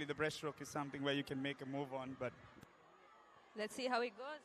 Obviously, the breaststroke is something where you can make a move on, but let's see how it goes.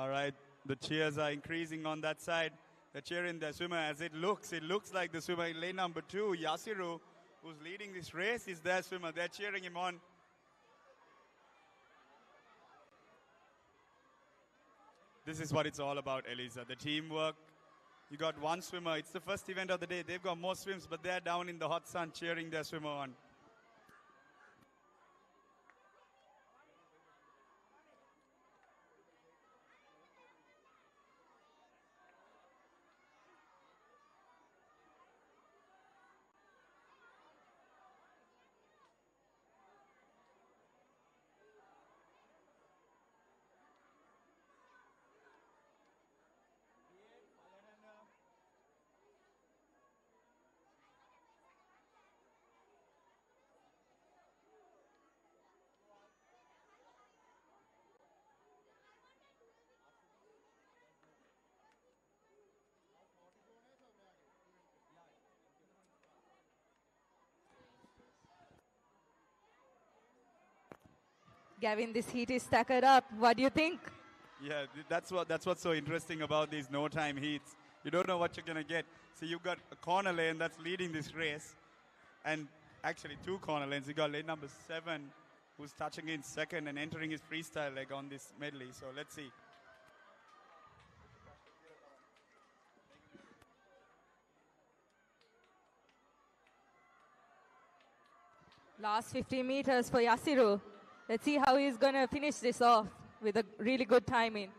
all right, the cheers are increasing on that side. They're cheering the swimmer as it looks like the swimmer in lane number 2, Yasiru, who's leading this race, is their swimmer. They're cheering him on. This is what it's all about, Elisa. The teamwork. You got one swimmer. It's the first event of the day. They've got more swims, but they're down in the hot sun cheering their swimmer on. Gavin, this heat is staggered up. What do you think? Yeah, that's what's so interesting about these no-time heats. You don't know what you're going to get. So you've got a corner lane that's leading this race, and actually 2 corner lanes. You got lane number 7, who's touching in second and entering his freestyle leg on this medley. So let's see. Last 50 meters for Yasiru. Let's see how he's going to finish this off with a really good timing.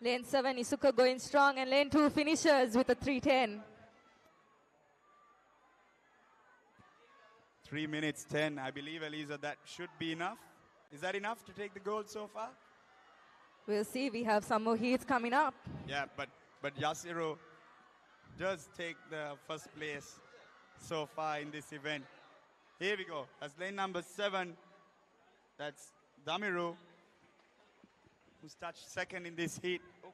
Lane 7, Isuka going strong, and lane 2 finishes with a 3:10. 3 minutes 10. I believe, Elisa, that should be enough. Is that enough to take the gold so far? We'll see. We have some more heats coming up. Yeah, but Yasiru does take the first place so far in this event. Here we go. As lane number 7, that's Damiru, who's touched second in this heat. Oh.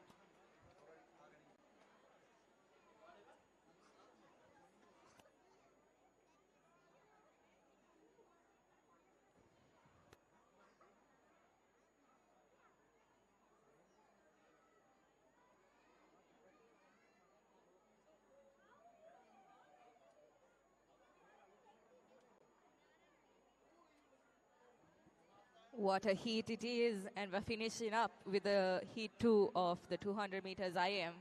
What a heat it is, and we're finishing up with the heat 2 of the 200 meters IM.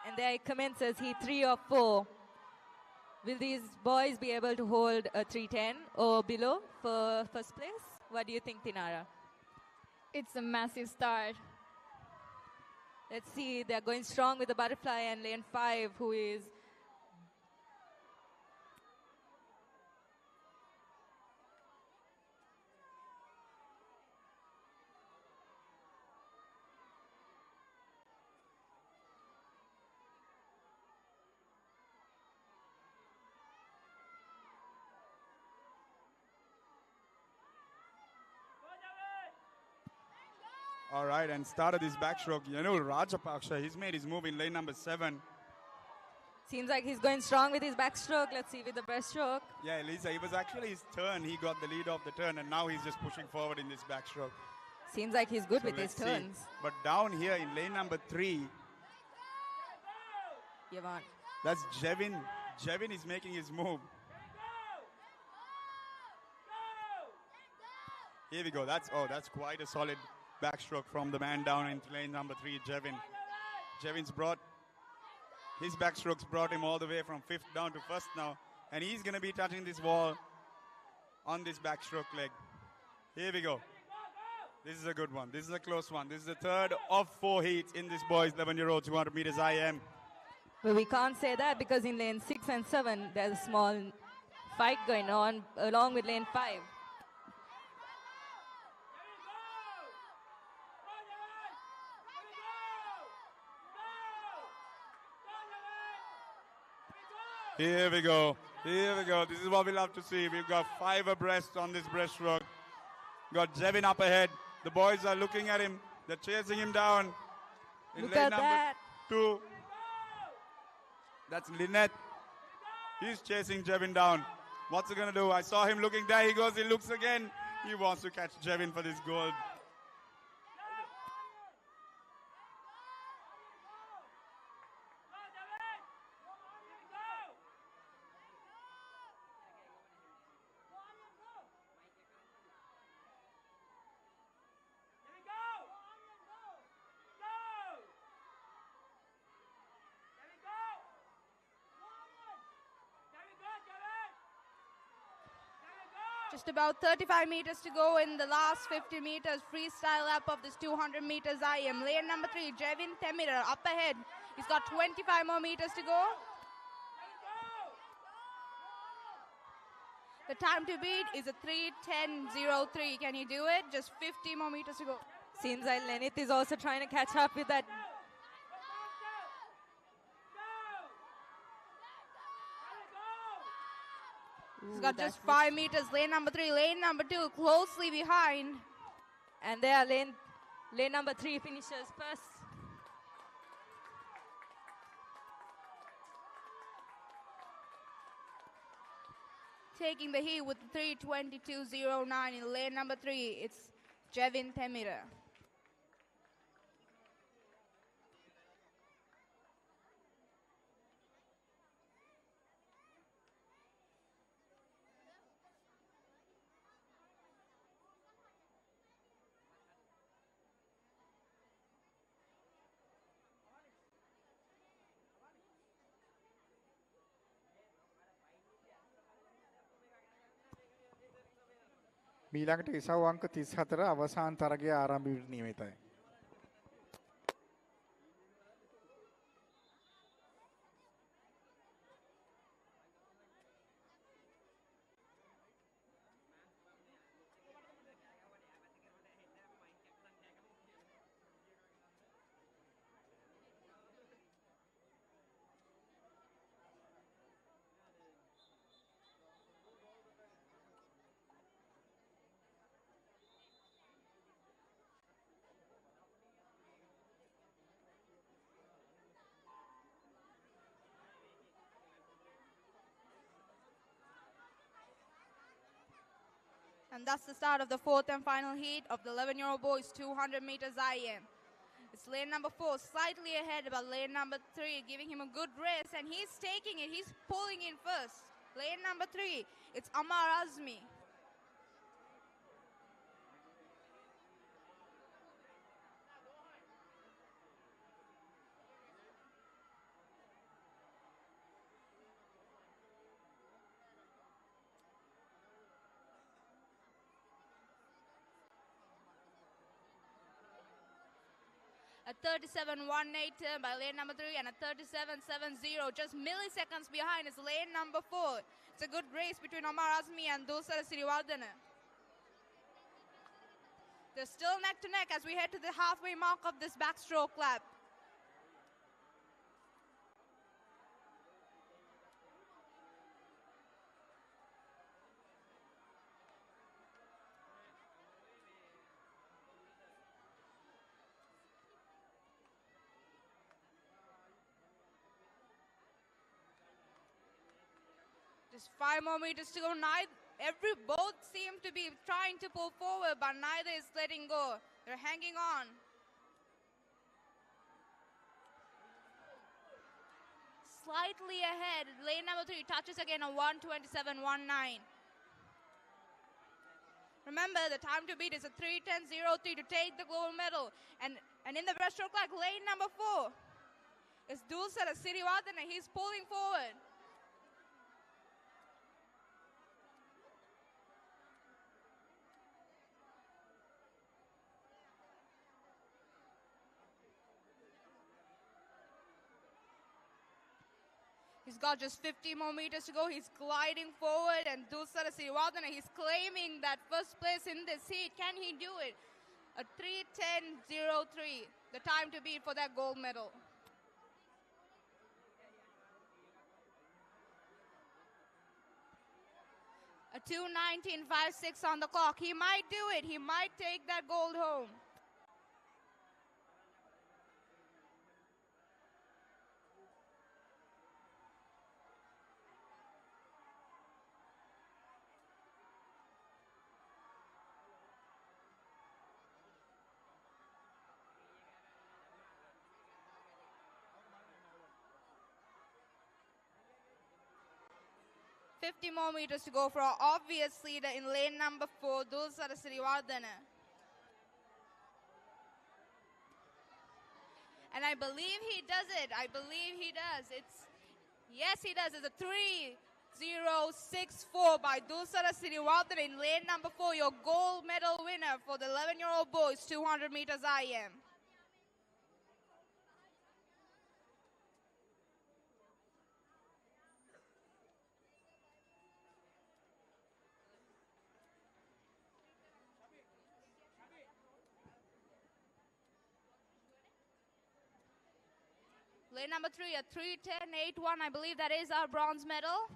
And there it commences heat 3 of 4. Will these boys be able to hold a 3:10 or below for first place? What do you think, Tinara? It's a massive start. Let's see. They're going strong with the butterfly and lane 5, who is All right, and started his backstroke. Rajapaksha, he's made his move in lane number 7. Seems like he's going strong with his backstroke. Let's see with the breaststroke. Yeah, Lisa, it was actually his turn. He got the lead of the turn, and now he's just pushing forward in this backstroke. Seems like he's good So with his let's see. turns. But down here in lane number 3, Yvonne. that's Jevin. Jevin is making his move. Here we go. That's quite a solid backstroke from the man down into lane number 3, Jevin. Jevin's brought his backstrokes brought him all the way from 5th down to 1st now, and he's going to be touching this wall on this backstroke leg. Here we go. This is a good one. This is a close one. This is the 3rd of 4 heats in this boys 11-year-old 200 meters IM. But we can't say that because in lane 6 and 7, there's a small fight going on along with lane 5. Here we go. Here we go. This is what we love to see. We've got 5 abreast on this breaststroke. Got Jevin up ahead. The boys are looking at him. They're chasing him down. In Look lane at number that. 2. That's Lynette. He's chasing Jevin down. What's he going to do? I saw him looking there. He goes, he looks again. He wants to catch Jevin for this gold. Just about 35 meters to go in the last 50 meters freestyle lap of this 200 meters IM. Lane number 3, Jevin Temira up ahead. He's got 25 more meters to go. The time to beat is a 3:10.03. Can you do it? Just 50 more meters to go. Seems like Lenith is also trying to catch up with that. He's got just 5 meters. Lane number 3, lane number 2 closely behind. And there lane number 3 finishes first. Taking the heat with 3:22.09 in lane number 3, it's Jevin Temira. මීළඟට ඉසව් අංක 34 අවසාන තරගය ආරම්භ වීමට නියමිතයි. And that's the start of the 4th and final heat of the 11-year-old boys 200 meters IM. It's lane number 4 slightly ahead, but lane number 3 giving him a good race, and he's taking it. He's pulling in first. Lane number 3, it's Amar Azmi. A 37.18 turn by lane number 3 and a 37.70, just milliseconds behind is lane number 4. It's a good race between Amar Azmi and Dulsara Sirivardhana. They're still neck to neck as we head to the halfway mark of this backstroke lap. Just 5 more meters to go. Both seem to be trying to pull forward, but neither is letting go. They're hanging on. Slightly ahead, lane number 3 touches again on 1:27.19. Remember, the time to beat is a 3:10.03 to take the gold medal. And in the breaststroke flag, lane number 4 is Dulsara Siriwardana. He's pulling forward. He's got just 50 more meters to go. He's gliding forward, and Dulsara Siriwardana, he's claiming that first place in this heat. Can he do it? A 3:10.03, the time to beat for that gold medal. A 2:19.56 on the clock. He might do it. He might take that gold home. $50 more meters to go for our obvious leader in lane number 4, Dulsara Siriwardana. And I believe he does it. I believe he does. Yes, he does. It's a 3:0.64 by Dulsara Siriwardana in lane number 4, your gold medal winner for the 11-year-old boys 200 meters IM. Lane number 3 at 3:10.81. I believe that is our bronze medal.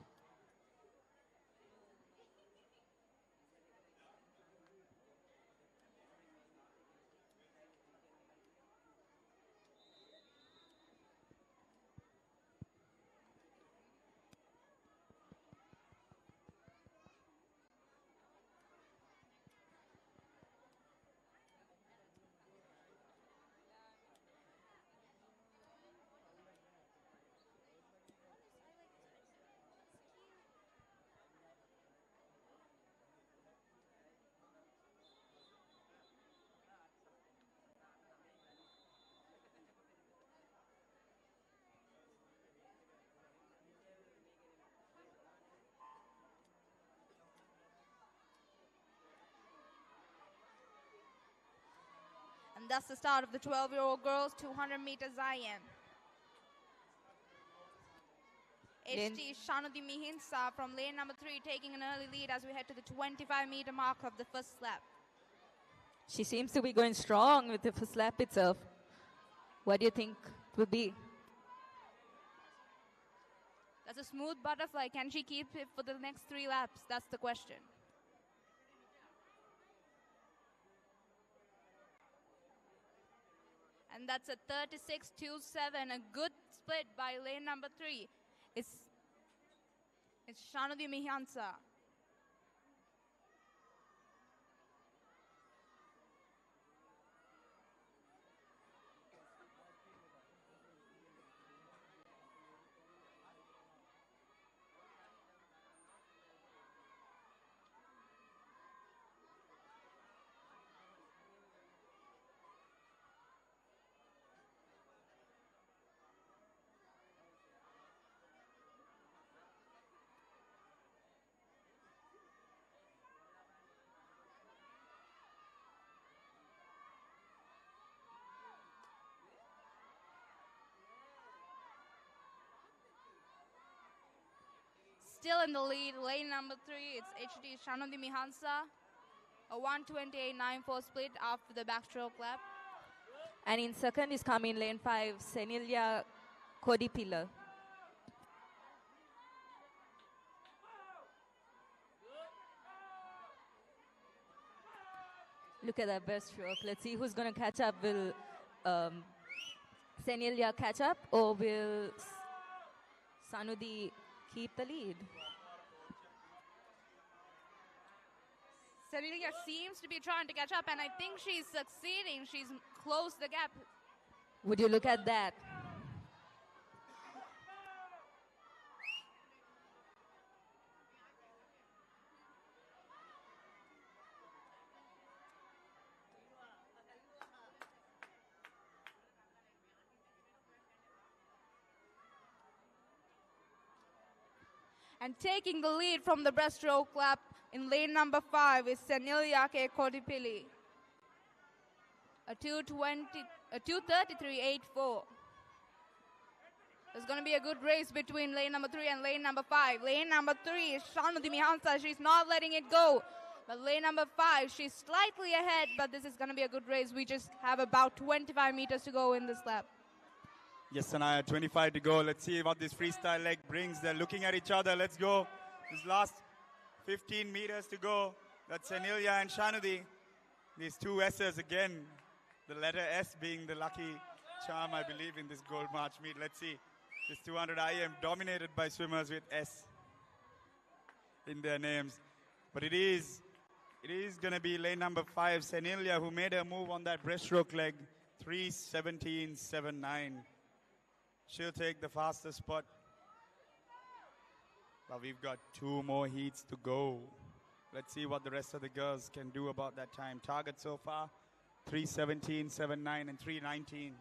And that's the start of the 12-year-old girls 200 meters IM. HT Shanudi Mihinsa from lane number 3 taking an early lead as we head to the 25-meter mark of the first lap. She seems to be going strong with the first lap itself. What do you think it would be? That's a smooth butterfly. Can she keep it for the next 3 laps? That's the question. And that's a 36.27, a good split by lane number 3. It's Shanudi Mihansa. Still in the lead, lane number 3, it's HD Shanudi Mihansa. A 1:28.94 split after the backstroke lap. And in second is coming lane 5, Senilya Kodipilla. Look at that breaststroke. Let's see who's going to catch up. Will Senilya catch up, or will Sanudi keep the lead? Senelia seems to be trying to catch up, and I think she's succeeding. She's closed the gap. Would you look at that? And taking the lead from the breaststroke lap in lane number 5 is Senilyake Kodipili. A 2:33.84. There's going to be a good race between lane number 3 and lane number 5. Lane number 3 is Shanudi Mihansa. She's not letting it go. But lane number 5, she's slightly ahead, but this is going to be a good race. We just have about 25 meters to go in this lap. Yes, Sanaya, 25 to go. Let's see what this freestyle leg brings. They're looking at each other. Let's go. This last 15 meters to go. That's Senilia and Shanudi. These two S's again. The letter S being the lucky charm, I believe, in this Gold March meet. Let's see. This 200 IM dominated by swimmers with S in their names. But it is going to be lane number 5, Senilia, who made a move on that breaststroke leg. 3:17.79. She'll take the fastest spot. But we've got 2 more heats to go. Let's see what the rest of the girls can do about that time. Target so far, 3:17.79 and 3:19.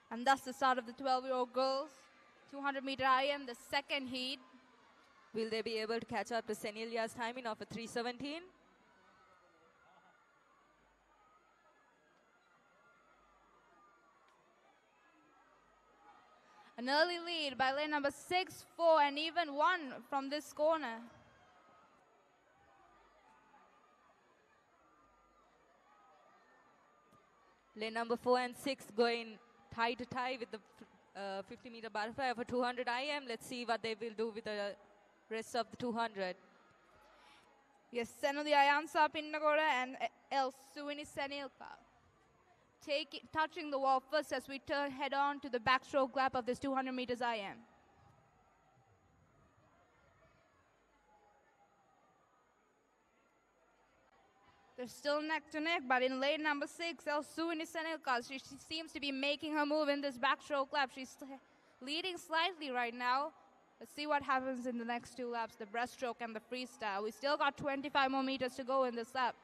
And that's the start of the 12-year-old girls. 200-meter IM, the second heat. Will they be able to catch up to Senilia's timing of a 3:17? An early lead by lane number 6, 4, and even 1 from this corner. Lane number 4 and 6 going tie to tie with the 50-meter butterfly for 200 IM. Let's see what they will do with the rest of the 200. Yes, Senudi Ayansa Pinnagoda and El Suini Senilka. Touching the wall first as we head on to the backstroke lap of this 200 meters IM. They're still neck to neck, but in lane number 6, El Suini Senilka, she seems to be making her move in this backstroke lap. She's leading slightly right now. Let's see what happens in the next 2 laps, the breaststroke and the freestyle. We still got 25 more meters to go in this lap.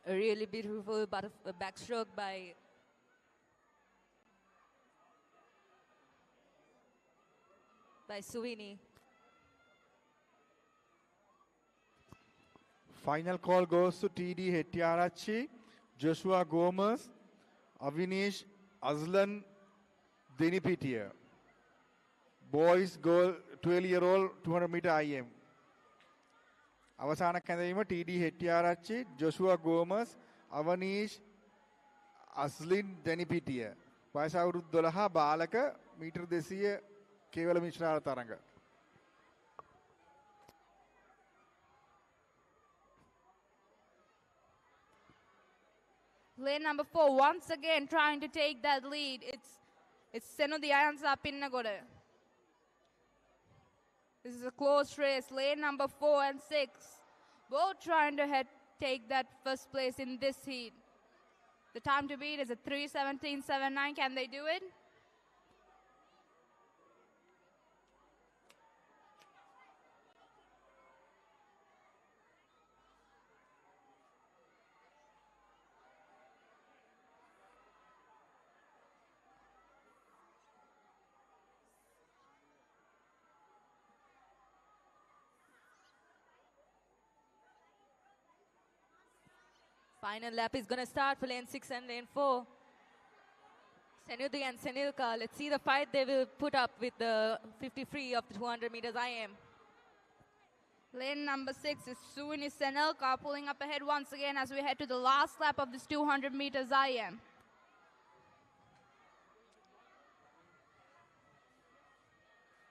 A really beautiful backstroke by Suini. Final call goes to TD Hettiarachchi, Joshua Gomez, Avinish Azlan Denipitiya. Boys goal 12-year-old 200-meter IM. අවසාන කැඳවීම TD Hettiarachchi, ජොෂුවා Gomes, අවනීෂ් අස්ලින් Denipitiya. වයස අවුරුදු 12 බාලක metre 200 කේවල මිශ්‍රාල තරඟ. Lane number 4 once again trying to take that lead. It's Senudi Ayansa Pinnagoda. This is a close race. Lane number 4 and 6, both trying to take that first place in this heat. The time to beat is a 3:17.79. Can they do it? Final lap is going to start for lane 6 and lane 4. Senudhi and Senilka, let's see the fight they will put up with the 50 free of the 200 meters IM. Lane number 6 is Suini Senelka pulling up ahead once again as we head to the last lap of this 200 meters IM.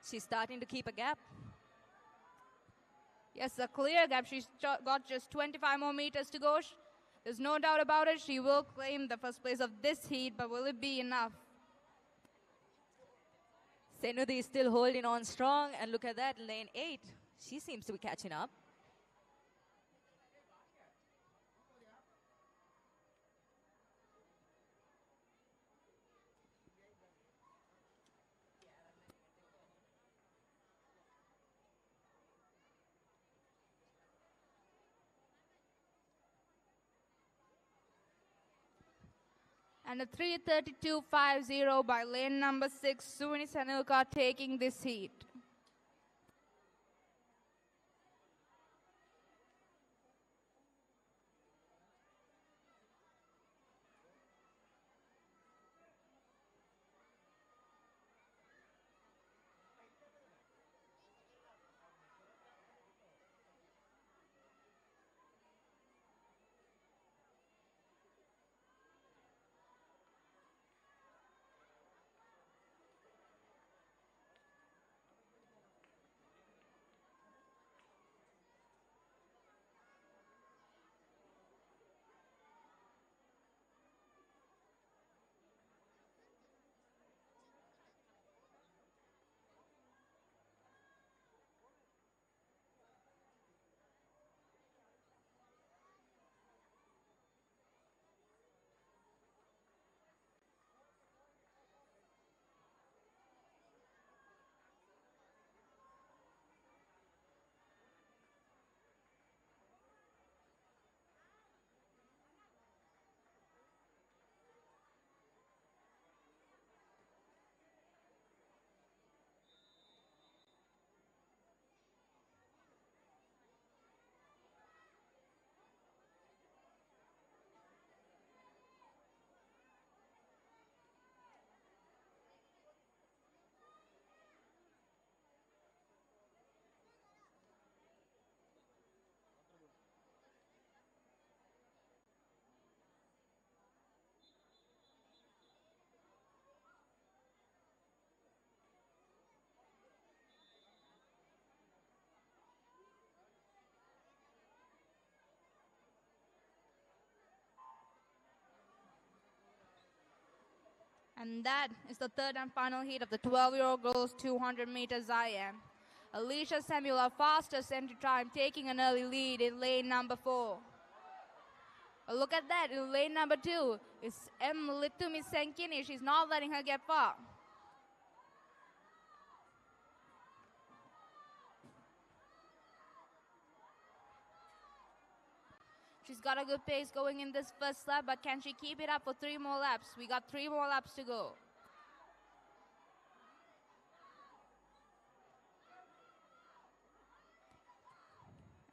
She's starting to keep a gap. Yes, a clear gap. She's got just 25 more meters to go. There's no doubt about it. She will claim the first place of this heat, but will it be enough? Senudhi is still holding on strong, and look at that, lane 8. She seems to be catching up. And a 3:32.50 by lane number 6, Suini Senilka taking this heat. And that is the third and final heat of the 12-year-old girls 200 meters IM. Alicia Samuel, our fastest entry time, taking an early lead in lane number 4. But look at that, in lane number 2 is M. Litumi Senkini. She's not letting her get far. She's got a good pace going in this first lap, but can she keep it up for 3 more laps? We got 3 more laps to go.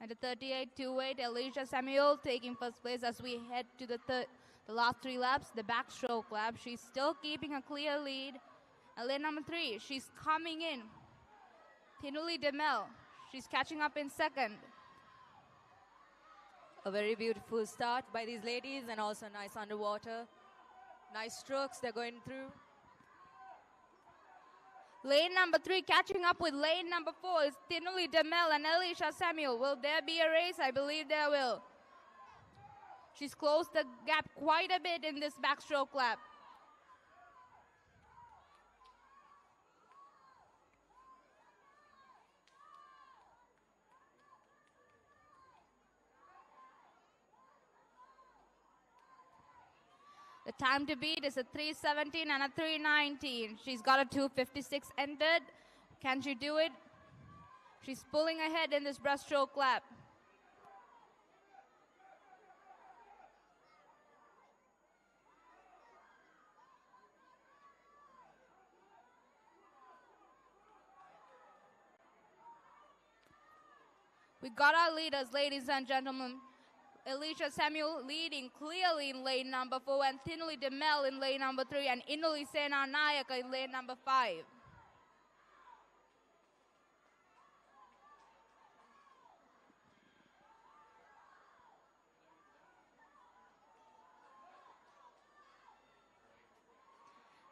And the 38.28, Alicia Samuel taking first place as we head to the last 3 laps, the backstroke lap. She's still keeping a clear lead. And lane number 3, she's coming in. Tinuli Demel, she's catching up in second. A very beautiful start by these ladies, and also nice underwater. Nice strokes they're going through. Lane number 3 catching up with lane number 4 is Tinuli Demel and Alicia Samuel. Will there be a race? I believe there will. She's closed the gap quite a bit in this backstroke lap. The time to beat is a 3:17 and a 3:19. She's got a 2:56 entered. Can she do it? She's pulling ahead in this breaststroke lap. We got our leaders, ladies and gentlemen. Alicia Samuel leading clearly in lane number 4, and Tinley DeMel in lane number 3, and Inuli Sena Nayaka in lane number 5.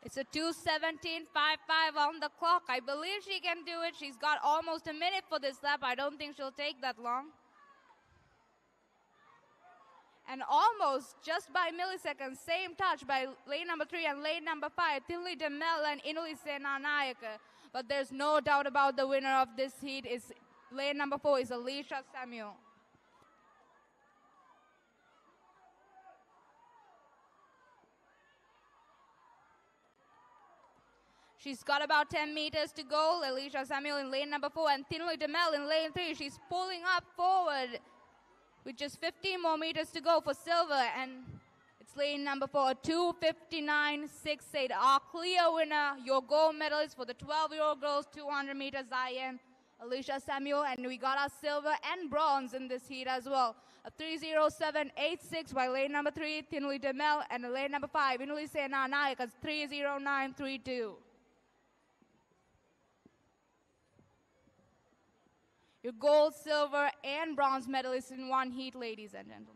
It's a 2:17.55 on the clock. I believe she can do it. She's got almost a minute for this lap. I don't think she'll take that long. And almost just by milliseconds, same touch by lane number 3 and lane number 5, Tinley DeMel and Inuli Senanayaka. But there's no doubt about the winner of this heat is lane number 4 is Alicia Samuel. She's got about 10 meters to go. Alicia Samuel in lane number 4 and Tinley DeMel in lane 3. She's pulling up forward with just 15 more meters to go for silver. And it's lane number 4, 2:59.68. Our clear winner, your gold medalist for the 12-year-old girls 200 meters IM, Alicia Samuel. And we got our silver and bronze in this heat as well. A 3:07.86 by lane number 3, Tinley DeMel, and lane number 5, Inuli Sena Nayak, 3:09.32. Your gold, silver, and bronze medalists in one heat, ladies and gentlemen.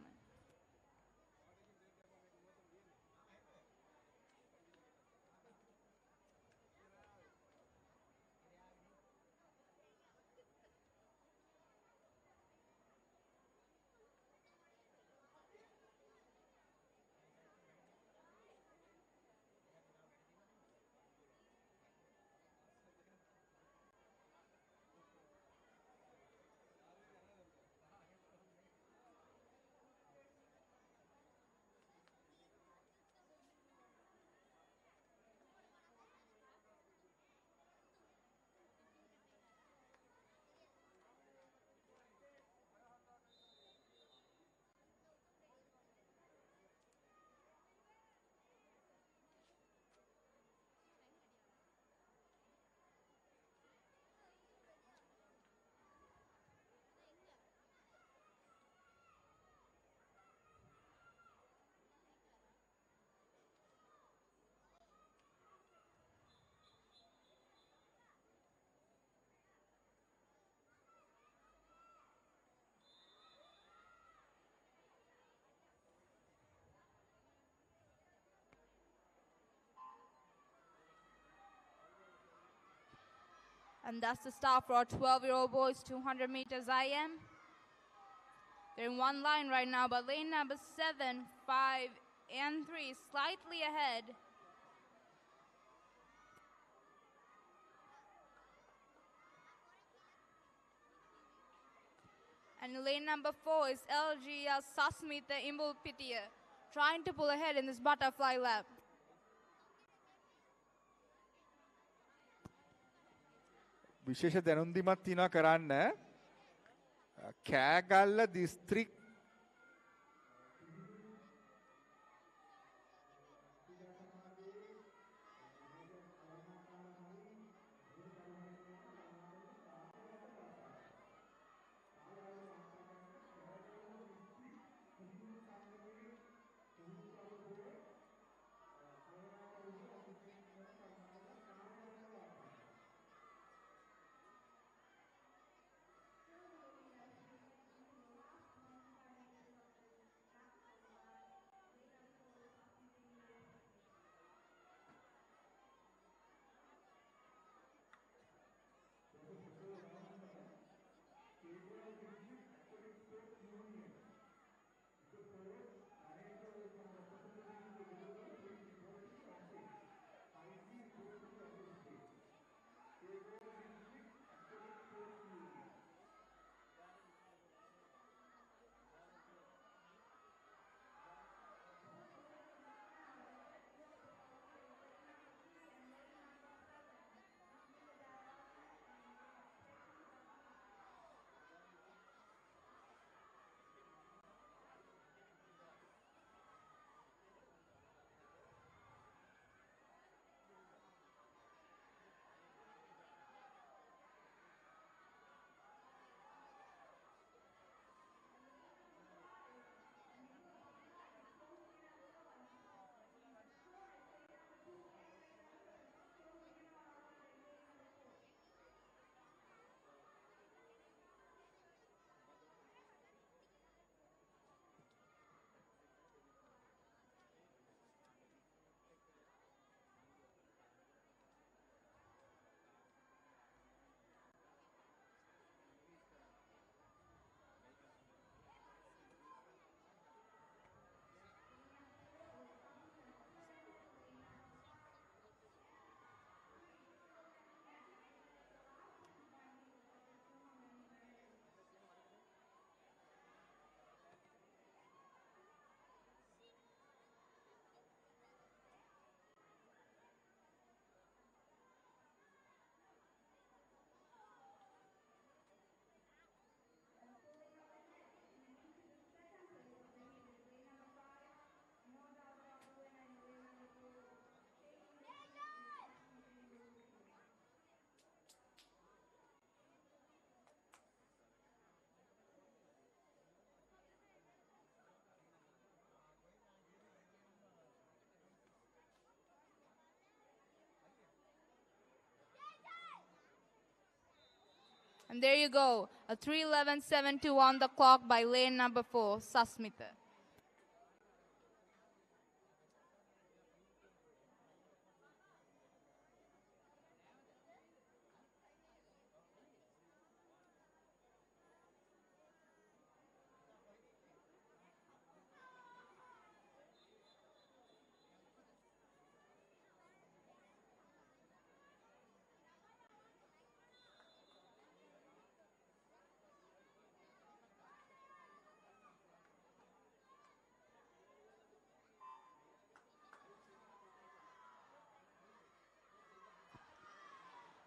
And that's the start for our 12-year-old boys, 200 meters IM. They're in one line right now, but lane number 7, 5, and 3 slightly ahead. And lane number 4 is LG Sasmita Imbulpitia, trying to pull ahead in this butterfly lap. විශේෂ දැනුම් දීමක් තියනවා කරන්න Kegalle district And there you go, a 3:11.72 on the clock by lane number 4, Sasmita.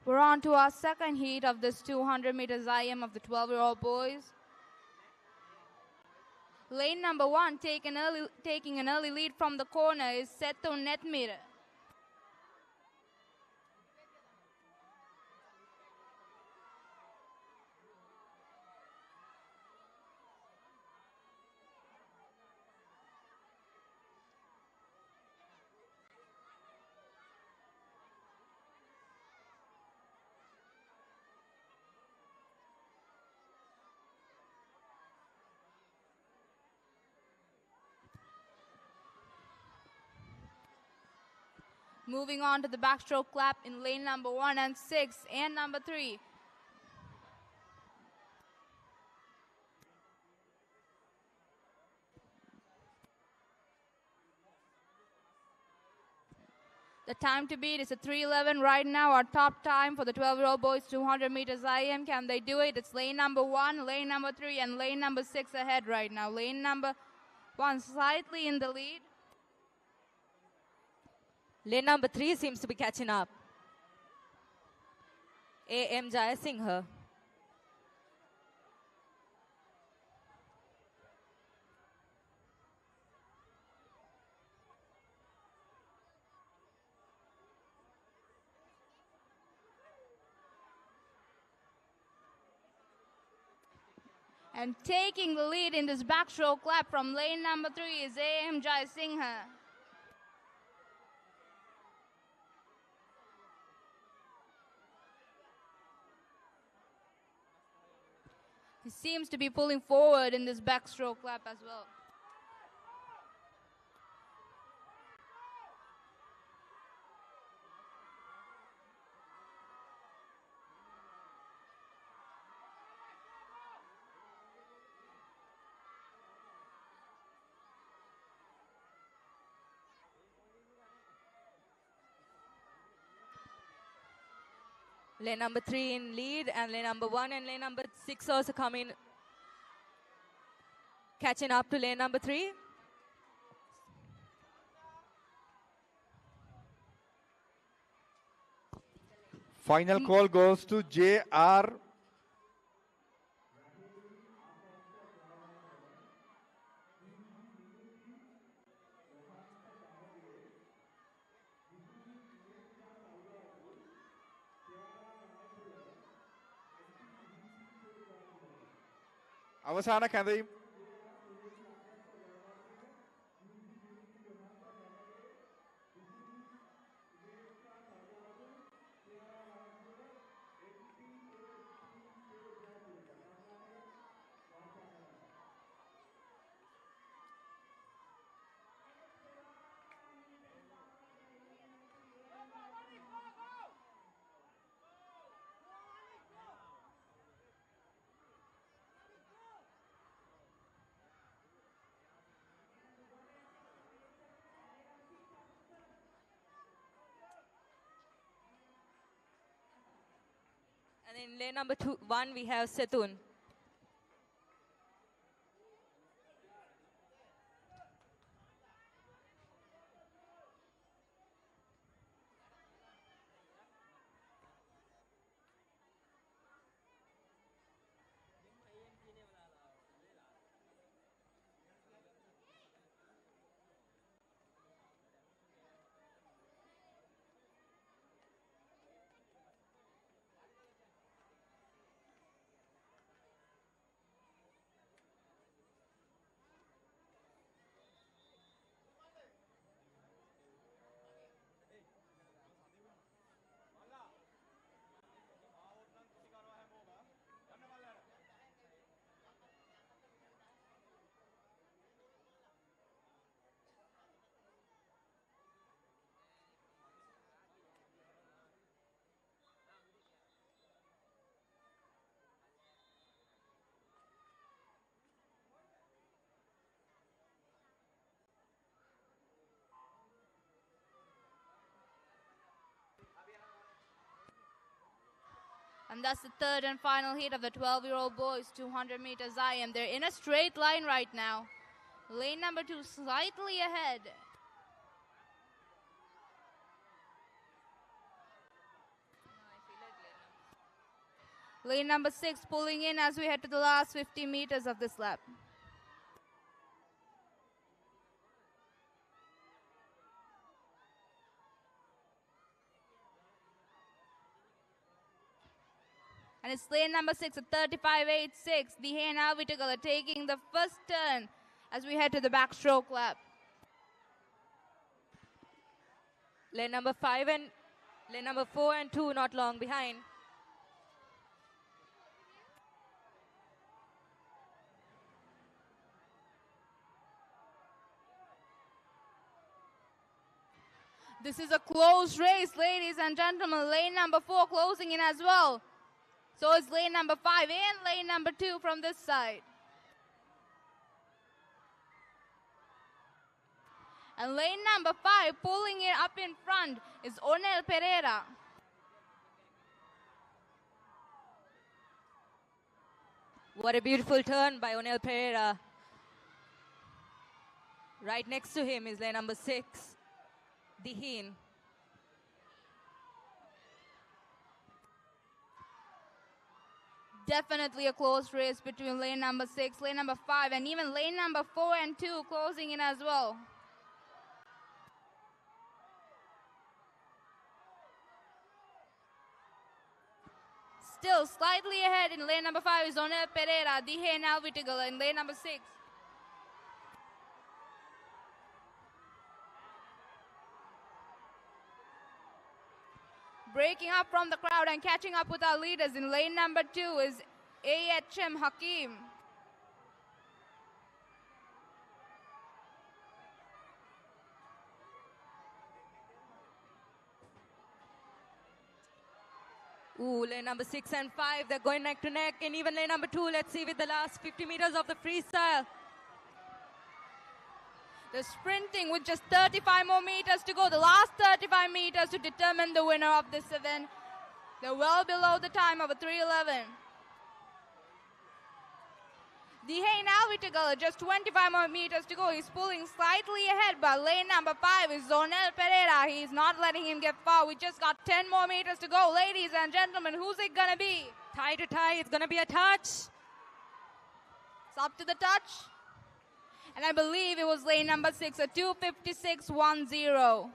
We're on to our second heat of this 200 meters IM of the 12-year-old boys. Lane number 1 taking an early lead from the corner is Seto Netmira. Moving on to the backstroke clap in lane number 1 and 6 and number 3. The time to beat is a 3:11 right now, our top time for the 12-year-old boys 200 meters IM. Can they do it? It's lane number 1, lane number 3, and lane number 6 ahead right now. Lane number 1 slightly in the lead. Lane number 3 seems to be catching up. A.M. Jayasinghe. And taking the lead in this backstroke lap from lane number 3 is A.M. Jayasinghe. He seems to be pulling forward in this backstroke lap as well. Lane number 3 in lead, and lane number 1 and lane number 6 also coming, catching up to lane number 3. Final call goes to J.R. අවසාන කැඳවීම And in lane number 1, we have Setun. And that's the third and final heat of the 12-year-old boys, 200 meters IM. They're in a straight line right now. Lane number 2 slightly ahead. Lane number 6 pulling in as we head to the last 50 meters of this lap. And it's lane number 6 at 35.86. Dihe and Alvitigal are taking the first turn as we head to the backstroke lap. Lane number 4 and 2 not long behind. This is a close race, ladies and gentlemen. Lane number 4 closing in as well. So is lane number 5 and lane number 2 from this side. And lane number 5 pulling it up in front is Onel Pereira. What a beautiful turn by Onel Pereira. Right next to him is lane number 6, Dihin. Definitely a close race between lane number 6, lane number 5, and even lane number 4 and 2 closing in as well. Still slightly ahead in lane number 5 is Onel Pereira, Dihe and Alvitigal in lane number 6. Breaking up from the crowd and catching up with our leaders in lane number 2 is AHM Hakim. Ooh, lane number 6 and 5, they're going neck to neck. And even lane number 2, let's see with the last 50 meters of the freestyle. They're sprinting with just 35 more meters to go. The last 35 meters to determine the winner of this event. They're well below the time of a 3:11. Dihe Alvitigal, just 25 more meters to go. He's pulling slightly ahead, but lane number 5 is Zonel Pereira. He's not letting him get far. We just got 10 more meters to go. Ladies and gentlemen, who's it going to be? Tie to tie, it's going to be a touch. It's up to the touch. And I believe it was lane number 6, a 2:56.10.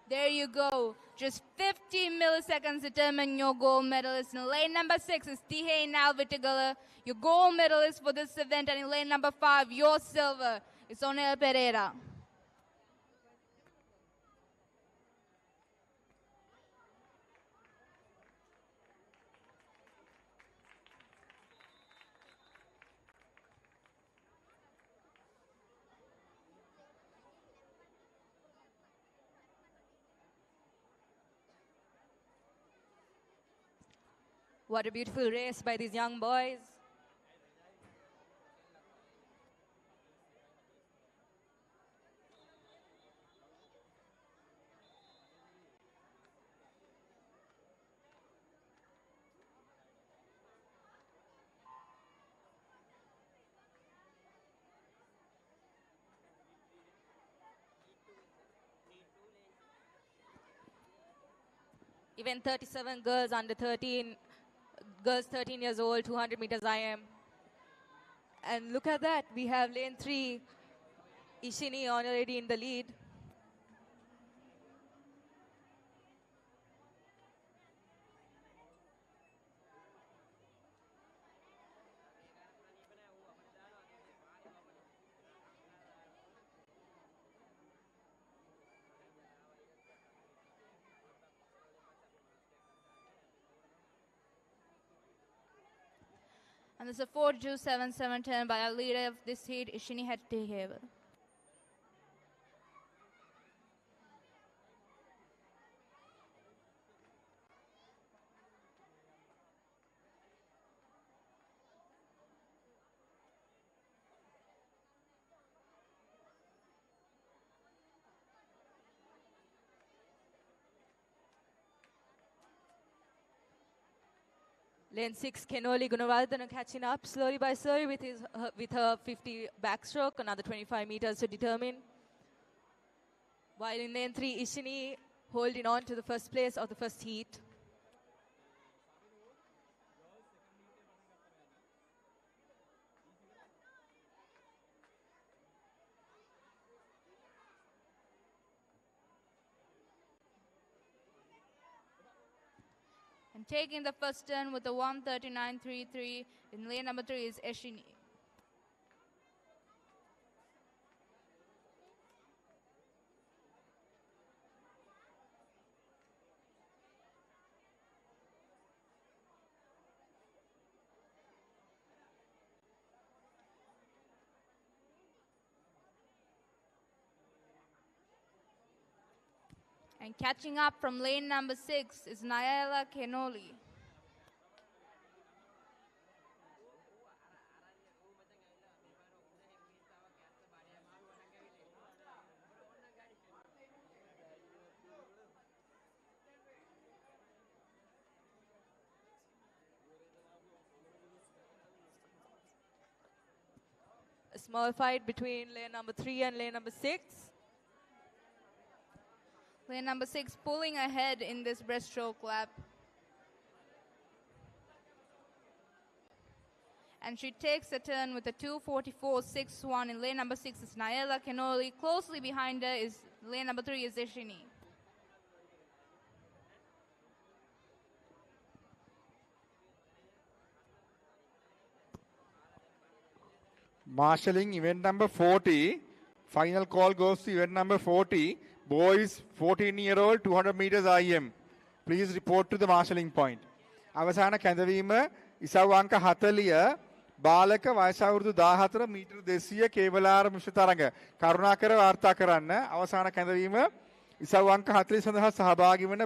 There you go. Just 50 milliseconds determine your gold medalist. In lane number 6 is Dihe Alvitigal, your gold medalist for this event. And in lane number 5, your silver is Onel Pereira. What a beautiful race by these young boys. Even 37 girls under 13, girls 13 years old, 200 meters IM. And look at that, we have lane 3, Ishini already in the lead. And there's a 4:2.77.10 by our leader of this heat, Ishini Hettihevel. Lane 6, Kenoli Gunawardena catching up slowly by slowly with her 50 backstroke, another 25 meters to determine. While in lane 3, Ishini holding on to the first place of the first heat. And taking the first turn with a 1:39.33 in lane number 3 is Eshini. And catching up from lane number 6 is Nayala Kenoli. A small fight between lane number 3 and lane number 6. Lane number 6 pulling ahead in this breaststroke lap. And she takes a turn with a 2:44.61 in lane number 6 is Nayela Kenoli. Closely behind her is lane number 3 is Ishini. Marshalling event number 40. Final call goes to event number 40. Boys 14-year-old 200 meters IM. Please report to the marshalling point. අවසාන කැඳවීම ඉසව් අංක 40 බාලක වයස අවුරුදු 14 metre 200 කේවලාර මිශ්‍ර තරඟ. කරුණාකර වාර්තා කරන්න. අවසාන කැඳවීම ඉසව් අංක 40 සඳහා සහභාගී වන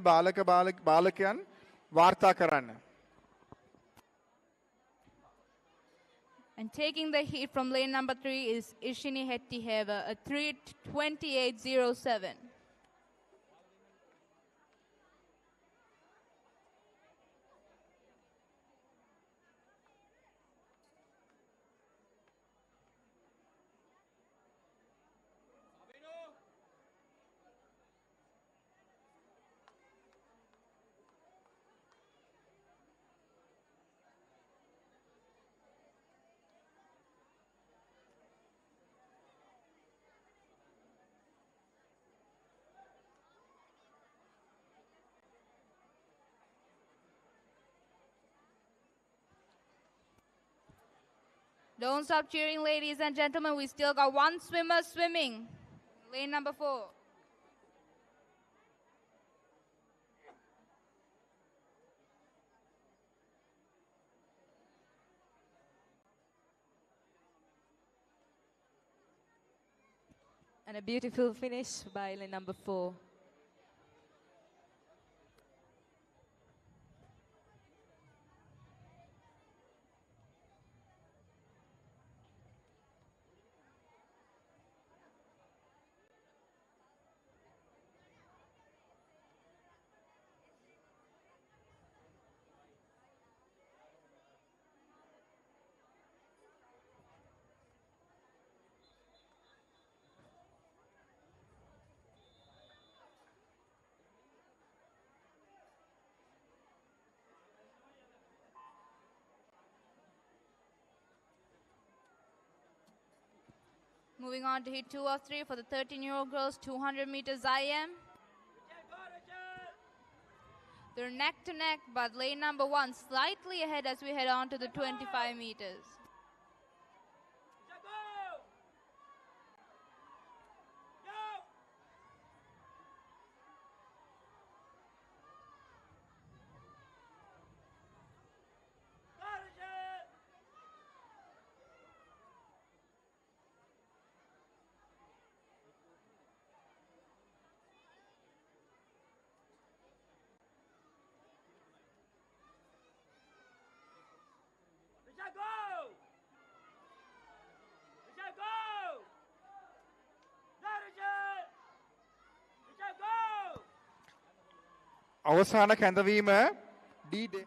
බාලකයන් වාර්තා කරන්න. And taking the heat from lane number 3 is Ishini Hettiheva, a 3:28.07. Don't stop cheering, ladies and gentlemen. We still got one swimmer swimming. Lane number 4. And a beautiful finish by lane number 4. Moving on to heat 2 of 3 for the 13-year-old girls, 200 meters IM. They're neck to neck, but lane number 1 slightly ahead as we head on to the 25 meters. අවසාන කැඳවීම D-Day.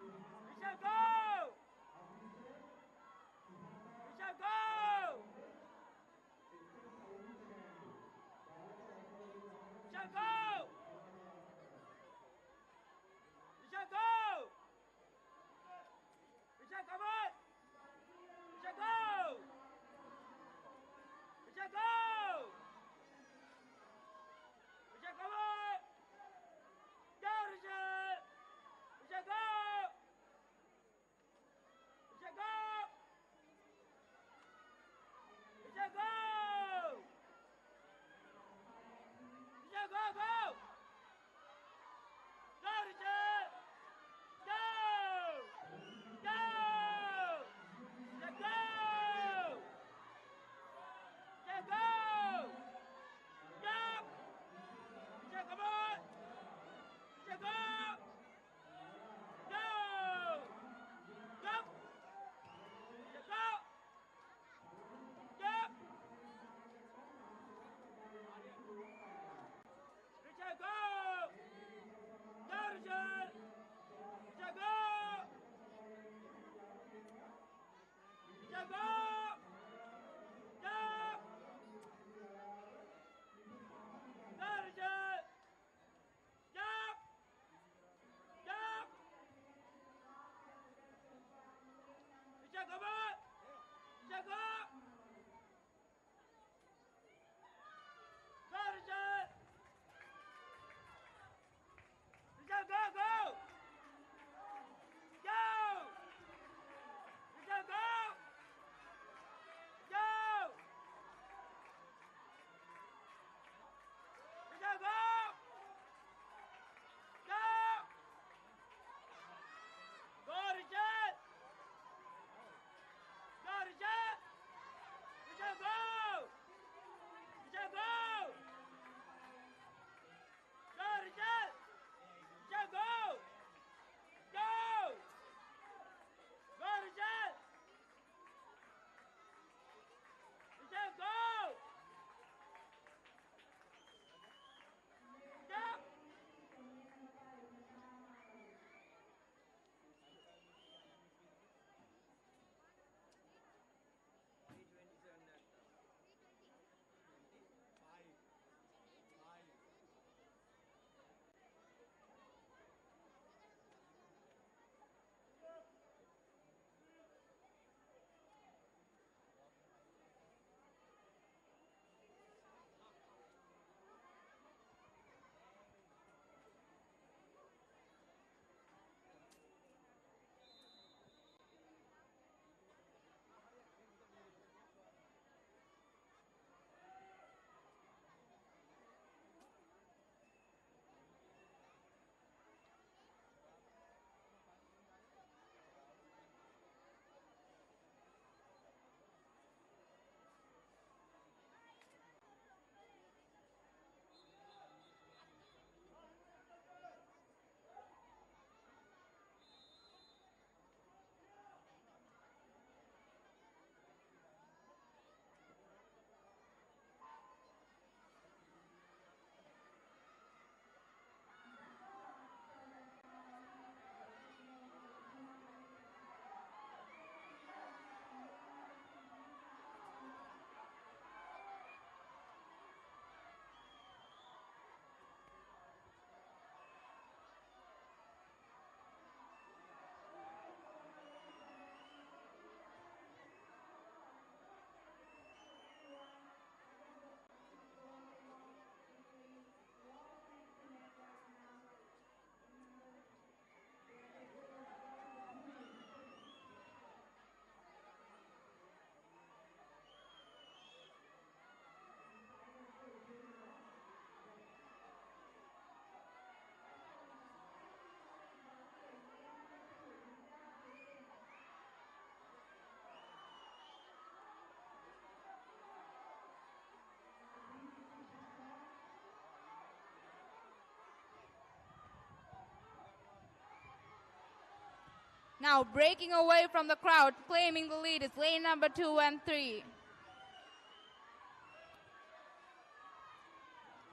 Now breaking away from the crowd, claiming the lead is lane number 2 and 3.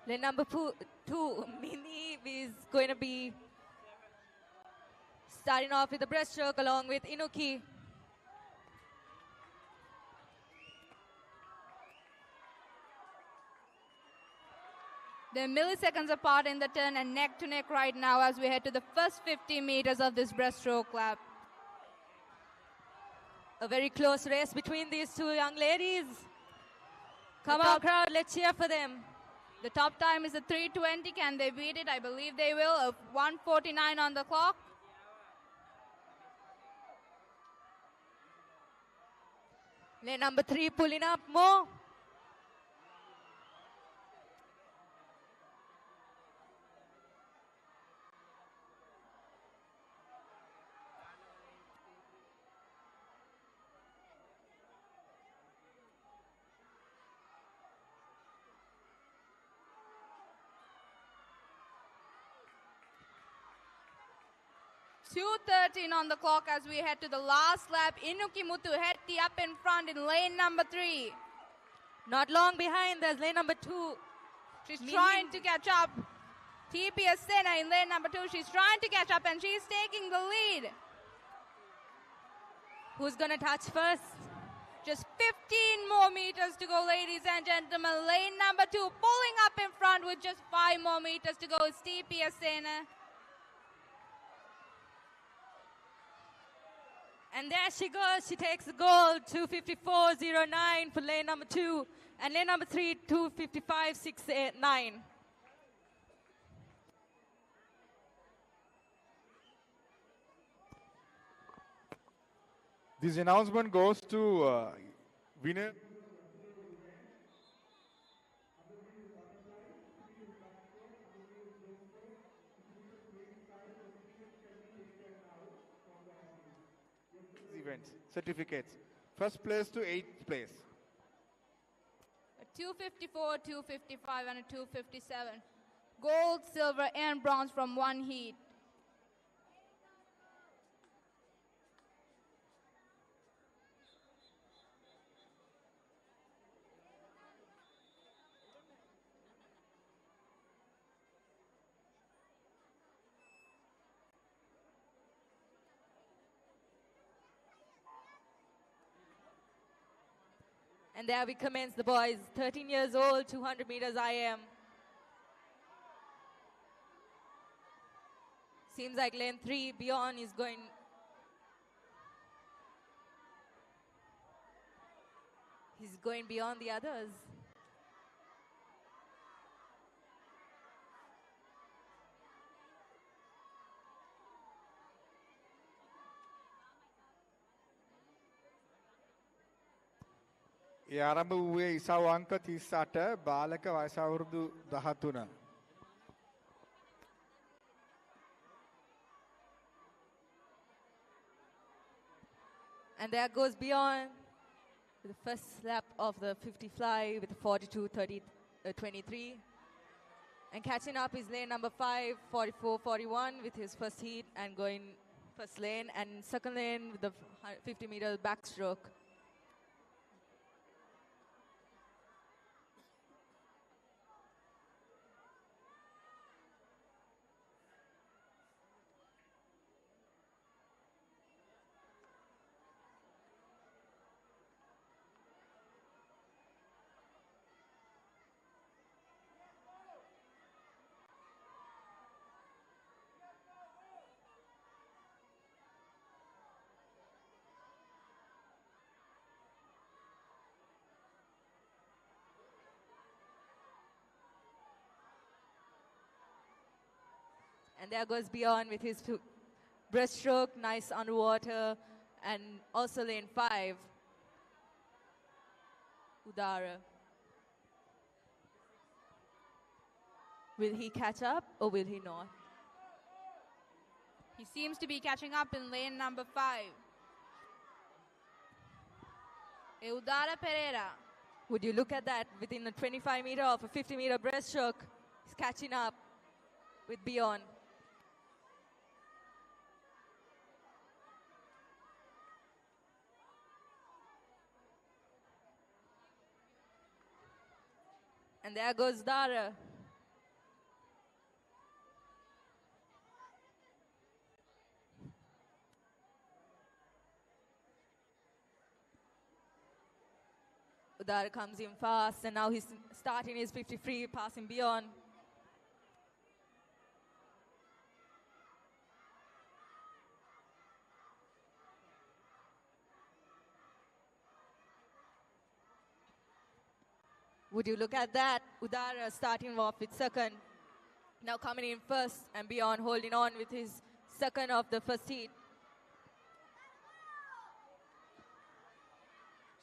Lane number 2, Mini, is going to be starting off with the breaststroke along with Inuki. They're milliseconds apart in the turn and neck to neck right now as we head to the first 50 meters of this breaststroke lap. A very close race between these two young ladies. Come on, crowd, let's cheer for them. The top time is a 3:20. Can they beat it? I believe they will. A 1:49 on the clock. Lane number 3 pulling up more. .213 on the clock as we head to the last lap. Inuki Muthu Hetti up in front in lane number 3. Not long behind, there's lane number 2. She's trying to catch up. TPS Sena in lane number 2. She's trying to catch up and she's taking the lead. Who's going to touch first? Just 15 more meters to go, ladies and gentlemen. Lane number 2 pulling up in front with just 5 more meters to go is TPS Sena. And there she goes. She takes the gold, 2:54.09 for lane number 2. And lane number 3, 2:55.69. This announcement goes to winner. Events, certificates. First place to 8th place. A 254, 255, and a 257. Gold, silver, and bronze from one heat. And there we commence the boys. 13 years old, 200 meters IM. Seems like lane 3 beyond is going. He's going beyond the others. ඒ ආරම්භ වූයේ ඉසව් අංක 38 බාලක වයස අවුරුදු 13. And there goes beyond with the first lap of the 50 fly with 42.23. And catching up is lane number 5, 44.41 with his first heat and going first lane, and second lane with the 50 meter backstroke. And there goes beyond with his breaststroke, nice underwater, and also lane 5, Udara. Will he catch up or will he not? He seems to be catching up in lane number 5. Eudara Pereira. Would you look at that? Within a 25 meter of a 50 meter breaststroke, he's catching up with beyond. And there goes Dara. Udara comes in fast, and now he's starting his 50 passing beyond. Would you look at that? Udara starting off with second. Now coming in first and beyond, holding on with his second of the first heat.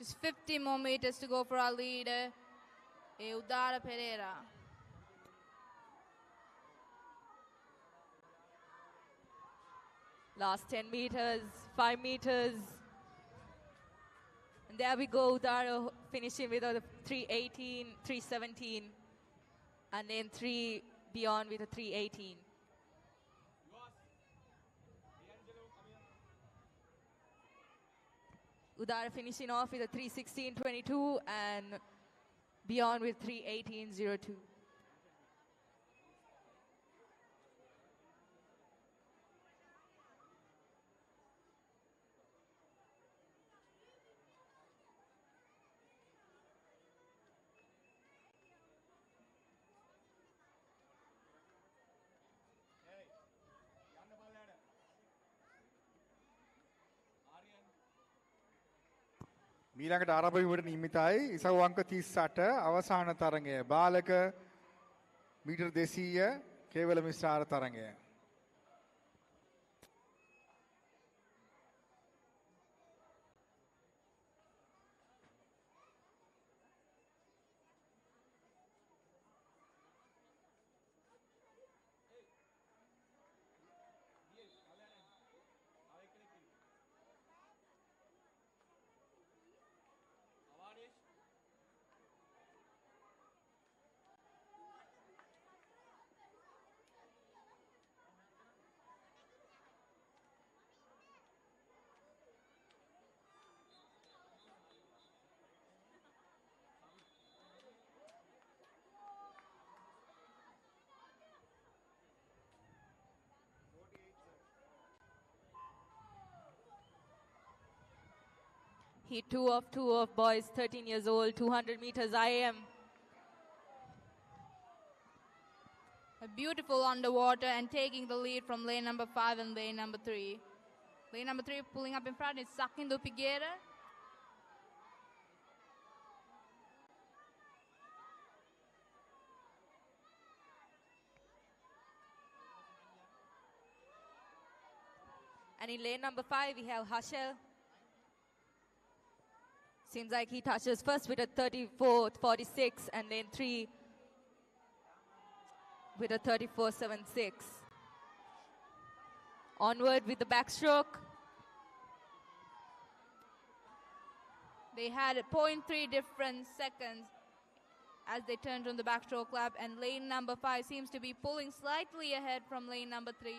Just 50 more meters to go for our leader, Eudara Pereira. Last 10 meters, 5 meters. And there we go, Udara finishing with a 3:18, 3:17. And then 3 beyond with a 3:18. Udara finishing off with a 3:16.22 and beyond with 3:18.02. Hey, යන්න බලන්න. ආර්යන් මීළඟට ආරම්භ වීමට නියමිතයි ඉසව් අංක 38 අවසාන තරඟය. බාලක metre 200 කේවල මිශ්‍රාර තරඟය. Heat 2 of boys, 13 years old, 200 meters IM. A beautiful underwater and taking the lead from lane number 5 and lane number 3. Lane number 3 pulling up in front is Sakindo Figueira. And in lane number 5, we have Hashel. Seems like he touches first with a 34.46 and lane 3 with a 34.76. Onward with the backstroke. They had a 0.3 different seconds as they turned on the backstroke lap, and lane number 5 seems to be pulling slightly ahead from lane number 3.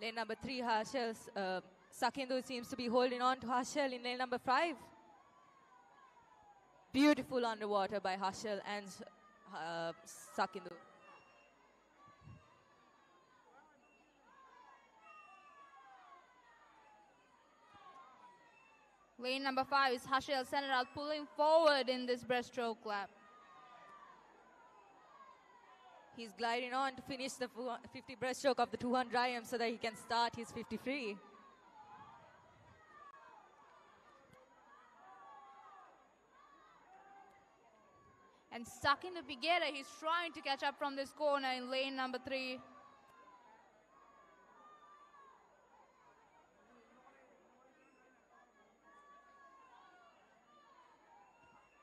Lane number 3, Hashel. Sakindu seems to be holding on to Hashel in lane number 5. Beautiful underwater by Hashel and Sakindu. Lane number 5 is Hashel Seneral pulling forward in this breaststroke lap. He's gliding on to finish the 50 breaststroke of the 200 IM so that he can start his 50 free. And stuck in the Figueira, he's trying to catch up from this corner in lane number 3.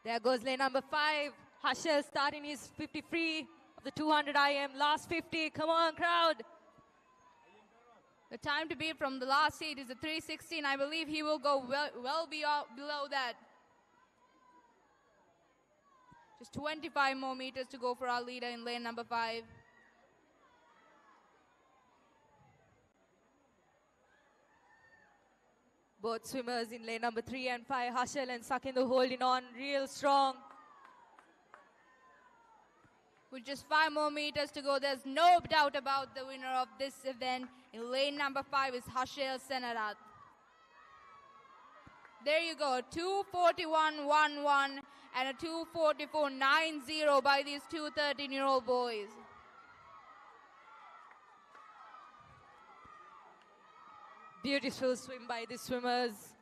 There goes lane number 5. Hashel starting his 50 free of the 200 IM. Last 50. Come on, crowd. The time to beat from the last seat is a 3:16. I believe he will go well below that. Just 25 more meters to go for our leader in lane number 5. Both swimmers in lane number 3 and 5, Hashel and Sakindu holding on real strong. With just 5 more meters to go, there's no doubt about the winner of this event. In lane number 5 is Hashel Senarat. There you go, 2:41.11 and a 2:44.90 by these two 13-year-old boys. Beautiful swim by the swimmers.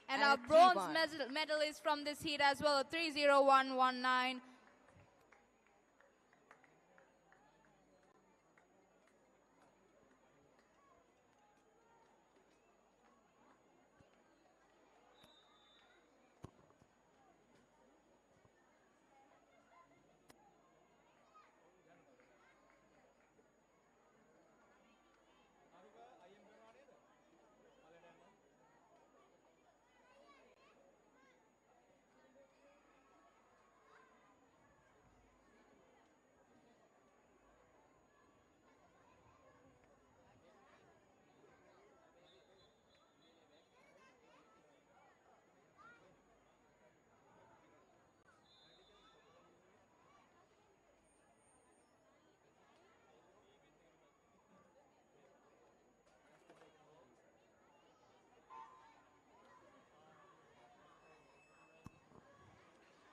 And And our a bronze 3-1. medalist from this heat as well, a 3:01.19.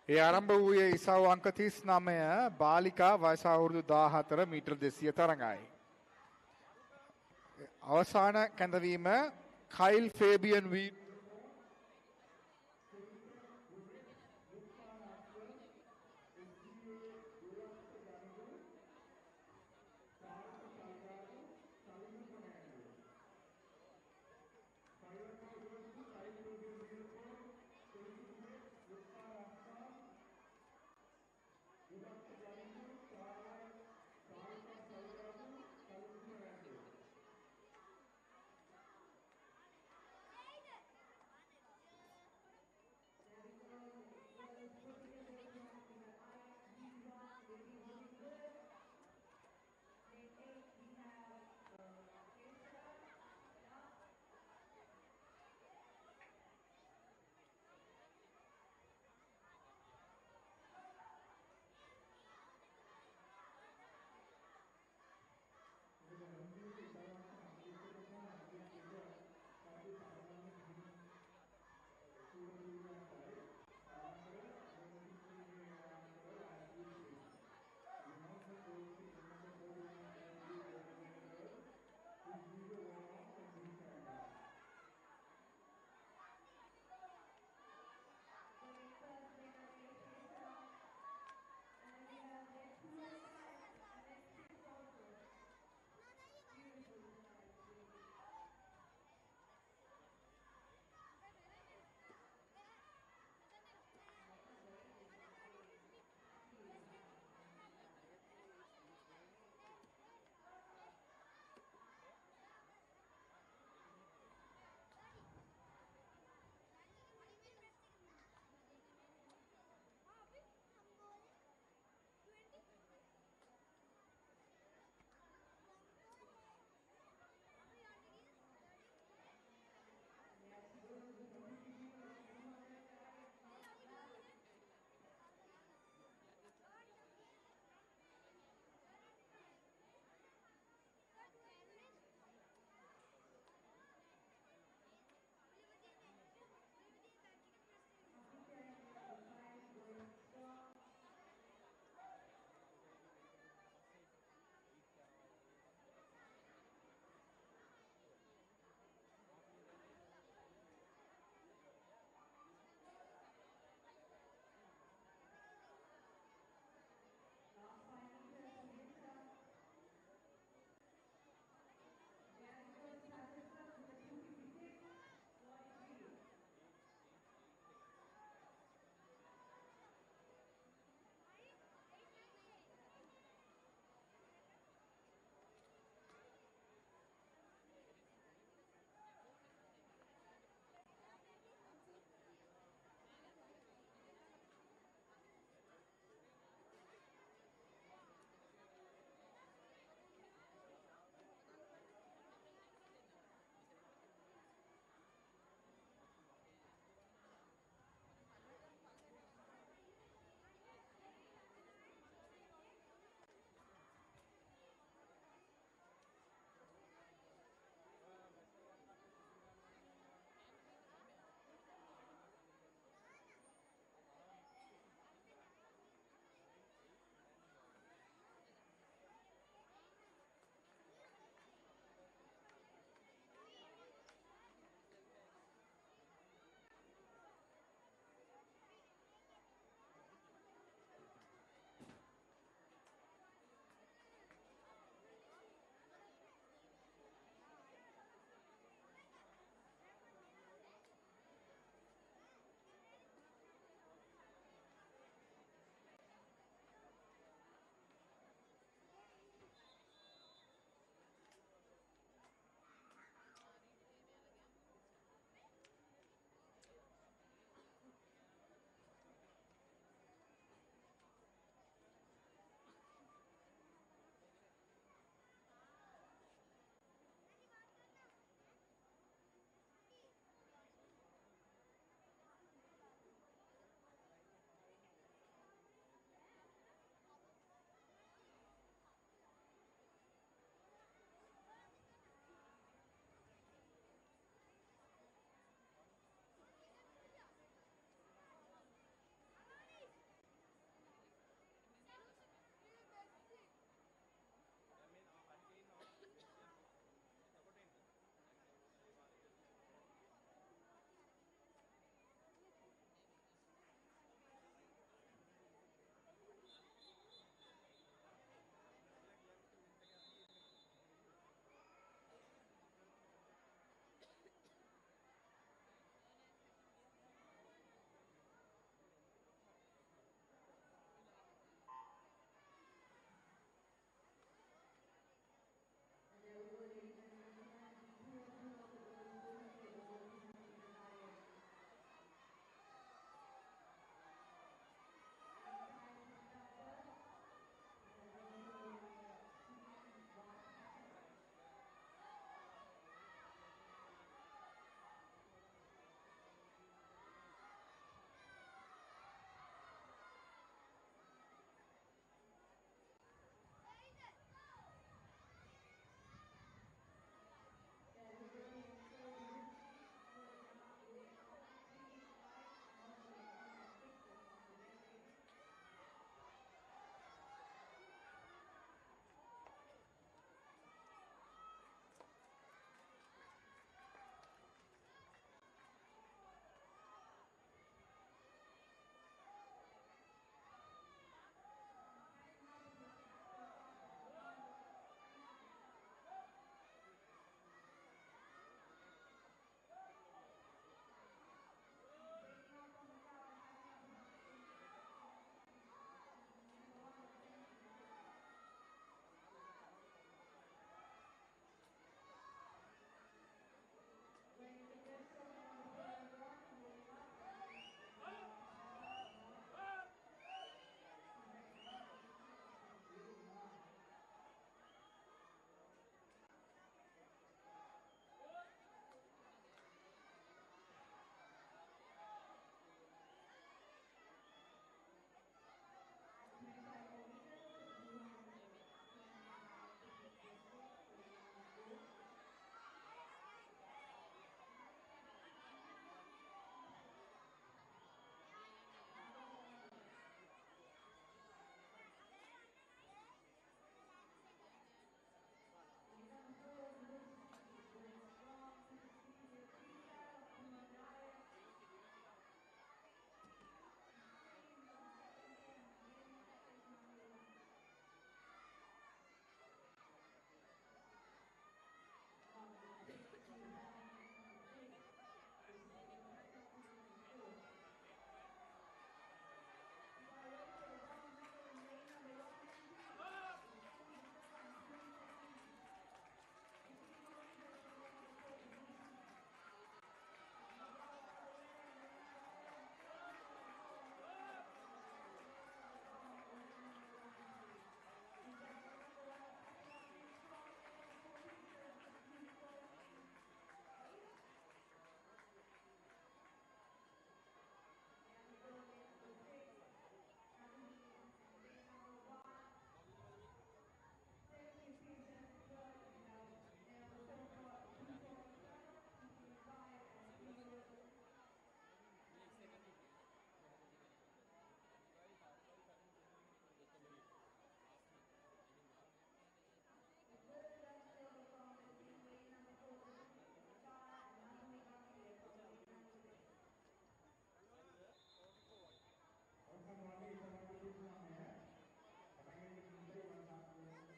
ඒ ආරම්භ වූයේ ඉසව් අංක 39 බාලිකා වයස අවුරුදු 14 මීටර 200 තරඟයි. අවසාන කැඳවීම කයිල් ෆේබියන් වී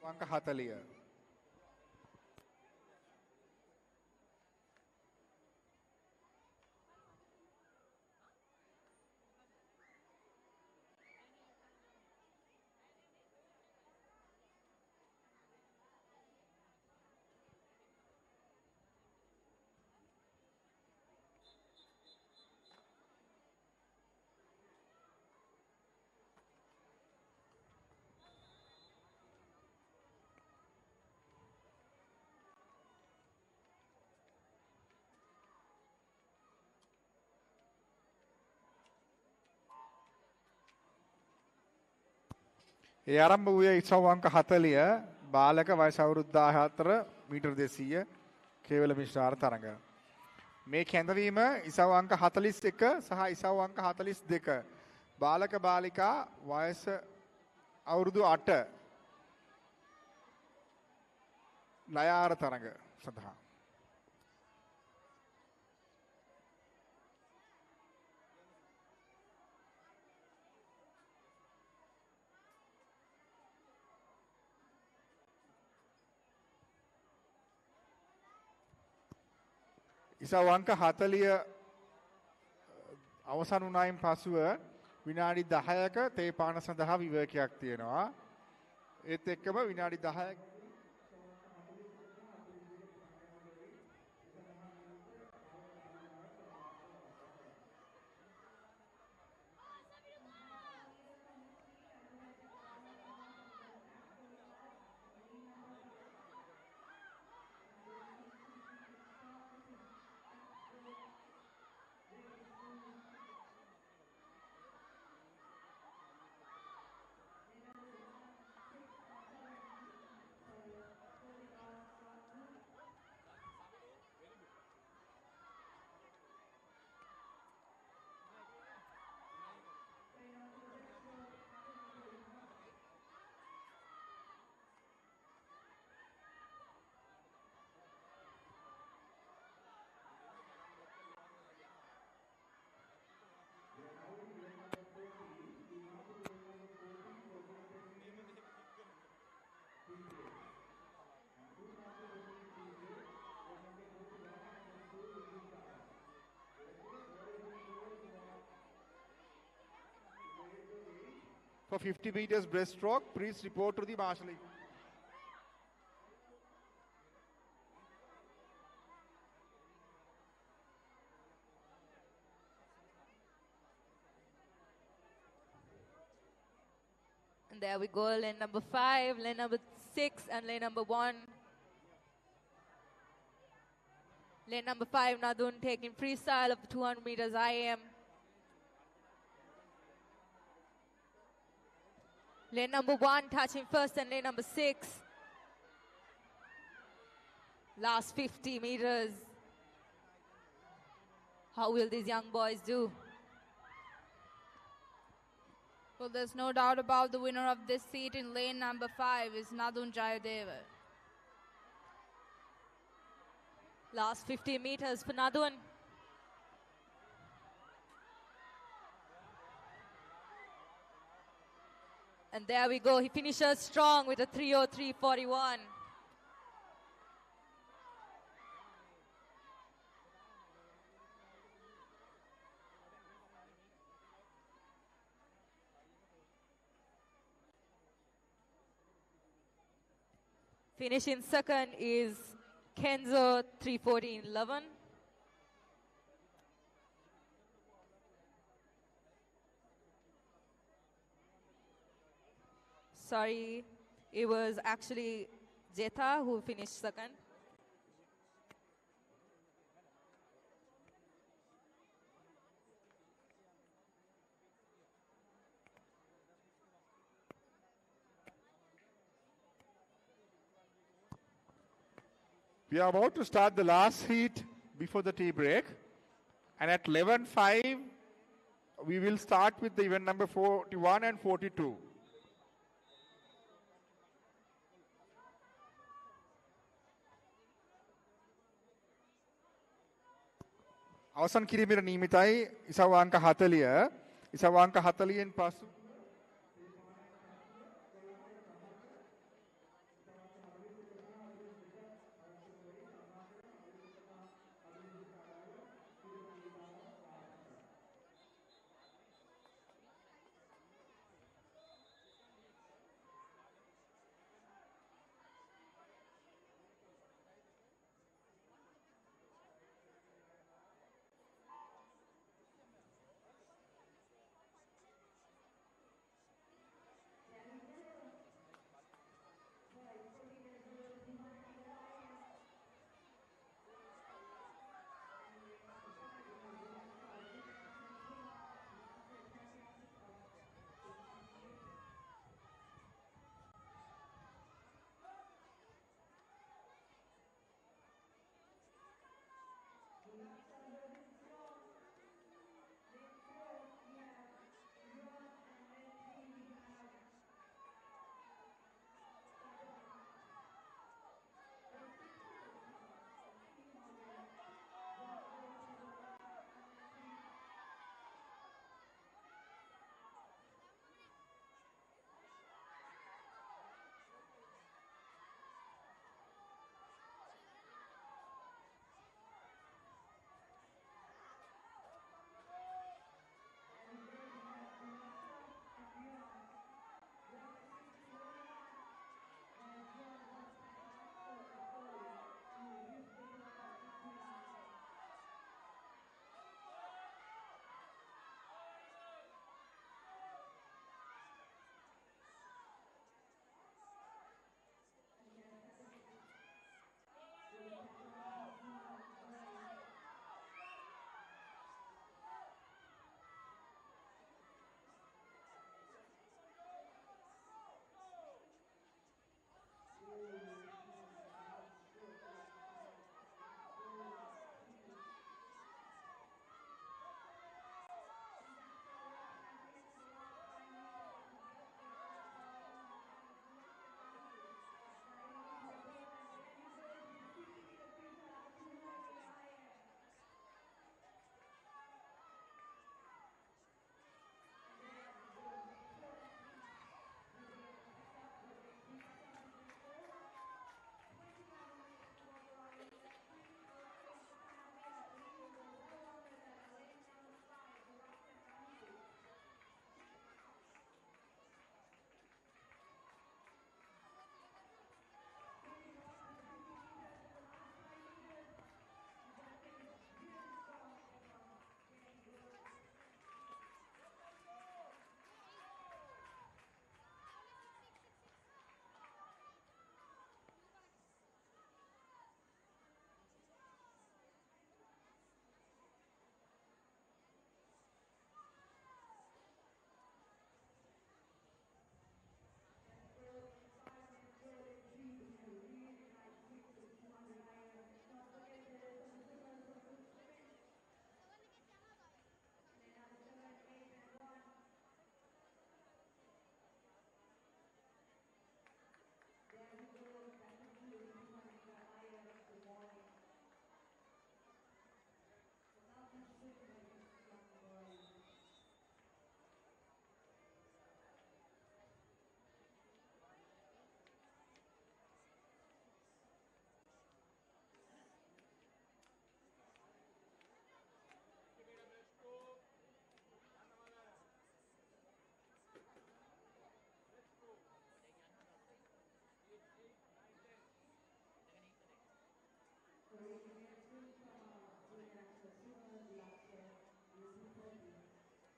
අංක 40. ඒ ආරම්භ වූයේ ඉසව් අංක 40 බාලක වයස අවුරුදු 14 මීටර් 200 කේවල මිශ්‍රාර තරඟ. මේ කැඳවීම ඉසව් අංක 41 සහ ඉසව් අංක 42 බාලක බාලිකා වයස අවුරුදු 8 ලයාර තරඟ සඳහා ඉසව් අංක 40 අවසන් වුණායින් පසුව විනාඩි 10ක තේ පාන සඳහා විවේකයක් තියෙනවා. ඒත් එක්කම විනාඩි 10ක for 50 meters breaststroke, please report to the marshalling. And there we go, lane number 5, lane number 6, and lane number 1. Lane number 5, Nadun taking freestyle of the 200 meters IM. Lane number 1 touching first and lane number 6. Last 50 meters. How will these young boys do? Well, there's no doubt about the winner of this seat in lane number 5 is Nadun Jayadeva. Last 50 meters for Nadun. And there we go. He finishes strong with a 3:03.41. Finishing second is Kenzo 3:14.11. Sorry, it was actually Jeta who finished second. We are about to start the last heat before the tea break. And at 11:05, we will start with the event number 41 and 42. අවසන් කිරීමේ නියමිතයි ඉසව් අංක 40. ඉසව් අංක 40න් පසු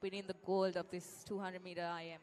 winning the gold of this 200-meter IM.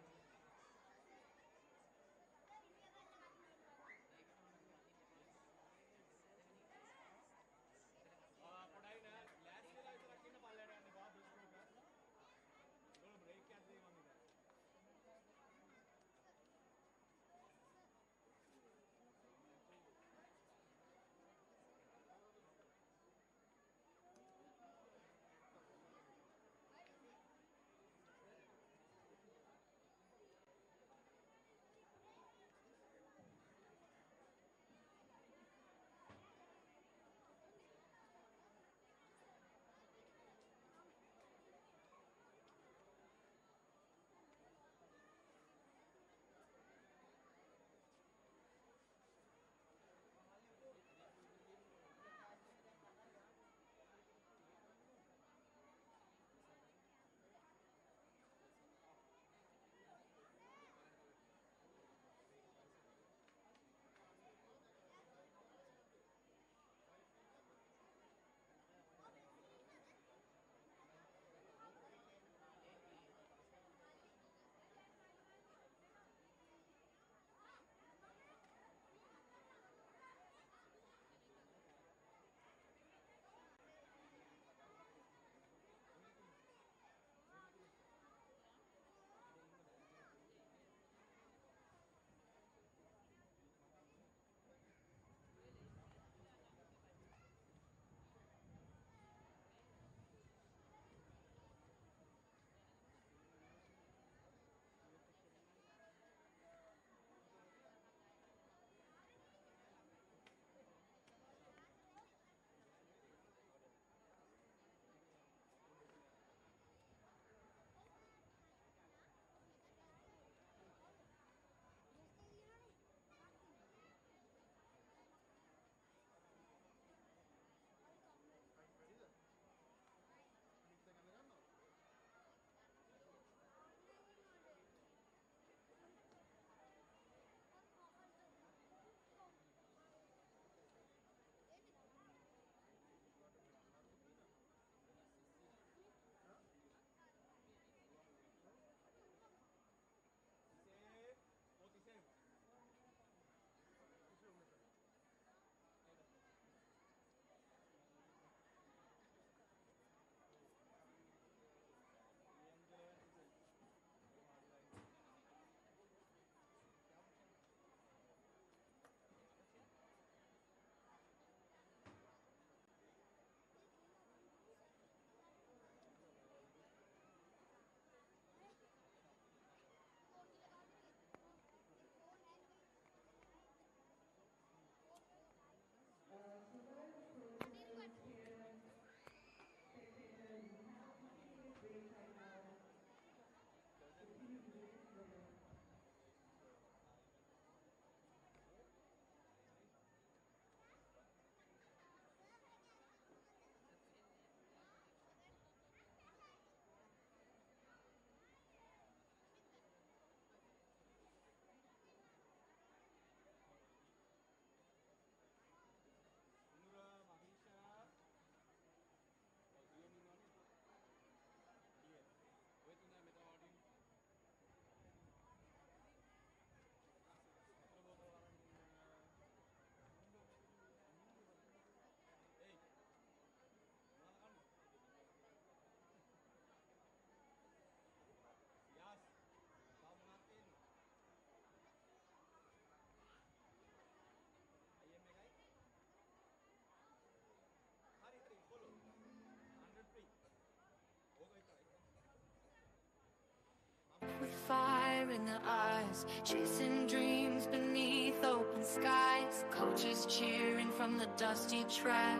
With fire in their eyes, chasing dreams beneath open skies. Coaches cheering from the dusty track,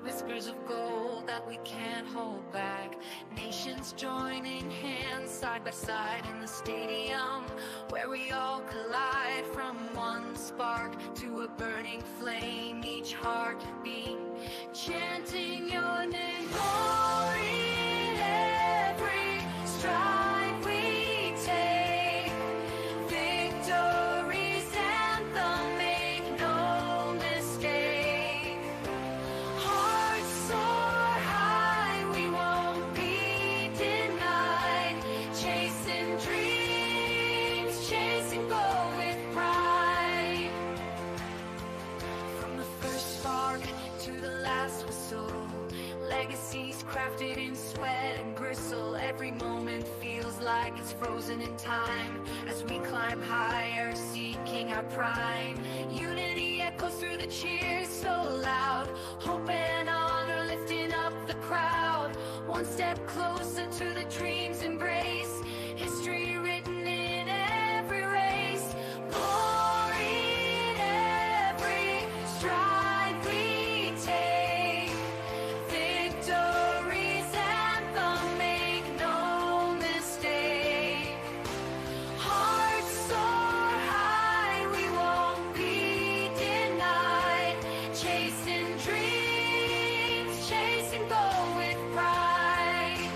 whispers of gold that we can't hold back. Nations joining hands side by side in the stadium, where we all collide. From one spark to a burning flame, each heartbeat chanting your name. Glory in every stride we take, victory's anthem, make no mistake. Hearts soar high, we won't be denied. crafted in sweat and gristle. Every moment feels like it's frozen in time as we climb higher, seeking our prime. Unity echoes through the cheers so loud. Hope and honor lifting up the crowd. One step closer to the dream's embrace. History written in every race. Glory in every stride we take. Victory's anthem, make no mistake. Hearts soar high, we won't be denied. Chasing dreams, chasing goal with pride.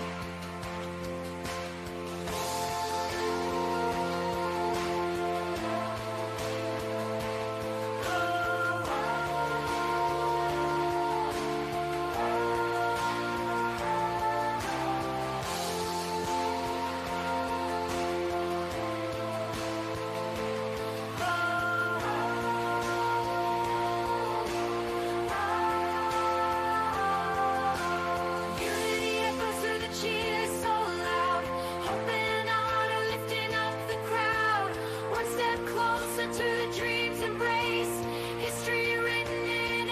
Unity echoes through the cheers so loud. Hope and honor lifting up the crowd. One step closer to the dream's embrace. History written in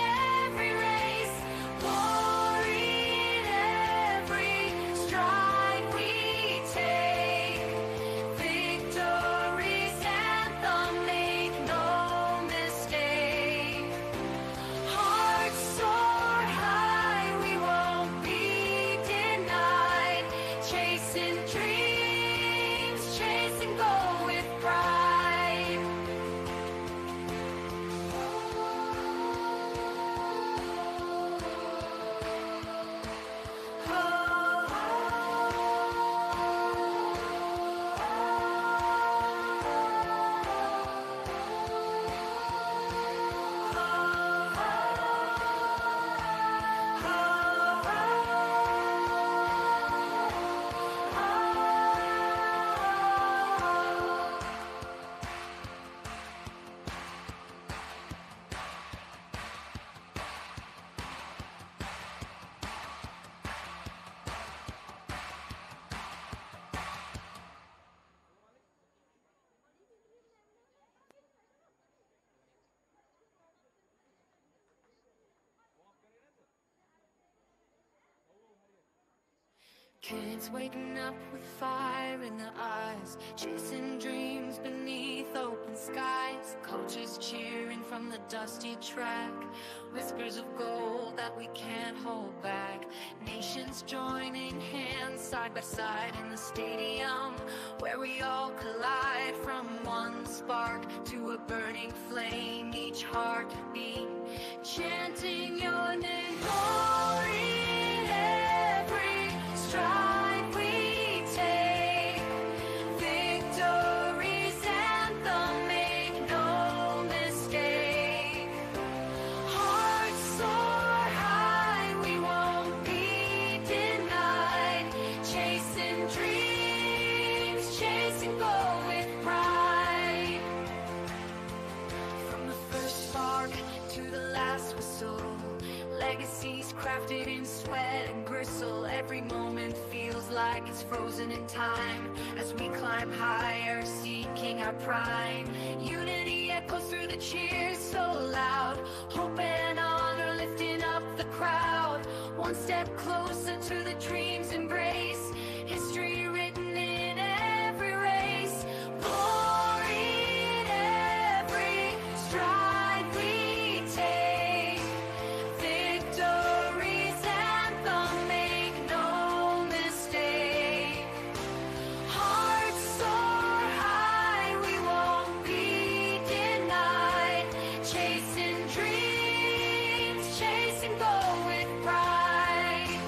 every race. Glory in every stride we take. Victory's anthem, make no mistake. Hearts soar high, we won't be denied. Chasing dreams, chasing goal with pride. Kids waking up with fire in their eyes, chasing dreams beneath open skies. Coaches cheering from the dusty track, whispers of gold that we can't hold back. Nations joining hands side by side in the stadium, where we all collide. From one spark to a burning flame, each heartbeat chanting your name. Glory in every stride we take. Victory's anthem, make no mistake. Hearts soar high, we won't be denied. Chasing dreams, chasing goal with pride. From the first spark to the last whistle, legacies crafted in sweat and gristle. Every moment feels like it's frozen in time as we climb higher, seeking our prime. Unity echoes through the cheers so loud. Hope and honor lifting up the crowd. One step closer to the dream's embrace. History written in every race. Glory in every stride we take. Victory's anthem, make no mistake. Hearts soar high, we won't be denied. Chasing dreams, chasing goal with pride.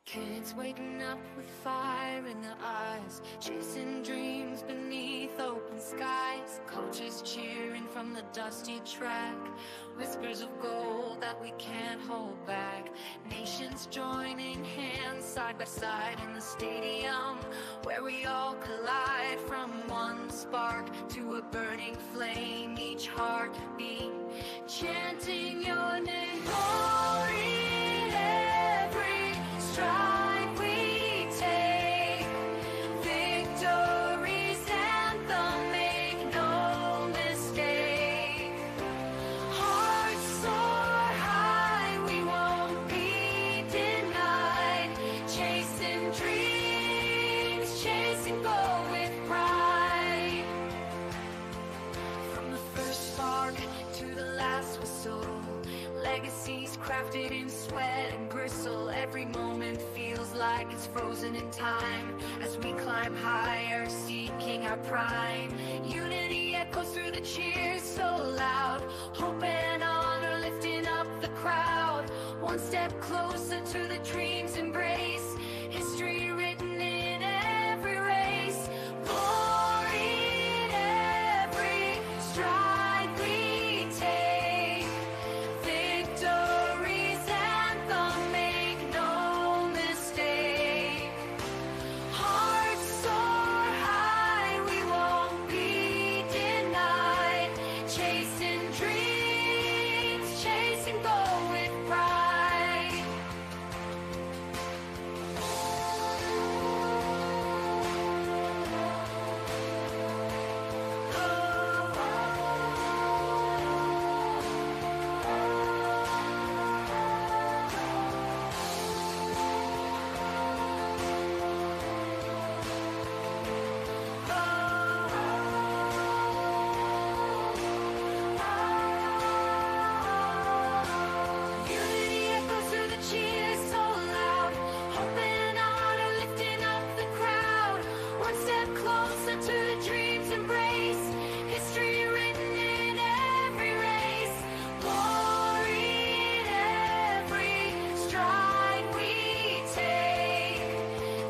Kids waking up with fire in their eyes, chasing dreams beneath open skies. Coaches cheering from the dusty track, whispers of gold that we can't hold back. Nations joining hands side by side in the stadium, where we all collide. From one spark to a burning flame, each heartbeat chanting your name. Glory in every stride we take, victory's anthem, make no mistake. Hearts soar high, we won't be denied. Chasing dreams, chasing gold with pride. From the first spark to the last whistle, legacies crafted in sweat and gristle. Every moment feels like it's frozen in time as we climb higher, seeking our prime. Unity echoes through the cheers so loud, hope and honor lifting up the crowd. One step closer to the dream's embrace, history written in every race. Glory in every stride we take, victory's anthem, make no mistake. Hearts soar high, we won't be denied. Chasing dreams, chasing gold with pride. Unity echoes through the cheers so loud, hope and honor lifting up the crowd. One step closer to the dream's embrace, history written in every race. Glory in every stride we take,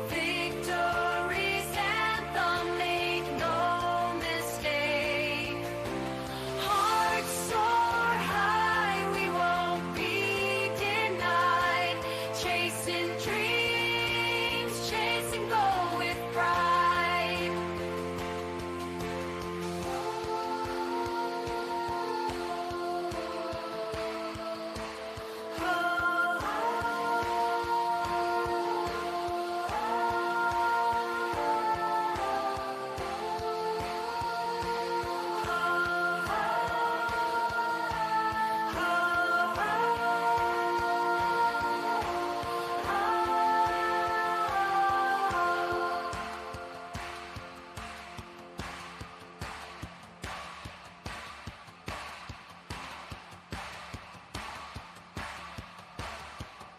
victory's anthem, make no mistake. Hearts soar high, we won't be denied. Chasing dreams, chasing gold with pride.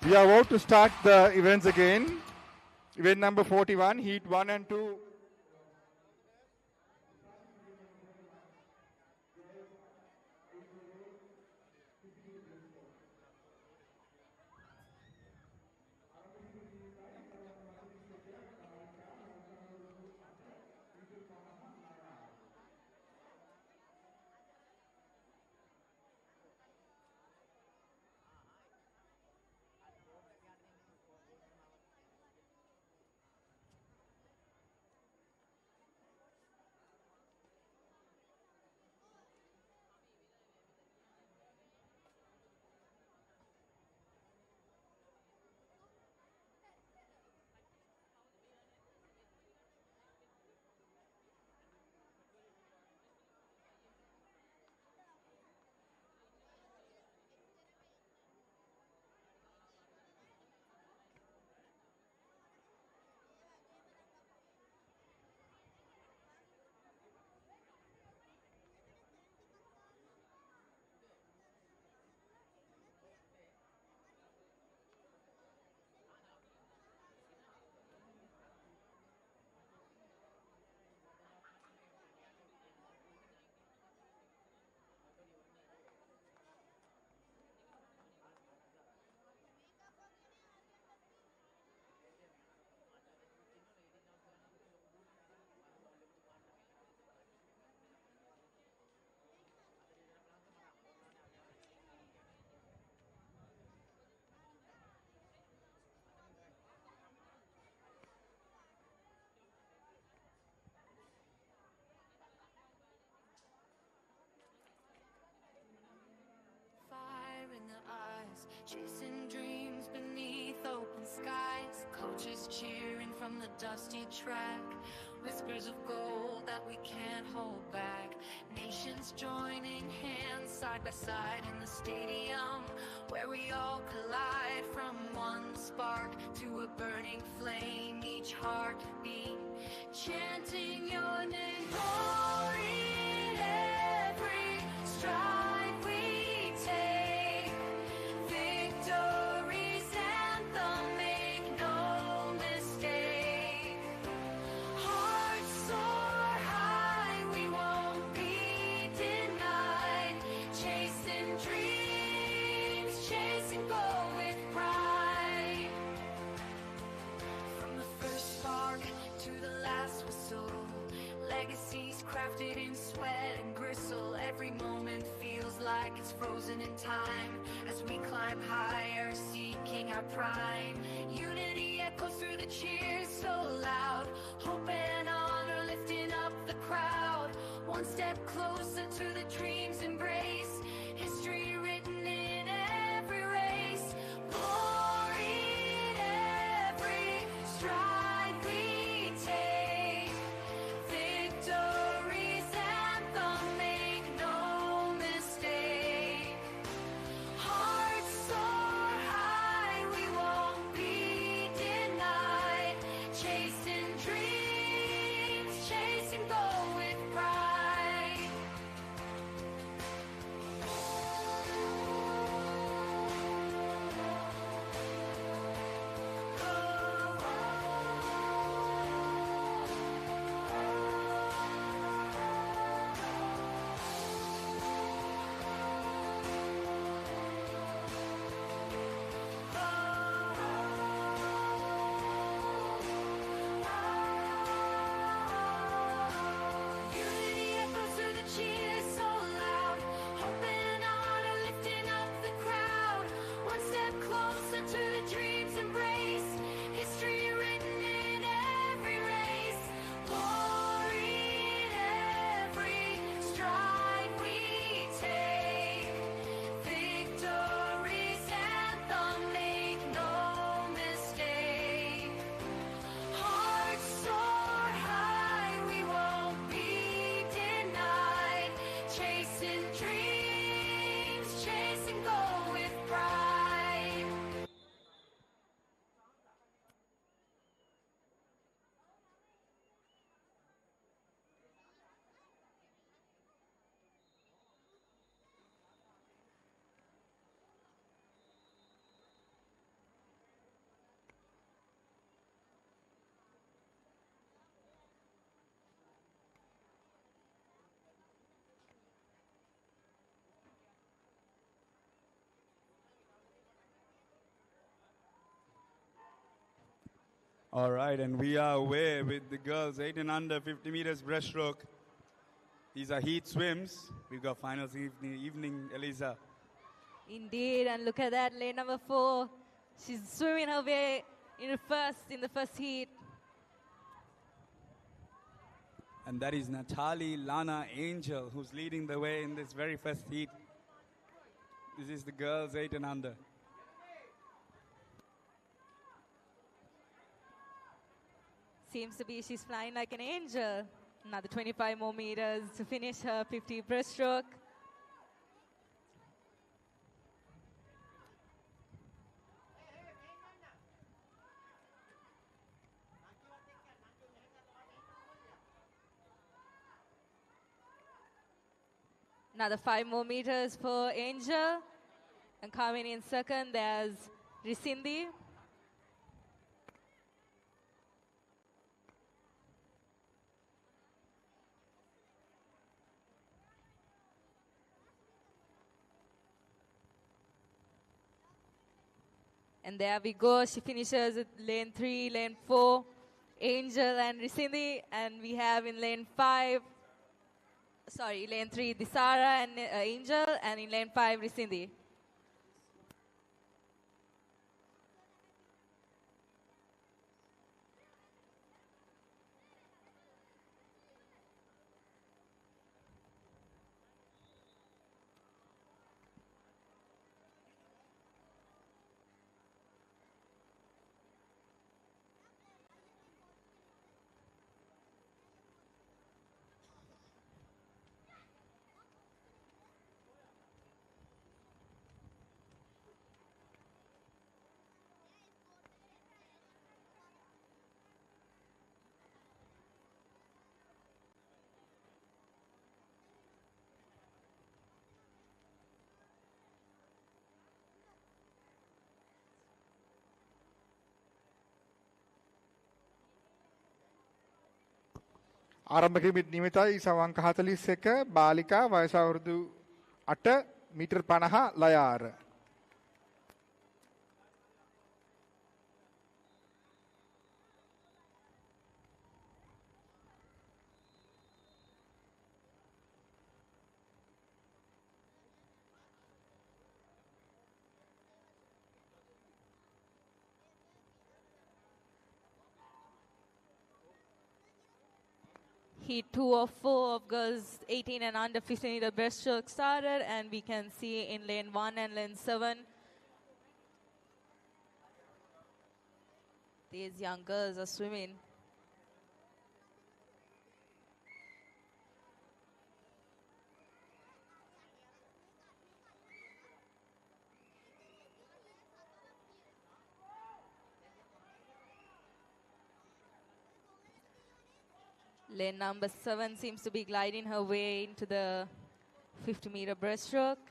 We are about to start the events again. Event number 41, heat 1 and 2. dusty track. Whispers of gold that we can't hold back. Nations joining hands side by side in the stadium, where we all collide from one spark to a burning flame. Each heartbeat chanting your name. Glory in every stride we take. Victory's anthem, make no mistake. Hearts soar high, we won't be denied. Chasing dreams, chasing goal with pride. From the first spark to the last whistle, legacies crafted in sweat and gristle. Every moment feels like it's frozen in time as we climb higher, seeking our prime. Unity echoes through the cheers so loud. Hope and honor lifting up the crowd. One step closer to the dream's embrace. History written in every race. Glory in every stride we take. Victory's anthem, make no mistake. Hearts soar high, we won't be denied. Chasing dreams, chasing goal with pride. Unity echoes through the cheers so loud. Hope and honor lifting up the crowd. One step closer to the dream's embrace. History written in every race. Glory in every stride we take. Victory's anthem, make no mistake. Hearts soar high, we won't be denied. Chasing dreams, chasing goal with pride. All right, and we are away with the girls 8 and under 50 meters breaststroke. These are heat swims. We've got finals evening, Elisa. Indeed, and look at that, lane number 4. She's swimming her way in the first heat. And that is Natali Lana Angel, who's leading the way in this very first heat. This is the girls 8 and under. Seems to be she's flying like an angel. Another 25 more meters to finish her 50 breaststroke. Another 5 more meters for Angel. And coming in second, there's Risindi. And there we go. She finishes at lane 3, lane 4, Angel and Risindi. And we have in lane 5, lane 3, Disara and Angel. And in lane 5, Risindi. ආරම්භක නිමිතයි සවංක 41 බාලිකා වයස අවුරුදු 8 metre 50 ලයාර. Heat 2 of 4 of girls 18 and under 15 meter breaststroke started, and we can see in lane 1 and lane 7 these young girls are swimming. Lane number 7 seems to be gliding her way into the 50 meter breaststroke.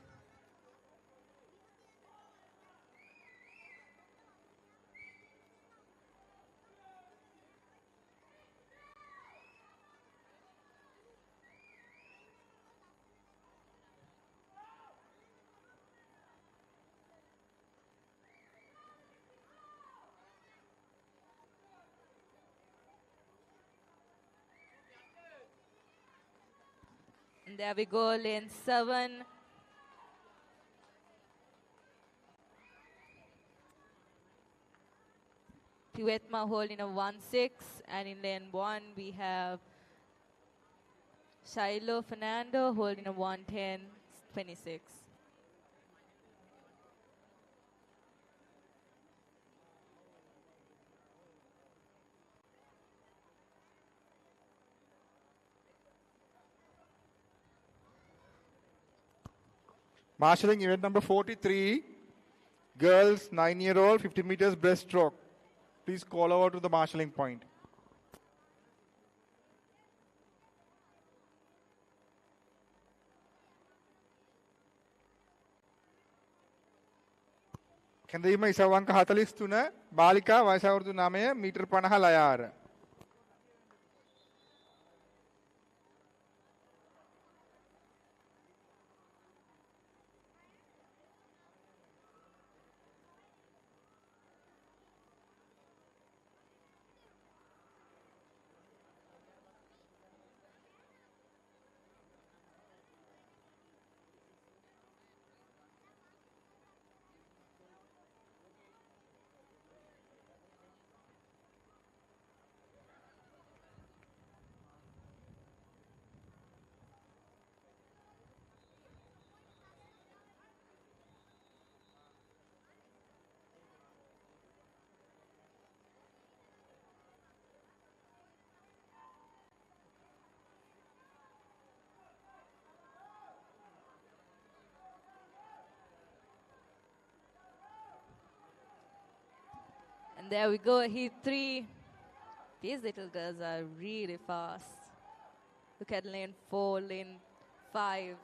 And there we go, lane 7. Pivetma holding a 1-6, and in lane 1 we have Shiloh Fernando holding a 1-10-26. Marshalling event number 43, girls 9-year-old 50 meters breaststroke. Please call over to the marshalling point. කැඳවීම ඉසවංක 43 බාලිකා වයස අවුරුදු 9 metre 50 ලයාර. And there we go, heat 3. These little girls are really fast. Look at lane 4, lane 5.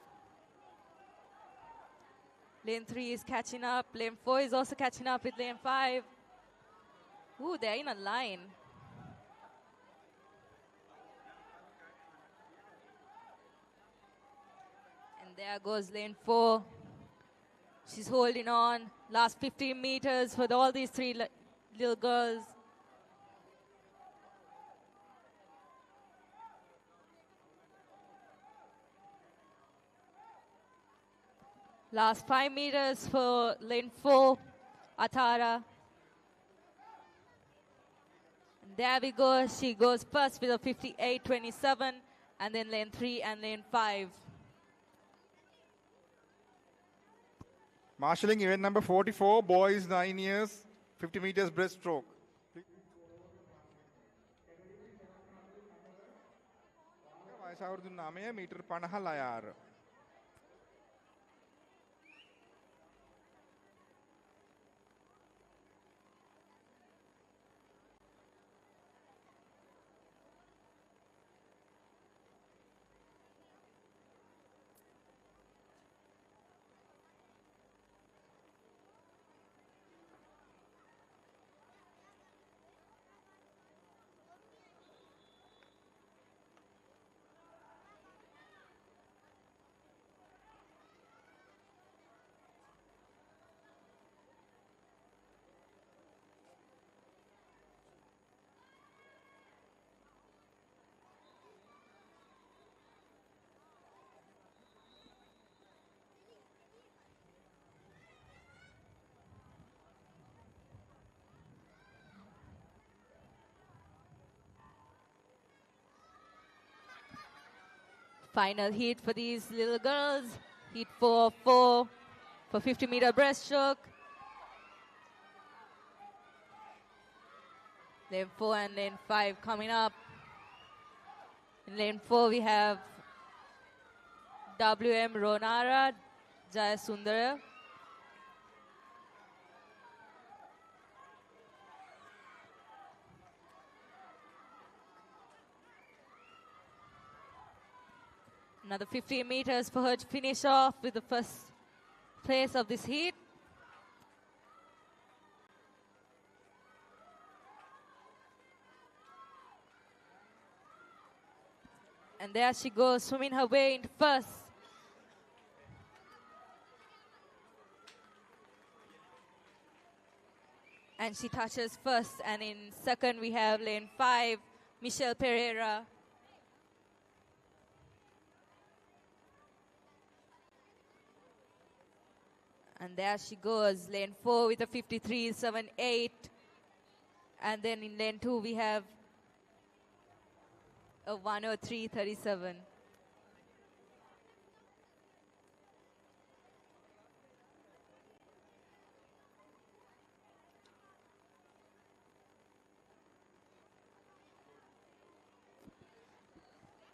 Lane 3 is catching up. Lane 4 is also catching up with lane 5. Ooh, they're in a line. And there goes lane 4. She's holding on. Last 15 meters for all these three little girls. Last 5 meters for lane 4, Atara. And there we go. She goes first with a 58.27, and then lane 3 and lane 5. Marshalling event number 44, boys 9 years, 50 meters breaststroke. වයස අවුරුදු 9 metre 50 ලයාර. Final heat for these little girls. Heat 4 for 50-meter breaststroke. Lane 4 and lane 5 coming up. In lane 4 we have WM Ronara Jayasundara. Another 15 meters for her to finish off with the first place of this heat. And there she goes, swimming her way into first. And she touches first. And in second, we have lane 5, Michelle Pereira. And there she goes, lane 4 with a 53.78. And then in lane 2, we have a 103.37.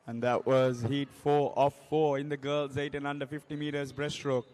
And that was heat 4 of 4 in the girls 8 and under 50 meters breaststroke.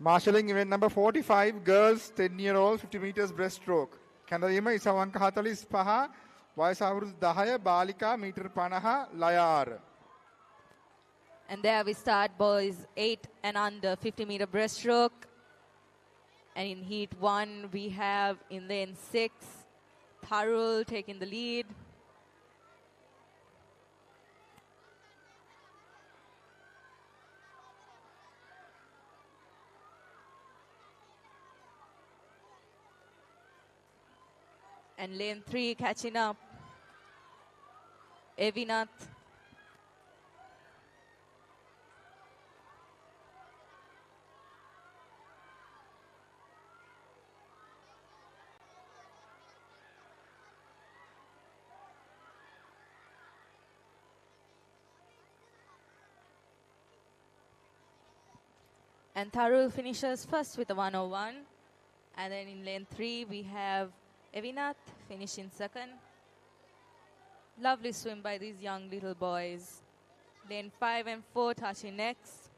Marshalling event number 45, girls 10-year-old 50 meters breaststroke. කැඳවීම ඉසවංක 45 වයස අවුරුදු 10 බාලිකා metre 50 ලයාර. And there we start boys 8 and under 50-meter breaststroke. And in heat 1, we have in lane 6, Tharul taking the lead. And lane 3 catching up, Evinath. And Tharul finishes first with a 101. And then in lane 3, we have Evinath finishing second. Lovely swim by these young little boys. Lane 5 and 4 touching next.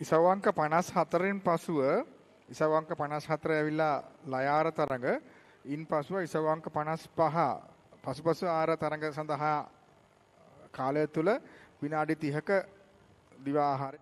ඉසවංක 54න් පසුව ඉසවංක 54 ඇවිල්ලා ලයාර තරඟ ඉන් පසුව ඉසවංක 55 පසුපසු ආර තරඟ සඳහා කාලය තුල විනාඩි 30ක දිවා ආහාරය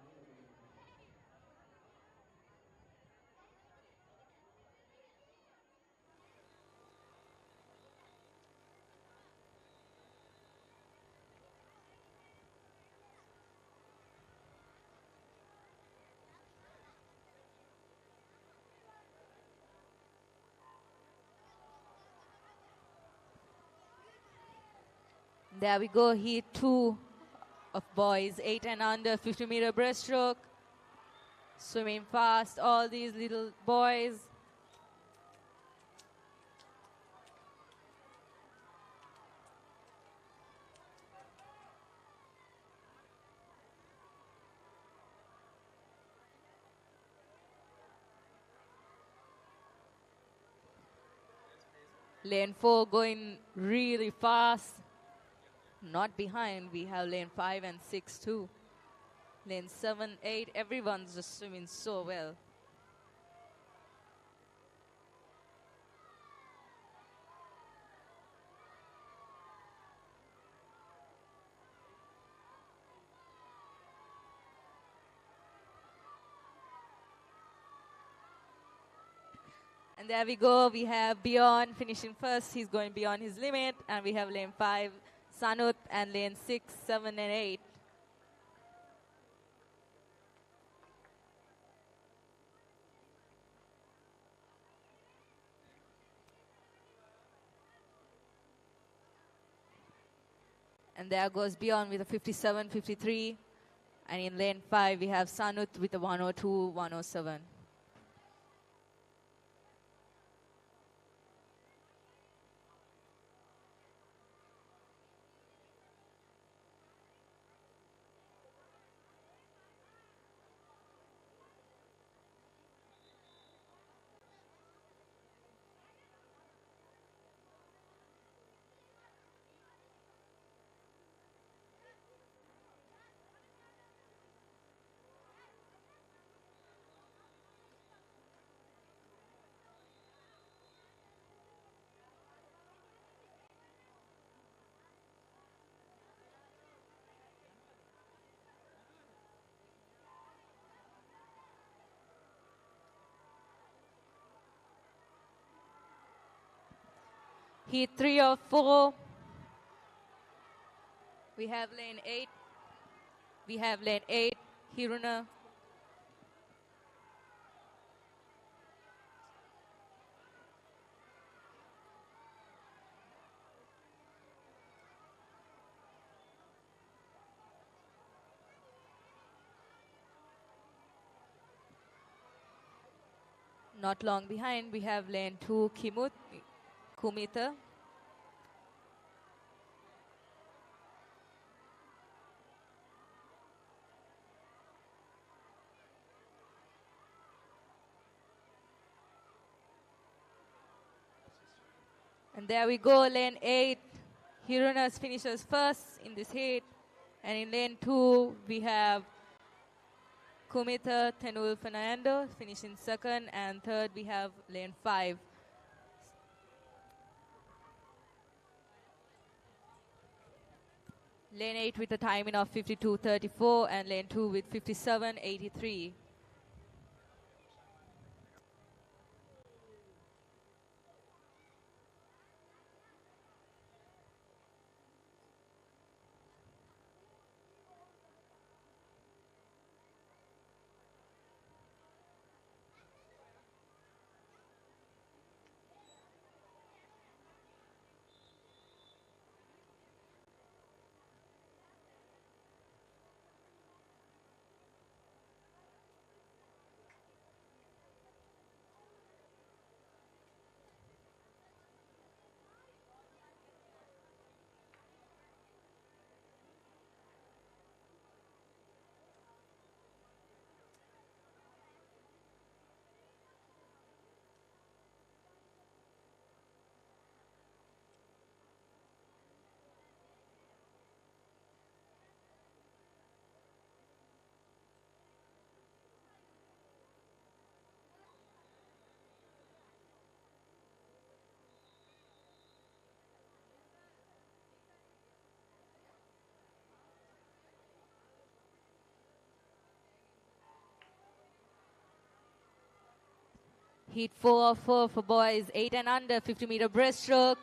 There we go, heat 2 of boys, 8 and under, 50-meter breaststroke. Swimming fast, all these little boys. Lane 4 going really fast. Not behind, we have lane 5 and 6 too. Lane 7, 8, everyone's just swimming so well. And there we go. We have Beyond finishing first. He's going beyond his limit. And we have lane 5, Sanut, and lane 6, 7, and 8. And there goes Beyond with a 57, 53. And in lane 5, we have Sanut with a 102, 107. Heat 3 of 4. We have lane 8. We have lane 8, Hiruna. Not long behind, we have lane 2, Kumita. And there we go, lane 8. Hirunas finishes first in this heat. And in lane 2, we have Kumita Tenul Fernando finishing second. And third, we have lane 5. Lane 8 with a timing of 52.34 and lane 2 with 57.83. Heat 4 of 4 for boys, 8 and under, 50-meter breaststroke.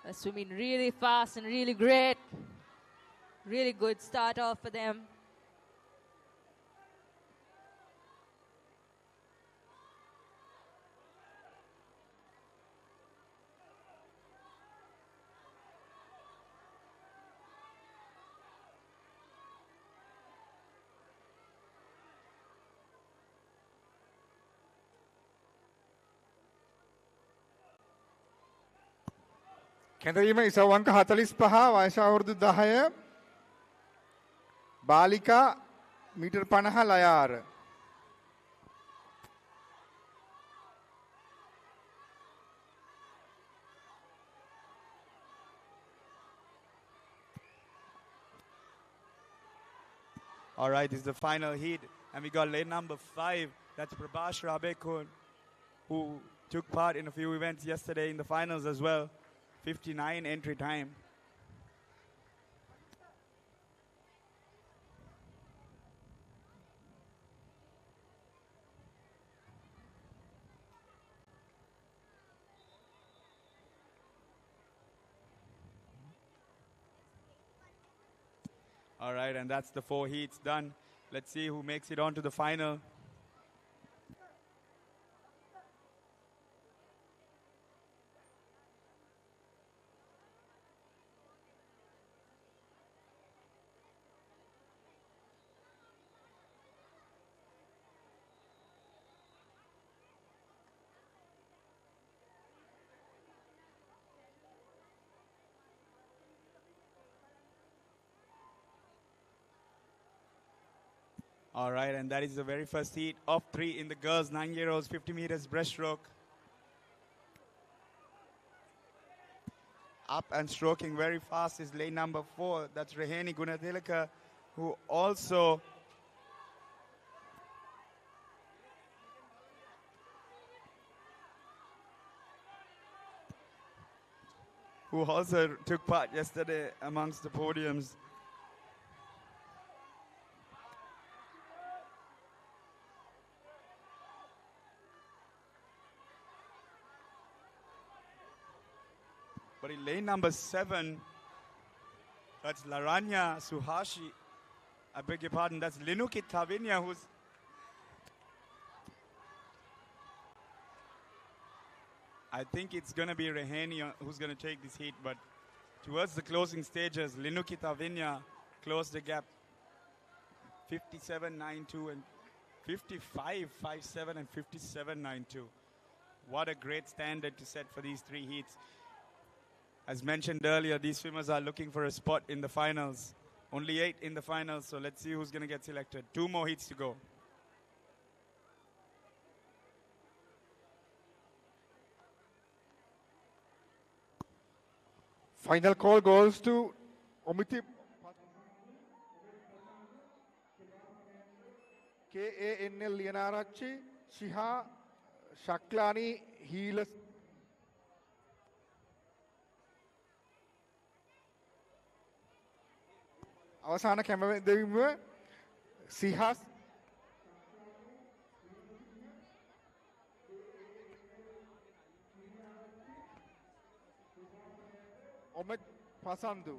They're swimming really fast and really great. Really good start off for them. කැඳවීම ඉසව්වංක 45 වයස අවුරුදු 10 බාලිකා metre 50 ලයාර All right, this is the final heat. And we got lane number 5. That's Prabhash Rabekun, who took part in a few events yesterday in the finals as well. 59 entry time. All right, and that's the 4 heats done. Let's see who makes it on to the final. All right, and that is the very first heat of 3 in the girls, 9-year-olds, 50 meters breaststroke. Up and stroking very fast is lane number 4. That's Rehani Gunadilaka, who also took part yesterday amongst the podiums. But in lane number 7, that's Laranya Suhashi. I beg your pardon, that's Linukit Tavinya, who's I think it's going to be Rehani who's going to take this heat, but towards the closing stages, Linukit Tavinya closed the gap 57.92 and 55.57 and 57.92. What a great standard to set for these 3 heats. As mentioned earlier, these swimmers are looking for a spot in the finals. Only 8 in the finals, so let's see who's going to get selected. 2 more heats to go. Final call goes to Omiti KANL Lianarachi, Shiha Shaklani Healers. අවසාන කැමරාවෙන්ම සිහස් ඔමෙත් පසන්දු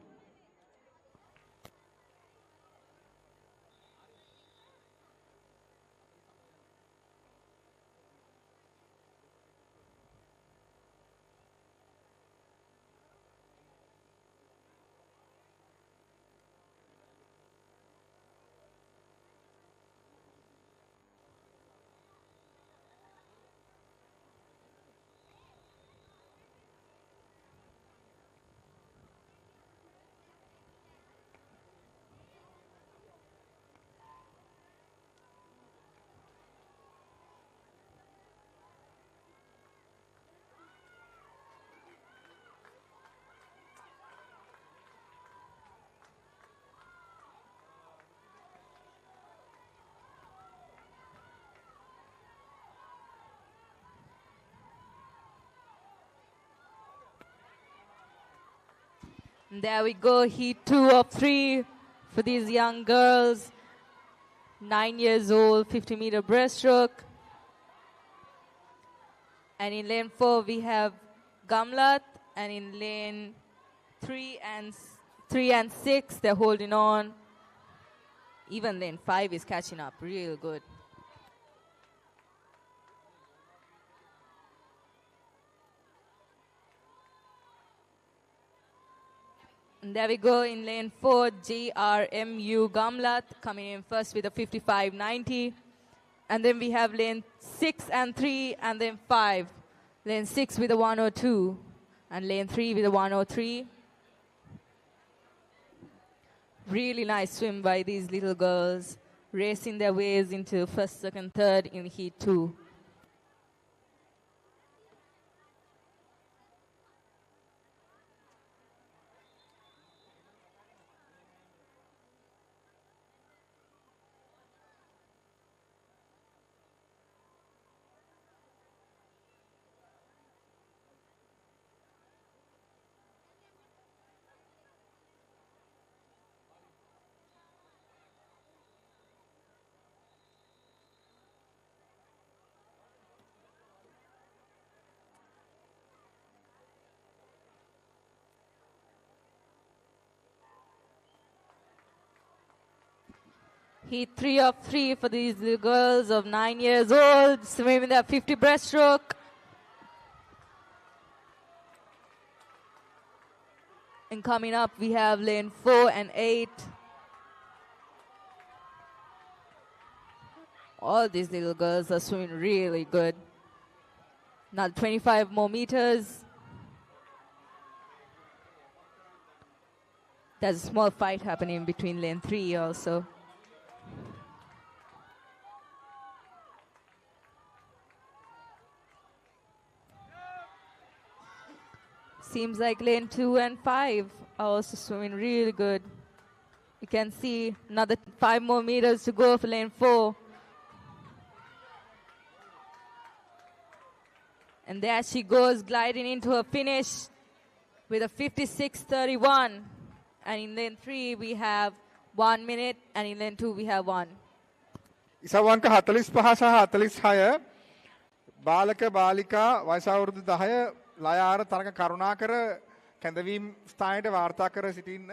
There we go, heat 2 of 3 for these young girls. 9 years old, 50-meter breaststroke. And in lane 4, we have Gamlat. And in lane 3 and 6, they're holding on. Even lane 5 is catching up real good. And there we go in lane 4, GRMU Gamlat coming in first with a 55.90. And then we have lane 6 and 3 and then 5. Lane 6 with a 102 and lane 3 with a 103. Really nice swim by these little girls, racing their ways into first, second, third in heat 2. Heat 3 of 3 for these little girls of 9 years old, swimming that 50 breaststroke. And coming up, we have lane 4 and 8. All these little girls are swimming really good. Now 25 more meters. There's a small fight happening between lane 3 also. Seems like lane 2 and 5 are also swimming really good. You can see another 5 more meters to go for lane 4. And there she goes, gliding into her finish with a 56.31. And in lane 3, we have 1 minute, and in lane 2, we have 1. ඉසවංක 45 සහ 46 බාලක බාලිකා වයස අවුරුදු 10 ලයාර තරඟ කරුණාකර කැඳවීම් ස්ථානයට වාර්තා කර සිටින්න.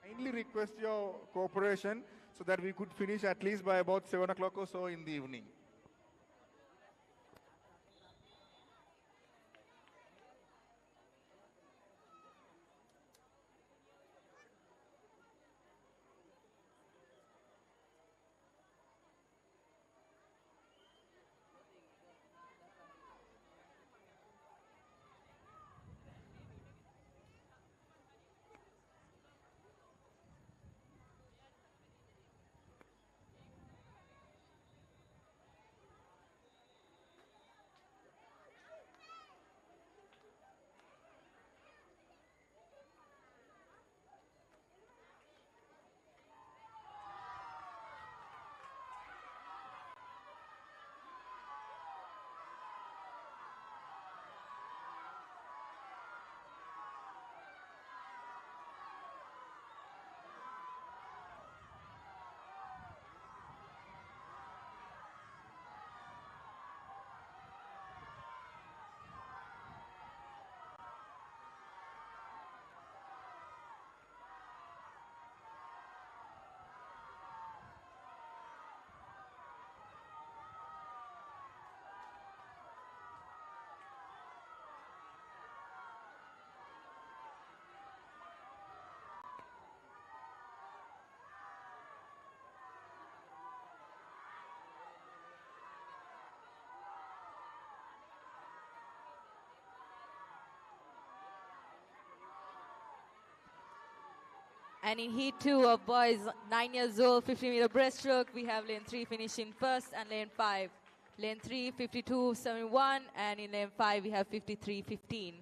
Kindly request your cooperation so that we could finish at least by about 7 o'clock or so in the evening. And in heat 2 of boys 9 years old, 50-meter breaststroke, we have lane 3 finishing first and lane 5. Lane 3, 52.71, and in lane 5, we have 53.15.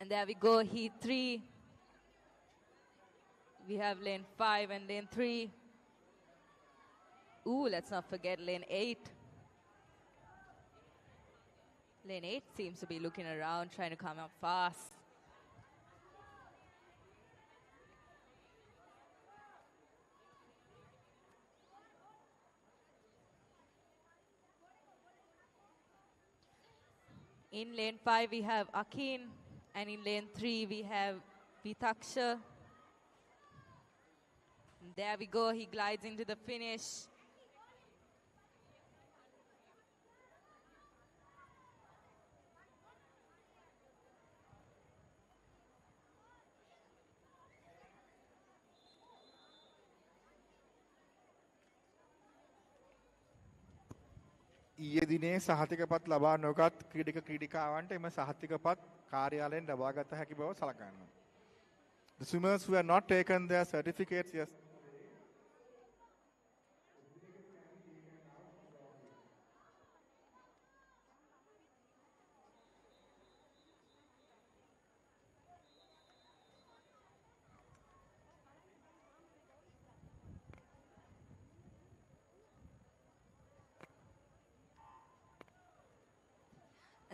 And there we go, heat 3. We have lane 5 and lane 3. Ooh, let's not forget lane 8. Lane 8 seems to be looking around, trying to come up fast. In lane 5, we have Akin. And in lane 3, we have Vitaksha. And there we go, he glides into the finish. ඊයේ දිනේ සහතිකපත් ලබා නොගත් ක්‍රීඩක ක්‍රීඩිකාවන්ට එම සහතිකපත් කාර්යාලයෙන් ලබාගත හැකි බව සලකනවා. The swimmers who have not taken their certificates yesterday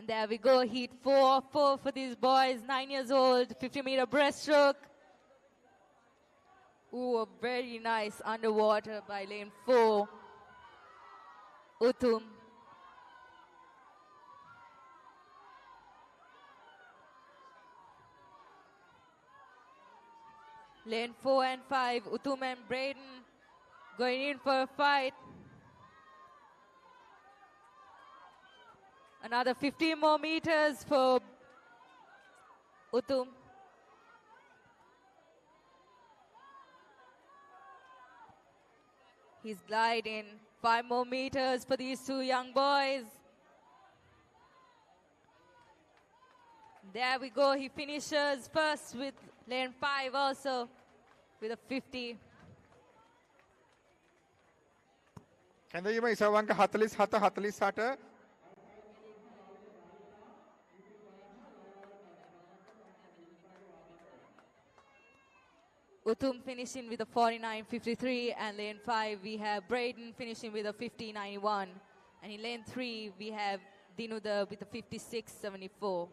And there we go, heat 4 for these boys, 9 years old, 50-meter breaststroke. Ooh, a very nice underwater by lane 4, Utum. Lane 4 and 5, Utum and Braden going in for a fight. Another 15 more meters for Utum. He's gliding 5 more meters for these two young boys. There we go, he finishes first with lane 5 also with a 50. කැඳවීම ඉසවංක 47 48 Utum finishing with a 49.53, and lane 5 we have Braden finishing with a 50.91, and in lane 3 we have Dinuda with a 56.74.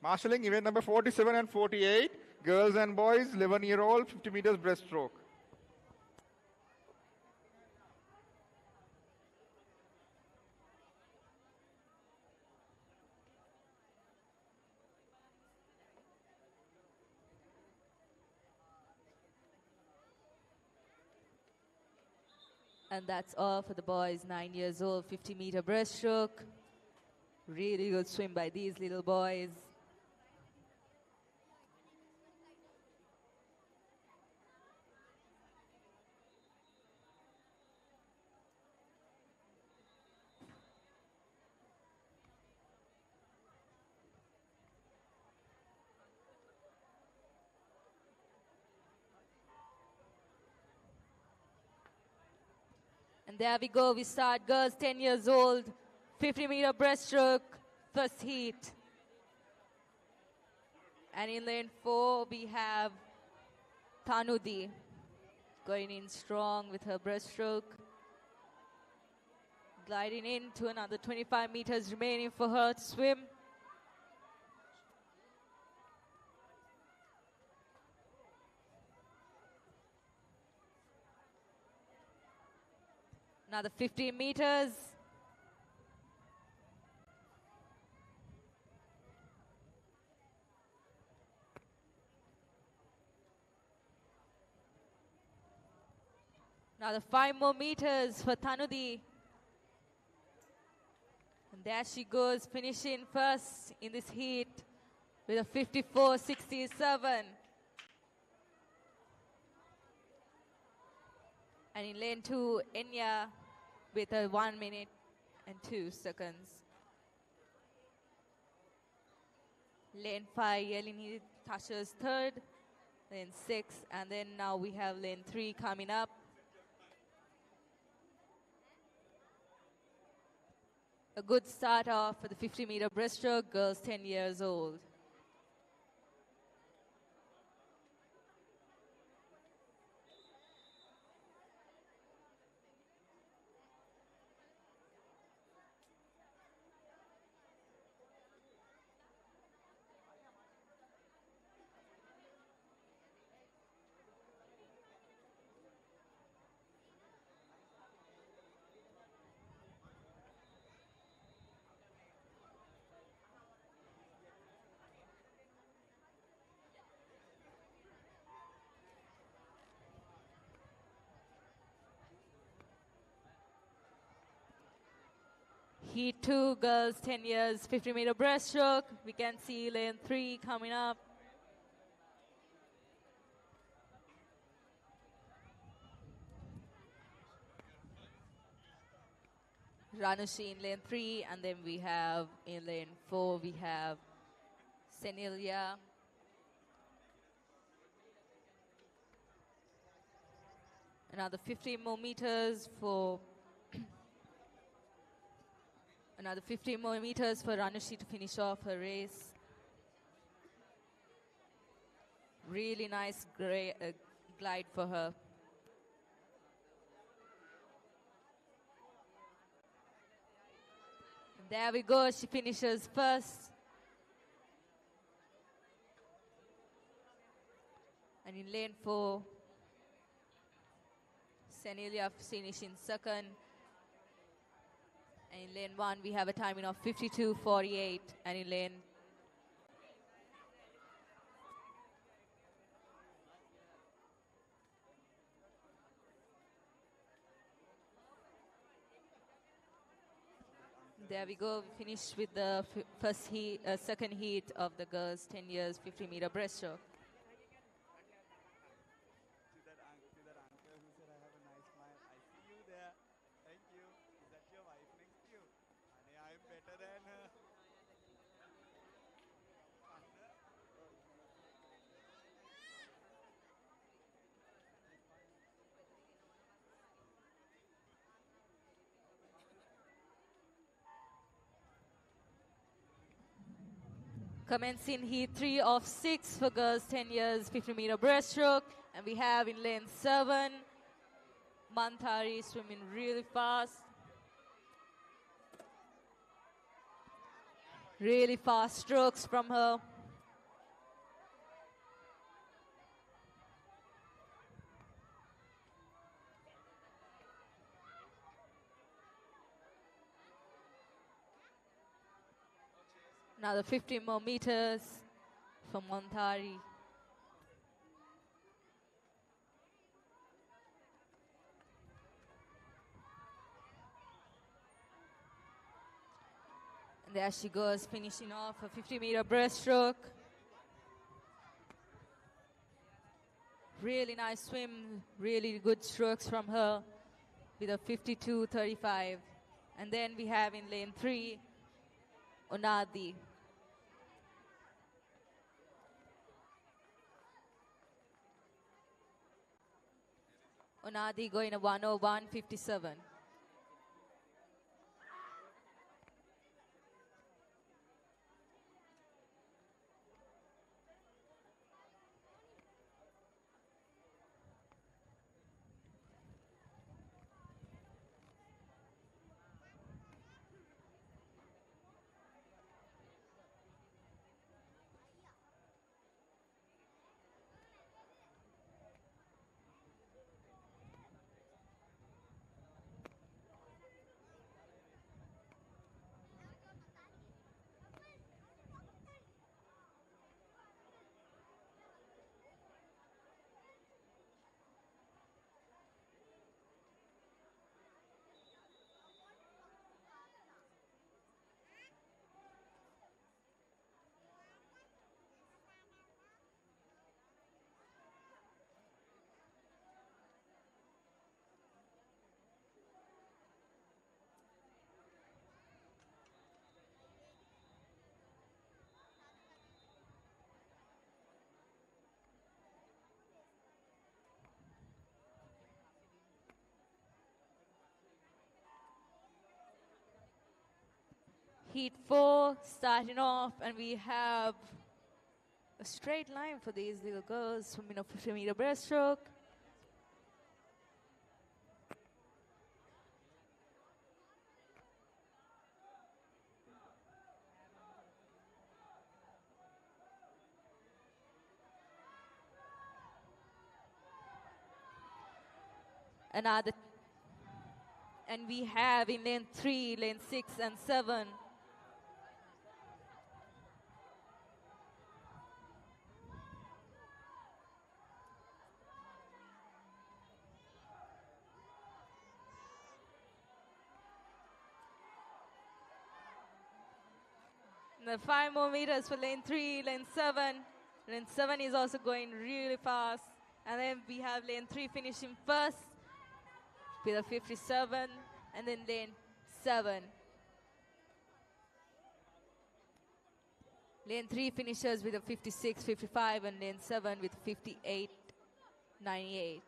Marshalling event number 47 and 48, girls and boys 11-year-old 50 meters breaststroke. And that's all for the boys, 9 years old, 50-meter breaststroke. Really good swim by these little boys. And there we go. We start girls 10 years old, 50-meter breaststroke, first heat. And in lane 4, we have Tanudi going in strong with her breaststroke. Gliding into another 25 meters remaining for her to swim. Another 15 meters. Another 5 more meters for Tanudi. And there she goes, finishing first in this heat with a 54.67. And in lane 2, Enya with a 1 minute and 2 seconds. Lane 5, Yelini Tasha's third. Lane 6, and then now we have lane 3 coming up. A good start off for the 50-meter breaststroke, girls 10 years old. Heat 2, girls 10 years, 50-meter breaststroke. We can see lane 3 coming up. Ranushi in lane 3, and then we have in lane 4, we have Senilia. Another 15 more meters for Another 15 more meters for Ranushi to finish off her race. Really nice glide for her. There we go, she finishes first. And in lane 4, Senilia finishing second. And in lane 1, we have a timing of 52.48. And in lane there we go. We finished with the second heat of the girls 10 years 50-meter breaststroke. To that uncle who said, I have a nice smile. I see you there. Thank you. Is that your wife next to you? Honey, I'm better than her. Commencing heat 3 of 6 for girls 10 years 50-meter breaststroke. And we have in lane 7, Manthari swimming really fast. Really fast strokes from her. Another 50 more meters for Manthari. And there she goes, finishing off a 50-meter breaststroke. Really nice swim, really good strokes from her with a 52.35. And then we have in lane 3, Onadi. Onadi going a 101.57. Heat 4 starting off, and we have a straight line for these little girls swimming a 50-meter breaststroke. Another, and we have in lane 3, lane 6, and 7. The 5 more meters for lane 3, lane 7. Lane 7 is also going really fast. And then we have lane 3 finishing first with a 57, and then lane 7. Lane 3 finishes with a 56, 55, and lane 7 with 58, 98.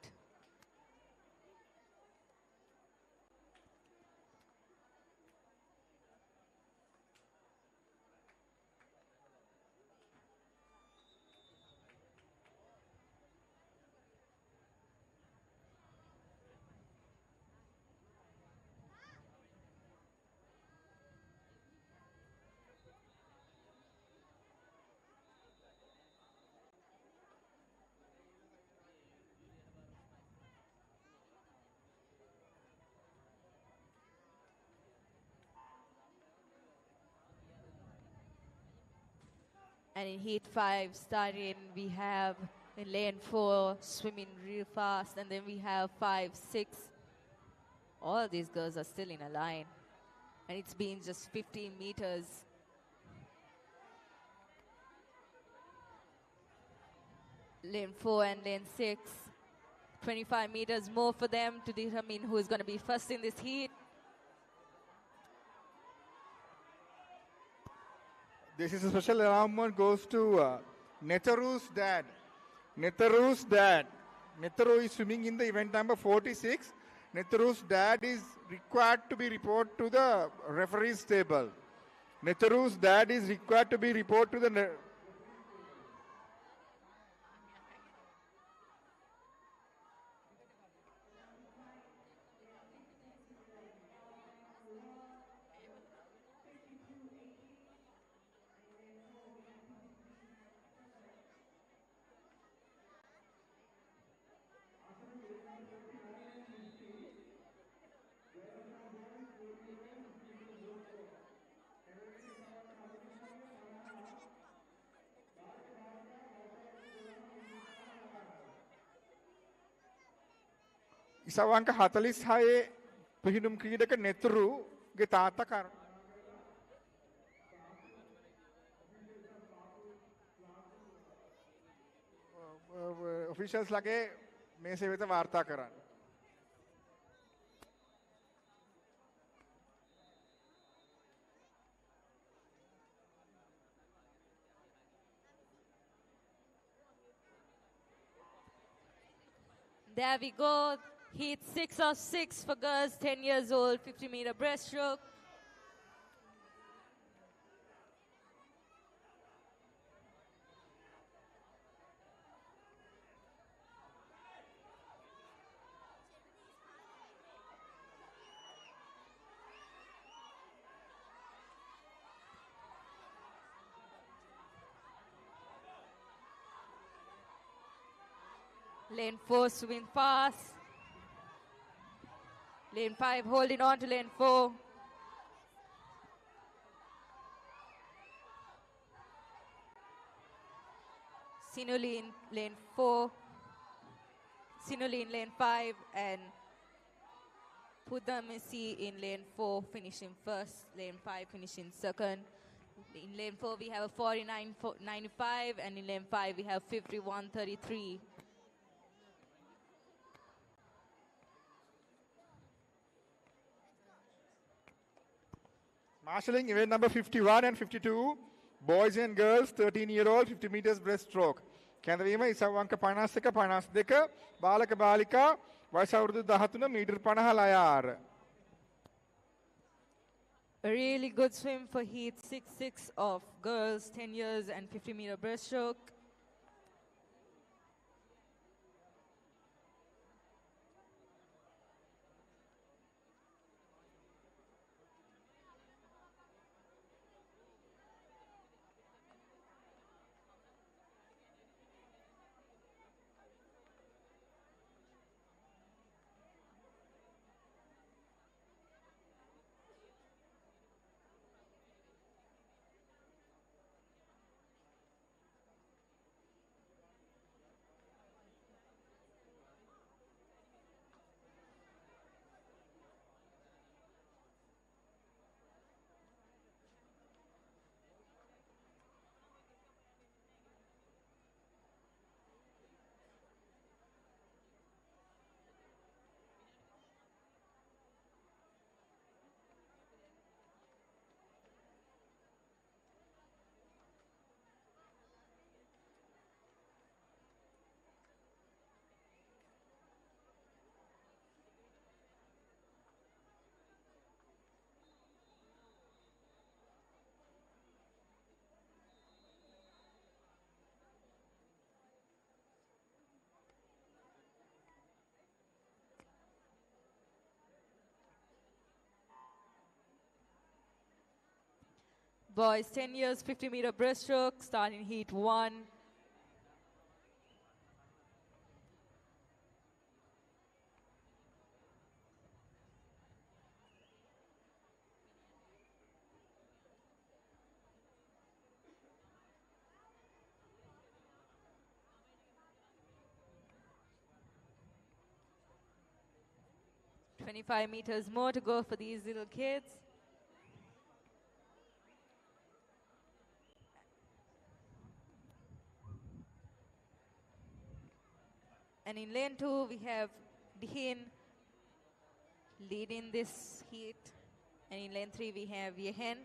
And in heat 5 starting, we have in lane 4 swimming real fast, and then we have 5, 6. All of these girls are still in a line, and it's been just 15 meters. Lane 4 and lane 6, 25 meters more for them to determine who is going to be first in this heat. This is a special announcement goes to Netaru's dad. Netaru's dad. Netaru is swimming in the event number 46. Netaru's dad is required to be reported to the referee's table. Netaru's dad is required to be reported to the ඉසවංක 46 පිහිනුම් ක්‍රීඩක නෙතුරුගේ තාත්තා ඔෆිෂල්ස් ලගේ මේසේ වෙත වාර්තා කරන්න. There we go. Heat 6 of 6 for girls 10 years old, 50-meter breaststroke. Lane 4 swimming fast. Lane 5 holding on to lane 4. Sinuli in lane 4. Sinuli in lane 5, and Pudamisi in lane 4 finishing first. Lane 5 finishing second. In lane 4 we have a 49.95, and in lane 5 we have 51.33. Marshalling event number 51 and 52, boys and girls, 13-year-old, 50 meters breaststroke. කැඳවීම ඉසවංක 51 52 බාලක බාලිකා වයස අවුරුදු 13 metre 50 ලයාර. A really good swim for heat 6-6 of girls 10 years and 50-meter breaststroke. Boys 10 years 50-meter breaststroke starting heat 1. "25 meters more to go for these little kids. And in lane 2, we have Dihin leading this heat. And in lane 3, we have Yehen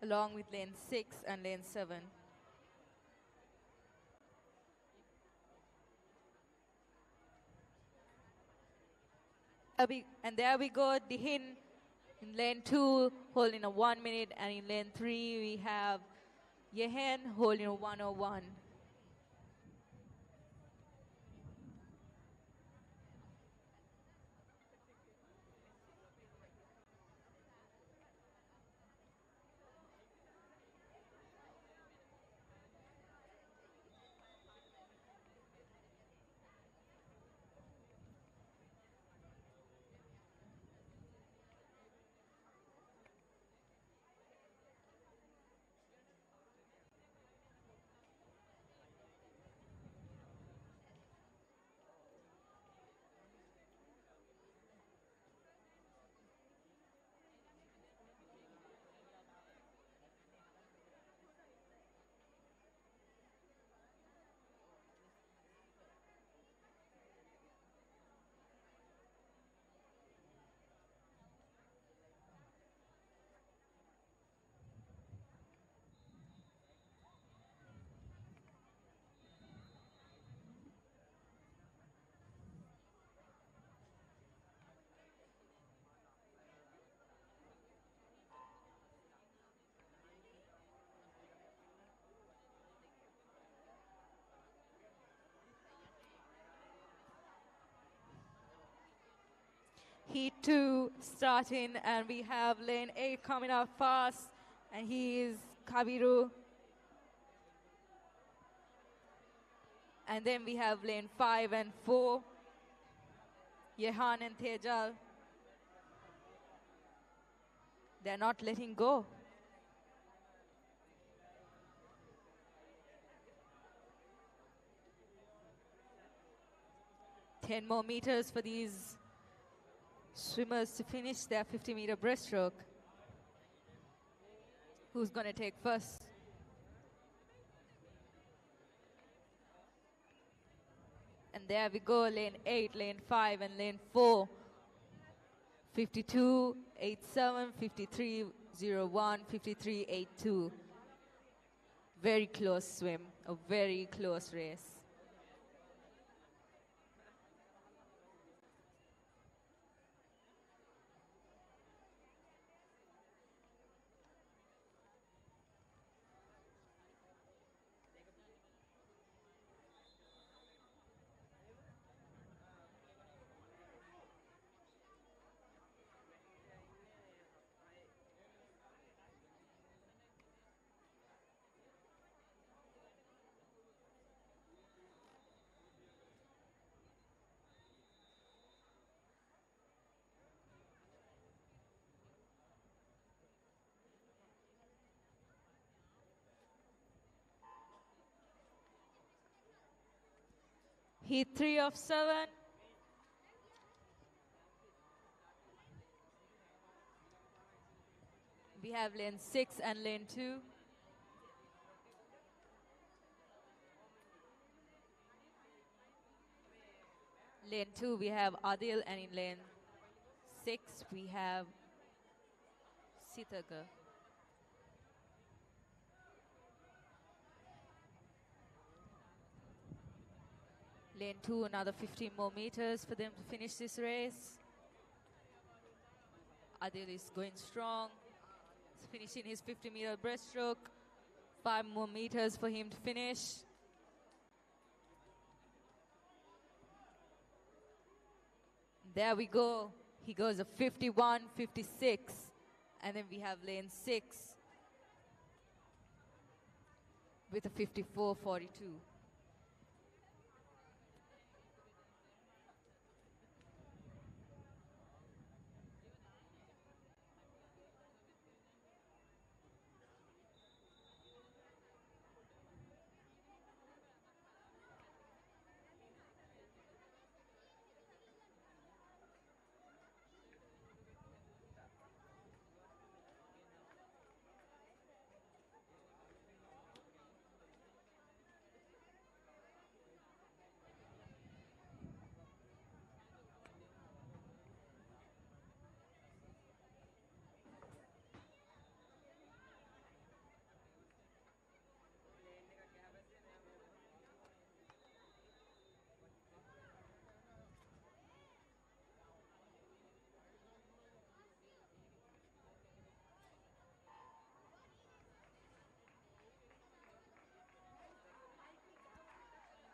along with lane 6 and lane 7. And there we go, Dihin in lane 2 holding a 1 minute, and in lane 3 we have Yehen holding a 1:01. Heat 2 starting, and we have lane 8 coming up fast, and he is Kabiru. And then we have lane 5 and 4, Yehan and Tejal. They're not letting go. Ten more meters for these swimmers to finish their 50-meter breaststroke. Who's going to take first? And there we go, lane 8, lane 5, and lane 4. 52.87, 53.01, 53.82. Very close swim, a very close race. Heat 3 of 7. We have lane 6 and lane 2. Lane 2 we have Adil, and in lane 6 we have Sitaga. Lane 2, another 15 more meters for them to finish this race. Adil is going strong. He's finishing his 50-meter breaststroke. 5 more meters for him to finish. There we go. He goes a 51.56. And then we have lane 6 with a 54.42.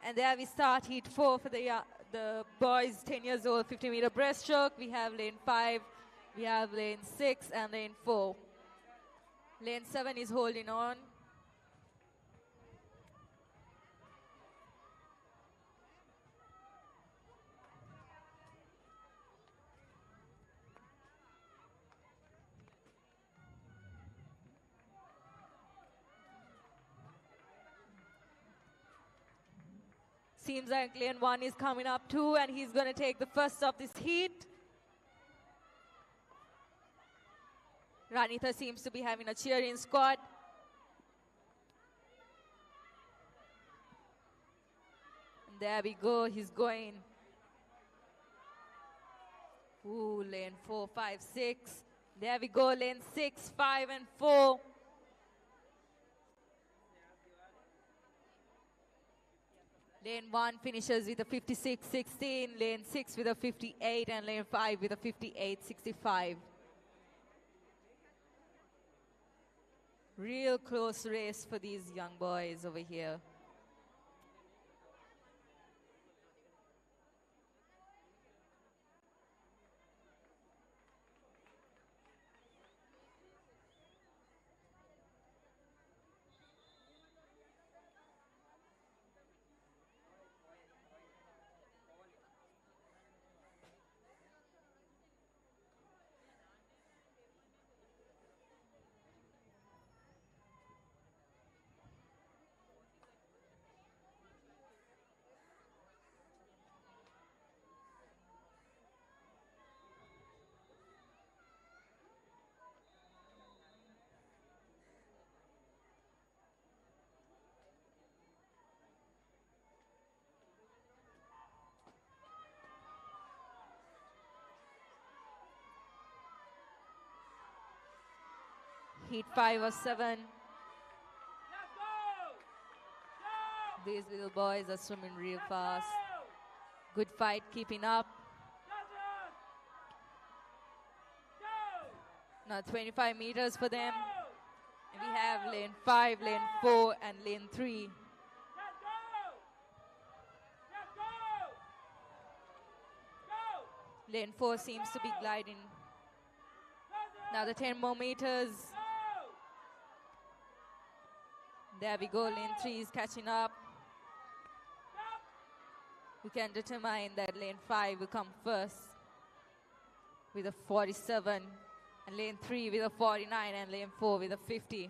And there we start heat 4 for the boys 10 years old 50-meter breaststroke. We have lane 5, we have lane 6 and lane 4. Lane 7 is holding on. Seems like lane 1 is coming up too, and he's going to take the first of this heat. Ranitha seems to be having a cheering squad. And there we go, he's going. Ooh, lane 4, 5, 6. There we go, lane 6, 5 and 4. Lane 1 finishes with a 56.16, lane 6 with a 58, and lane 5 with a 58.65. Real close race for these young boys over here. Heat 5 or 7. These little boys are swimming real fast. Good fight, keeping up. Now 25 meters for them. And we have lane 5, lane 4, and lane 3. Lane 4 seems to be gliding. Now the 10 more meters. There we go, lane 3 is catching up. We can determine that lane 5 will come first with a 47, and lane 3 with a 49, and lane 4 with a 50.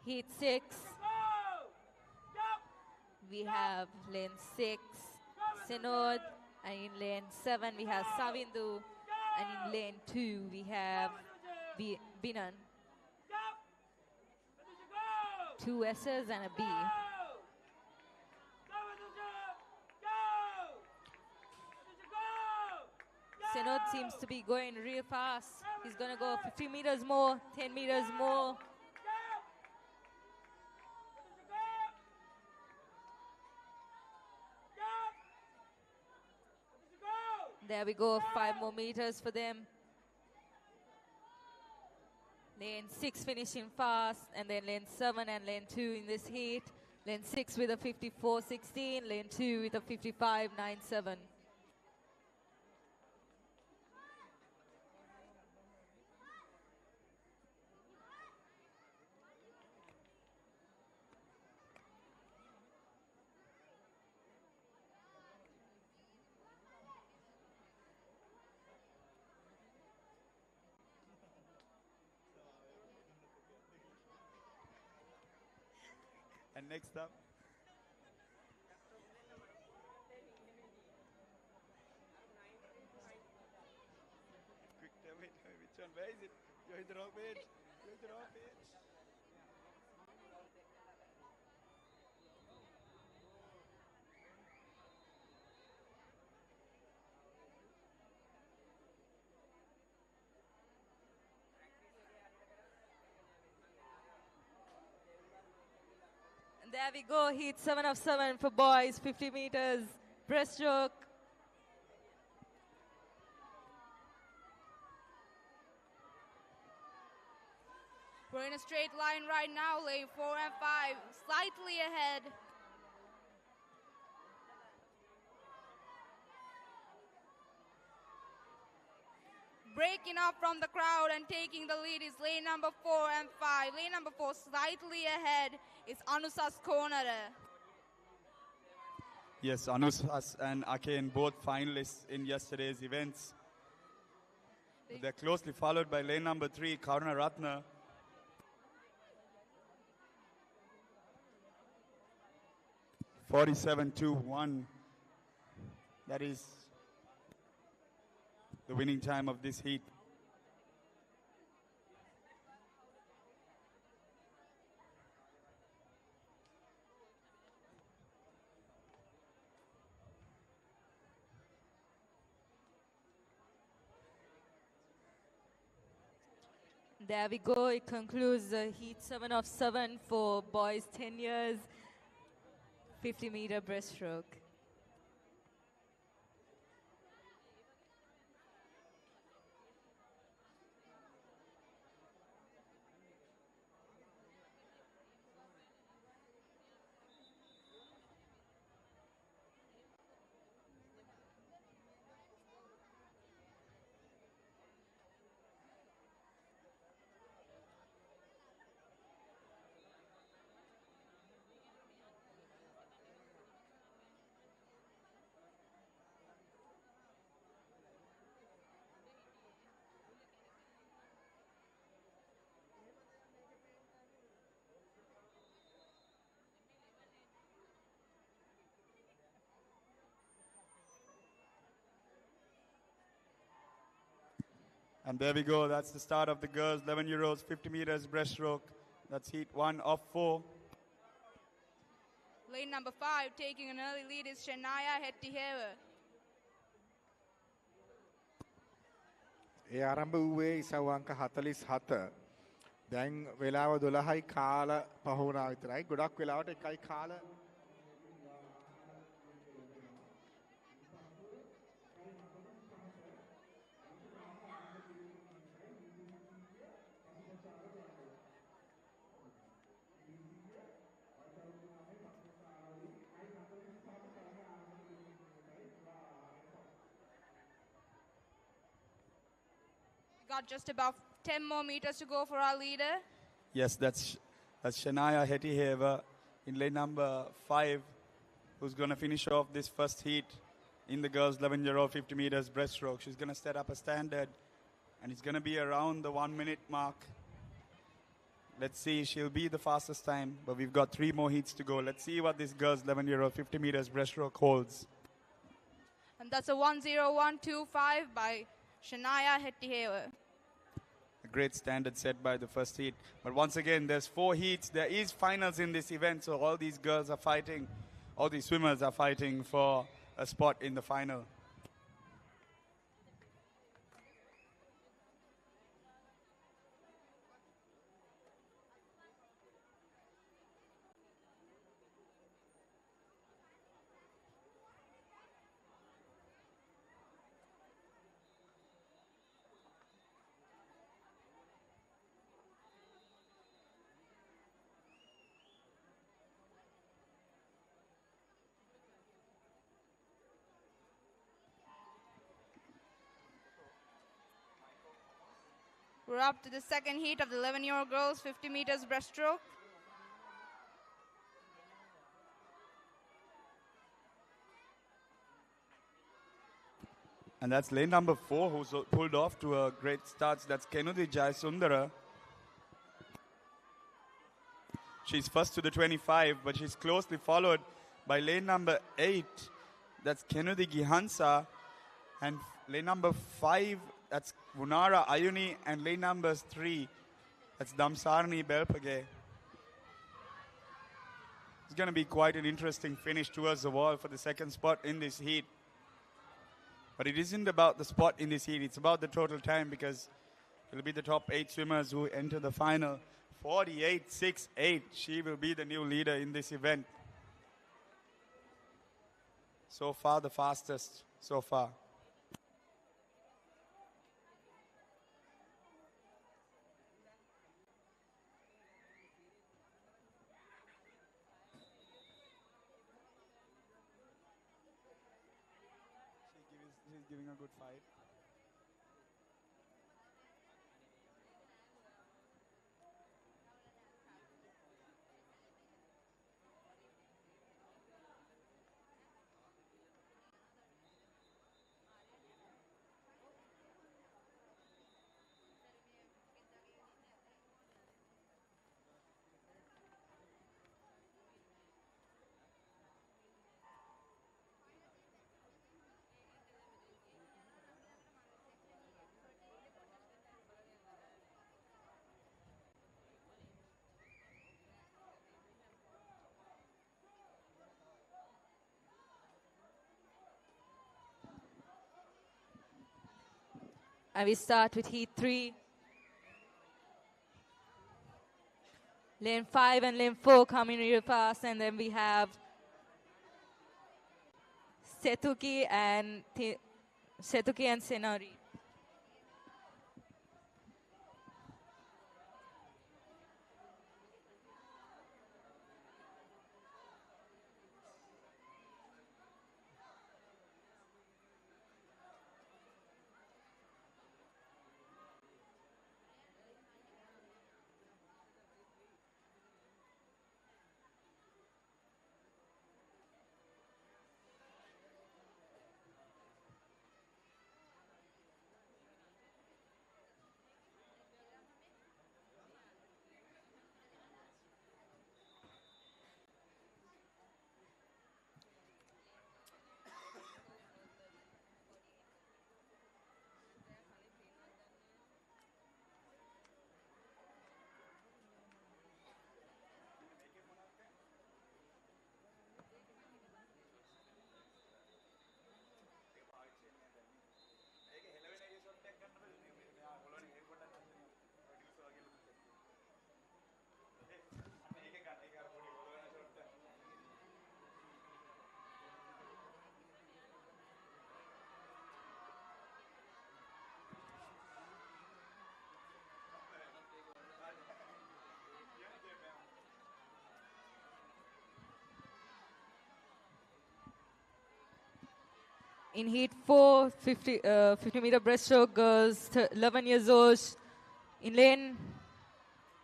Heat 6. We have lane 6, Sinod. And in lane 7, we have Savindu. And in lane 2, we have Binan. 2 S's and a B. Sinod seems to be going real fast. He's going to go 50 meters more, 10 meters more. There we go, 5 more meters for them. Lane 6 finishing fast, and then lane 7 and lane 2 in this heat. Lane 6 with a 54.16, lane 2 with a 55.97. And next up, quick, wait, which one? Where is it? You're in the wrong page. You're in the wrong page. And there we go, heat 7 of 7 for boys, 50 meters, breaststroke. We're in a straight line right now, lane 4 and 5, slightly ahead. Breaking up from the crowd and taking the lead is lane number 4 and 5. Lane number 4 slightly ahead is Anusas Konara. Yes, Anusas and Aken, both finalists in yesterday's events. They're closely followed by lane number 3, Karuna Ratna. .47.21. That is the winning time of this heat. There we go, it concludes the heat 7 of 7 for boys 10 years, 50 meter breaststroke. And there we go. That's the start of the girls' 11-year-olds 50 meters breaststroke. That's heat 1 of 4. Lane number 5 taking an early lead is Shania Hettihewa. ඒ ආරම්භ වූයේ ඉසව් අංක 47. දැන් වෙලාව 12යි කාල පහ වුණා විතරයි. ගොඩක් වෙලාවට එකයි කාල Got just about 10 more meters to go for our leader. Yes, that's Shania Hettihewa in lane number 5, who's going to finish off this first heat in the girls' 11-year-old 50 meters breaststroke. She's going to set up a standard, and it's going to be around the 1 minute mark. Let's see, she'll be the fastest time, but we've got 3 more heats to go. Let's see what this girl's 11-year-old 50 meters breaststroke holds. And that's a 1:01.25 by Shania Hettihewa. A great standard set by the first heat. But once again, there's 4 heats. There is finals in this event, so all these girls are fighting, all these swimmers are fighting for a spot in the final. We're up to the second heat of the 11-year-old girls 50 meters breaststroke. And that's lane number 4 who's pulled off to a great start. That's Kenudi Jayasundara. She's first to the 25, but she's closely followed by lane number 8. That's Kenudi Gihansa. And lane number 5, that's Vunara Ayuni. And lane number 3, that's Damsarni Belpage. It's going to be quite an interesting finish towards the wall for the second spot in this heat. But it isn't about the spot in this heat. It's about the total time, because it'll be the top 8 swimmers who enter the final. 48.68. She will be the new leader in this event. So far, the fastest so far. She's giving a good fight. And we start with heat 3. Lane 5 and lane 4 coming real fast, and then we have Setuki and Senori. In heat 4, 50 meter breaststroke girls, 11 years old. In lane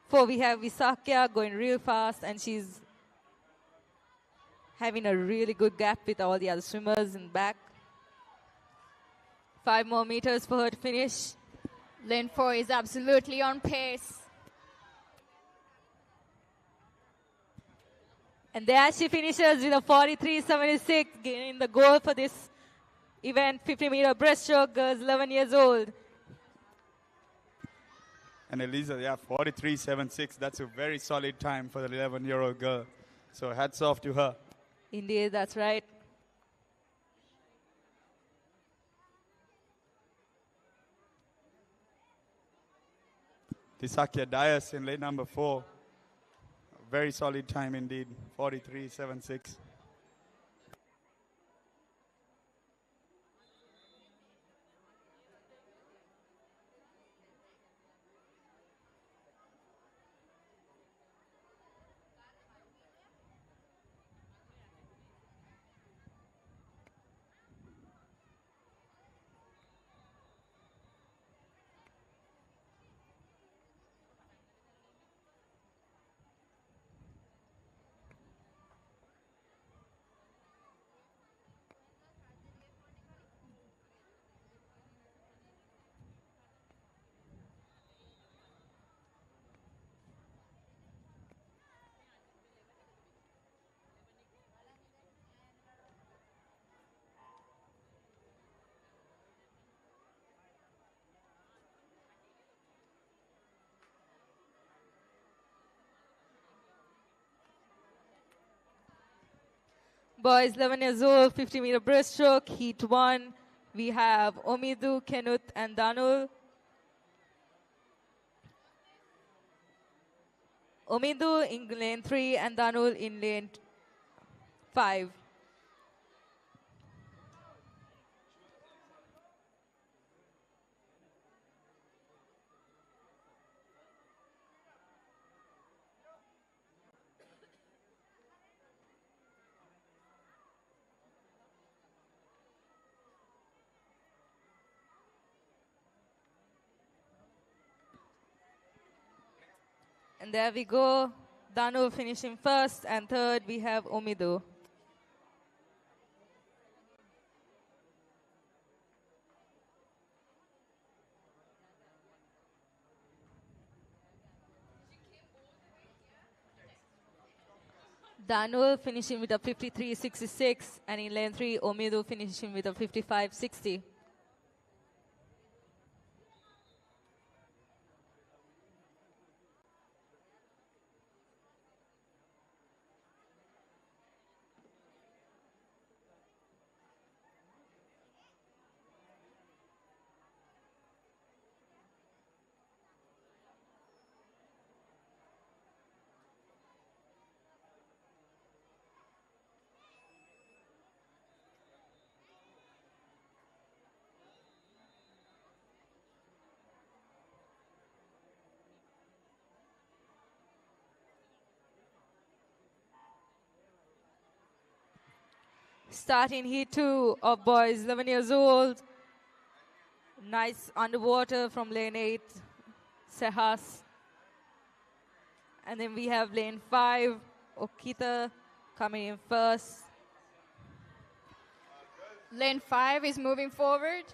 4, we have Visakya going real fast, and she's having a really good gap with all the other swimmers in back. 5 more meters for her to finish. Lane 4 is absolutely on pace. And there she finishes with a 43.76, gaining the goal for this event, 50-meter breaststroke, girls 11 years old. And Elisa, yeah, 43.76. That's a very solid time for the 11-year-old girl. So hats off to her. Indeed, that's right. Tisakya Dias in lane number 4. Very solid time indeed, 43.76. Boys 11 years old, 50-meter breaststroke, heat 1. We have Omidu, Kenut, and Danul. Omidu in lane 3 and Danul in lane 5. And there we go. Danul finishing first, and third we have Omidu. Danul finishing with a 53.66, and in lane 3, Omidu finishing with a 55.60. Starting heat 2 of boys 11 years old. Nice underwater from lane 8, Sehas. And then we have lane 5, Okita coming in first. Lane 5 is moving forward.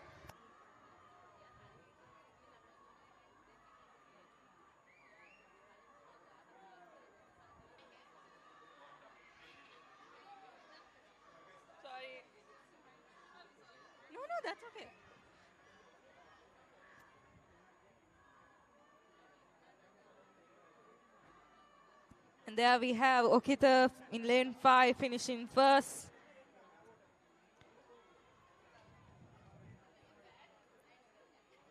Sorry. No, that's okay. And there we have Okita in lane 5 finishing first.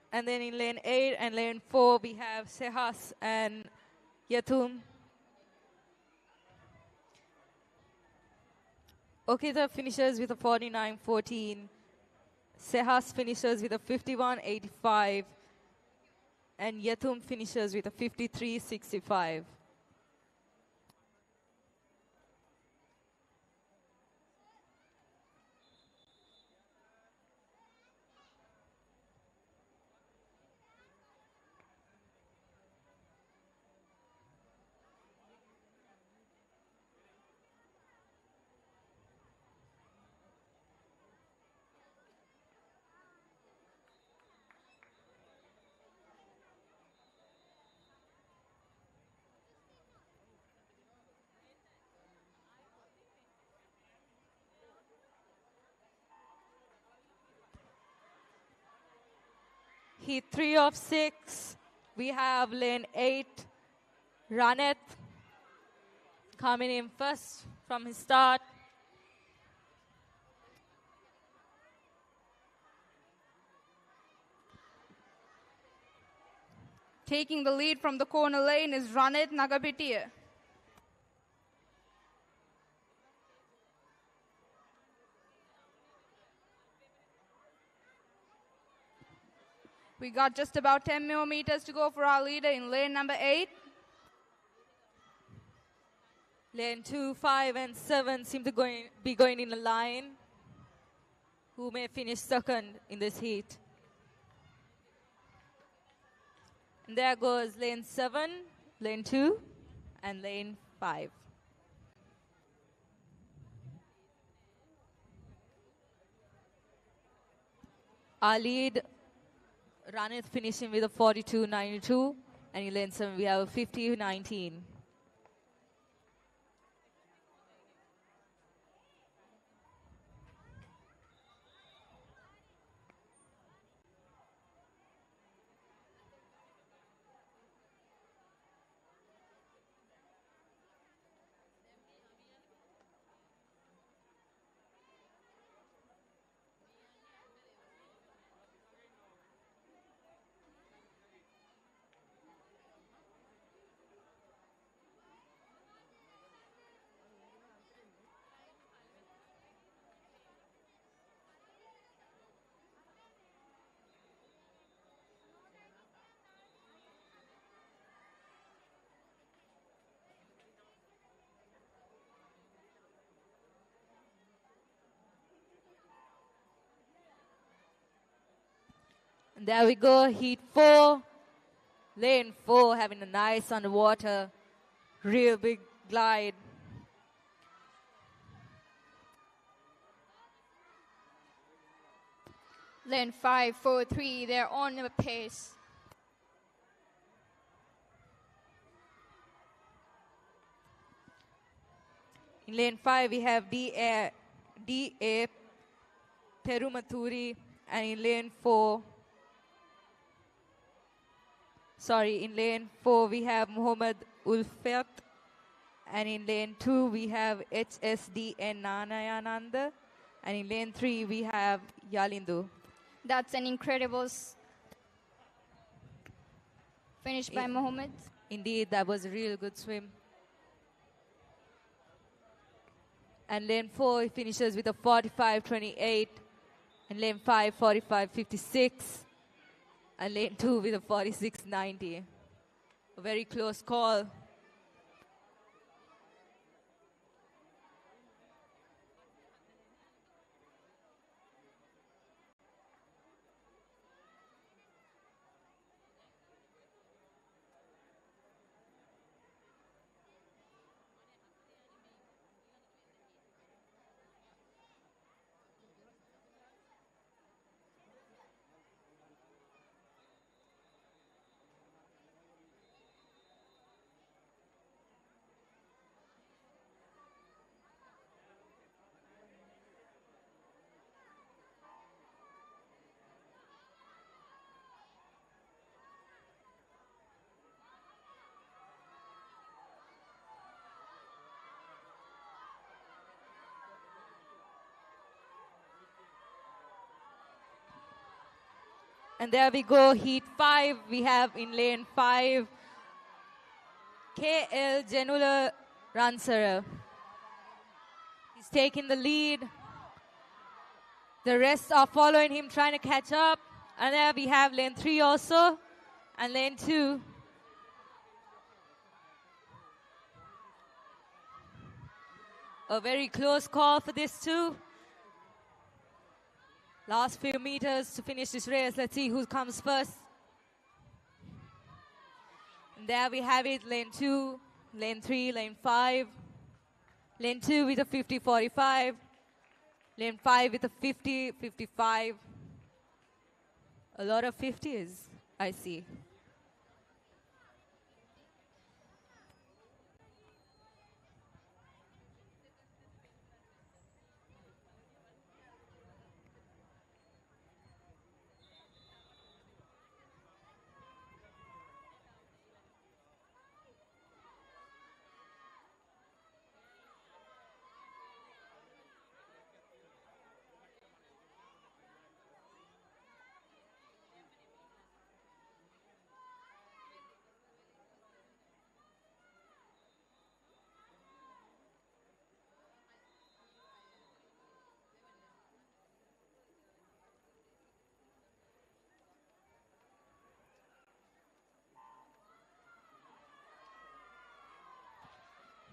And then in lane 8 and lane 4 we have Sehas and Yatum. Okita finishes with a 49.14. Sehas finishes with a 51.85. And Yatum finishes with a 53.65. Heat 3 of 6. We have lane 8, Raneth, coming in first from his start. Taking the lead from the corner lane is Ranit Nagapitiya. We got just about 10 more meters to go for our leader in lane number 8. Lane 2, 5, and 7 seem to be going in a line. Who may finish second in this heat? And there goes lane 7, lane 2, and lane 5. Our lead, Ranith finishing with a 42.92, and in lane 7 we have a 50.19. And there we go, heat 4. Lane 4 having a nice underwater, real big glide. Lane 5, 4, 3, they're on the pace. In lane 5 we have D.A. Perumaturi, and in lane 4, in lane 4 we have Muhammad Ulfat, and in lane 2 we have HSDN Nanayananda, and in lane 3 we have Yalindu. That's an incredible finish by Mohammed. Indeed, that was a real good swim. And lane 4 he finishes with a 45.28, and lane 5 45.56, and lane 2 with a 46.90. A very close call. And there we go, heat 5. We have in lane 5, KL Janula Ransara. He's taking the lead. The rest are following him, trying to catch up. And there we have lane 3 also, and lane 2. A very close call for this too. Last few meters to finish this race. Let's see who comes first. And there we have it, lane 2, lane 3, lane 5. Lane 2 with a 50-45. Lane 5 with a 50-55. A lot of 50s, I see.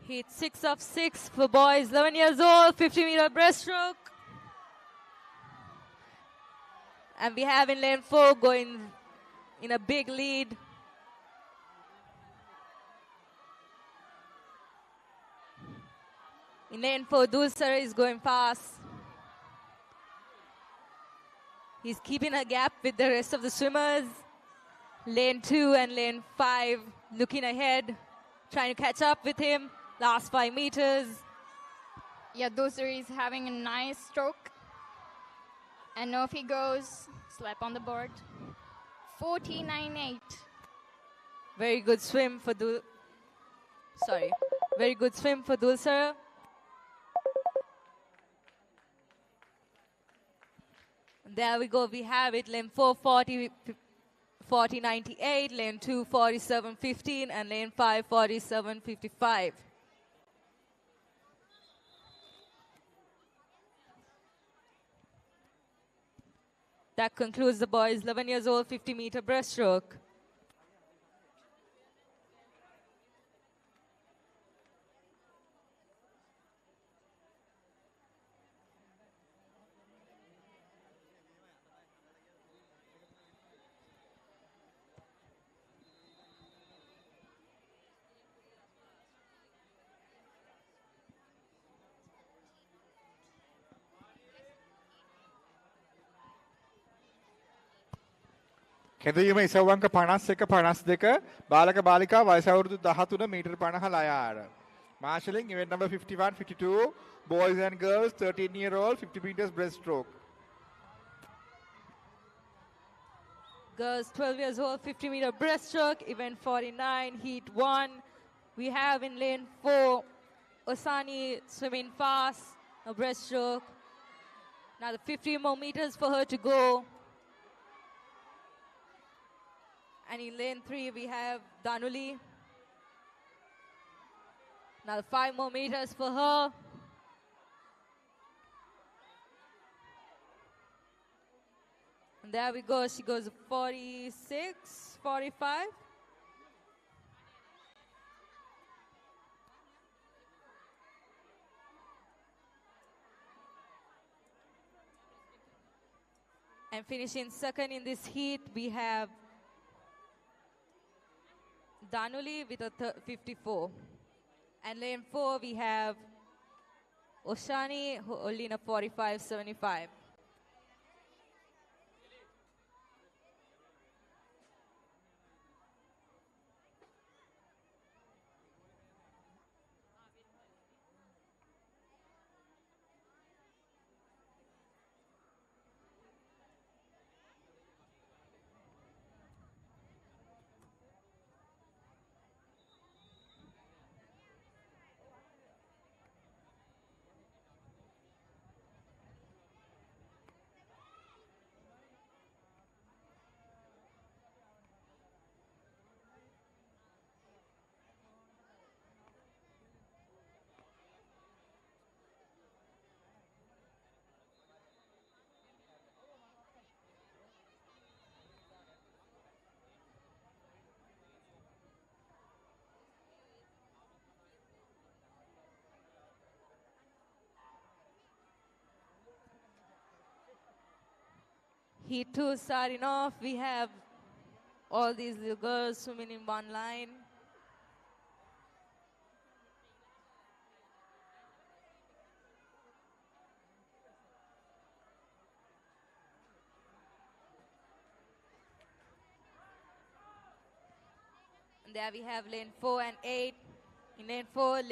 Heat 6 of 6 for boys 11 years old, 50-meter breaststroke. And we have in lane 4 going in a big lead. In lane 4, Dulcer is going fast. He's keeping a gap with the rest of the swimmers. Lane 2 and lane 5 looking ahead, trying to catch up with him. Last 5 meters. Yeah, Dulcer is having a nice stroke. And off he goes. Slap on the board. 49.8. Very good swim for Very good swim for Dulcer. There we go. We have it. Lane 4, 40.98. Lane 2, 47.15. And lane 5, 47.55. That concludes the boys 11 years old 50-meter breaststroke. කෙඳවීම ඉසව්වංක 51 52 බාලක බාලිකා වයස අවුරුදු 13 metre 50 ලයාර. Marshalling event number 51 52 boys and girls 13-year-old 50 meters breaststroke. Girls 12 years old 50-meter breaststroke, event 49, heat 1. We have in lane 4 Osani swimming fast, a breaststroke. Another 50 more meters for her to go. And in lane 3, we have Danuli. Another 5 more meters for her. And there we go. She goes 46, 45. And finishing second in this heat, we have Danuli with a 54. And lane 4, we have Oshani holding a 45.75. Heat 2 starting off. We have all these little girls swimming in one line. And there we have lane 4 and 8. In lane 4,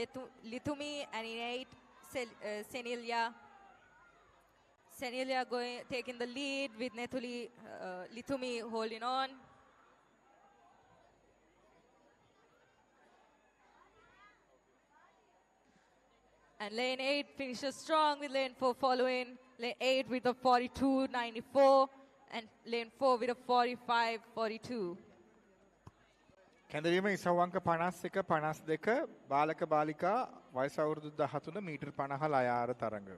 Litumi, and in 8, Senilia. Senilia taking the lead with Litumi holding on. And lane 8 finishes strong with lane 4 following. Lane 8 with a 42.94 and lane 4 with a 45.42. කැඳවීම ඉසව්වංක 51 52 බාලක බාලිකා වයස අවුරුදු 13 metre 50 ලයාර තරඟ.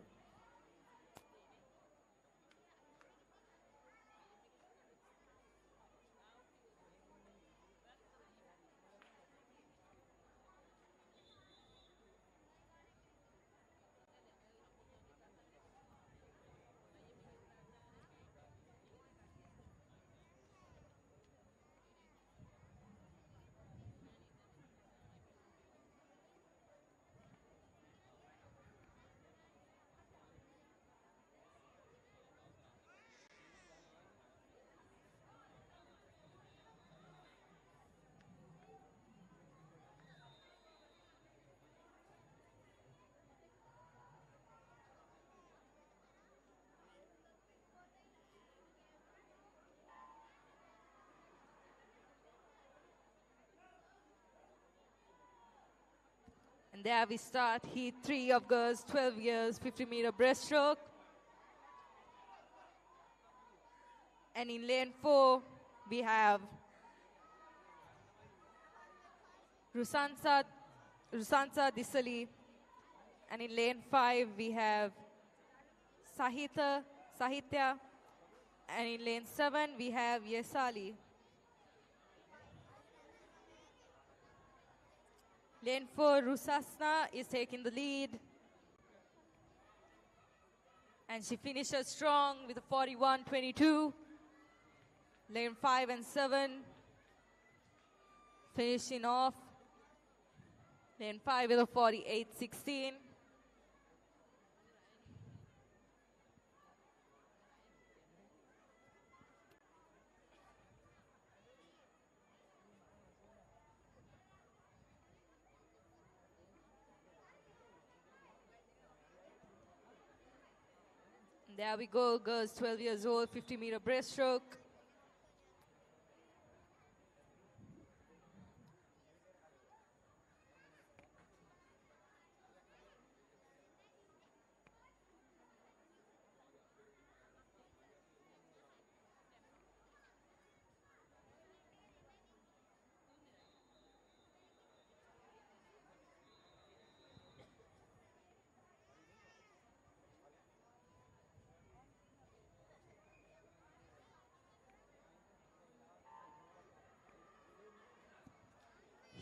There we start heat 3 of girls 12 years 50-meter breaststroke. And in lane 4, we have Rusansa Disali. And in lane 5, we have Sahitya. And in lane 7, we have Yesali. Lane 4, Rusasna is taking the lead. And she finishes strong with a 41.22. Lane 5 and 7 finishing off. Lane 5 with a 48.16. There we go, girls 12 years old, 50-meter breaststroke.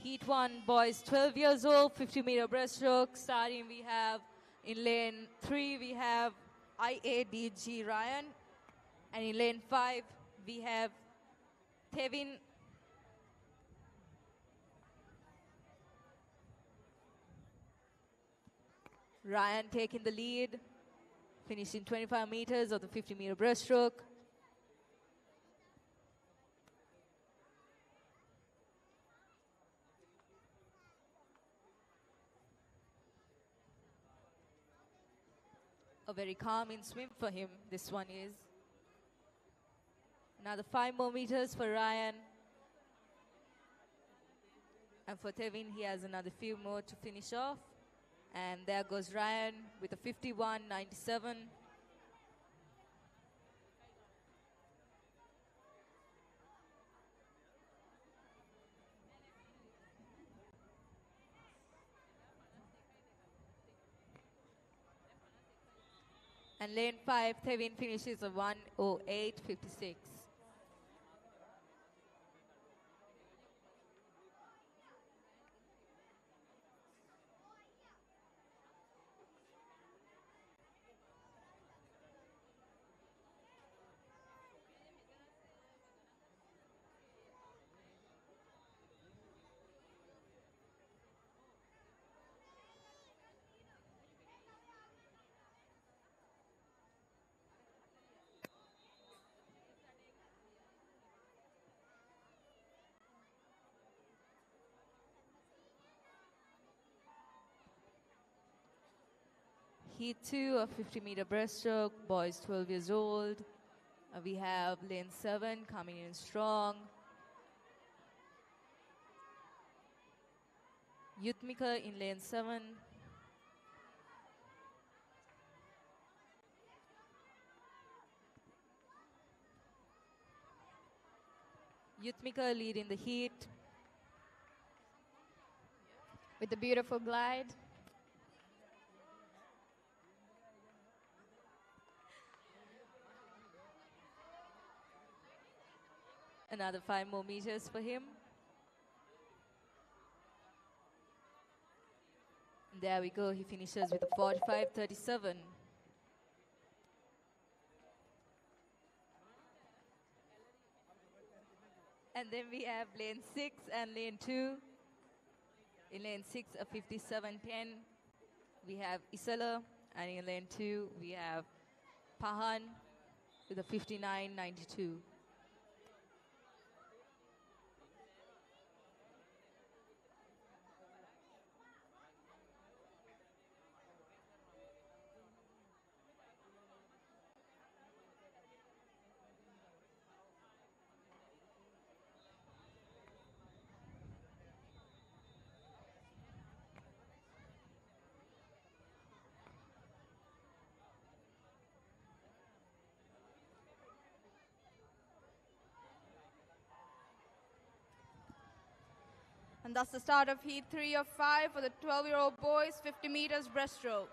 Heat 1, boys 12 years old, 50-meter breaststroke. Starting, we have in lane 3, we have IADG Ryan. And in lane 5, we have Tevin. Ryan taking the lead, finishing 25 meters of the 50-meter breaststroke. A very calming swim for him, this one is. Another 5 more meters for Ryan. And for Tevin, he has another few more to finish off. And there goes Ryan with a 51.97. And lane 5, Tevin finishes a 1:08.56. Heat 2 of 50-meter breaststroke, boys 12 years old. We have lane 7 coming in strong. Yutmika in lane 7. Yutmika leading the heat. With the beautiful glide. Another 5 more meters for him. There we go, he finishes with a 45.37. And then we have lane 6 and lane 2. In lane 6, a 57.10. We have Isala, and in lane 2, we have Pahan with a 59.92. And that's the start of heat 3 of 5 for the 12-year-old boys, 50 meters breaststroke.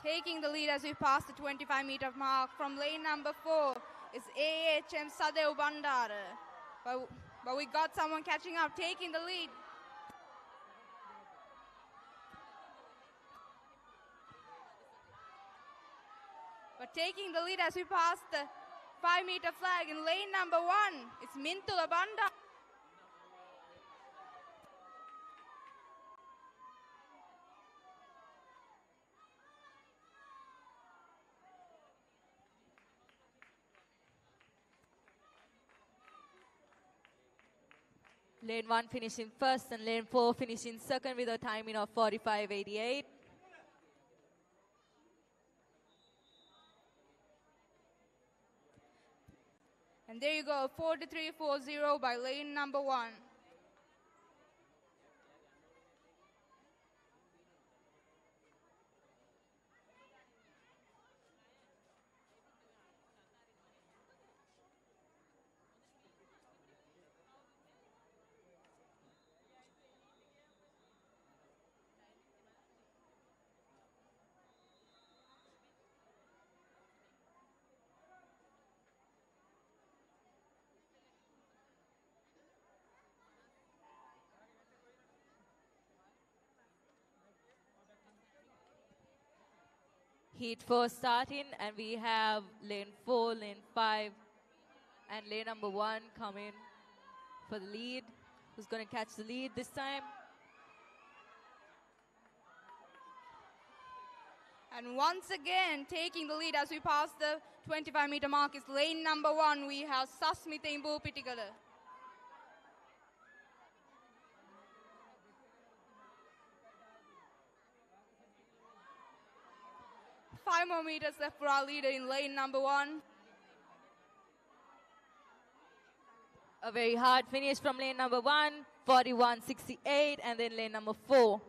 Taking the lead as we pass the 25-meter mark from lane number 4 is AHM Sadev Bandara. But we got someone catching up, taking the lead. But taking the lead as we pass the 5-meter flag in lane number 1 is Mintula Bandara. Lane 1 finishing first and lane 4 finishing second with a timing of 45.88. And there you go, 43.40 by lane number 1. Heat 4 starting, and we have lane 4, lane 5, and lane number 1 coming for the lead. Who's going to catch the lead this time? And once again, taking the lead as we pass the 25-meter mark is lane number 1. We have Sasmita Imbupitikala. 5 more meters left for our leader in lane number 1. A very hard finish from lane number 1, 41.68, and then lane number 4.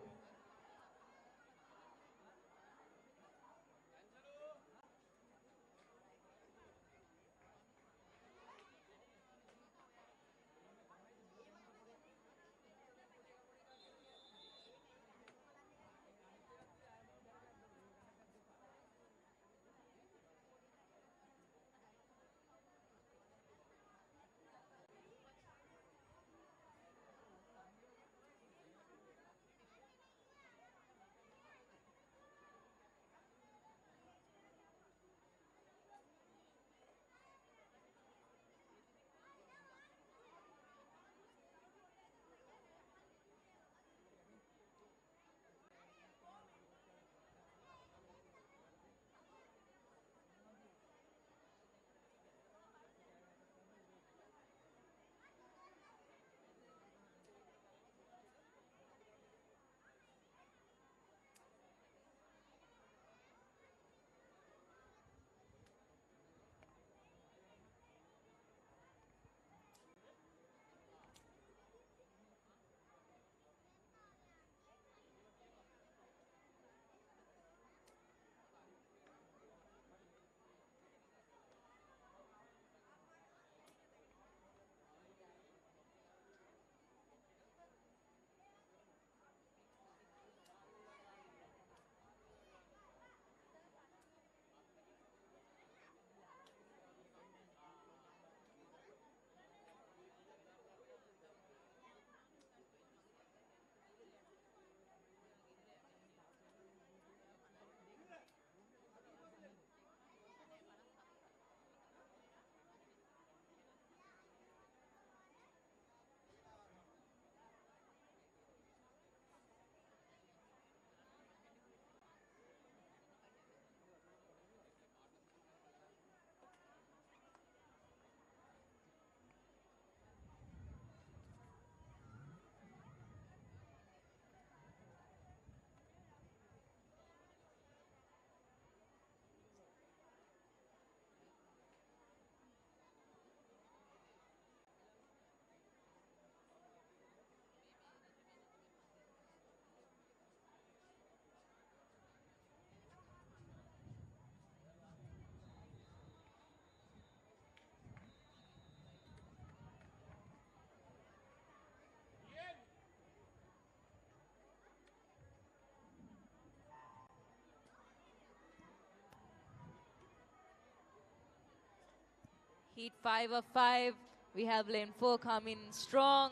Heat 5 of 5. We have lane 4 coming strong.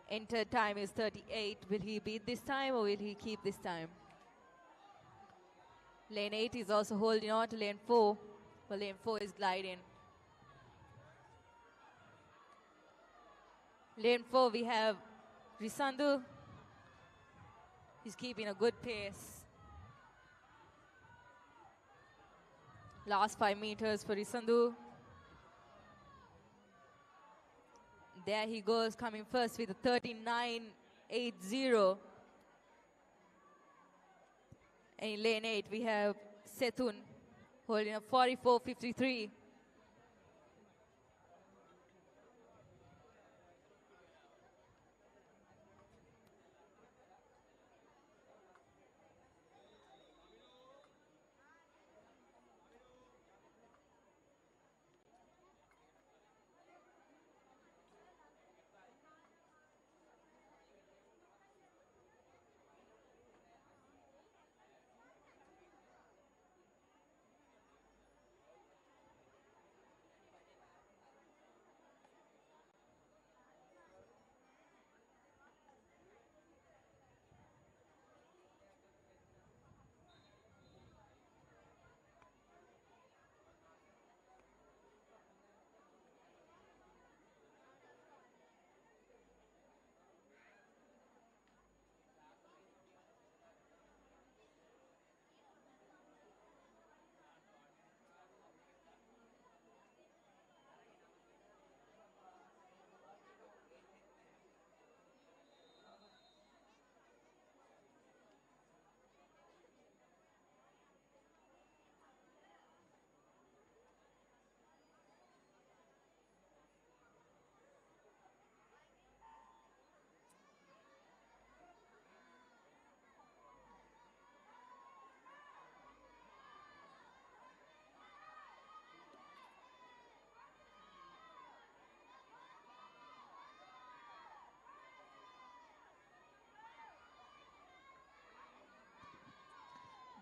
Entered time is 38. Will he beat this time or will he keep this time? Lane 8 is also holding on to lane 4, but lane 4 is gliding. Lane 4 we have Risandu. He's keeping a good pace. Last 5 meters for Risandu. There he goes, coming first with a 39.80. And in lane 8, we have Setun holding a 44.53.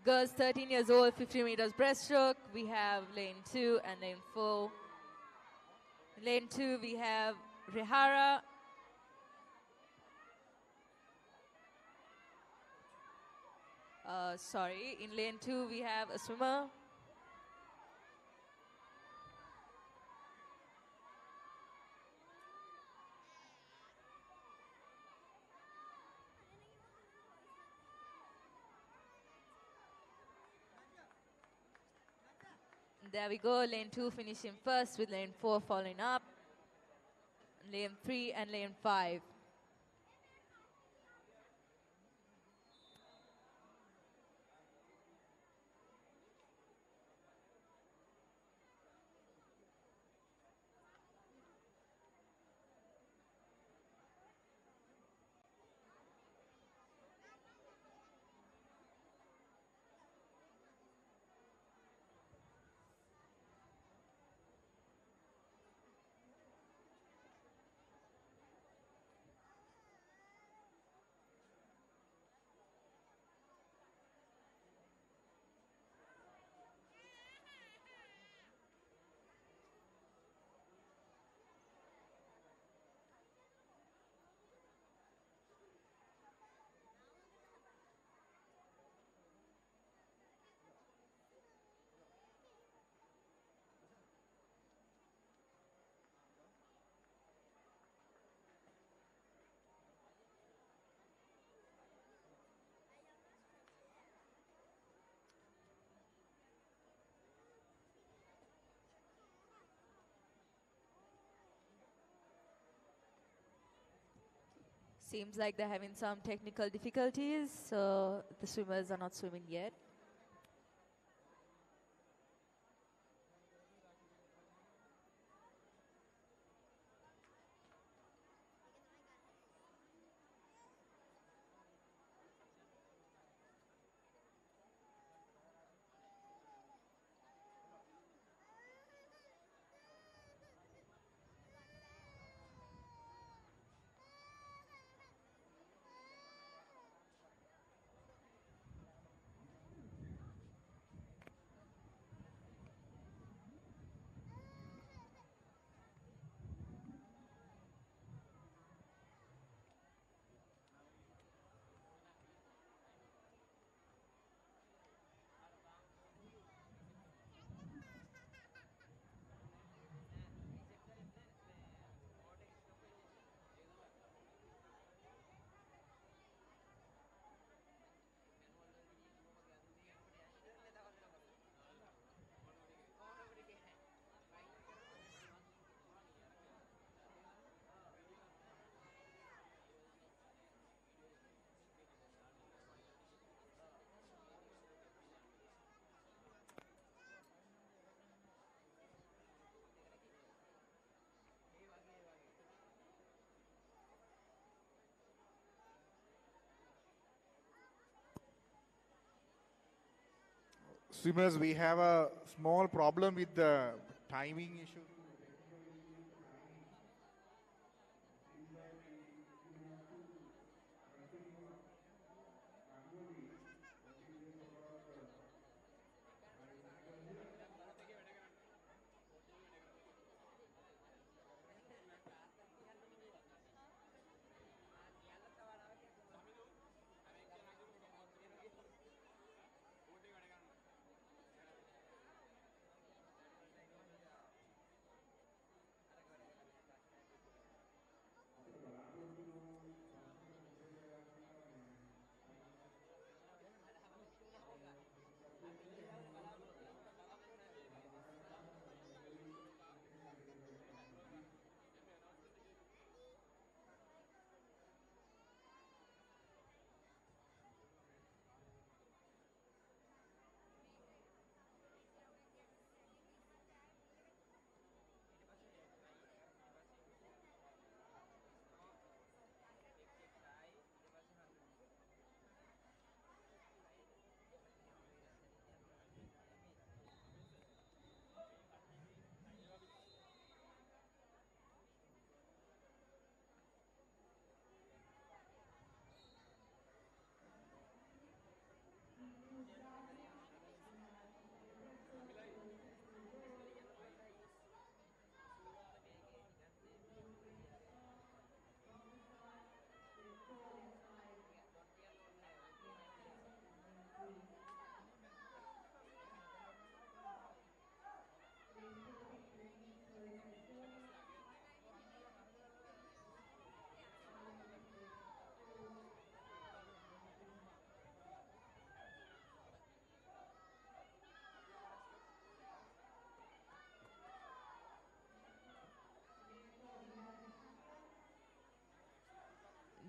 Girls 13 years old, 50 meters breaststroke. We have lane 2 and lane 4. In lane 2, we have Rihara. In lane 2, we have a swimmer. There we go, lane 2 finishing first with lane 4 following up. Lane 3 and lane 5. Seems like they're having some technical difficulties, so the swimmers are not swimming yet. Swimmers, we have a small problem with the timing issue.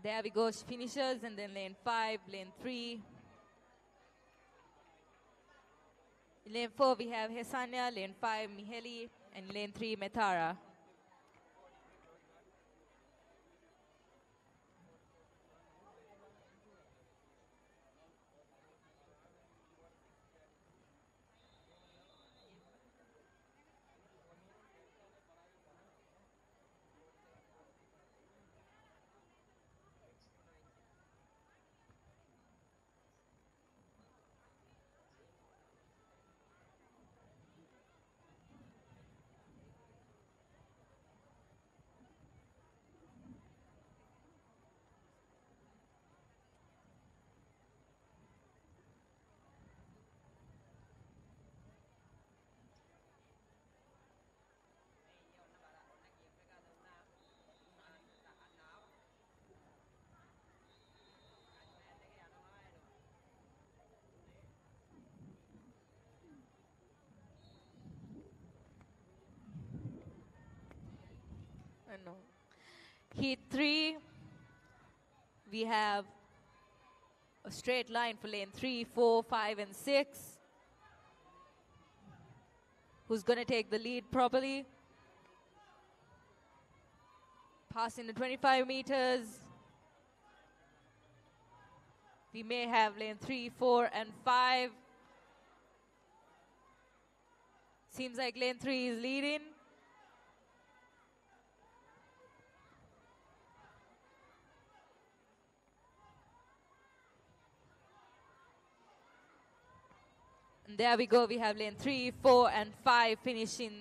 There we go, finishers, and then lane 5, lane 3. In lane 4, we have Hesania, lane 5, Miheli, and lane 3, Metara. No. Heat 3, we have a straight line for lane 3, 4, 5, and 6. Who's going to take the lead properly? Passing the 25 meters. We may have lane 3, 4, and 5. Seems like lane 3 is leading. And there we go. We have lane 3, 4, and 5 finishing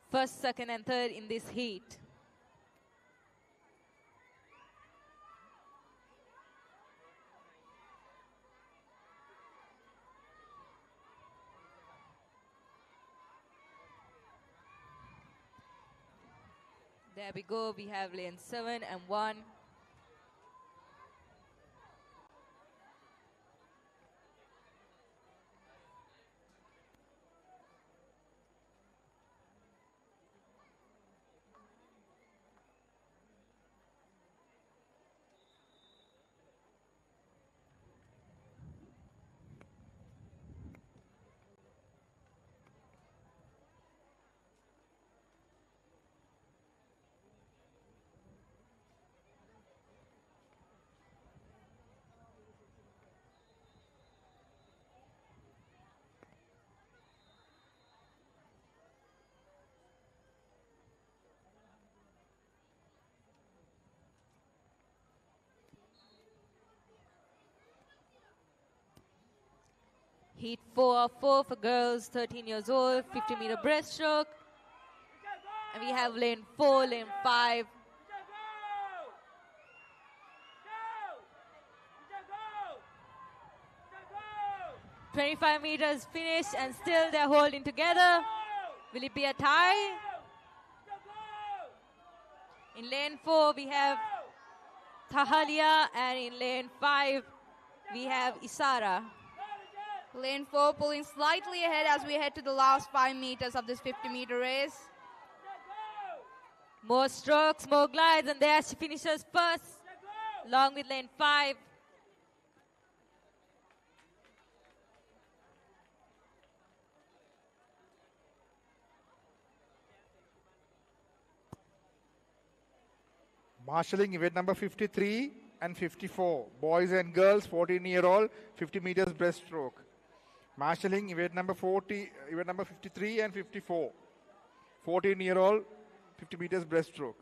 first, second, and third in this heat. There we go. We have lane 7 and 1. Heat 4 of 4 for girls 13 years old, 50-meter breaststroke. And we have lane 4, lane 5. 25 meters finished and still they're holding together. Will it be a tie? In lane 4 we have Tahalia, and in lane 5 we have Isara. Lane 4 pulling slightly ahead as we head to the last 5 meters of this 50-meter race. More strokes, more glides, and there she finishes first, along with lane 5. Marshalling event number 53 and 54. Boys and girls, 14-year-old, 50 meters breaststroke. Marshalling event number 53 and 54. 14-year-old, 50 meters breaststroke.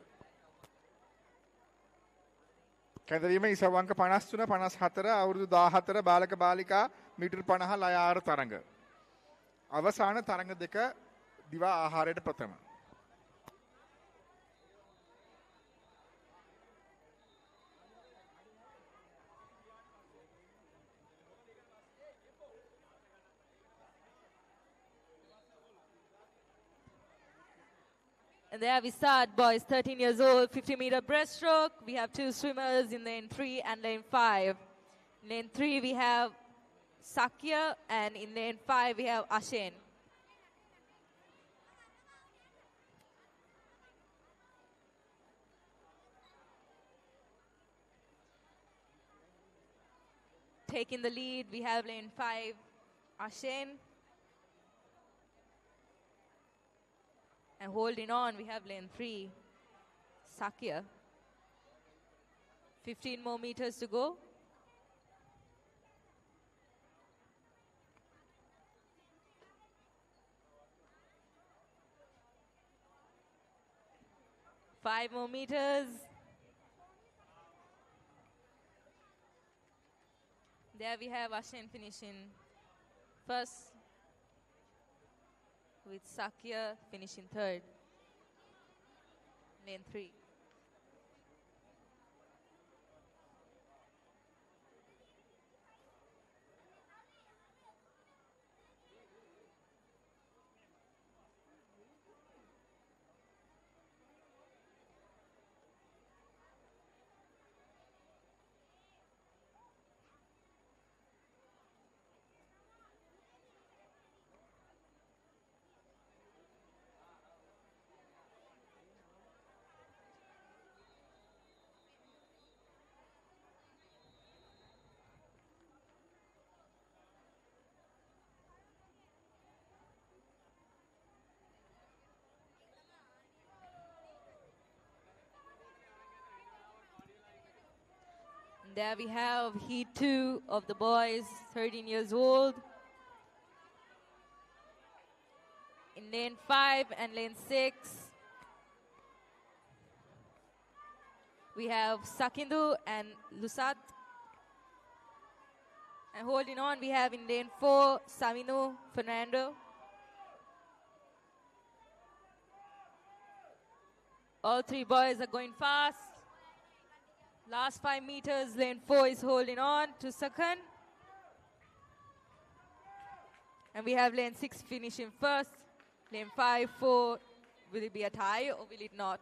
කැදරීම ඉසවංක 53 54 අවුරුදු 14 බාලක බාලිකා metre 50 ලයාර තරඟ. අවසාන තරඟ දෙක දිවා ආහාරයට ප්‍රථම. And there we start, boys 13 years old, 50-meter breaststroke. We have 2 swimmers in lane 3 and lane 5. In lane 3 we have Sakya, and in lane 5 we have Ashen. Taking the lead, we have lane 5, Ashen. And holding on, we have lane 3, Sakya. 15 more meters to go. Five more meters. There we have Ashen finishing first, with Sakya finishing third. Lane 3. There we have heat 2 of the boys, 13 years old. In lane 5 and lane 6, we have Sakindu and Lusat. And holding on, we have in lane 4, Saminu Fernando. All 3 boys are going fast. Last 5 meters, lane 4 is holding on to second. And we have lane 6 finishing first. Lane 5, 4, will it be a tie or will it not?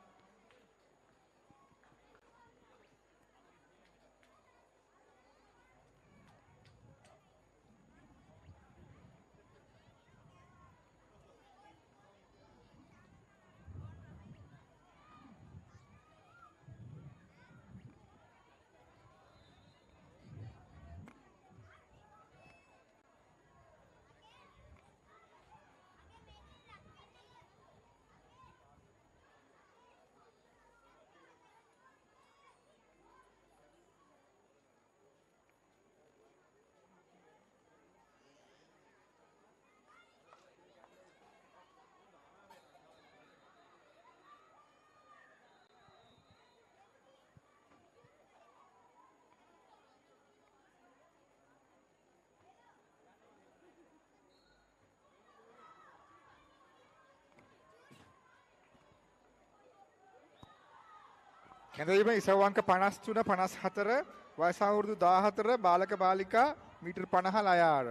කැඳවීම ඉසව්වංක 53 54 වයස අවුරුදු 14 බාලක බාලිකා metre 50 ලයාර.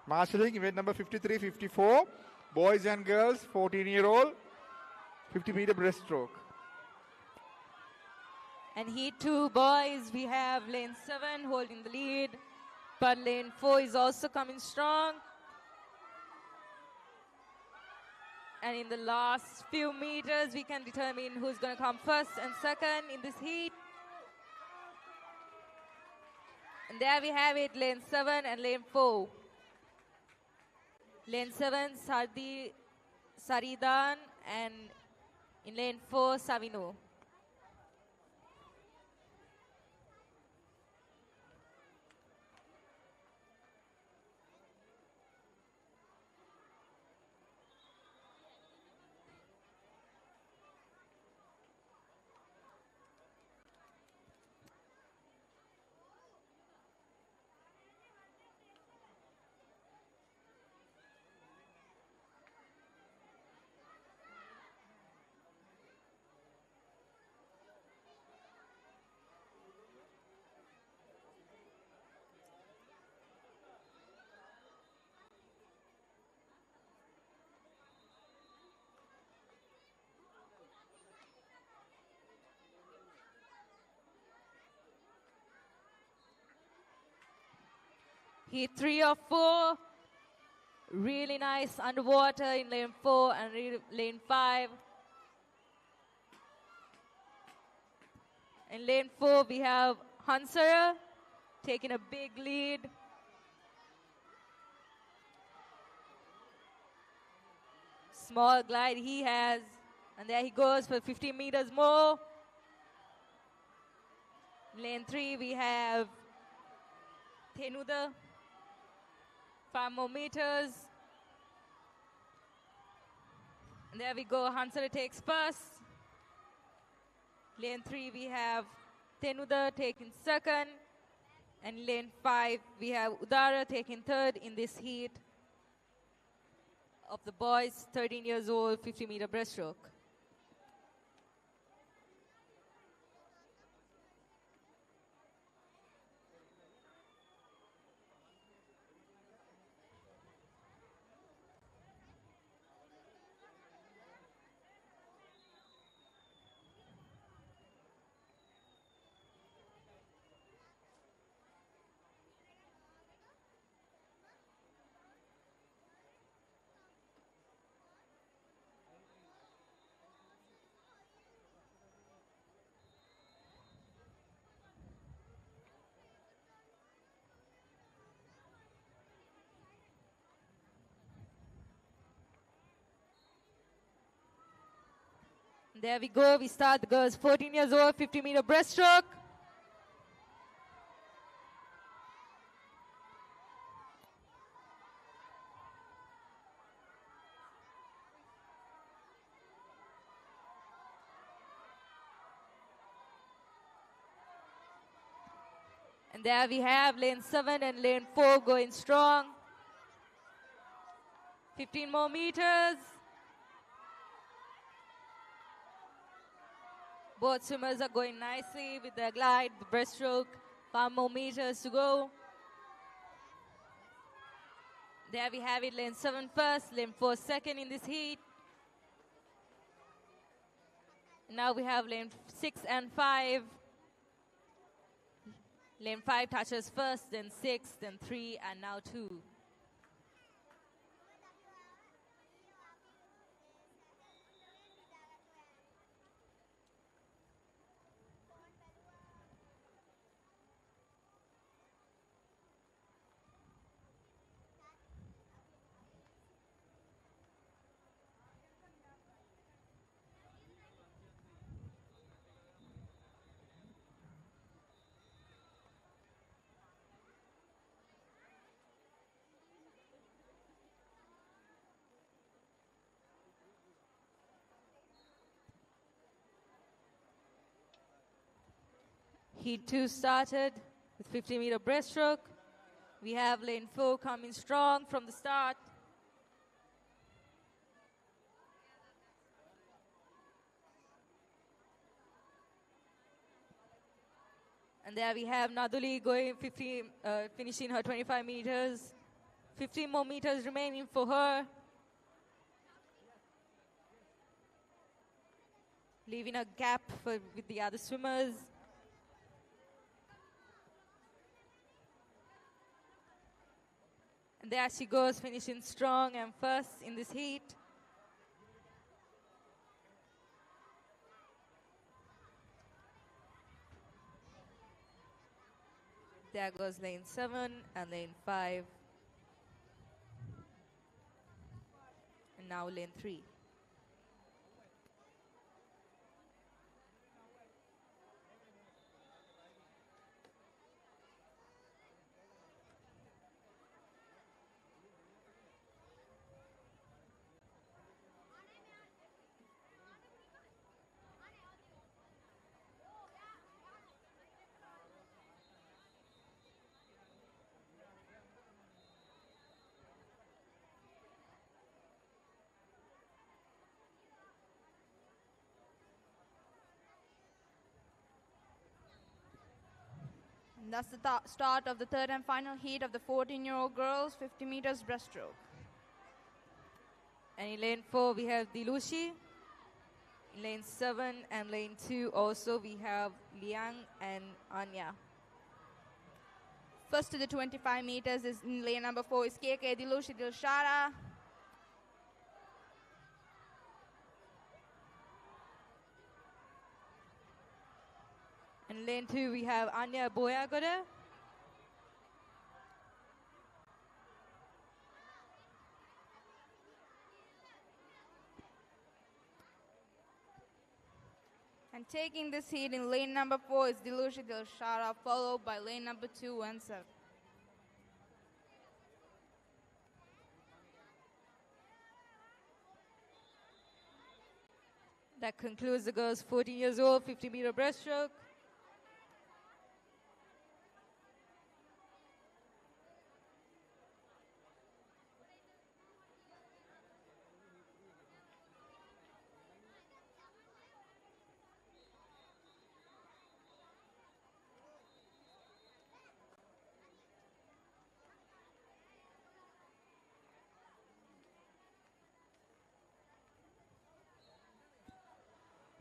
Marshalling event number 53 54 boys and girls 14-year-old 50-meter breaststroke. And heat 2 boys, we have lane 7 holding the lead, but lane 4 is also coming strong. And in the last few meters, we can determine who's going to come first and second in this heat. And there we have it, lane 7 and lane 4. Lane 7, Saridan, and in lane 4, Savino. Heat 3 of 4, really nice underwater in lane 4 and lane 5. In lane 4, we have Hansara taking a big lead. Small glide he has, and there he goes for 50 meters more. In lane 3, we have Tenuda. 5 more meters. And there we go, Hansara takes first. Lane 3, we have Tenuda taking second. And lane 5, we have Udara taking third in this heat of the boys, 13 years old, 50-meter breaststroke. There we go. We start the girls 14 years old, 50-meter breaststroke. And there we have lane 7 and lane 4 going strong. 15 more meters. Both swimmers are going nicely with their glide, the breaststroke. 5 more meters to go. There we have it, lane 7 first, lane 4 second in this heat. Now we have lane 6 and 5. Lane 5 touches first, then 6, then 3, and now 2. Heat 2 started with 50-meter breaststroke. We have lane 4 coming strong from the start. And there we have Naduli going finishing her 25 meters. 15 more meters remaining for her. Leaving a gap with the other swimmers. And there she goes, finishing strong and first in this heat. There goes lane 7 and lane 5. And now lane 3. And that's the start of the third and final heat of the 14-year-old girls 50 meters breaststroke. And in lane 4, we have Dilushi. In lane 7 and lane 2, also we have Liang and Anya. First to the 25 meters is in lane number 4 is KK Dilushi Dilshara. In lane 2, we have Anya Boyagode. And taking this heat in lane number 4 is Dilushi Dilshara, followed by lane number 2 and 7. That concludes the girls 14 years old, 50-meter breaststroke.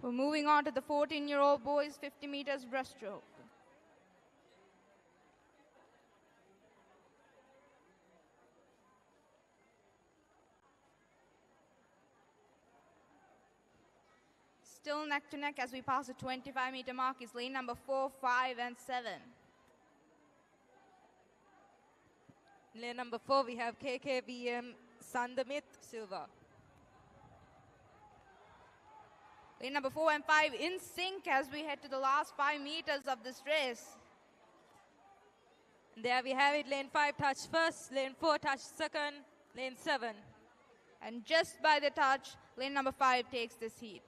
We're moving on to the 14-year-old boys 50 meters breaststroke. Still neck to neck as we pass the 25-meter mark is lane number 4, 5, and 7. In lane number 4, we have KKVM Sandamit Silva. Lane number 4 and 5 in sync as we head to the last 5 meters of this race. And there we have it, lane 5 touched first, lane 4 touched second, lane 7. And just by the touch, lane number 5 takes this heat.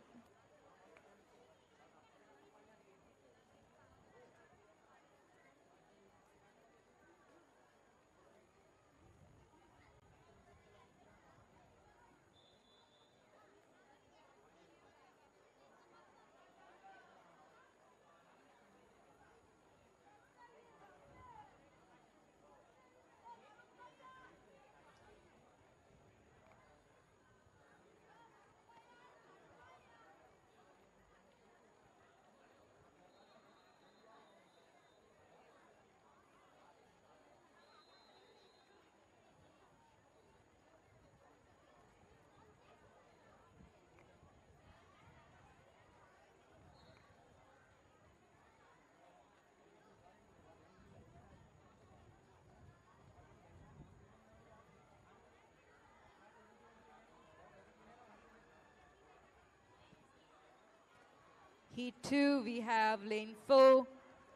Heat 2, we have lane 4,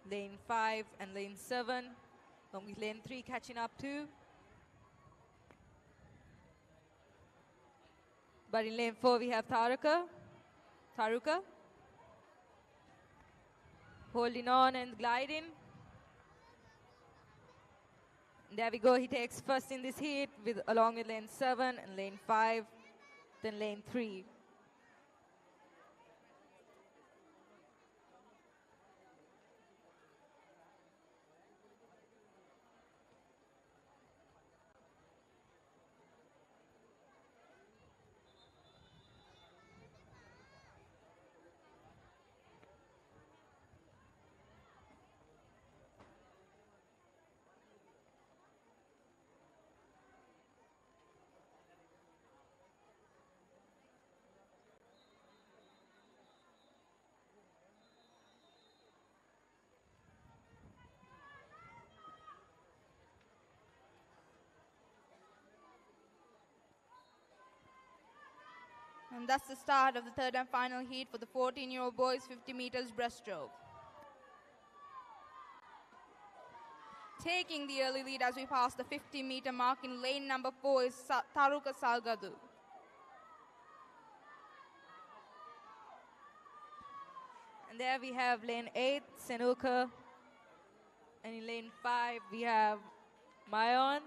lane 5, and lane 7. Along with lane 3 catching up too. But in lane 4, we have Taruka. Holding on and gliding. There we go, he takes first in this heat along with lane 7 and lane 5, then lane 3. And that's the start of the third and final heat for the 14-year-old boys 50 meters breaststroke. Taking the early lead as we pass the 50-meter mark in lane number 4 is Taruka Salgadu. And there we have lane 8, Senuka. And in lane 5, we have Mayon.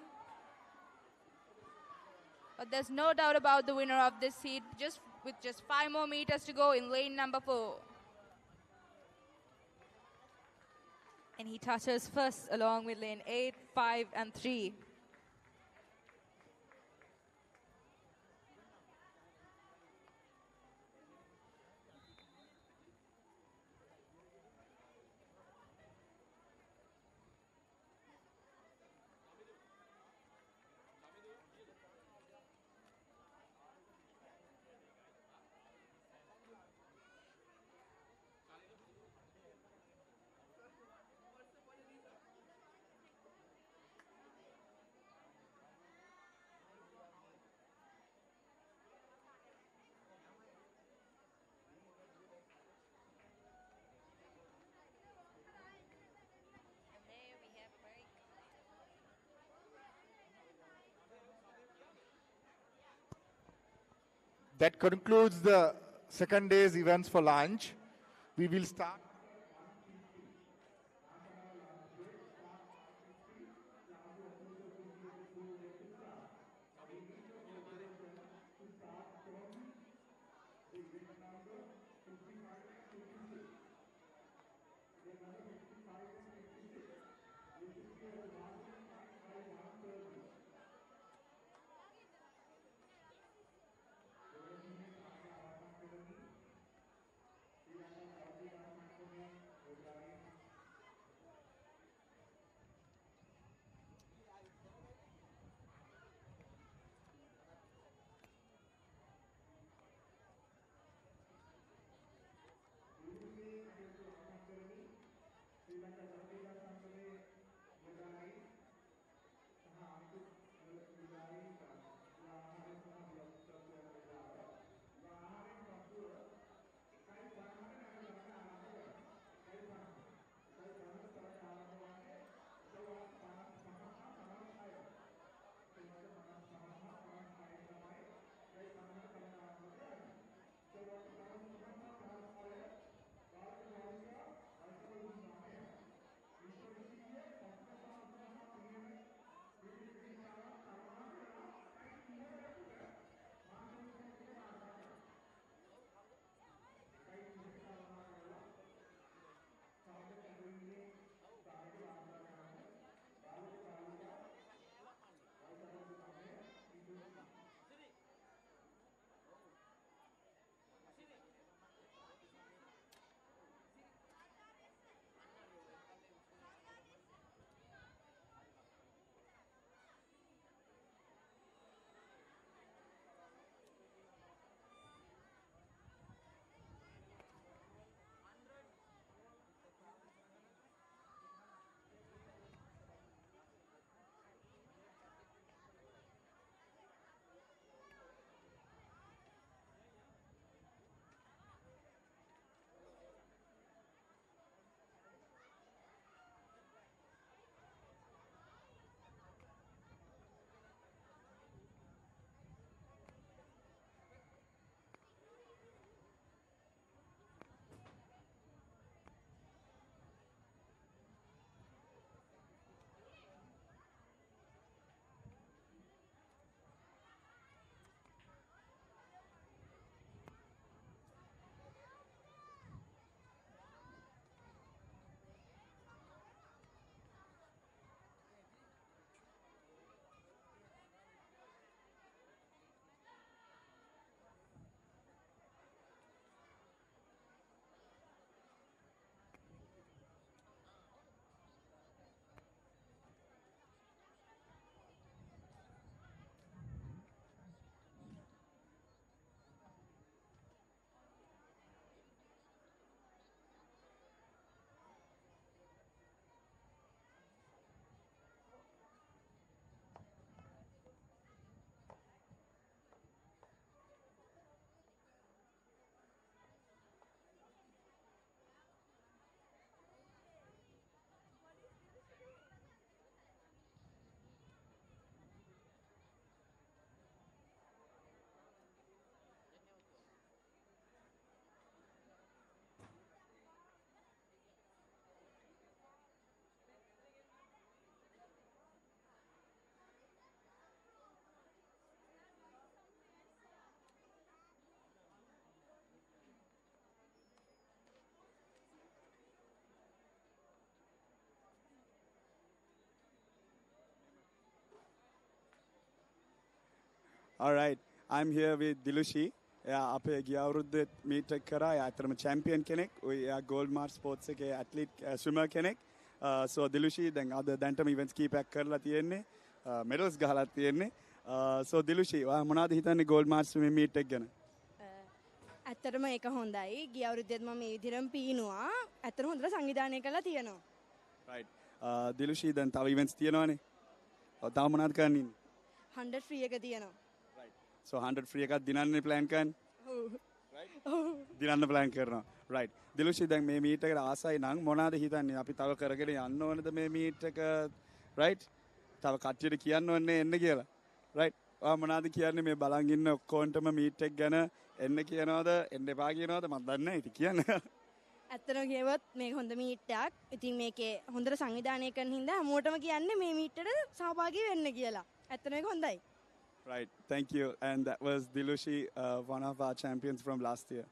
But there's no doubt about the winner of this heat, with just 5 more meters to go in lane number 4. And he touches first along with lane 8, 5, and 3. That concludes the second day's events for lunch. We will start. All right. I'm here with Dilushi. එයා අපේ ගිය අවුරුද්දේ meet එක කරා. එයා ඇත්තටම champion කෙනෙක්. එයා ගෝල්ඩ් මාර්ච් ස්පෝර්ට්ස් එකේ ඇත්ලීට් ස්විමර් කෙනෙක්. So Dilushi දැන් අද දැන්ටම ඉවෙන්ට්ස් කීපයක් කරලා තියෙන්නේ. මෙඩල්ස් ගහලා තියෙන්නේ. So Dilushi ඔයා මොනවද හිතන්නේ ගෝල්ඩ් මාර්ච් ස්විමින් මීට් එක ගැන? ඇත්තටම ඒක හොඳයි. ගිය අවුරුද්දේත් මම මේ විදිහටම පීනුවා. ඇත්තටම හොඳට සංවිධානය කරලා තියෙනවා. Right. Dilushi දැන් තව ඉවෙන්ට්ස් තියෙනවනේ. තව මොනවද කරන්න ඉන්නේ? 100 ෆ්‍රී එක තියෙනවා. So 100 free එකක් දිනන්න plan කරන්නේ. දිනන්න plan කරනවා. Right. Dilushi දැන් මේ මීට් එකට ආසයි නම් මොනවද හිතන්නේ? අපි තව කරගෙන යන්න ඕනද මේ මීට් එක? Right? තව කට්ටියට කියන්න ඕනේ එන්න කියලා. Right? ඔයා මොනවද කියන්නේ මේ බලන් ඉන්න ඔක්කොන්ටම මීට් එක ගැන එන්න කියනවද? එන්න එපා කියනවද? මම දන්නේ නැහැ. ඉතින් කියන්න. ඇත්තටම කියවොත් මේක හොඳ මීට් එකක්. ඉතින් මේකේ හොඳට සංවිධානය කරන හින්දා හැමෝටම කියන්නේ මේ මීට් එකට සහභාගී වෙන්න කියලා. ඇත්තටම මේක හොඳයි. Right. Thank you. And that was Dilushi, one of our champions from last year.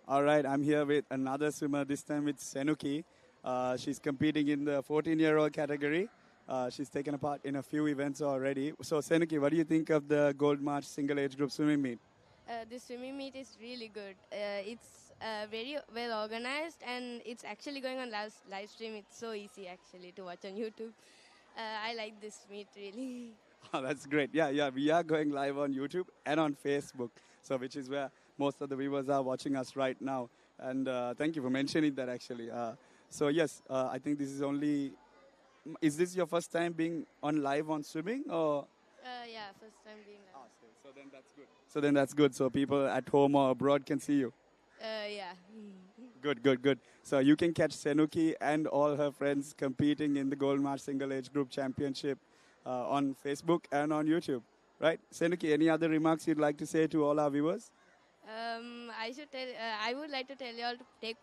All right, I'm here with another swimmer, this time with Senuki. She's competing in the 14-year-old category. She's taken part in a few events already. So, Senuki, what do you think of the Gold March single age group swimming meet? The swimming meet is really good. It's very well organized and it's actually going on live stream. It's so easy actually to watch on YouTube. I like this meet really. Oh, that's great. Yeah, we are going live on YouTube and on Facebook, so which is where most of the viewers are watching us right now. And thank you for mentioning that actually. So yes, I think this is is this your first time being on live on swimming or? Yeah, first time being live. So then that's good. So then that's good. So people at home or abroad can see you. Yeah. Good. So you can catch Senuki and all her friends competing in the Gold March Single Age Group Championship on Facebook and on YouTube, right? Senuki, any other remarks you'd like to say to all our viewers? I would like to tell you all to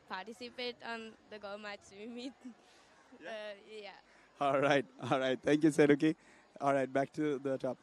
participate on the Gold March Swimming Meet. Yeah. All right. Thank you, Senuki. All right, back to the top.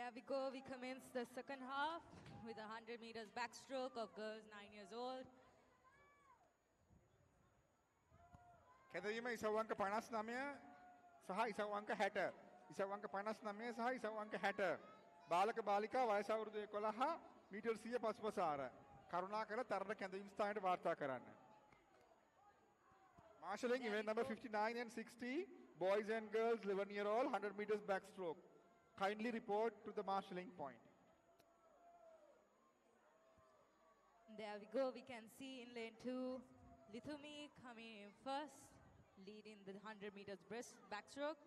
there we go. We commence the second half with a 100 meters backstroke of girls 9 years old. කැදවීම ඉසව් අංක 59 සහ ඉසව් අංක 60. ඉසව් අංක 59 සහ ඉසව් අංක 60. බාලක බාලිකා වයස අවුරුදු 11 metre 100 පසුපස ආර. කරුණාකර තරණ කැඳවීම ස්ථානයට වාර්තා කරන්න. Marshalling event number 59 and 60, boys and girls 11-year-old 100 meters backstroke. Kindly report to the marshalling point. There we go. We can see in lane 2, Lithumi coming in first, leading the 100 meters backstroke.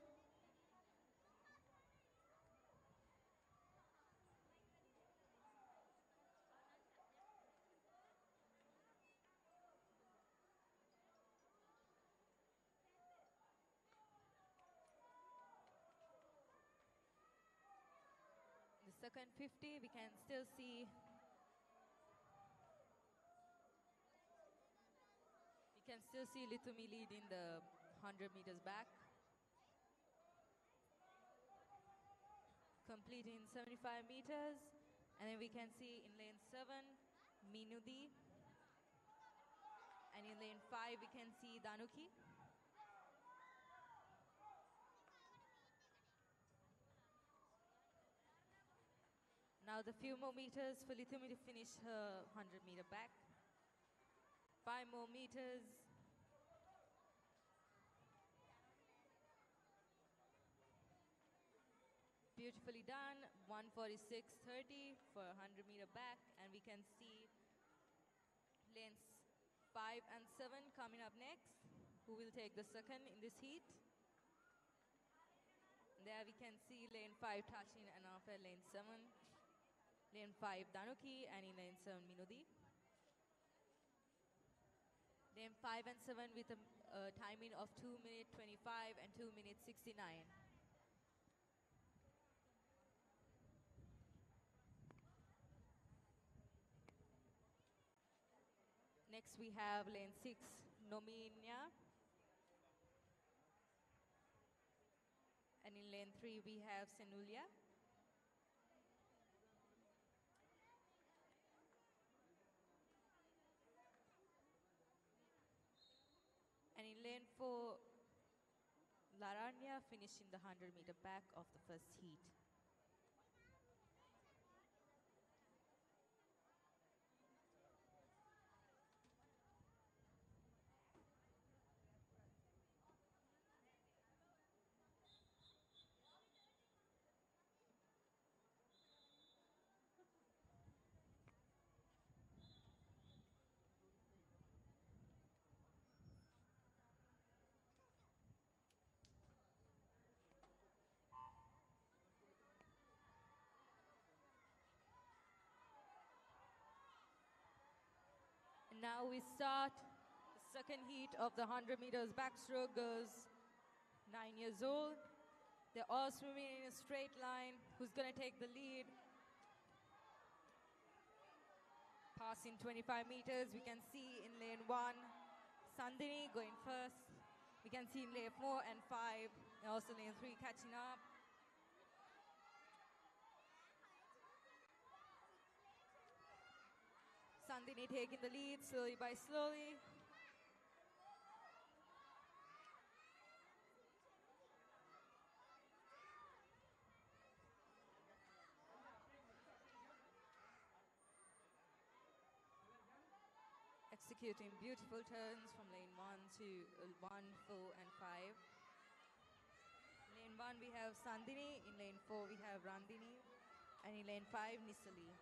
The second 50, we can still see Lithumi leading the 100 meters back, completing 75 meters, and then we can see in lane 7, Minudi, and in lane 5, we can see Danuki. Now the few more meters for Lithumi to finish her 100-meter back. 5 more meters. Beautifully done. 1:46.30 for a 100-meter back. And we can see lanes 5 and 7 coming up next, who will take the second in this heat. There we can see lane 5 touching and after lane 7. Lane 5 Danuki and in lane 7 Minudi. Lane 5 and 7 with a timing of 2 minutes 25 and 2 minutes 69. Next we have lane 6 Nominia. And in lane 3 we have Senulia. And in lane 4, Laranya finishing the 100-meter back of the first heat. Now we start the second heat of the 100 meters backstroke girls, 9 years old. They're all swimming in a straight line. Who's going to take the lead? Passing 25 meters, we can see in lane 1, Sandini going first. We can see in lane 4 and 5, and also lane 3 catching up. Sandini taking the lead slowly by slowly. Executing beautiful turns from lane 1 to 1, 4 and 5. In lane 1 we have Sandini, in lane 4 we have Randini, and in lane 5 Nisali.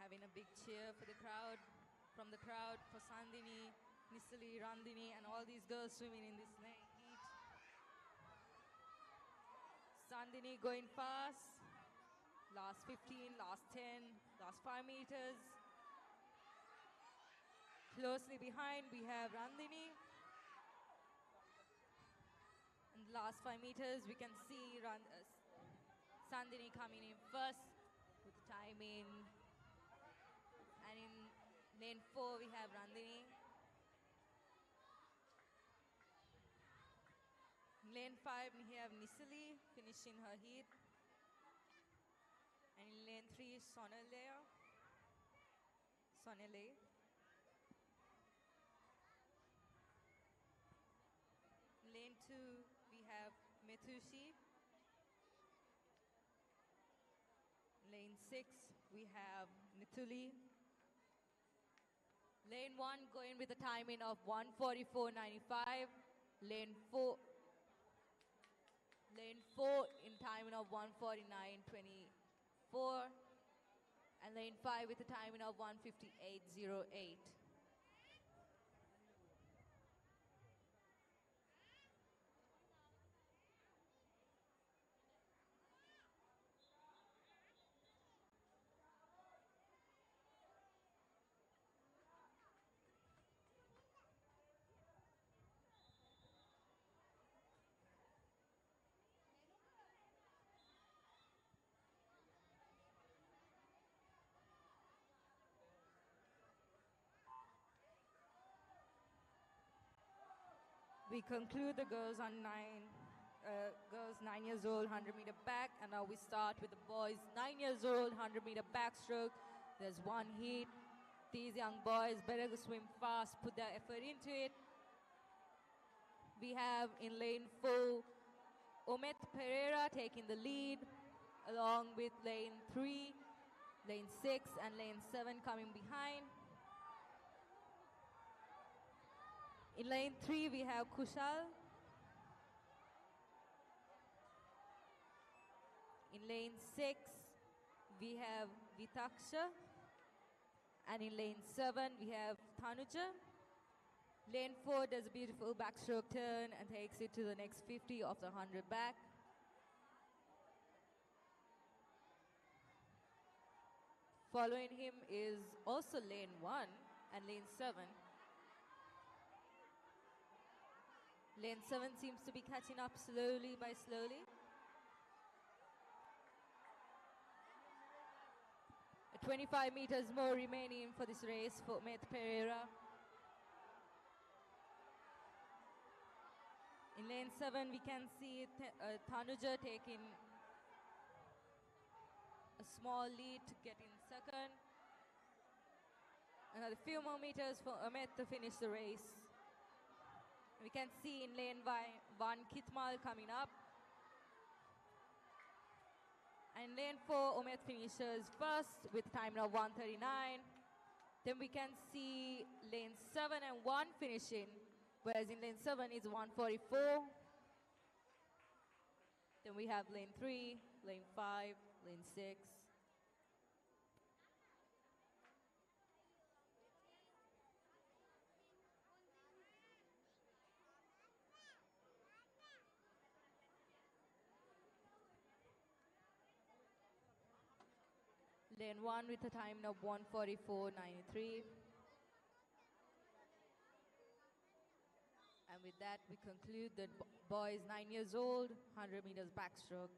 Having a big cheer for the crowd, from the crowd for Sandini, Nisali, Randini, and all these girls swimming in this lane heat. Sandini going fast. Last 15, last 10, last 5 meters. Closely behind, we have Randini. And the last 5 meters, we can see Sandini coming in first with the time in Lane 4, we have Randini. Lane 5, we have Nisali finishing her heat. And in lane 3 is Sonele. Lane 2, we have Methushi. Lane 6, we have Nithuli. Lane 1 going with a timing of 1:44.95. Lane 4 in timing of 1:49.24. And lane 5 with a timing of 1:58.08. We conclude the girls 9 years old, 100-meter back, and now we start with the boys 9 years old, 100-meter backstroke. There's one heat. These young boys better swim fast, put their effort into it. We have in lane 4, Omet Pereira taking the lead, along with lane 3, lane 6, and lane 7 coming behind. In lane 3, we have Kushal. In lane 6, we have Vitaksha. And in lane 7, we have Tanuja. Lane 4 does a beautiful backstroke turn and takes it to the next 50 of the 100 back. Following him is also lane 1 and lane 7. Lane 7 seems to be catching up slowly by slowly. 25 meters more remaining for this race for Met Pereira. In lane 7, we can see Tanuja taking a small lead to get in second. Another few more meters for Amit to finish the race. We can see in lane 1, Kitmal coming up. And lane 4, Omet finishes first with a time of 1:39. Then we can see lane 7 and 1 finishing, whereas in lane 7 is 1:44. Then we have lane 3, lane 5, lane 6. Lane 1 with a time of 1:44.93. And with that, we conclude the boys 9 years old, 100 meters backstroke.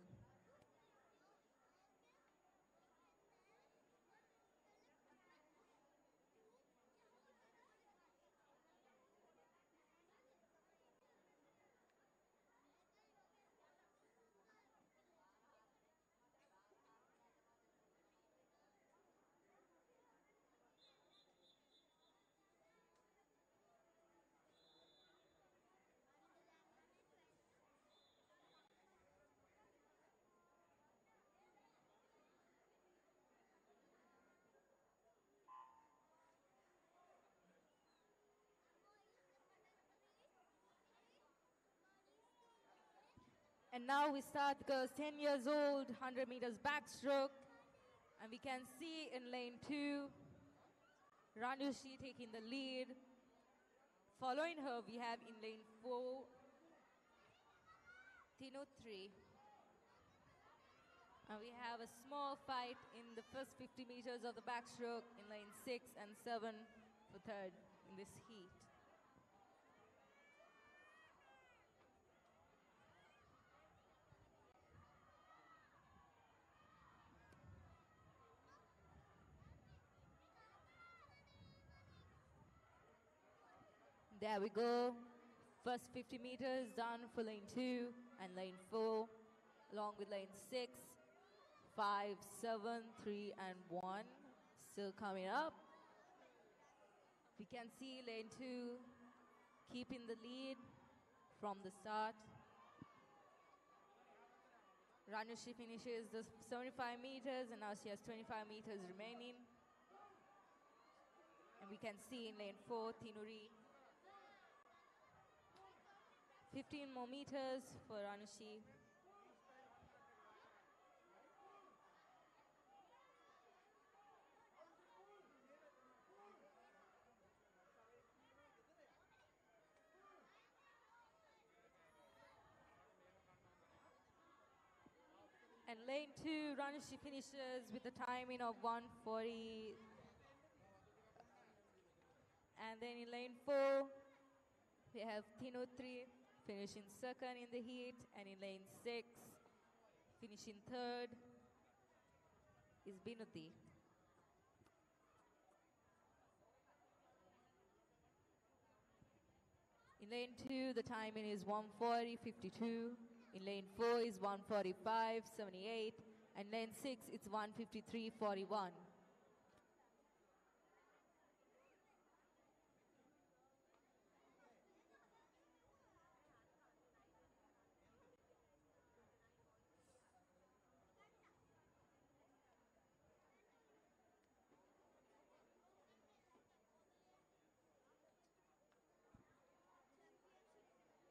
And now we start the girls 10 years old, 100 meters backstroke. And we can see in lane 2, Ranushi taking the lead. Following her, we have in lane 4, Tinutri. And we have a small fight in the first 50 meters of the backstroke in lane 6 and 7 for third in this heat. There we go. First 50 meters done for lane 2 and lane 4, along with lane 6, 5, 7, 3, and 1. Still coming up. We can see lane 2 keeping the lead from the start. Ranushi finishes the 75 meters and now she has 25 meters remaining. And we can see in lane 4, Tinuri. 15 more meters for Ranushi. And lane 2, Ranushi finishes with a timing of 1:40. And then in lane 4, we have Tinutri finishing second in the heat. And in lane 6, finishing third, is Binuti. In lane 2, the timing is 1:40.52. In lane 4 is 1:45.78. And lane 6, it's 1:53.41.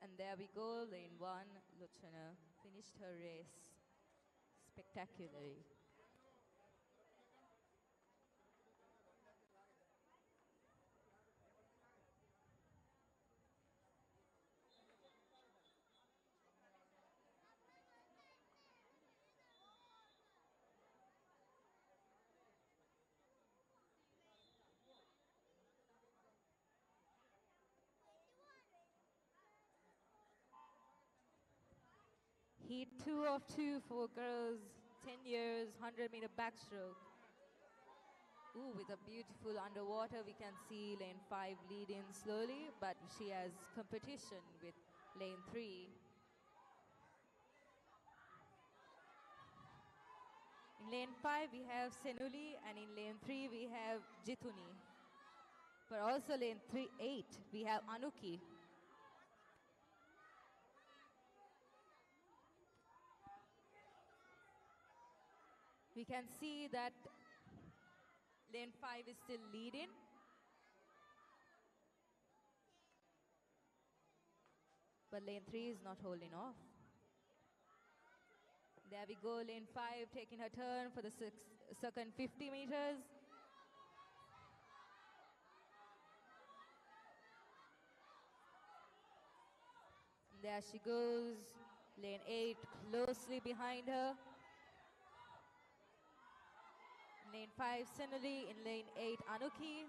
And there we go, lane 1, Lochana finished her race spectacularly. Heat 2 of 2 for girls, 10 years, 100-meter backstroke. Ooh, with a beautiful underwater, we can see lane 5 leading slowly, but she has competition with lane 3. In lane 5, we have Senuli, and in lane 3, we have Jituni. But also lane 8, we have Anuki. We can see that lane 5 is still leading. But lane 3 is not holding off. There we go, lane 5 taking her turn for the second 50 meters. And there she goes, lane 8 closely behind her. Lane 5, Senali. In lane 8, Anuki.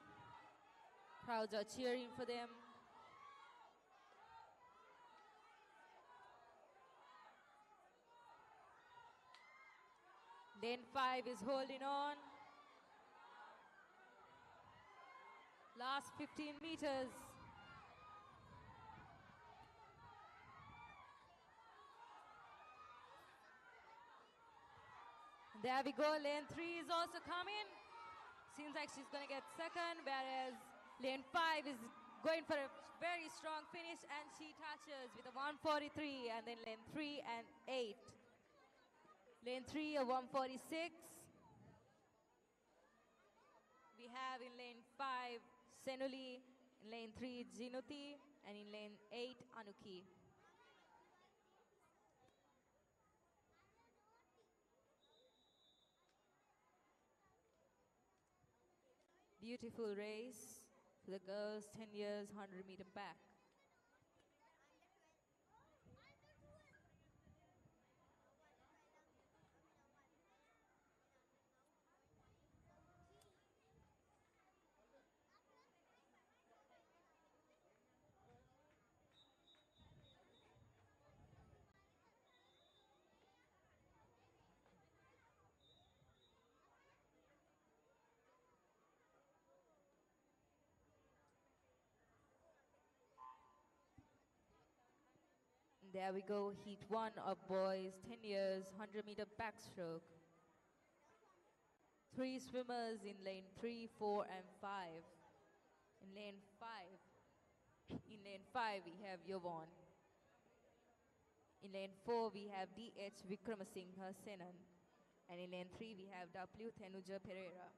Crowds are cheering for them. Lane 5 is holding on. Last 15 meters. There we go, lane 3 is also coming. Seems like she's going to get second, whereas lane 5 is going for a very strong finish, and she touches with a 1:43, and then lane 3 and 8. Lane 3, a 1:46. We have in lane 5, Senuli, in lane 3, Jinuti, and in lane 8, Anuki. Beautiful race for the girls, 10 years, 100-meter back. There we go, heat 1 of boys, 10 years, 100-meter backstroke. 3 swimmers in lane 3, 4, and 5. In lane 5, we have Yvonne. In lane 4, we have D.H. Vikramasinghe Senan. And in lane 3, we have W. Thenuja Pereira.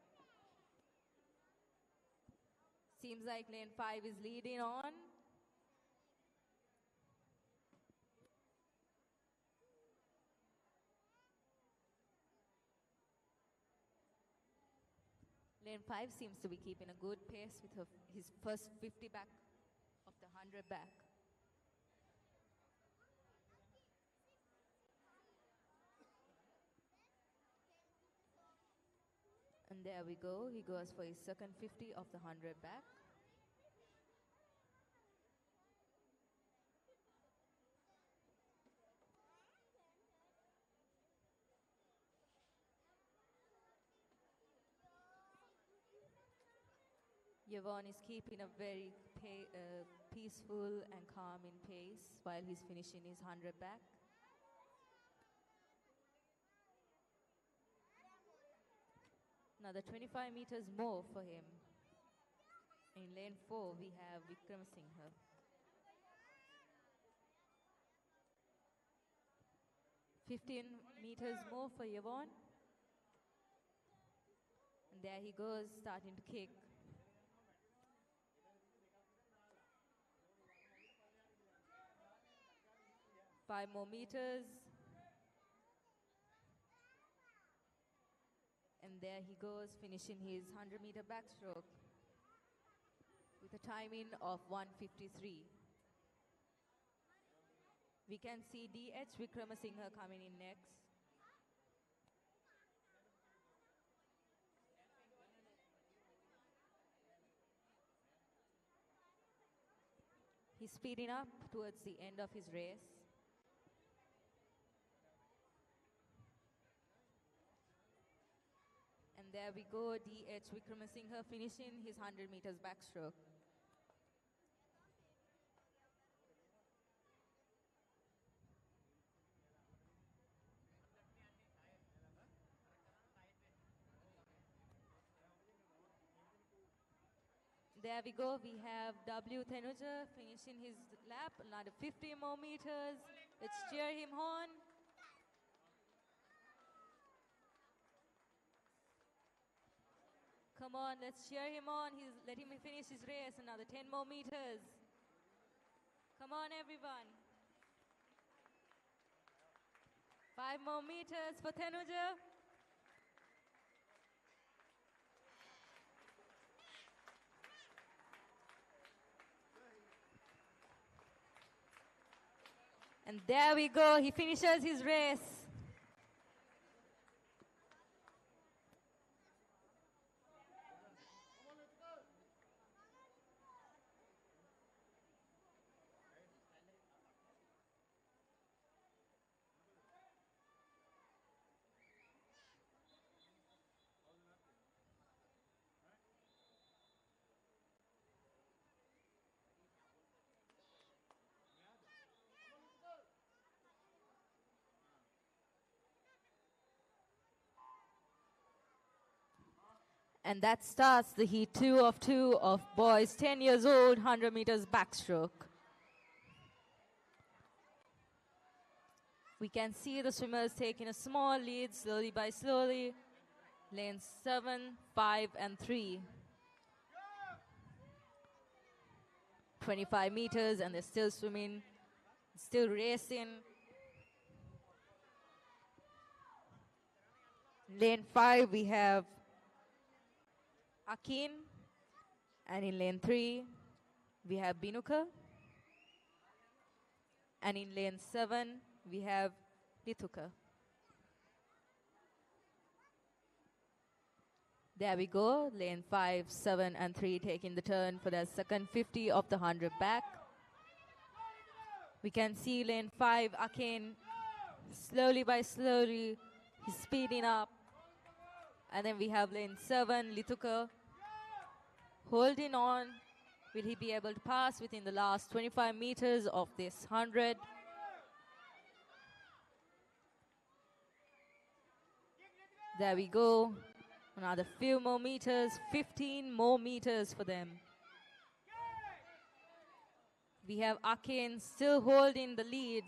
Seems like lane 5 is leading on. Lane 5 seems to be keeping a good pace with his first 50 back of the 100 back. And there we go, he goes for his second 50 of the 100 back. Yvonne is keeping a very peaceful and calming pace while he's finishing his 100 back. Another 25 meters more for him. In lane 4, we have Vikramasinghe. $15 meters more for Yvonne. And there he goes, starting to kick. 5 more meters. And there he goes, finishing his 100-meter backstroke with a timing of 1:53. We can see D.H. Vikramasinghe coming in next. He's speeding up towards the end of his race. And there we go, D.H. Vikramasinghe finishing his 100 meters backstroke. There we go, we have W. Thenuja finishing his lap, another 50 more meters. Let's cheer him on. Come on, let's cheer him on. Let him finish his race, another 10 more meters. Come on, everyone. 5 more meters for Thenuja. And there we go, he finishes his race. And that starts the heat 2 of 2 of boys 10 years old, 100 meters backstroke. We can see the swimmers taking a small lead slowly by slowly. Lanes 7, 5, and 3. 25 meters and they're still swimming, still racing. Lane 5 we have Akin, and in lane 3, we have Binuka, and in lane 7, we have Lituka. There we go, lane 5, 7, and 3 taking the turn for their second 50 of the 100 back. We can see lane 5, Akin, slowly by slowly, he's speeding up. And then we have lane 7, Lituka, holding on. Will he be able to pass within the last 25 meters of this 100? There we go. Another few more meters, 15 more meters for them. We have Akin still holding the lead.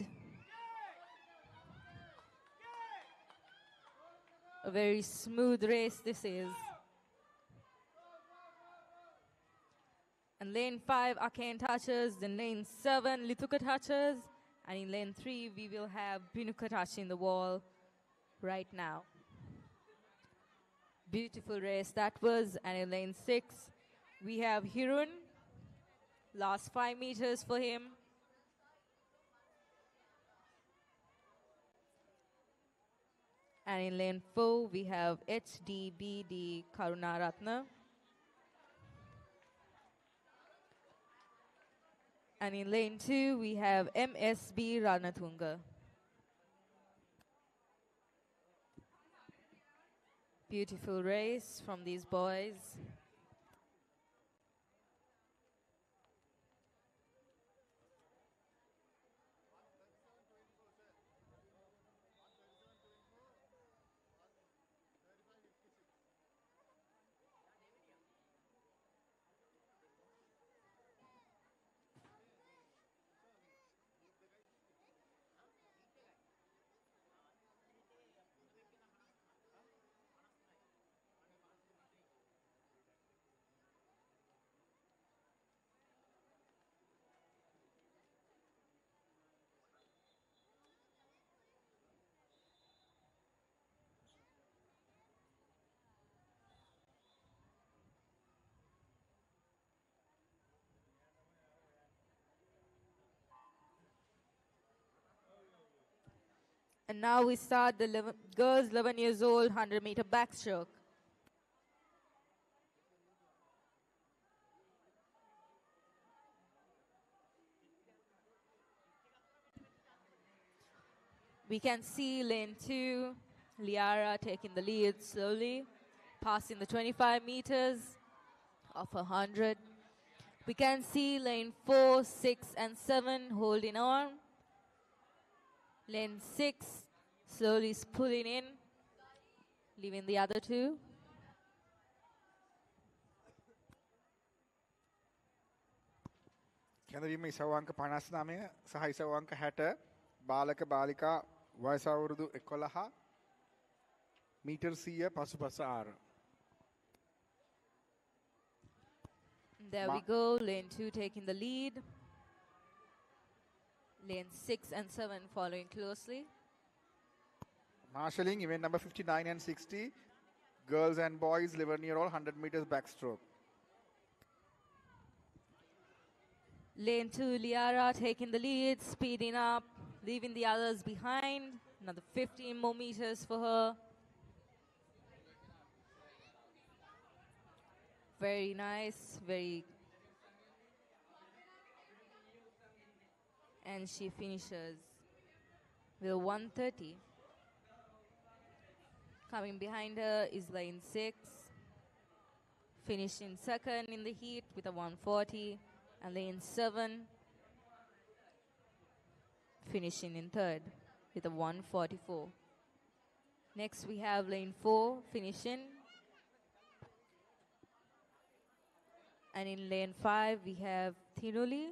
A very smooth race this is. And lane 5, Akin touches. Then lane 7, Lithuka touches. And in lane 3, we will have Binuka touching the wall right now. Beautiful race that was. And in lane 6, we have Hirun. Last 5 meters for him. And in lane 4, we have HDBD Karunaratna. And in lane 2, we have MSB Ranatunga. Beautiful race from these boys. And now we start the girls 11 years old 100-meter backstroke. We can see lane 2, Liara taking the lead slowly, passing the 25 meters of 100. We can see lane 4, 6, and 7 holding on. Lane 6 slowly pulling in, leaving the other two. කැඳවීම ඉසව්වංක 59 සහ ඉසව්වංක 60 බාලක බාලිකා වයස අවුරුදු 11 metre 100 පසුපස ආර. There we go, lane 2 taking the lead. Lane 6 and 7 following closely. Marshalling event number 59 and 60. Girls and boys 11-year-old 100 meters backstroke. Lane 2, Liara taking the lead, speeding up, leaving the others behind. Another 15 more meters for her. Very nice, very. And she finishes with 130. Coming behind her is lane 6, finishing second in the heat with a 140. And lane 7, finishing in third with a 144. Next we have lane 4 finishing. And in lane 5 we have Thinuli.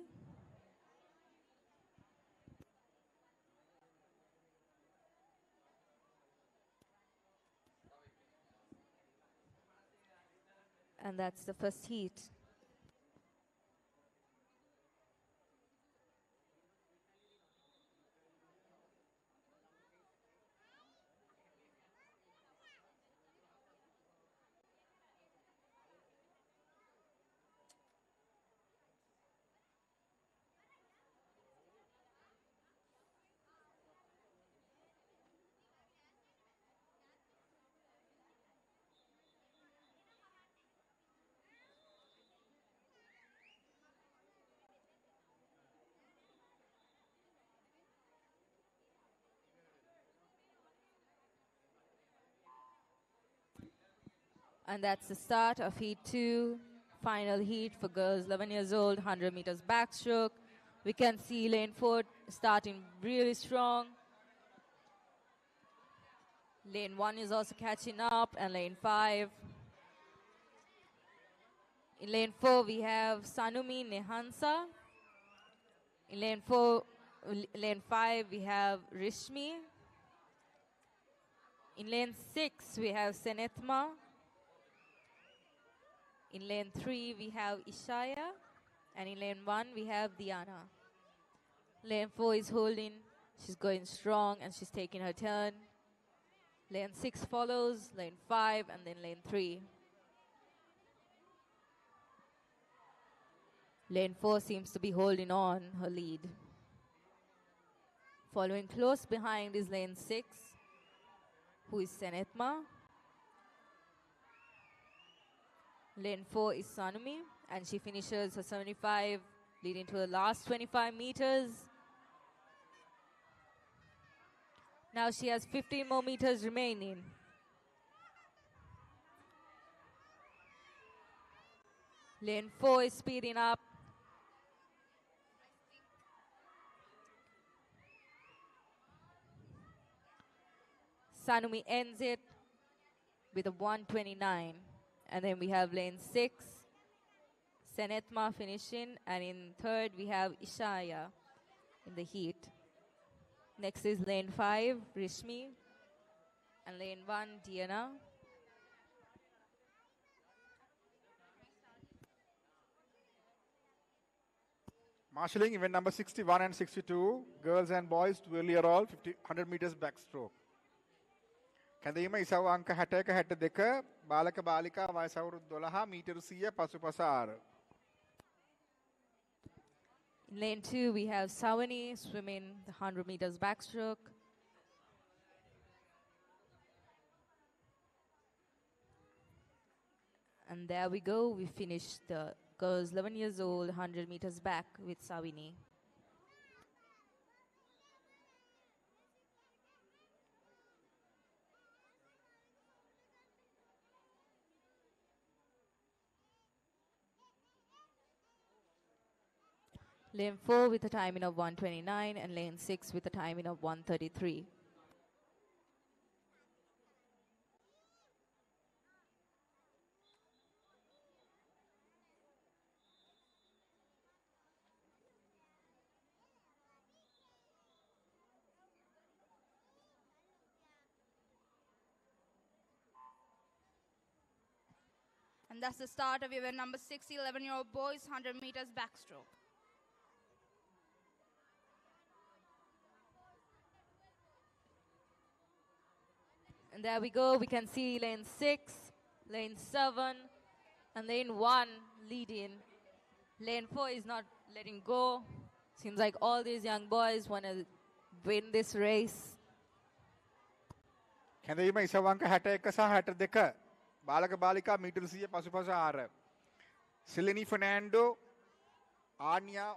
And that's the first heat. And that's the start of heat 2, final heat for girls 11 years old, 100 meters backstroke. We can see lane 4 starting really strong. Lane 1 is also catching up, and lane 5. In lane 4, we have Sanumi Nehansa. In lane 5, we have Rishmi. In lane 6, we have Senethma. In lane 3, we have Ishaya. And in lane 1, we have Diana. Lane 4 is holding. She's going strong, and she's taking her turn. Lane 6 follows, lane 5, and then lane 3. Lane 4 seems to be holding on her lead. Following close behind is lane 6, who is Senethma. Lane 4 is Sanumi, and she finishes her 75, leading to the last 25 meters. Now she has 15 more meters remaining. Lane 4 is speeding up. Sanumi ends it with a 1:29. And then we have lane 6, Senethma finishing. And in third, we have Ishaya in the heat. Next is lane 5, Rishmi. And lane 1, Diana. Marshalling event number 61 and 62, girls and boys, 12 year old, 100 meters backstroke. කැඳීම ඉසව් අංක 61 62 බාලක බාලිකා වයස අවුරුදු 12 මීටර 100 පසුපස 6. In lane 2, we have Sawani swimming the 100 meters backstroke. And there we go. We finished the girls 11 years old, 100 meters back with Sawini. Lane 4 with a timing of 1:29 and lane 6 with a timing of 1:33. And that's the start of event number 6, 11-year-old boys 100 meters backstroke. And there we go. We can see lane 6, lane 7, and lane 1 leading. Lane 4 is not letting go. Seems like all these young boys want to win this race. කැඳීම ඉසව් අංක 61 සහ 62 බාලක බාලිකා මීටර 100 පසුපස 6. සිලිනි Fernando ආන්‍යා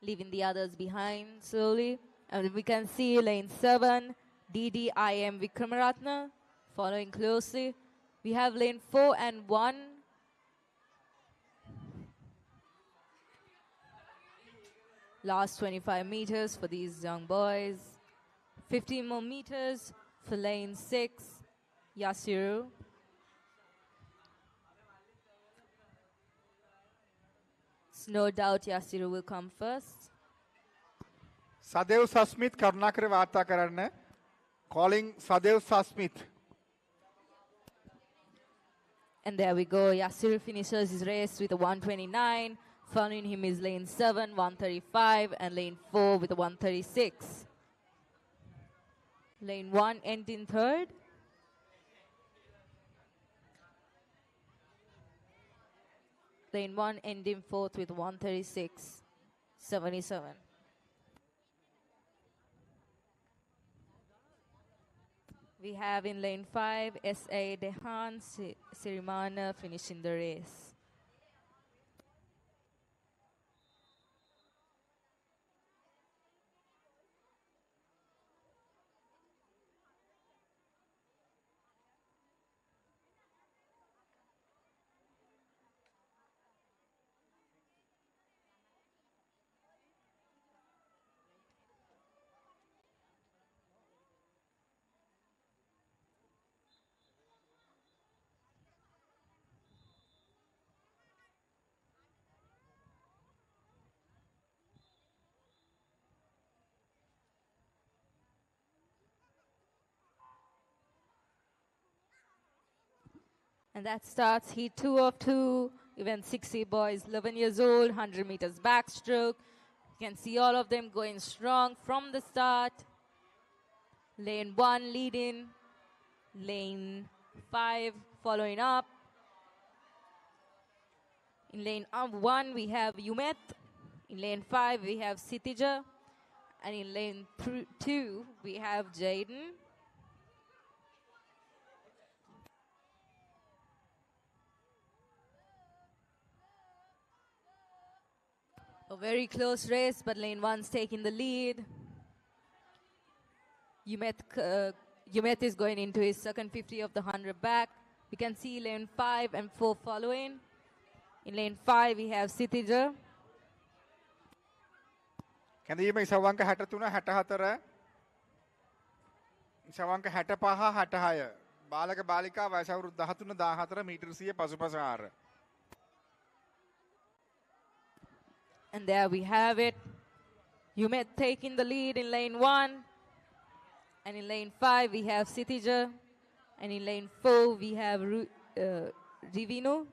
leaving the others behind slowly. And we can see lane 7, DDIM Vikramaratna following closely. We have lane 4 and 1. Last 25 meters for these young boys. 15 more meters for lane 6, Yasiru. No doubt Yasiru will come first. සදේව් සස්මිත් කරුණාකර වාර්තා කරන්න. Calling සදේව් සස්මිත්. And there we go. Yasiru finishes his race with a 1:29. Following him is lane 7, 1:35, and lane 4 with a 1:36. Lane 1 ending third. Lane 1 ending fourth with 1:36.77. We have in lane 5, S.A. Dehan Sirimana finishing the race. And that starts heat 2 of 2, event 60 boys, 11 years old, 100 meters backstroke. You can see all of them going strong from the start. Lane 1 leading, lane 5 following up. In lane 1 we have Yumet, in lane 5 we have Sitija, and in lane 2 we have Jaden. A very close race, but lane 1's taking the lead. Yumet is going into his second 50 of the 100 back. We can see lane 5 and 4 following. In lane 5 we have Sitija. කැඳීම ඉසවංක 63 64 ඉසවංක 65 66 බාලක බාලිකා වයස අවුරුදු 13 14 මීටර 100 පසුපස ආර. And there we have it. Yumet taking the lead in lane 1. And in lane 5 we have Sitija. And in lane 4 we have Rivino.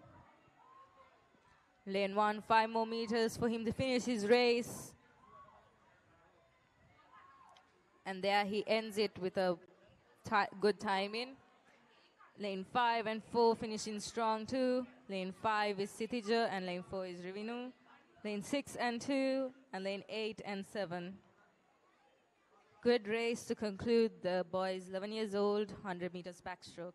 Lane 1, 5 more meters for him to finish his race. And there he ends it with a good timing. Lane 5 and 4 finishing strong too. Lane 5 is Sitija and lane 4 is Rivinu. Lane 6 and 2 and lane 8 and 7. Good race to conclude the boys 11 years old, 100 meters backstroke.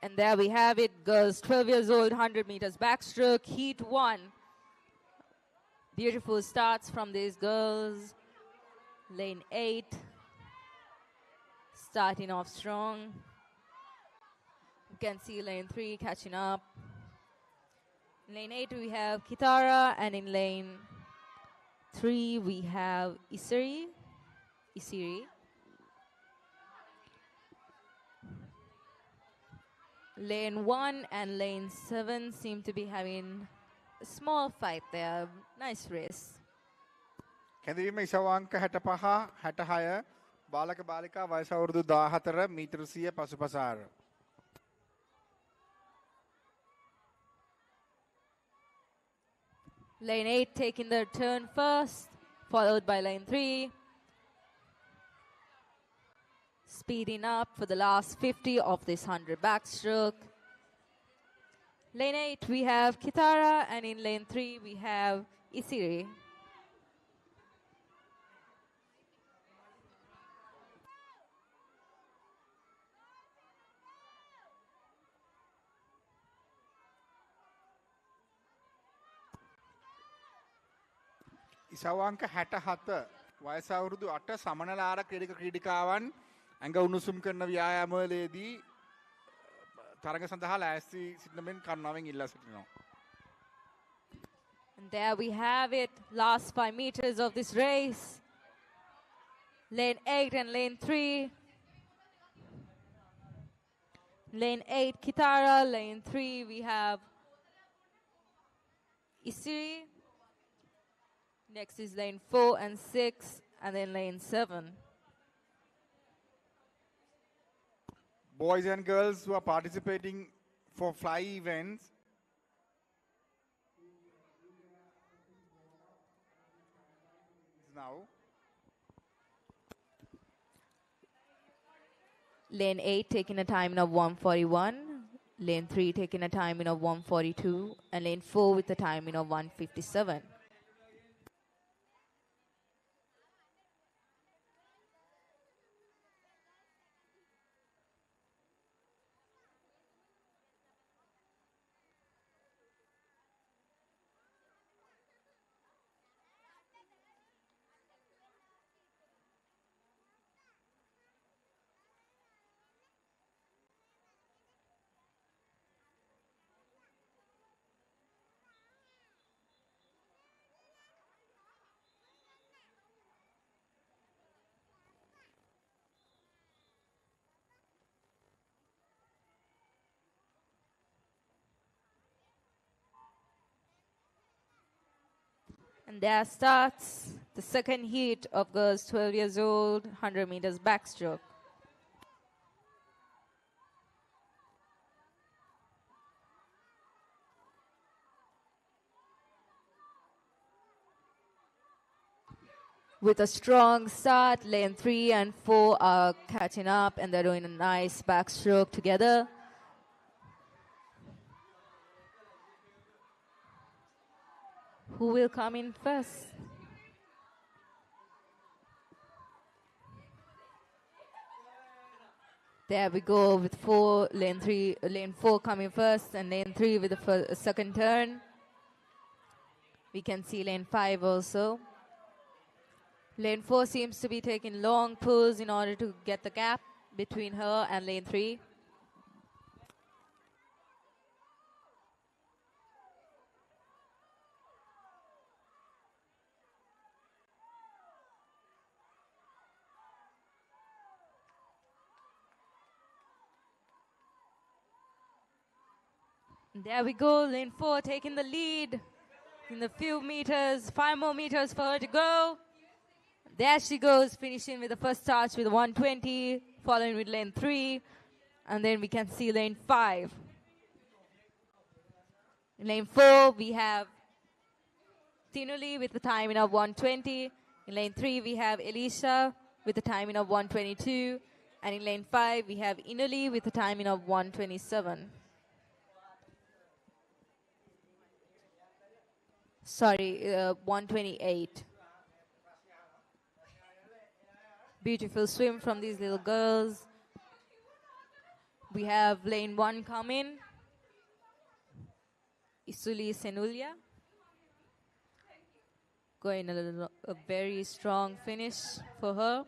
And there we have it, girls 12 years old, 100 meters backstroke, heat 1. Beautiful starts from these girls. Lane 8, starting off strong. You can see lane 3 catching up. In lane 8 we have Kitara, and in lane 3 we have Isiri. Lane 1 and lane 7 seem to be having a small fight there. Nice race. කැඳවීම ඉසවංක 65 66 බාලක බාලිකා වයස අවුරුදු 14 මීටර 100 පසුපස ආර. Lane 8 taking their turn first, followed by lane 3. Speeding up for the last 50 of this 100 backstroke. Lane 8 we have Kitara, and in lane 3 we have Isiri. ඉසවංක 67 වයස අවුරුදු 8 සමනලාර ක්‍රීඩිකාවන් ඇඟ උණුසුම් කරන ව්‍යායාමවලදී තරඟ සඳහා ලෑස්ති සිටින මෙන් කරුණාවෙන් ඉල්ලා සිටිනවා. And there we have it, last 5 meters of this race. Lane 8 and lane 3. Lane 8 Kitara, lane 3 we have Isiri. Next is lane 4 and 6, and then lane 7. Boys and girls who are participating for fly events, now Lane 8 taking a timing of 1:41. Lane 3 taking a timing of 1:42. And lane 4 with a timing of 1:57. And there starts the second heat of girls 12 years old, 100 meters backstroke. With a strong start, lane 3 and 4 are catching up and they're doing a nice backstroke together. Who will come in first? There we go with lane 4 coming first and lane 3 with the second turn. We can see lane 5 also. Lane 4 seems to be taking long pulls in order to get the gap between her and lane 3. There we go, lane 4 taking the lead in the few meters, 5 more meters for her to go. There she goes, finishing with the first touch with 120, following with lane 3, and then we can see lane 5. In lane 4, we have Tinuli with the timing of 120. In lane 3, we have Elisha with the timing of 122. And in lane 5, we have Inuli with the timing of 127. Sorry, 128. Beautiful swim from these little girls. We have lane 1 coming. Isuli Senulia. Going a very strong finish for her.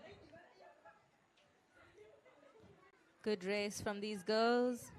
Good race from these girls.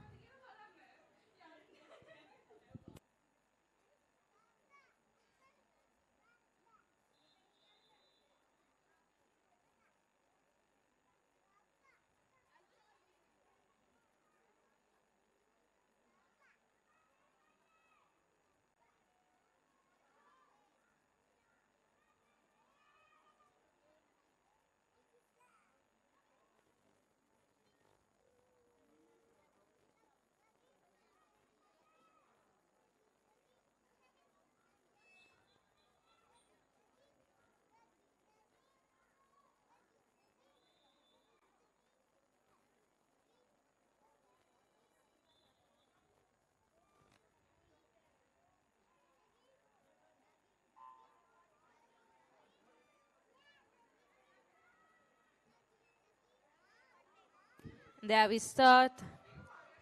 There we start.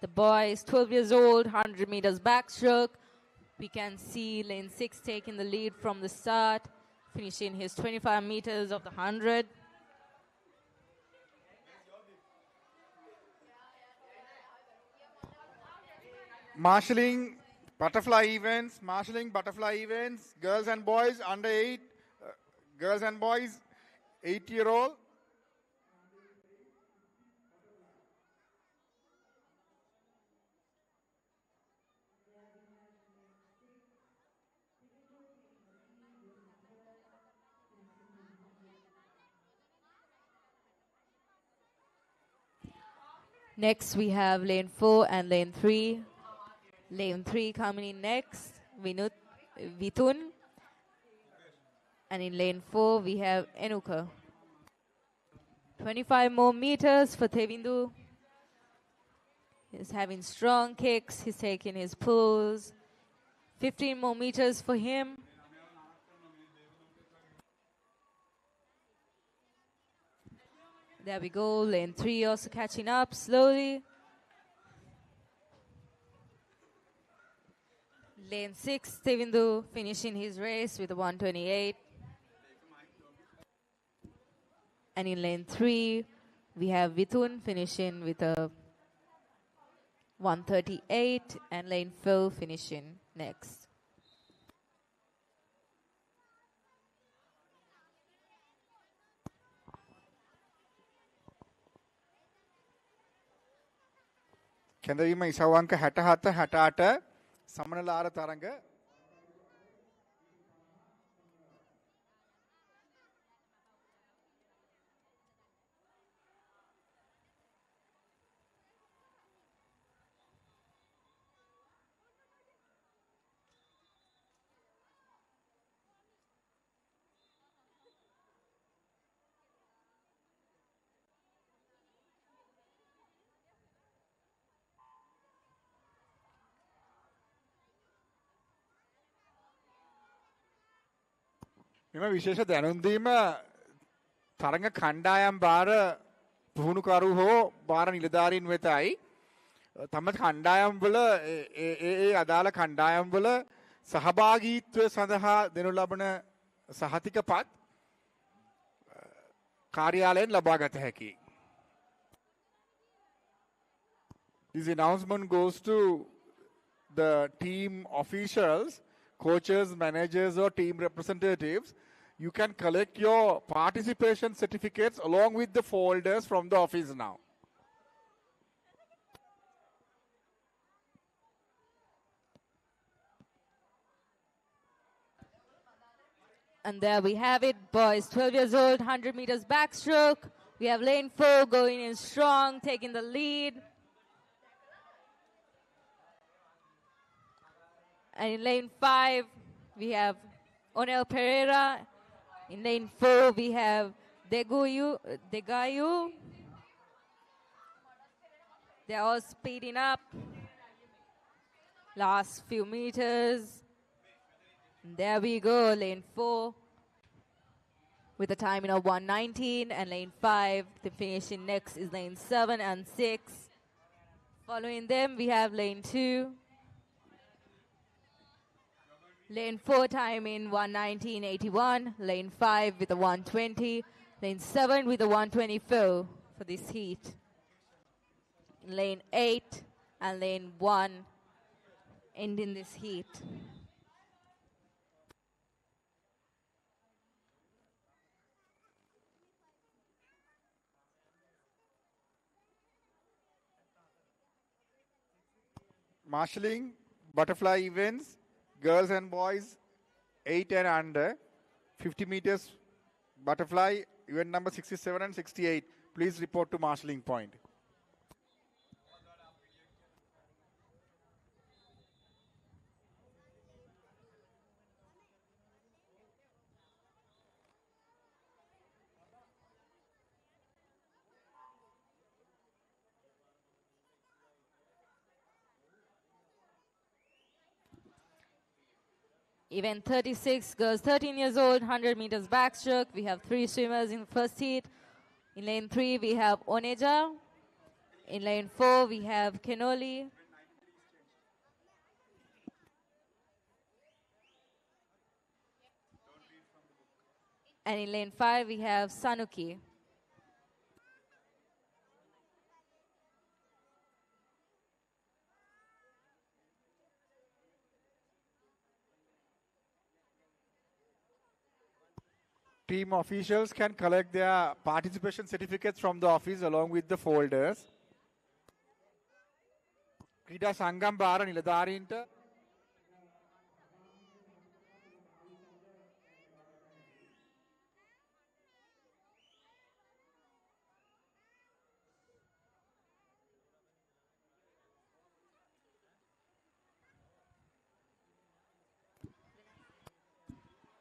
The boy is 12 years old, 100 meters backstroke. We can see lane 6 taking the lead from the start, finishing his 25 meters of the 100. Marshalling butterfly events, girls and boys under 8, girls and boys 8-year-old. Next, we have lane 4 and lane 3. Lane 3 coming in next, Vitun. And in lane 4, we have Enuka. 25 more meters for Tevindu. He's having strong kicks. He's taking his pulls. 15 more meters for him. There we go. Lane 3 also catching up slowly. Lane 6, Tevindu finishing his race with a 128. And in lane 3, we have Vitun finishing with a 138 and lane 4 finishing next. කැඳවීම ඉසව්වංක 67 68 සමනලාර තරඟ මෙම විශේෂ දැනුම් දීම තරඟ කණ්ඩායම් බාර පුහුණුකරු හෝ බාර නිලධාරීන් වෙතයි. තම කණ්ඩායම් වල ඒ අදාළ කණ්ඩායම් වල සහභාගීත්වය සඳහා දෙනු ලබන සහතිකපත් කාර්යාලයෙන් ලබා ගත හැකියි. This announcement goes to the team officials, coaches, managers or team representatives. You can collect your participation certificates along with the folders from the office now. And there we have it, boys 12 years old, 100 meters backstroke. We have lane 4 going in strong, taking the lead. And in lane 5, we have Onel Pereira. In lane 4, we have Degayu. They're all speeding up. Last few meters. And there we go, lane 4. With a timing of 1:19, and lane 5, the finishing next is lane 7 and 6. Following them, we have lane 2. Lane 4 timing 1:19.81. Lane 5 with a 1:20. Lane 7 with a 1:24 for this heat. Lane 8 and lane 1 ending this heat. Marshalling, butterfly events, girls and boys, 8 and under, 50 meters butterfly, event number 67 and 68. Please report to marshalling point. Event 36, girls 13 years old, 100 meters backstroke. We have 3 swimmers in the first heat. In lane 3, we have Oneja. In lane 4, we have Kenoli. And in lane 5, we have Sanuki. Team officials can collect their participation certificates from the office along with the folders. ක්‍රීඩා සංගම් බාර නිලධාරීන්ට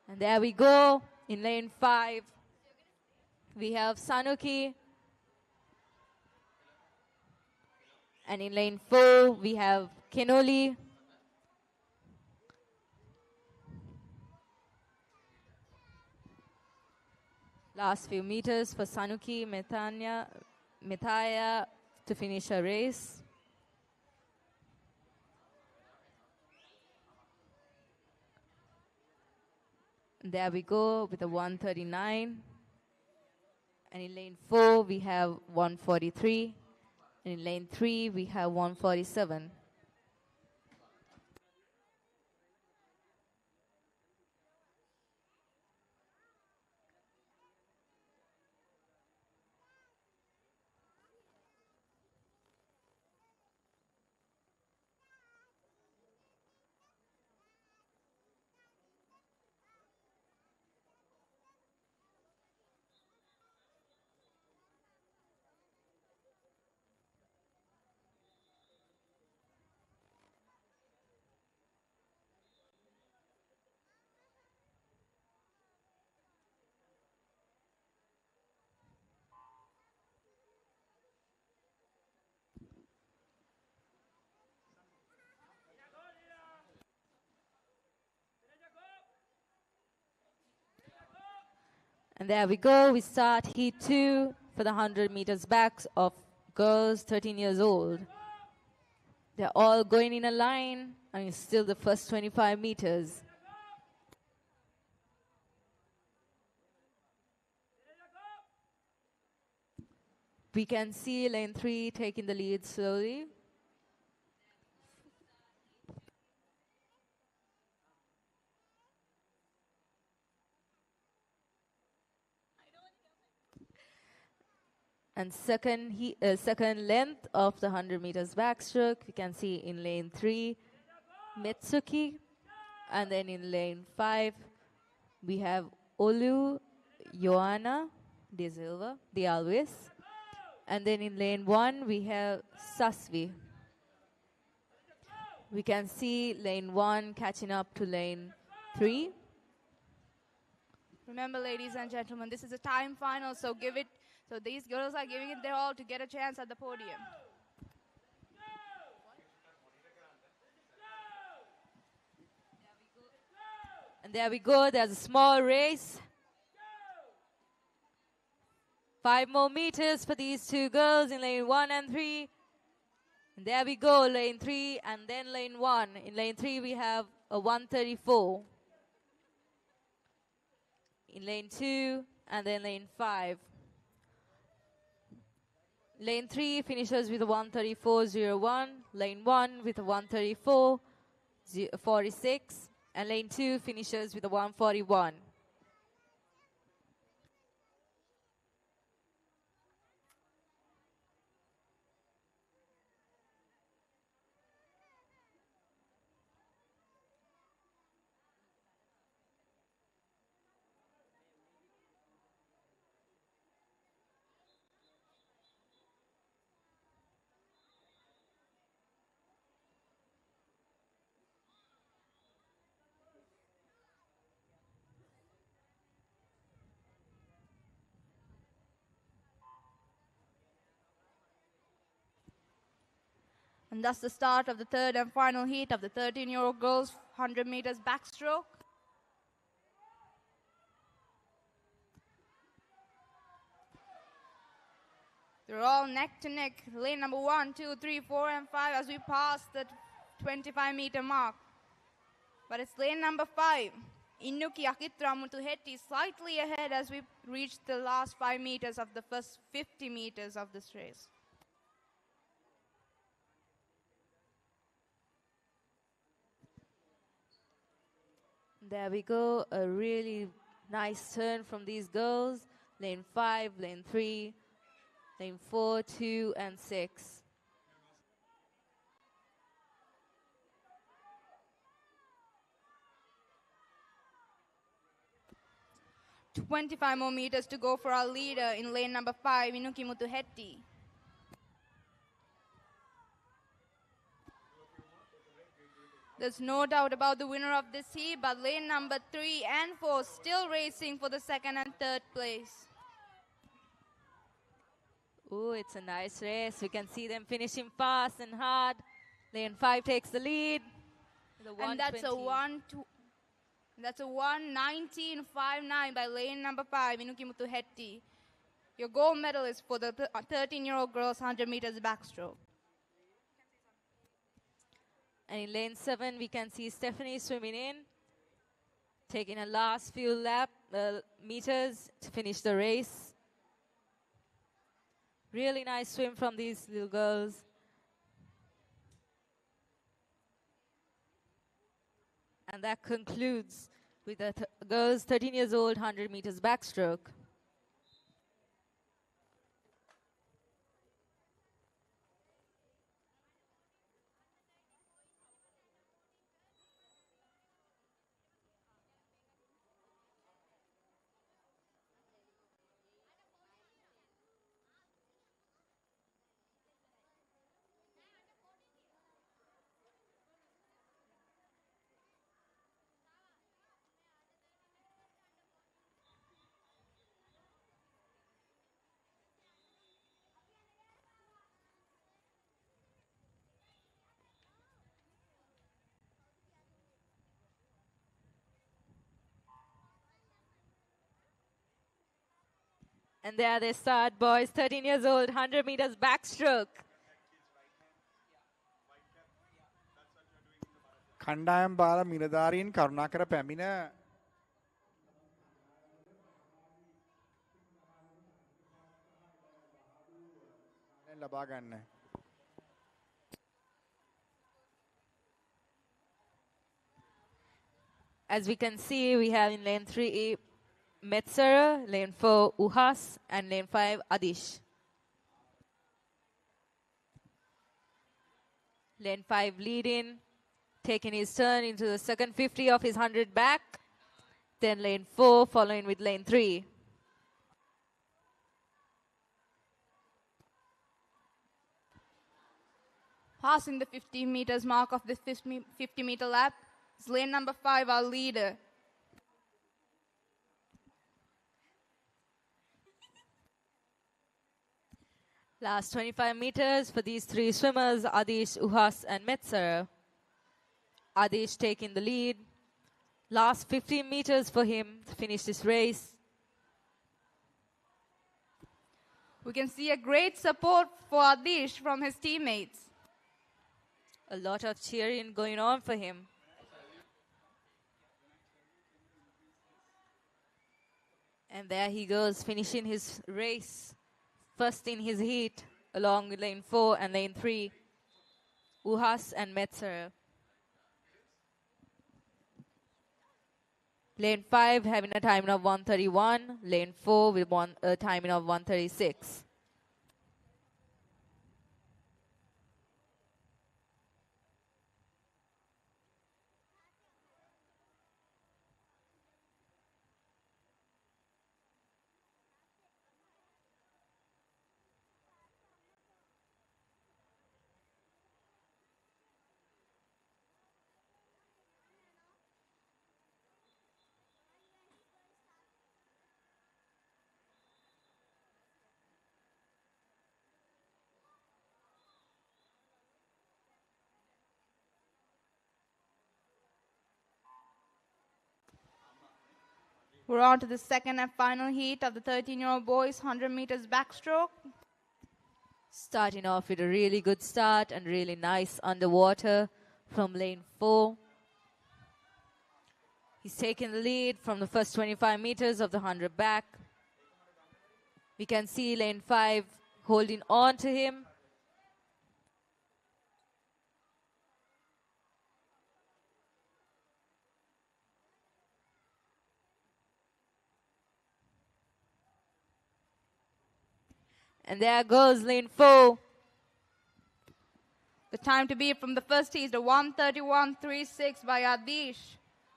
And there we go. In lane 5, we have Sanuki. And in lane 4, we have Kenoli. Last few meters for Sanuki Methaya to finish her race. And there we go with a 139. And in lane 4, we have 143. And in lane 3, we have 147. And there we go. We start heat 2 for the 100 meters backs of girls 13 years old. They're all going in a line, and it's still the first 25 meters. We can see lane 3 taking the lead slowly. And second length of the 100 meters backstroke, we can see in lane 3, Mitsuki. And then in lane 5, we have Olu Joanna De Silva, De Alves. And then in lane 1, we have Sasvi. We can see lane 1 catching up to lane 3. Remember, ladies and gentlemen, this is a time final, so these girls are giving it their all to get a chance at the podium. And there we go. There's a small race. 5 more meters for these two girls in lane 1 and 3. And there we go, lane 3 and then lane 1. In lane 3, we have a 134. In lane 2 and then lane 5. Lane 3 finishes with a 134.01. Lane 1 with a 134.46. And lane 2 finishes with a 141. And that's the start of the third and final heat of the 13-year-old girls 100 meters backstroke. They're all neck to neck. Lane number 1, 2, 3, 4, and 5 as we pass the 25-meter mark. But it's lane number 5. Innuki Akitramuttu Hetty slightly ahead as we reach the last 5 meters of the first 50 meters of this race. There we go, a really nice turn from these girls. Lane 5, lane 3, lane 4, 2, and 6. "25 more meters to go for our leader in lane number 5, Inuki Mutuhetti. There's no doubt about the winner of this heat, but lane number 3 and 4 still racing for the second and third place. Ooh, it's a nice race. We can see them finishing fast and hard. Lane 5 takes the lead. And that's a 1:19.59 by lane number 5, Inuki Mutuhetti. Your gold medalist for the 13-year-old girls 100 meters backstroke. And in lane 7, we can see Stephanie swimming in, taking a last few meters to finish the race. Really nice swim from these little girls. And that concludes with the girls 13 years old 100 meters backstroke. And there they start, boys, 13 years old, 100 meters backstroke. කණ්ඩායම් බාල මිලධාරීන් කරුණාකර පැමිණ ලබා ගන්න. As we can see, we have in lane 3 Metzer, lane 4 Uhas, and lane 5 Adish. Lane 5 leading, taking his turn into the second 50 of his 100 back. Then lane 4 following with lane 3. Passing the 15 meters mark of the 50 meter lap is lane number 5, our leader. Last 25 meters for these three swimmers, Adish, Uhas, and Metzer. Adish taking the lead. Last 15 meters for him to finish this race. We can see a great support for Adish from his teammates. A lot of cheering going on for him. And there he goes, finishing his race. First in his heat, along with lane 4 and lane 3, Uhas and Metzer. Lane 5 having a timing of 1:31. Lane 4 with a timing of 1:36. We're on to the second and final heat of the 13-year-old boys 100 meters backstroke. Starting off with a really good start and really nice underwater from lane 4. He's taking the lead from the first 25 meters of the 100 back. We can see lane 5 holding on to him. And there goes lane 4. The time to beat from the first heat is the 1:31.36 by Adish.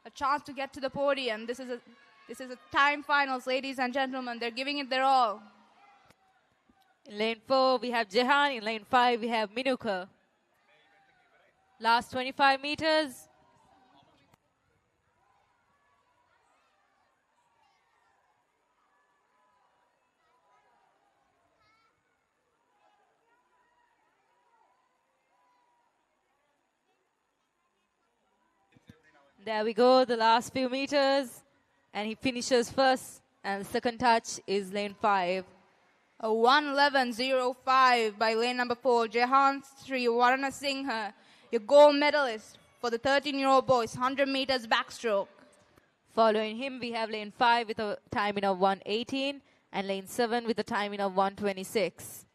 A chance to get to the podium. This is a time finals, ladies and gentlemen. They're giving it their all. In lane 4, we have Jehan. In lane 5, we have Minuka. Last 25 meters. There we go, the last few meters. And he finishes first. And the second touch is lane 5. A 1:11.05 by lane number 4, Jehan Sri Varana Singha, your gold medalist for the 13-year-old boys 100 meters backstroke. Following him, we have lane 5 with a timing of 1:18 and lane 7 with a timing of 1:26.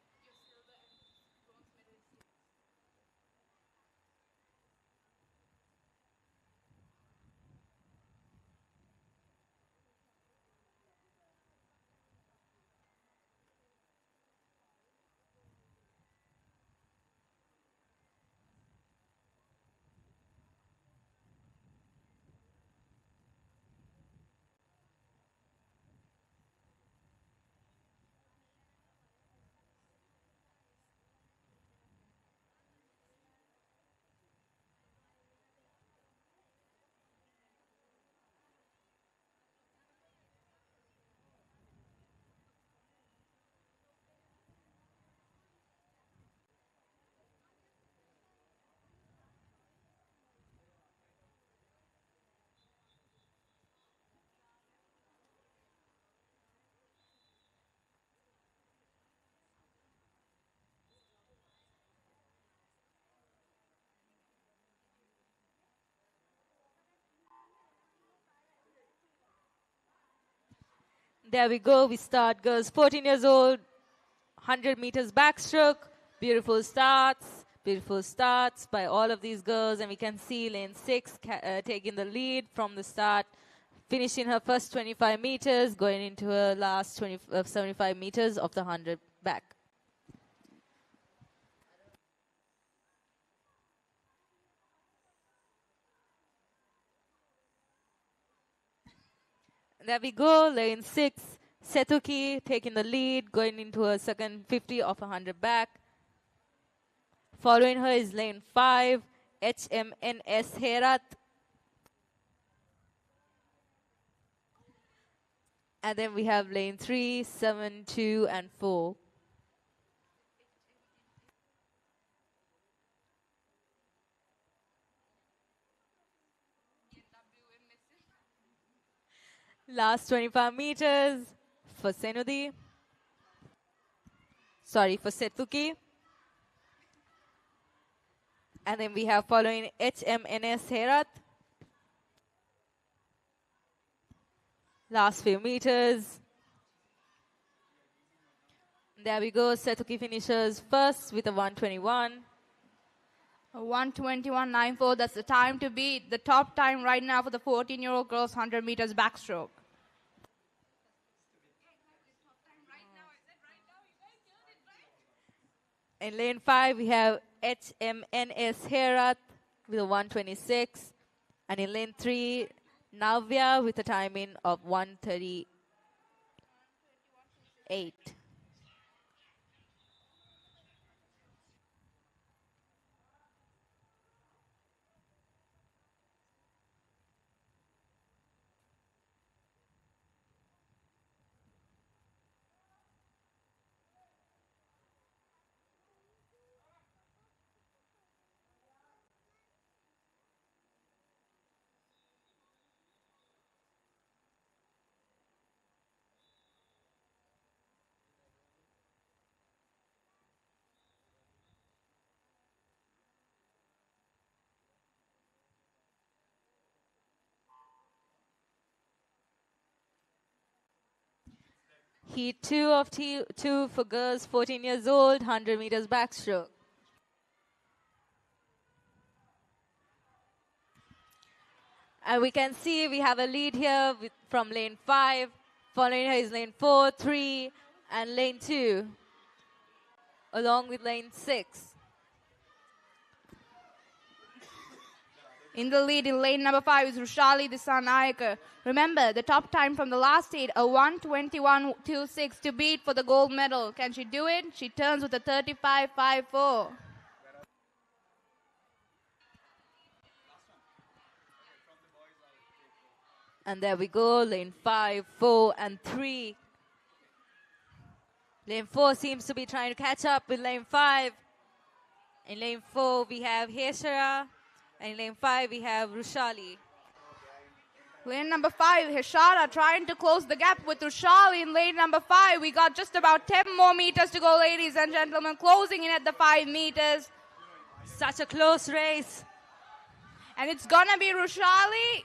There we go. We start girls 14 years old, 100 meters backstroke. Beautiful starts by all of these girls. And we can see lane 6 taking the lead from the start, finishing her first 25 meters, going into her last 75 meters of the 100 back. There we go, lane 6, Setuki taking the lead, going into her second 50 of 100 back. Following her is lane 5, HMNS Herat. And then we have lane 3, 7, 2, and 4. Last 25 meters for Senudi. Sorry, for Setuki. And then we have following HMNS Herat. Last few meters. There we go. Setuki finishes first with a 121. A 121.94. That's the time to beat. The top time right now for the 14-year-old girls 100 meters backstroke. In lane 5, we have HMNS Herat with a 126. And in lane 3, Navya with a timing of 138. Heat 2 of T2 for girls 14 years old, 100 meters backstroke. And we can see we have a lead here from lane 5. Following her is lane 4, 3, and lane 2, along with lane 6. In the lead in lane number 5 is Rushali Disanayake. Remember, the top time from the last heat, a 121.26 to beat for the gold medal. Can she do it? She turns with a 35.54. And there we go, lane 5, 4, and 3. Lane 4 seems to be trying to catch up with lane 5. In lane 4, we have Heshara. And in lane 5, we have Rushali. Lane number 5, Heshara trying to close the gap with Rushali in lane number 5. We got just about 10 more meters to go, ladies and gentlemen. Closing in at the 5 meters. Such a close race. And it's going to be Rushali.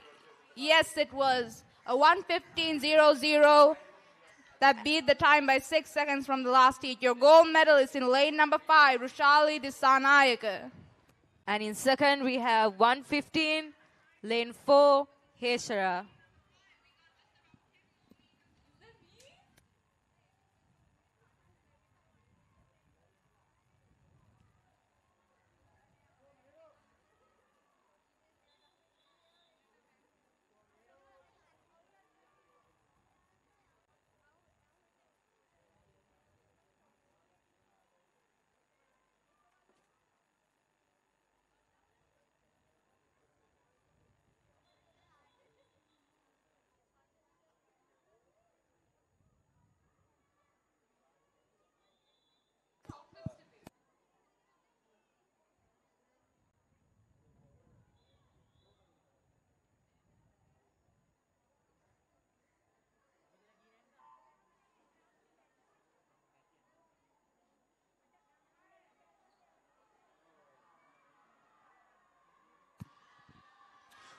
Yes, it was a 1:15.00 that beat the time by 6 seconds from the last heat. Your gold medal is in lane number 5, Rushali Disanayake. And in second, we have 1:15, lane 4, Heshara.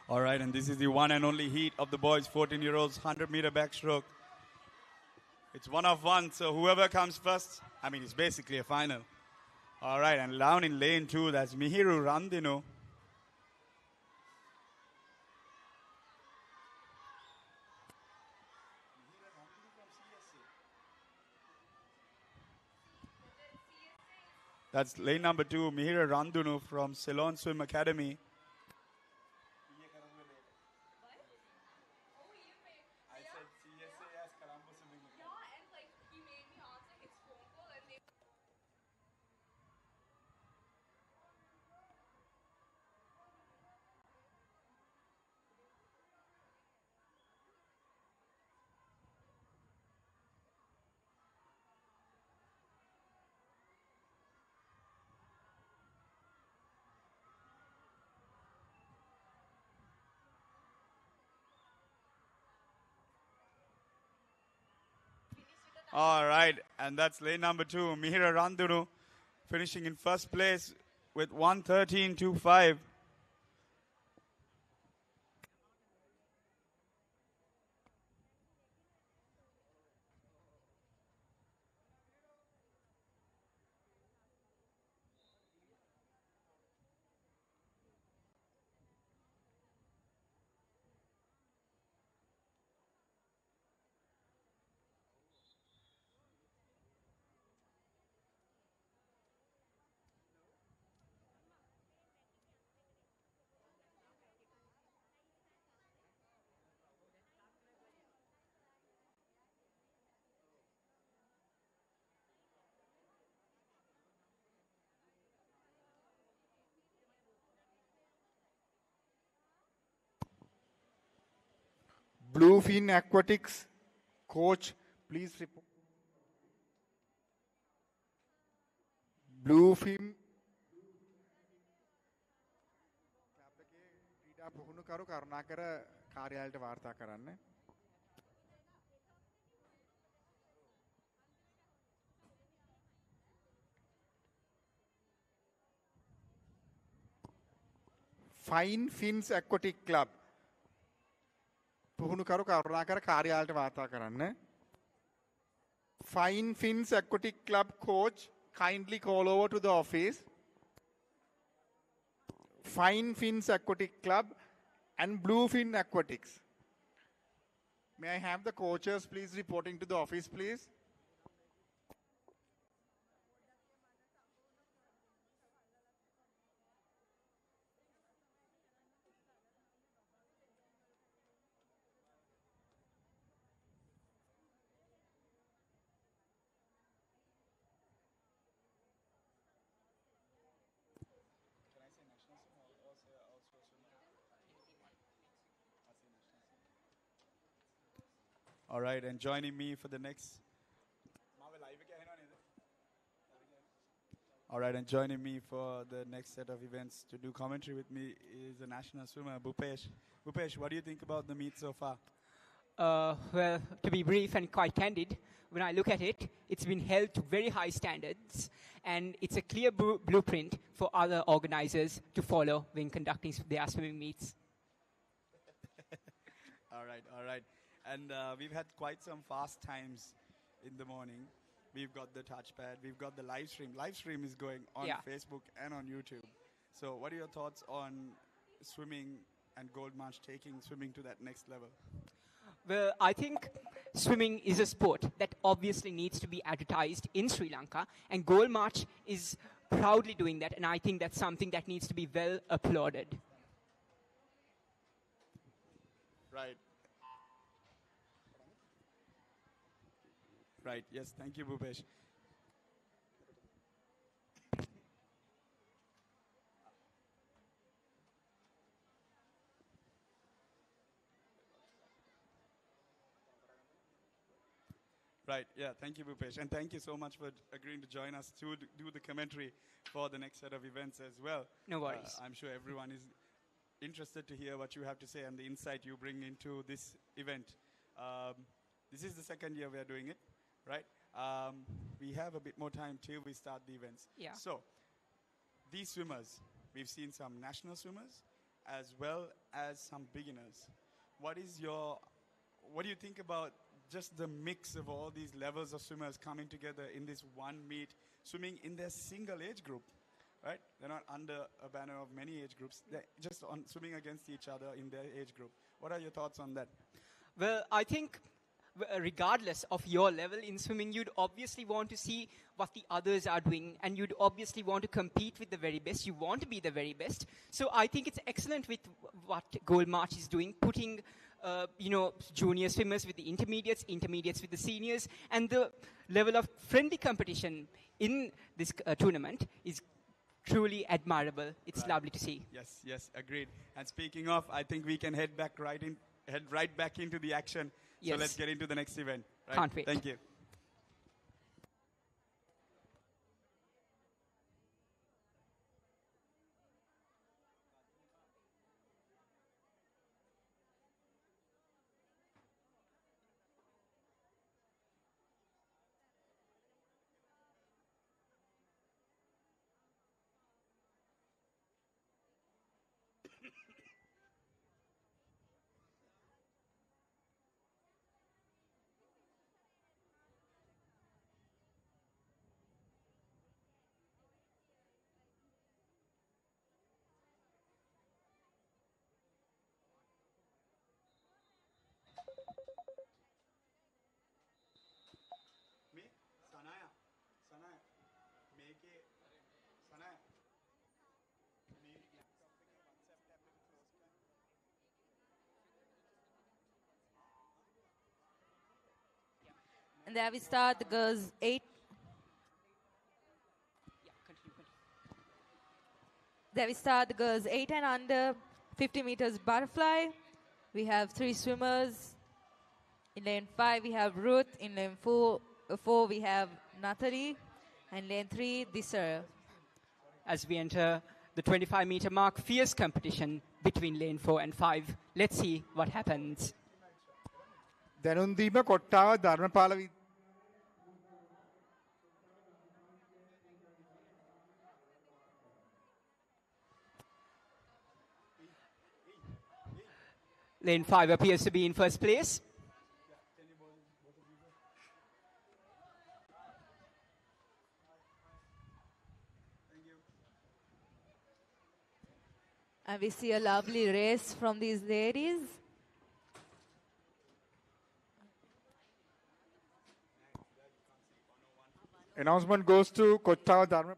All right, and this is the one and only heat of the boys, 14-year-olds, 100-meter backstroke. It's one of one, so whoever comes first, I mean, it's basically a final. All right, and down in lane 2, that's Mihiru Randino. That's lane number 2, Mihira Randunu from Ceylon Swim Academy. All right, and that's lane number 2, Mihira Randunu, finishing in first place with 1:13.25. Bluefin Aquatics coach, please report. Bluefin ක්‍රීඩා පුහුණුකරු කරුණාකර කාර්යාලයට වාර්තා කරන්න. Fine Fins Aquatic Club පුහුණුකරු කරුණාකර කාර්යාලයට වාර්තා කරන්න. Fine Fins Aquatic Club coach, kindly call over to the office. Fine Fins Aquatic Club and Bluefin Aquatics. May I have the coaches please reporting to the office, please? All right, and joining me for the next. All right, and joining me for the next set of events to do commentary with me is the national swimmer, Bhupesh. Bhupesh, what do you think about the meet so far? Well, to be brief and quite candid, when I look at it, it's been held to very high standards, and it's a clear blueprint for other organizers to follow when conducting their swimming meets. All right. And we've had quite some fast times in the morning. We've got the touchpad. We've got the live stream. Live stream is going on Facebook and on YouTube. So what are your thoughts on swimming and Gold March taking swimming to that next level? Well, I think swimming is a sport that obviously needs to be advertised in Sri Lanka, and Gold March is proudly doing that, and I think that's something that needs to be well applauded. Right. Right, yes, thank you, Bhupesh. Right, yeah, thank you, Bhupesh. And thank you so much for agreeing to join us to do the commentary for the next set of events as well. No worries. I'm sure everyone is interested to hear what you have to say and the insight you bring into this event. This is the second year we are doing it, right? We have a bit more time till we start the events. Yeah. So, these swimmers, we've seen some national swimmers as well as some beginners. What do you think about just the mix of all these levels of swimmers coming together in this one meet, swimming in their single age group, right? They're not under a banner of many age groups. They're just swimming against each other in their age group. What are your thoughts on that? Well, I think regardless of your level in swimming, you'd obviously want to see what the others are doing, and you'd obviously want to compete with the very best. You want to be the very best. So I think it's excellent with what Gold March is doing, putting junior swimmers with the intermediates with the seniors, and the level of friendly competition in this tournament is truly admirable. It's lovely to see. Yes, agreed. And speaking of, I think we can head right back into the action. Yes. So let's get into the next event. Right? Can't wait. Thank you. Me? Sanaya. Make it. Sanaya. And there we start the girls 8. There we start the girls 8 and under, 50 meters butterfly. We have 3 swimmers. In lane 5 we have Ruth. In lane 4 we have Nathalie. And lane 3 Disar. As we enter the 25-meter mark, fierce competition between lane 4 and 5. Let's see what happens. දැනුම් දීම Kottawa Dharmapala Lane 5 appears to be in first place. And we see a lovely race from these ladies. Announcement goes to Kottawa Dharma.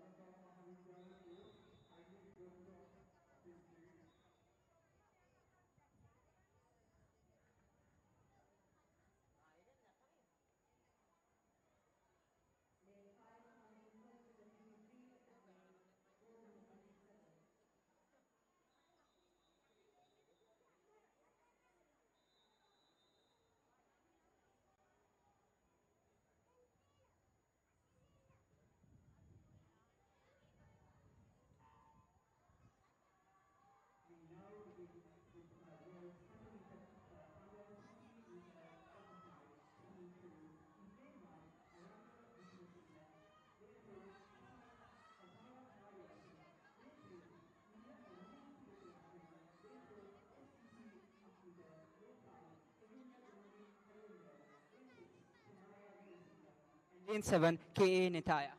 Lane 7, K.A. Netaya.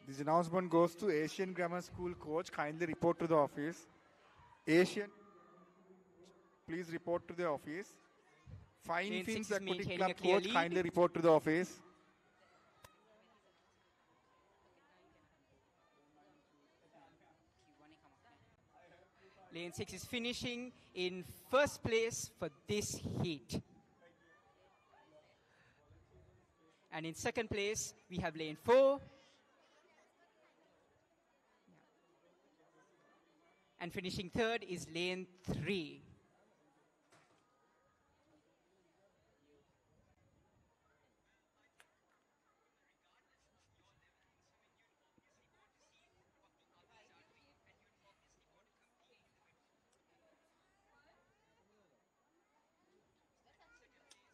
This announcement goes to Asian Grammar School coach. Kindly report to the office. Asian, please report to the office. Fine Lane Fins 6 is Aquatic maintaining Club a clear coach. lead. Kindly report to the office. Lane 6 is finishing in first place for this heat. And in second place, we have lane 4. And finishing third is lane 3.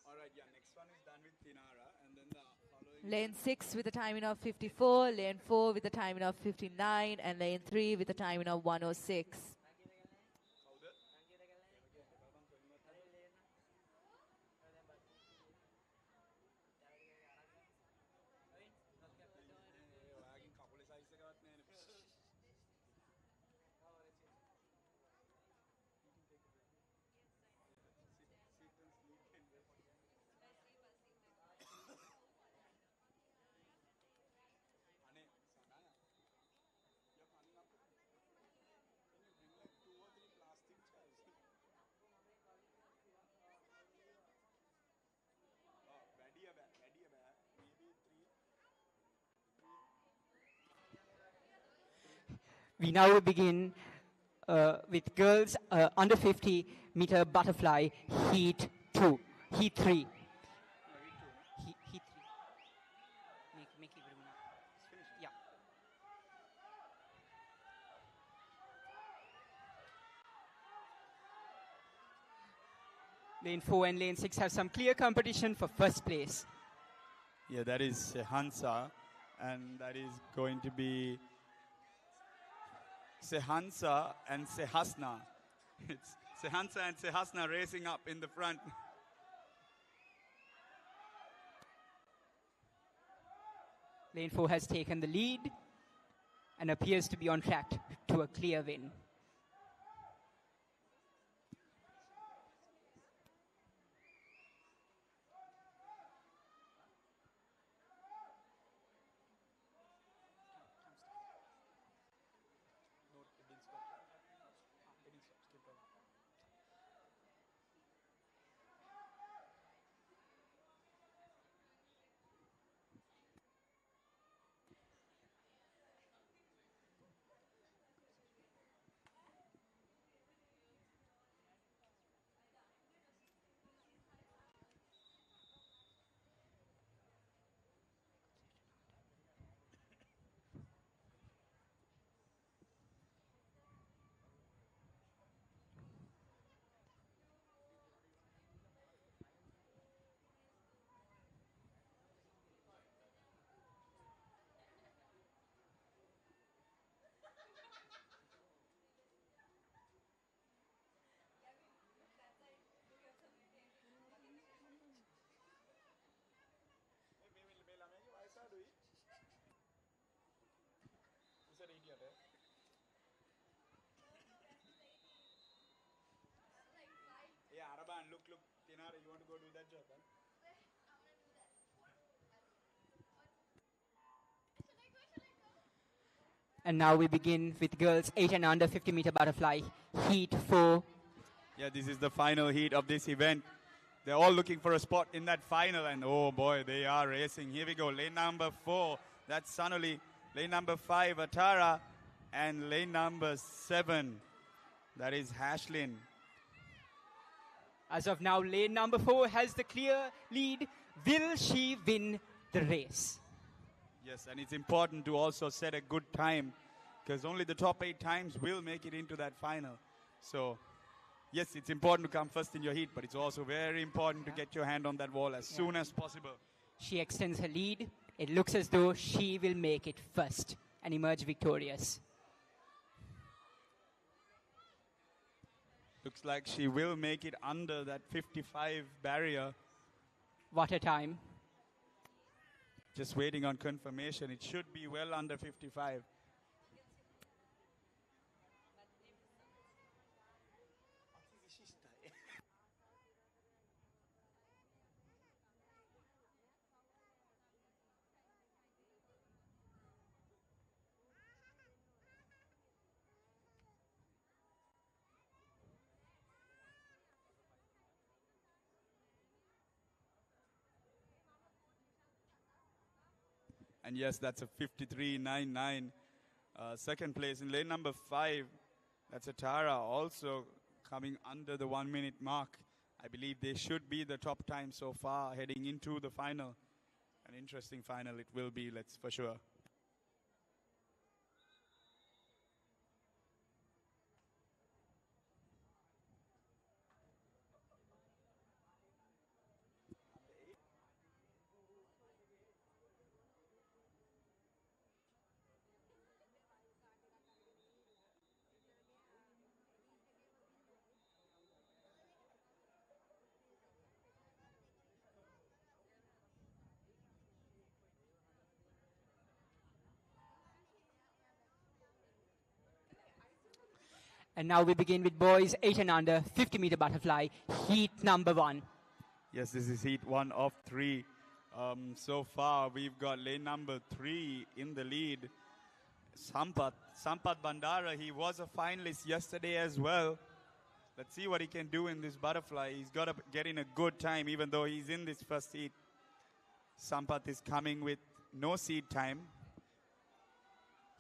All right, yeah, next one is done with Tinara, and then the following... Lane 6 with a timing of 54, lane 4 with a timing of 59, and lane 3 with a timing of 106. We now begin with girls under 50 meter butterfly heat 2, heat 3. Heat 3. Yeah. Lane 4 and lane 6 have some clear competition for first place. Yeah, that is Sehansa, and that is going to be Sehansa and Sehasna. It's Sehansa and Sehasna racing up in the front. Lane 4 has taken the lead and appears to be on track to a clear win. Yeah, Araban, look, Tinara, you want to go do that job, huh? And now we begin with girls 8 and under 50 meter butterfly heat 4. Yeah, this is the final heat of this event. They're all looking for a spot in that final, and oh boy, they are racing. Here we go, lane number 4, that's Sanoli. Lane number 5, Atara. And lane number 7, that is Hashlin. As of now, lane number 4 has the clear lead. Will she win the race? Yes, and it's important to also set a good time, because only the top 8 times will make it into that final. So, yes, it's important to come first in your heat, but it's also very important to get your hand on that wall as soon as possible. She extends her lead. It looks as though she will make it first and emerge victorious. Looks like she will make it under that 55 barrier. What a time. Just waiting on confirmation. It should be well under 55. And yes, that's a 53.99. Second place in lane number 5, that's Atara, also coming under the 1 minute mark. I believe they should be the top time so far heading into the final. An interesting final it will be, let's for sure. And now we begin with boys 8 and under 50 meter butterfly heat number 1. Yes, this is heat 1 of 3. So far, we've got lane number 3 in the lead. Sampath Bandara, he was a finalist yesterday as well. Let's see what he can do in this butterfly. He's got to get in a good time, even though he's in this first heat. Sampath is coming with no seed time.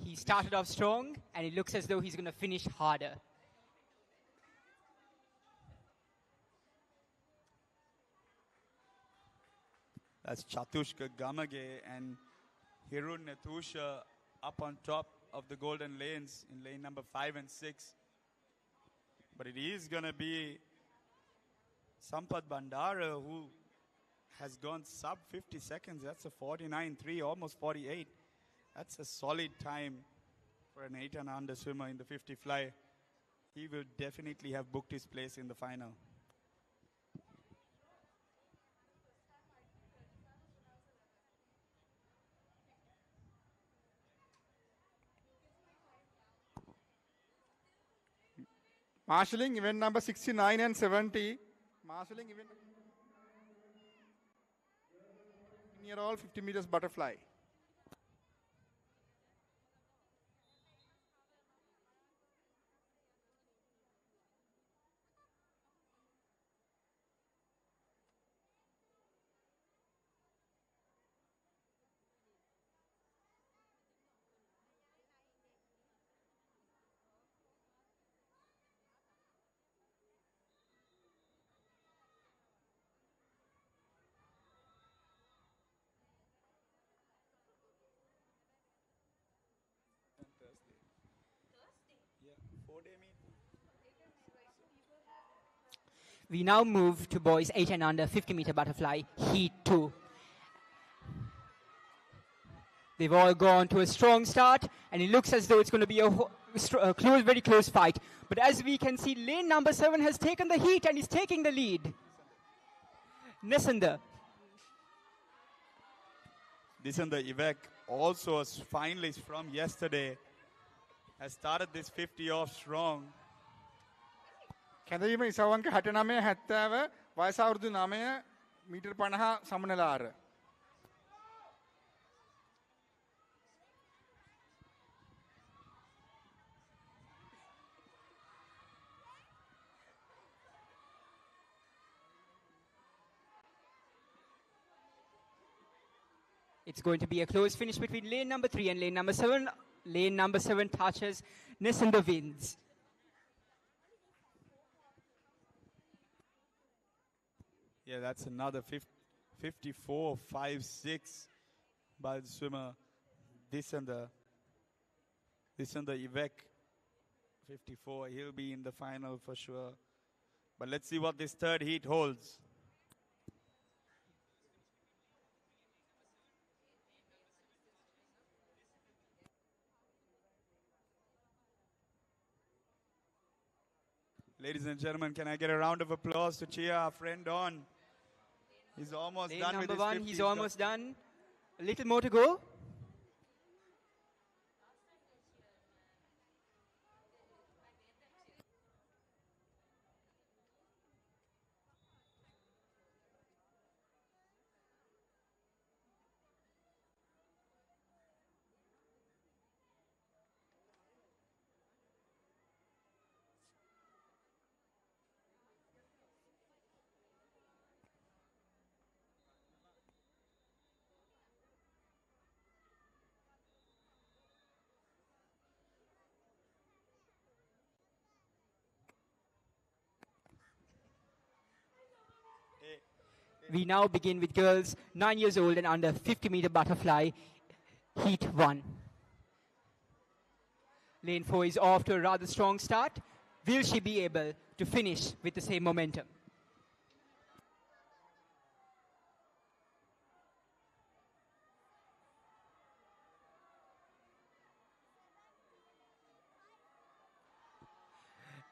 He started off strong, and it looks as though he's going to finish harder. That's Chatushka Gamage and Hirun Netusha up on top of the golden lanes in lane number 5 and 6. But it is going to be Sampath Bandara who has gone sub 50 seconds. That's a 49.3, almost 48. That's a solid time for an 8 and under swimmer in the 50 fly. He will definitely have booked his place in the final. Marshalling event number 69 and 70. Marshalling event near all 50 meters butterfly. We now move to boys 8 and under 50 meter butterfly, heat 2. They've all gone to a strong start, and it looks as though it's going to be a close, very close fight. But as we can see, lane number 7 has taken the heat and is taking the lead. Nesanda. Nisanda Ivek, also a finalist from yesterday, has started this 50 off strong. කැඳවීම ඉසවංක 69 70 වයස අවුරුදු 9 metre 50 සමනලාර. It's going to be a close finish between lane number 3 and lane number 7. Lane number 7 touches, Nesanda wins. Yeah, that's another 54.56 by the swimmer. This and the Ivek 54. He'll be in the final for sure. But let's see what this third heat holds. Ladies and gentlemen, can I get a round of applause to cheer our friend on? He's almost Lane done with number his 1, 50. he's almost done. A little more to go. We now begin with girls 9 years old and under 50 meter butterfly, heat 1. Lane 4 is off to a rather strong start. Will she be able to finish with the same momentum?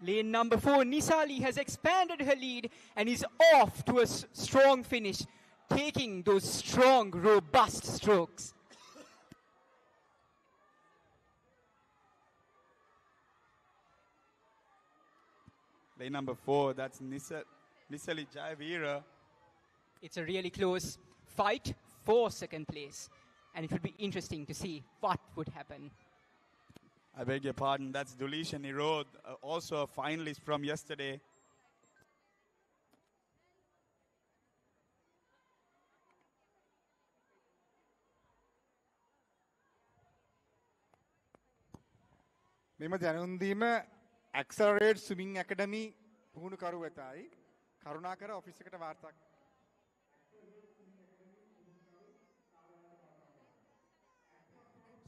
Lane number 4, Nisali, has expanded her lead and is off to a strong finish, taking those strong, robust strokes. Lane number 4, that's Nisali Jayavira. It's a really close fight for second place, and it would be interesting to see what would happen. I beg your pardon, that's Dulisha Nirod, also a finalist from yesterday. මෙම දැනුම් දීම Accelerate Swimming Academy පුහුණුකරු වෙතයි. කරුණාකර office එකට වාර්තා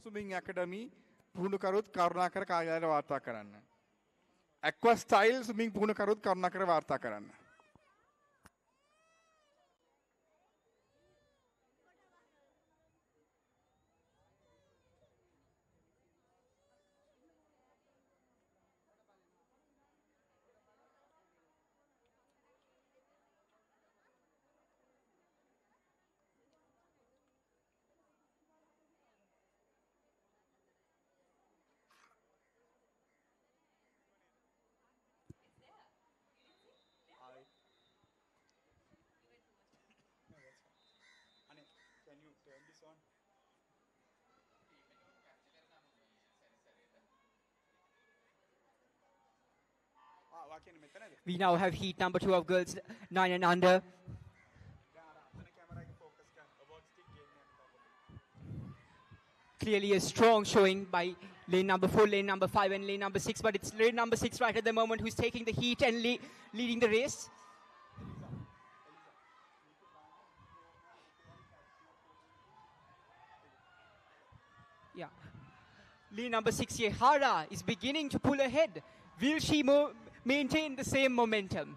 Swimming Academy පුහුණුකරුත් කරුණාකර කාර්යාලයට වාර්තා කරන්න. Aqua Style Swimming පුහුණුකරුත් කරුණාකර වාර්තා කරන්න. Can you turn this on? We now have heat number 2 of girls 9 and under. Clearly a strong showing by lane number 4, lane number 5 and lane number 6, but it's lane number 6 right at the moment who's taking the heat and leading the race. Yeah. Lane number 6 here, Hara, is beginning to pull ahead. Will she maintain the same momentum?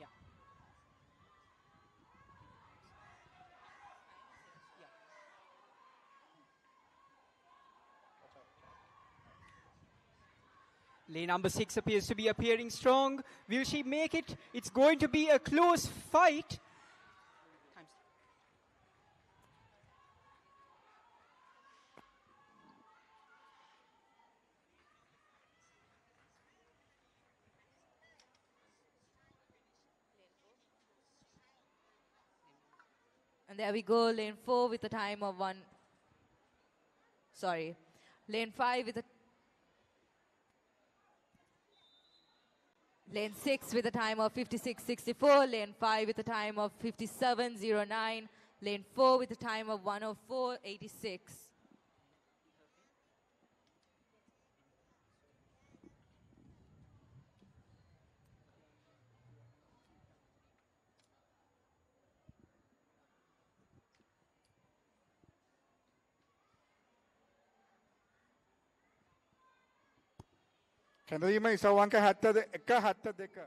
Yeah. Lane number 6 appears to be appearing strong. Will she make it? It's going to be a close fight. And there we go, lane 4 with a time of lane 5 with a lane 6 with a time of 56.64, lane 5 with a time of 57.09, lane 4 with a time of 104.86. කැඳවීම ඉසව් අංක 71 72.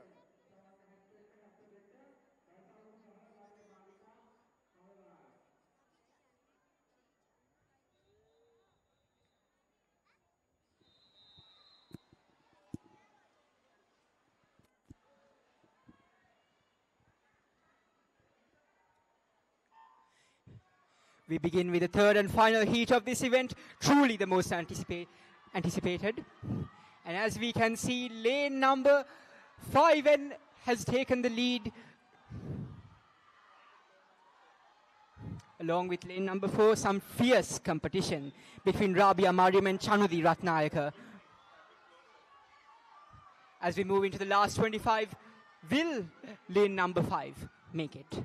We begin with the third and final heat of this event, truly the most anticipated. And as we can see, lane number 5 has taken the lead, along with lane number 4, some fierce competition between Rabia Mariam and Chanudi Ratnayaka. As we move into the last 25, will lane number 5 make it?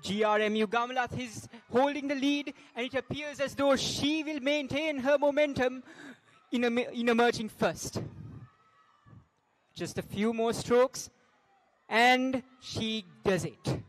GRMU Gamlath is holding the lead, and it appears as though she will maintain her momentum in emerging first. Just a few more strokes, and she does it.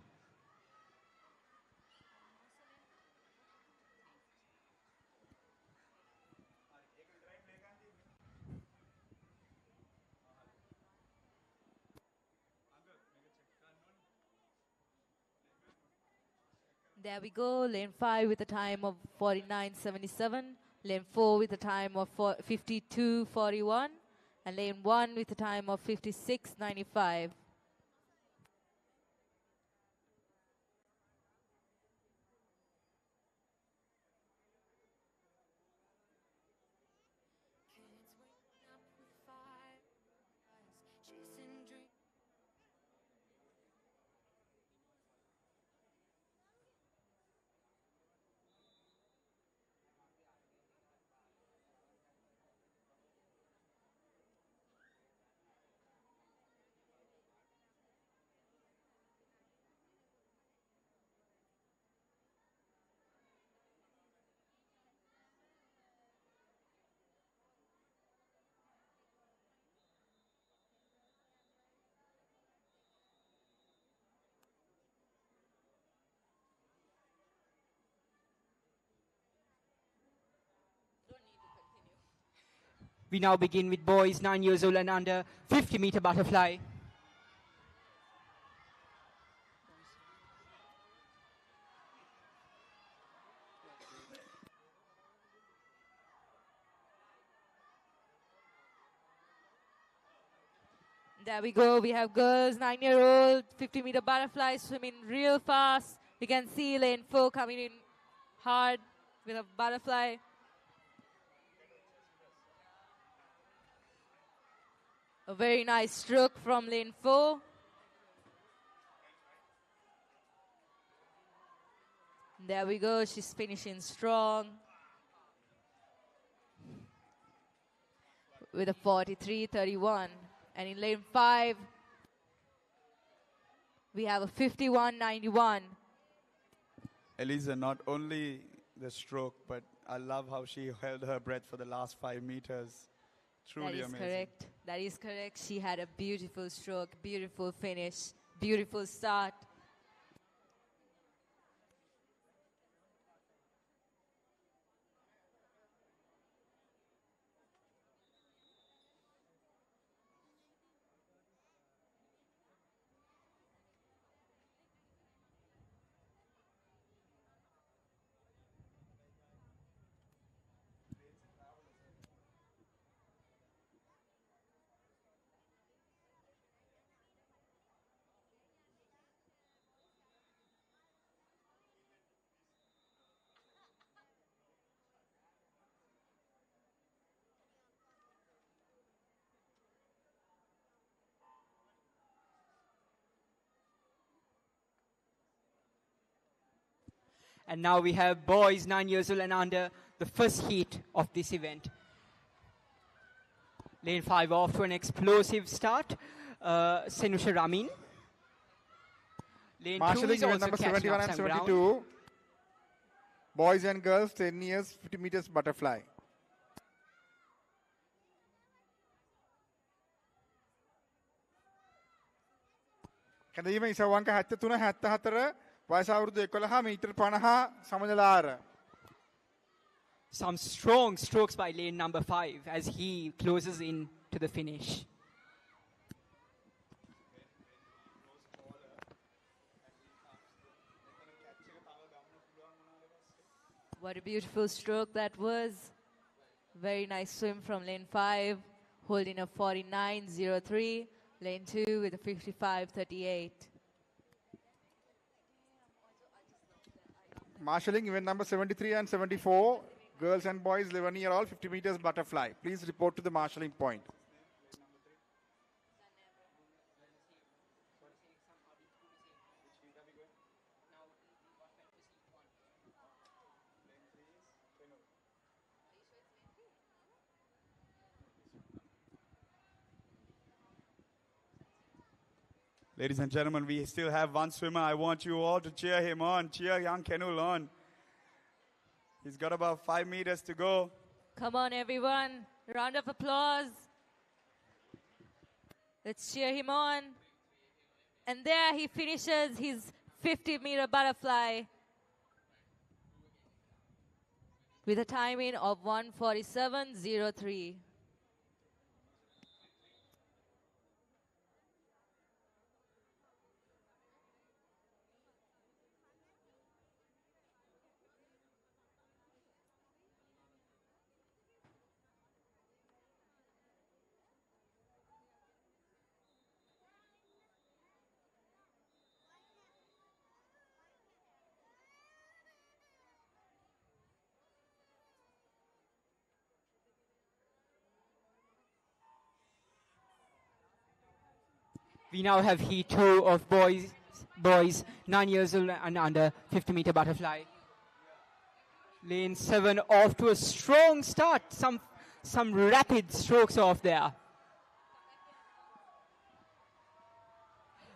There we go, lane 5 with a time of 49.77, lane 4 with a time of 52.41, and lane 1 with a time of 56.95. We now begin with boys 9 years old and under 50-meter butterfly. There we go. We have girls, 9-year-old, 50-meter butterfly swimming real fast. You can see lane 4 coming in hard with a butterfly. A very nice stroke from lane 4. There we go. She's finishing strong with a 43.31. And in lane 5, we have a 51.91. Eliza, not only the stroke, but I love how she held her breath for the last 5 meters. Truly That is amazing. correct. That is correct. She had a beautiful stroke, beautiful finish, beautiful start. And now we have boys 9 years old and under, the first heat of this event. Lane 5 off to an explosive start. Senusha Ramin. Lane 2 Marshalling is event also number catching 71 up and some ground. 72. Boys and girls, 10 years, 50 meters butterfly. කැදීම ඉසවංක 73 74 වයස අවුරුදු 11 metre 50 සමජලාර. Some strong strokes by lane number 5 as he closes in to the finish. What a beautiful stroke that was. Very nice swim from lane 5, holding a 49.03. Lane 2 with a 55.38. Marshalling event number 73 and 74. Girls and boys 11-year-old 50 meters butterfly. Please report to the marshalling point. Ladies and gentlemen, we still have one swimmer. I want you all to cheer him on. Cheer young Kenul on. He's got about 5 meters to go. Come on, everyone. Round of applause. Let's cheer him on. And there he finishes his 50-meter butterfly with a timing of 1:47.03. We now have heat 2 of boys 9 years old and under 50-meter butterfly. Lane 7 off to a strong start. Some rapid strokes off there.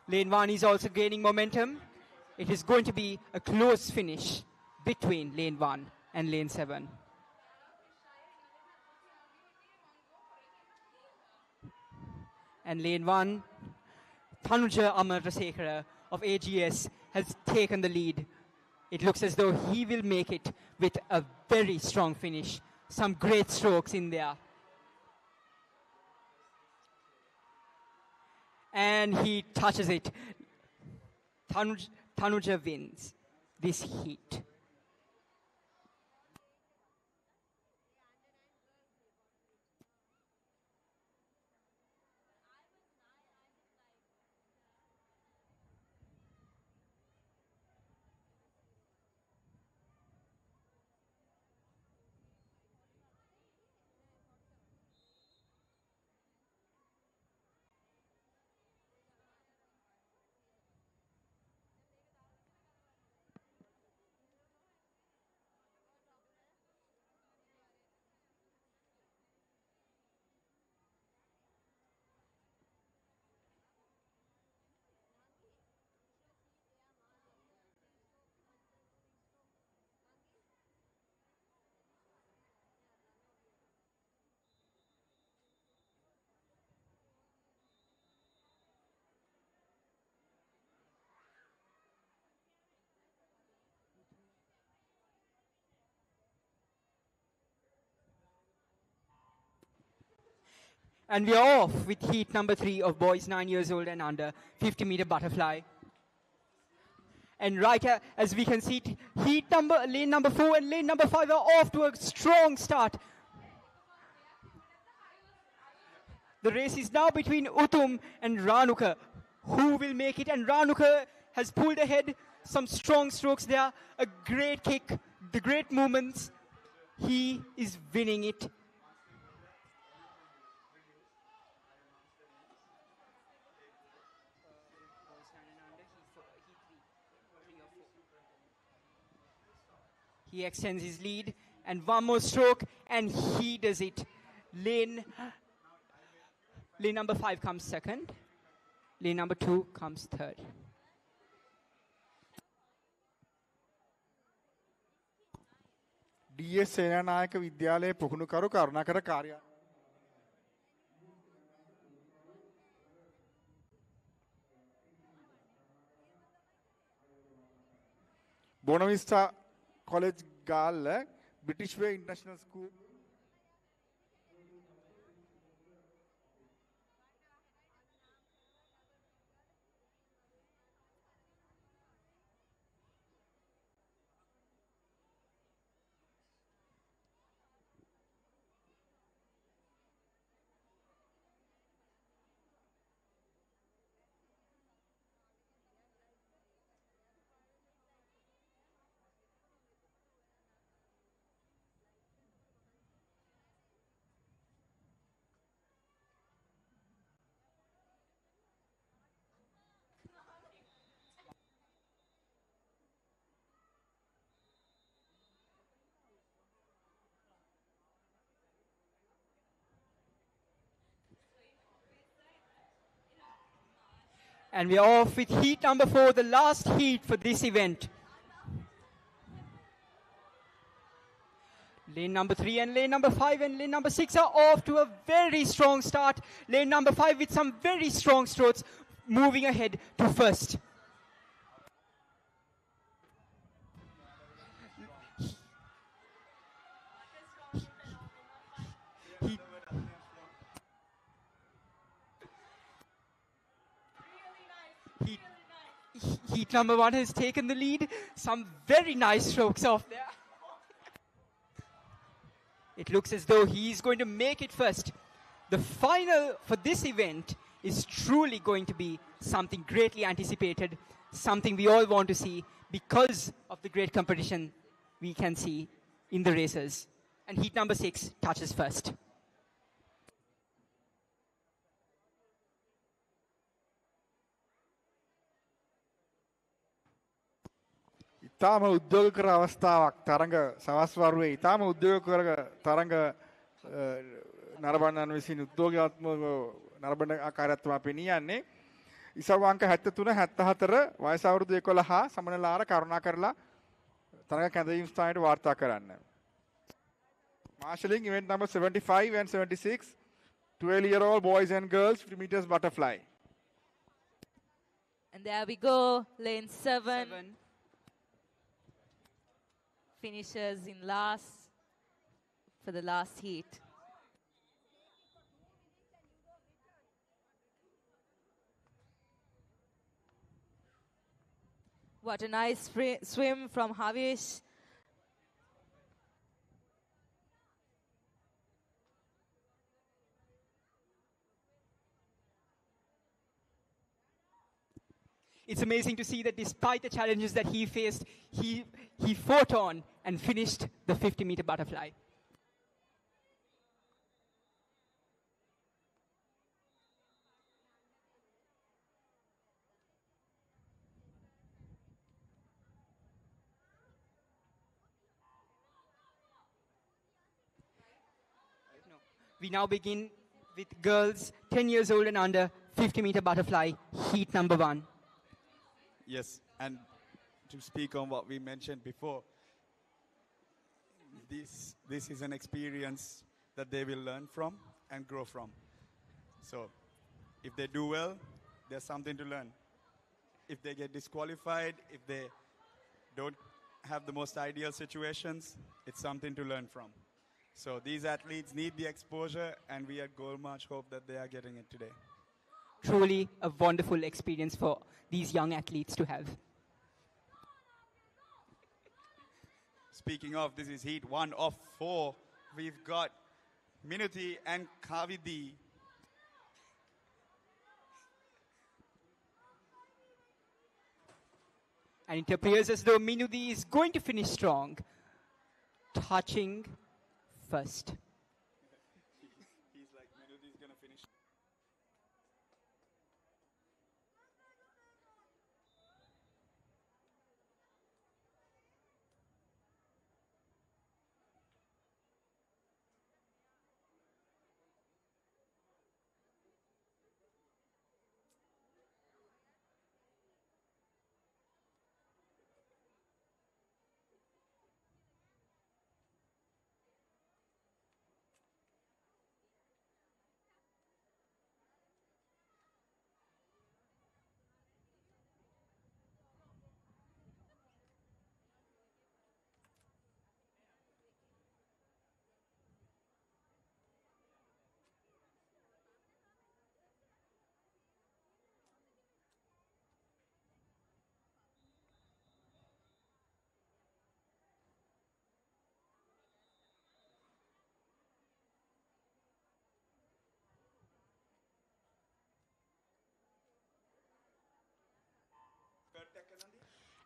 Lane 1 is also gaining momentum. It is going to be a close finish between lane 1 and lane 7. And lane 1, Tanuja Amarrasekhara of AGS has taken the lead. It looks as though he will make it with a very strong finish. Some great strokes in there. And he touches it. Tanuja wins this heat. And we are off with heat number 3 of boys 9 years old and under, 50-meter butterfly. And right as we can see, lane number 4 and lane number 5 are off to a strong start. The race is now between Utum and Ranuka. Who will make it? And Ranuka has pulled ahead. Some strong strokes there. A great kick. The great movements. He is winning it. He extends his lead, and one more stroke, and he does it. Lane number 5 comes second. Lane number 2 comes third. DS Senanayake විද්‍යාලයේ පුහුණුකරු කරුණාකර කාර්ය බොනවිස්ටා College Galle British Way International School And we are off with heat number 4, the last heat for this event. Lane number 3 and lane number 5 and lane number 6 are off to a very strong start. Lane number 5 with some very strong strokes, moving ahead to first. Heat number 1 has taken the lead. Some very nice strokes off there. It looks as though he's going to make it first. The final for this event is truly going to be something greatly anticipated, something we all want to see because of the great competition we can see in the races. And heat number 6 touches first. ඉතාම උද්‍යෝගකර අවස්ථාවක් තරඟ සවස් වරුවේ ඉතාම උද්‍යෝගකර තරඟ නරඹන්නන් විසින් උද්‍යෝගාත්මක නරඹන ආකාරයක් තමයි පෙනී යන්නේ. ඉසව් අංක 73 74 වයස අවුරුදු 11 සමනලාර කරුණා කරලා තරඟ කැඳවීම් ස්ථානයට වාර්තා කරන්න. Marshalling event number 75 and 76 12-year-old boys and girls 50 meters butterfly. And there we go, lane 7. Finishes in last for the last heat. What a nice swim from Havish. It's amazing to see that despite the challenges that he faced, he fought on and finished the 50-meter butterfly. We now begin with girls 10 years old and under, 50-meter butterfly, heat number 1. Yes, and to speak on what we mentioned before, this is an experience that they will learn from and grow from. So if they do well, there's something to learn. If they get disqualified, if they don't have the most ideal situations, it's something to learn from. So these athletes need the exposure, and we at Gold March hope that they are getting it today. Truly a wonderful experience for these young athletes to have. Speaking of, this is heat 1 of 4. We've got Minuti and Kavidi. And it appears as though Minudi is going to finish strong, touching first. He's like, Minuti's going to finish.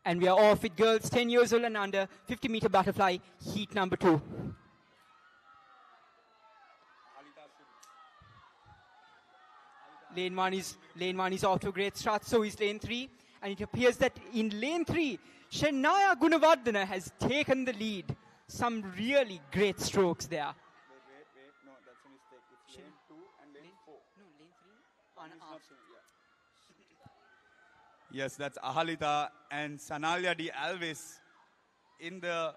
And we are off with girls 10 years old and under, 50-meter butterfly, heat number 2. Lane 1 is off to a great start, so is lane 3. And it appears that in lane 3, Shania Gunavardhana has taken the lead. Some really great strokes there. Wait. No, that's a mistake. It's lane 2 and lane 4. No, lane 3 on off. Yes, that's Ahalita and Sanalya D. Alvis in the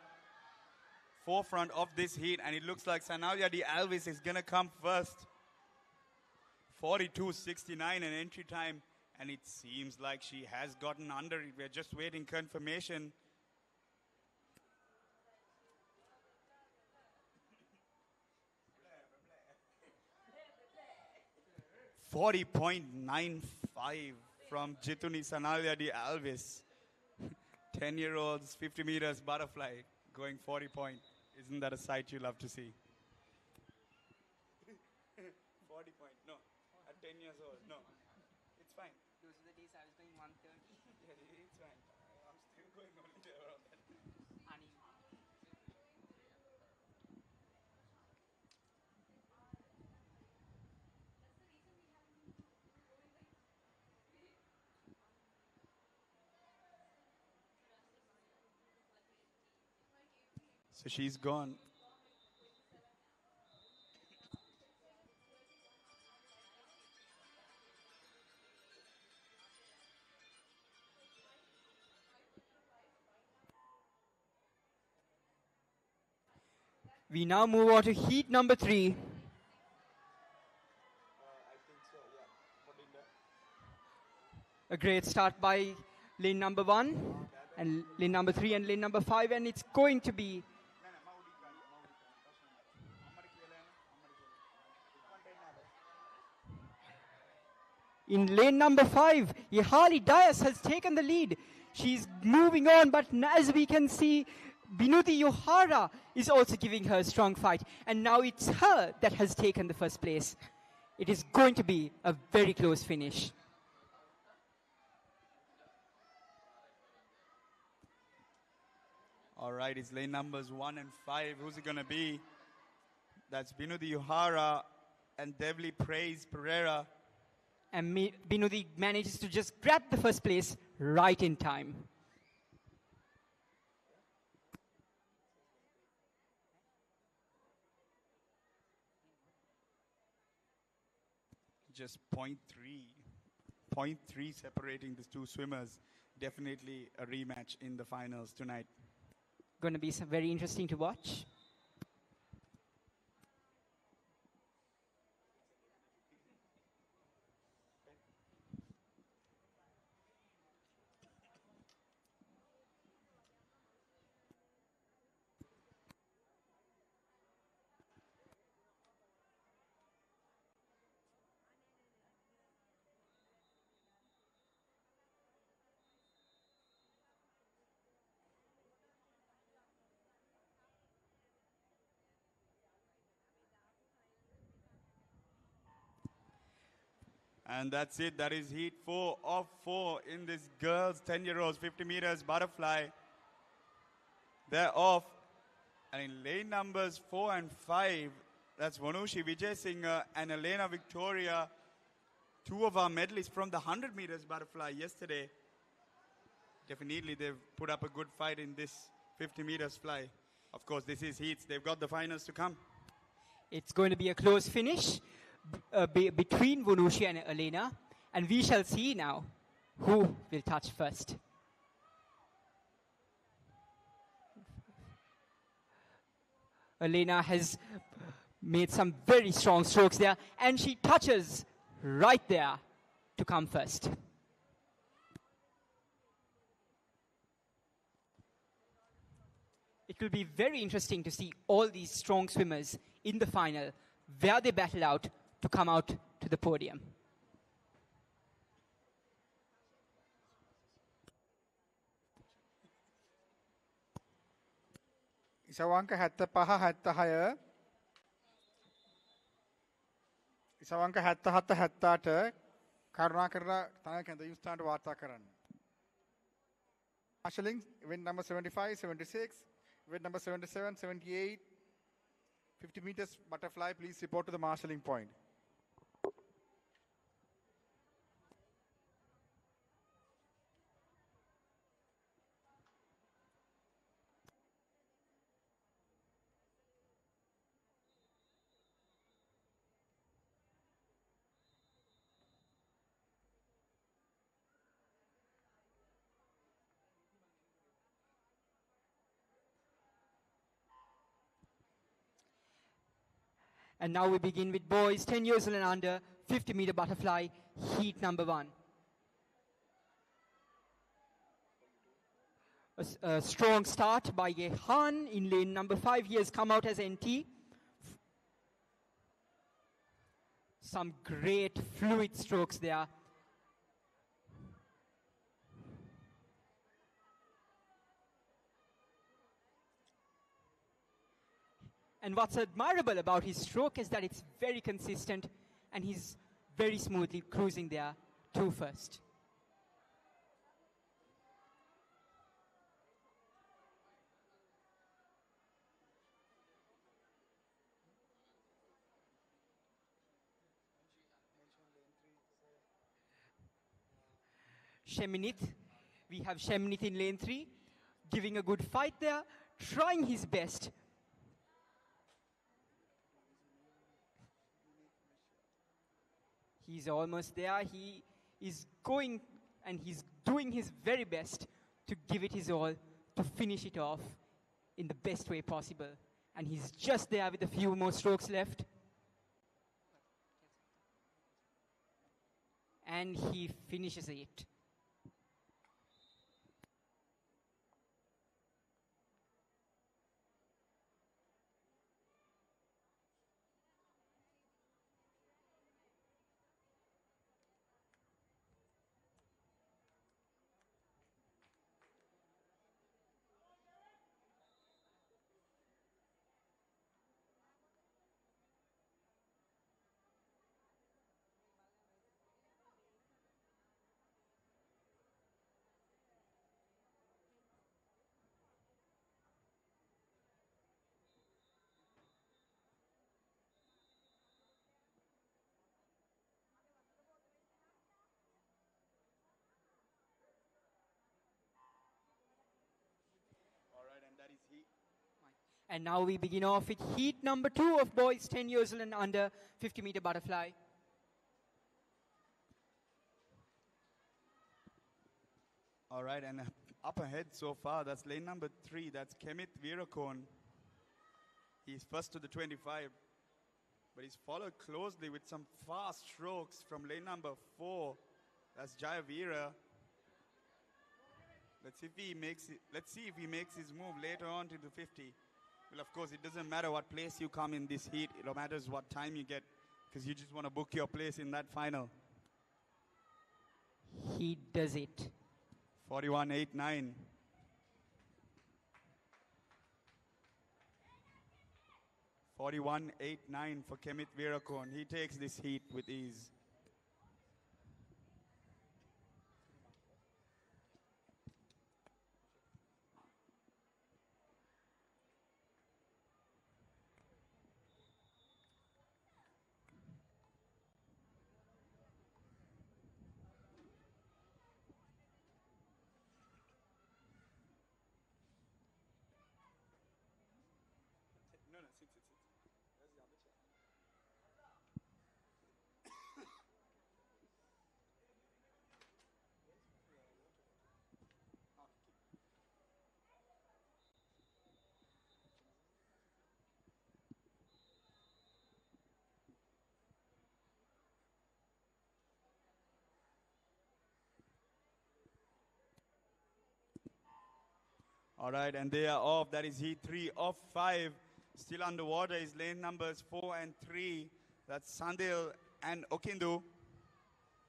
forefront of this heat. And it looks like Sanalya D. Alvis is going to come first. 42.69 an entry time. And it seems like she has gotten under it. We're just waiting confirmation. .95 from Jituni Sanalya D. Alvis. 10-year-olds, 50 meters butterfly, going 40 point. Isn't that a sight you love to see? 40 point, no. At 10 years old, no. It's fine. Those are the days I was going 130. Yeah, it's fine. I'm still going only around that. So she's gone. We now move on to heat number 3. A great start by lane number 1 and lane number 3 and lane number 5, and it's going to be in lane number 5. Yehali Dias has taken the lead. She's moving on, but as we can see, Binuti Yohara is also giving her a strong fight. And now it's her that has taken the first place. It is going to be a very close finish. All right, it's lane numbers 1 and 5. Who's it going to be? That's Binuti Yohara and Devli Praise Pereira. And Binuti manages to just grab the first place right in time. Just 0.3 separating these two swimmers. Definitely a rematch in the finals tonight. Going to be very interesting to watch. And that's it. That is heat 4 of 4 in this girls 10-year-olds 50 meters butterfly. They're off. And in lane numbers 4 and 5, that's Vanushi Vijay Singer and Elena Victoria, two of our medalists from the 100 meters butterfly yesterday. Definitely they've put up a good fight in this 50 meters fly. Of course, this is heats. They've got the finals to come. It's going to be a close finish between Vanushi and Elena. And we shall see now who will touch first. Elena has made some very strong strokes there, and she touches right there to come first. It will be very interesting to see all these strong swimmers in the final, where they battle out to come out to the podium. ඉසවංක 75 76 ඉසවංක 77 78 කරුණාකරලා තමයි කැඳ යුස්තාන්ට වාර්තා කරන්න. Marshalling, event number 75, 76, event number 77, 78, 50 meters butterfly, please report to the marshalling point. And now we begin with boys 10 years and under, 50 meter butterfly, heat number 1. A strong start by Yehan in lane number 5. He has come out as NT. Some great fluid strokes there. And what's admirable about his stroke is that it's very consistent and he's very smoothly cruising there to first. Sheminith, we have Sheminith in lane 3, giving a good fight there, trying his best. He's almost there. He is going and he's doing his very best to give it his all, to finish it off in the best way possible. And he's just there with a few more strokes left. And he finishes it. And now we begin off with heat number 2 of boys 10 years old and under 50-meter butterfly. All right, and up ahead so far, that's lane number 3. That's Kemit Virakon. He's first to the 25, but he's followed closely with some fast strokes from lane number 4. That's Jayavira. Let's see if he makes his move later on to the 50. Well, of course, it doesn't matter what place you come in this heat. It matters what time you get, because you just want to book your place in that final. He does it. 41.89. For Kemit Virakon. He takes this heat with ease. No, sit. Where's the other chair? All right, and they are off. That is heat 3 of 5. Still underwater is lane numbers 4 and 3. That's Sandil and Okindu.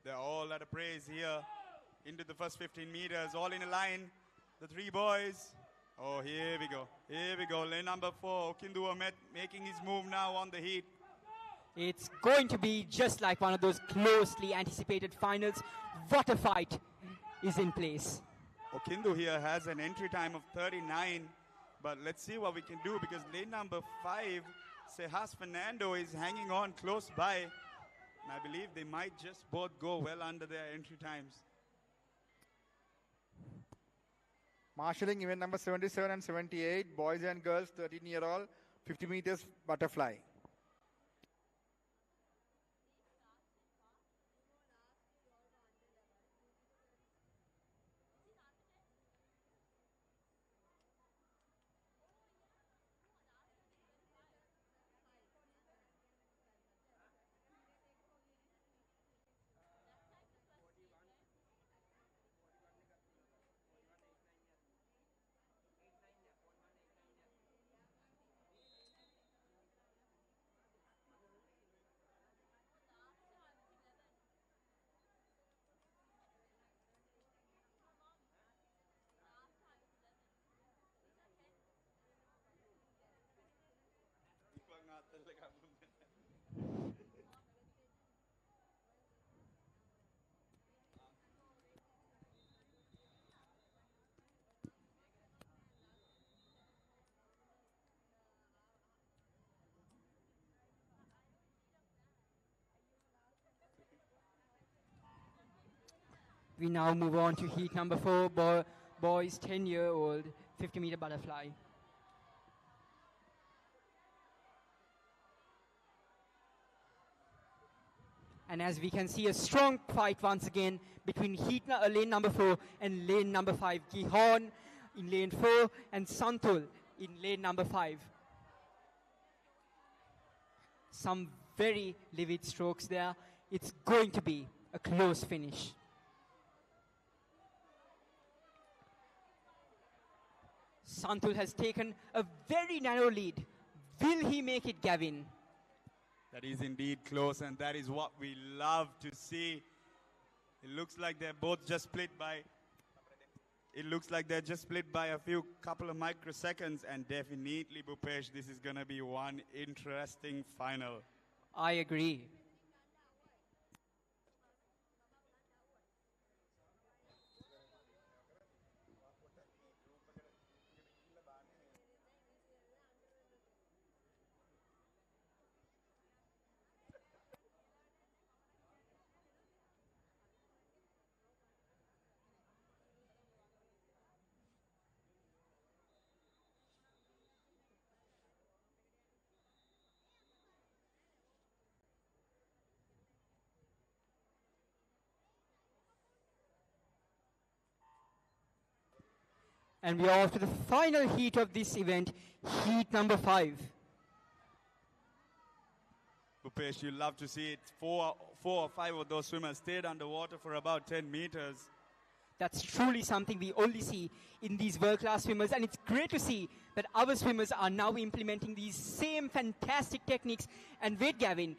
They're all at a praise here into the first 15 meters, all in a line. The 3 boys. Oh, here we go. Here we go. Lane number 4, Okindu making his move now on the heat. It's going to be just like one of those closely anticipated finals. What a fight is in place. Okindu here has an entry time of 39, but let's see what we can do, because lane number 5, Sejas Fernando, is hanging on close by. And I believe they might just both go well under their entry times. Marshalling event number 77 and 78, boys and girls 13-year-old, 50 meters butterfly. We now move on to heat number 4, boys 10-year-old, 50-meter butterfly. And as we can see, a strong fight once again between lane number 4 and lane number 5. Gihon in lane 4 and Santul in lane number 5. Some very livid strokes there. It's going to be a close finish. Santul has taken a very narrow lead. Will he make it, Gavin? That is indeed close, and that is what we love to see. It looks like they're both just split by a couple of microseconds, and definitely, Bhupesh, this is going to be one interesting final. I agree. And we are off to the final heat of this event, heat number 5. Bhupesh, you love to see it. Four or five of those swimmers stayed underwater for about 10 meters. That's truly something we only see in these world-class swimmers, and it's great to see that our swimmers are now implementing these same fantastic techniques. And wait, Gavin,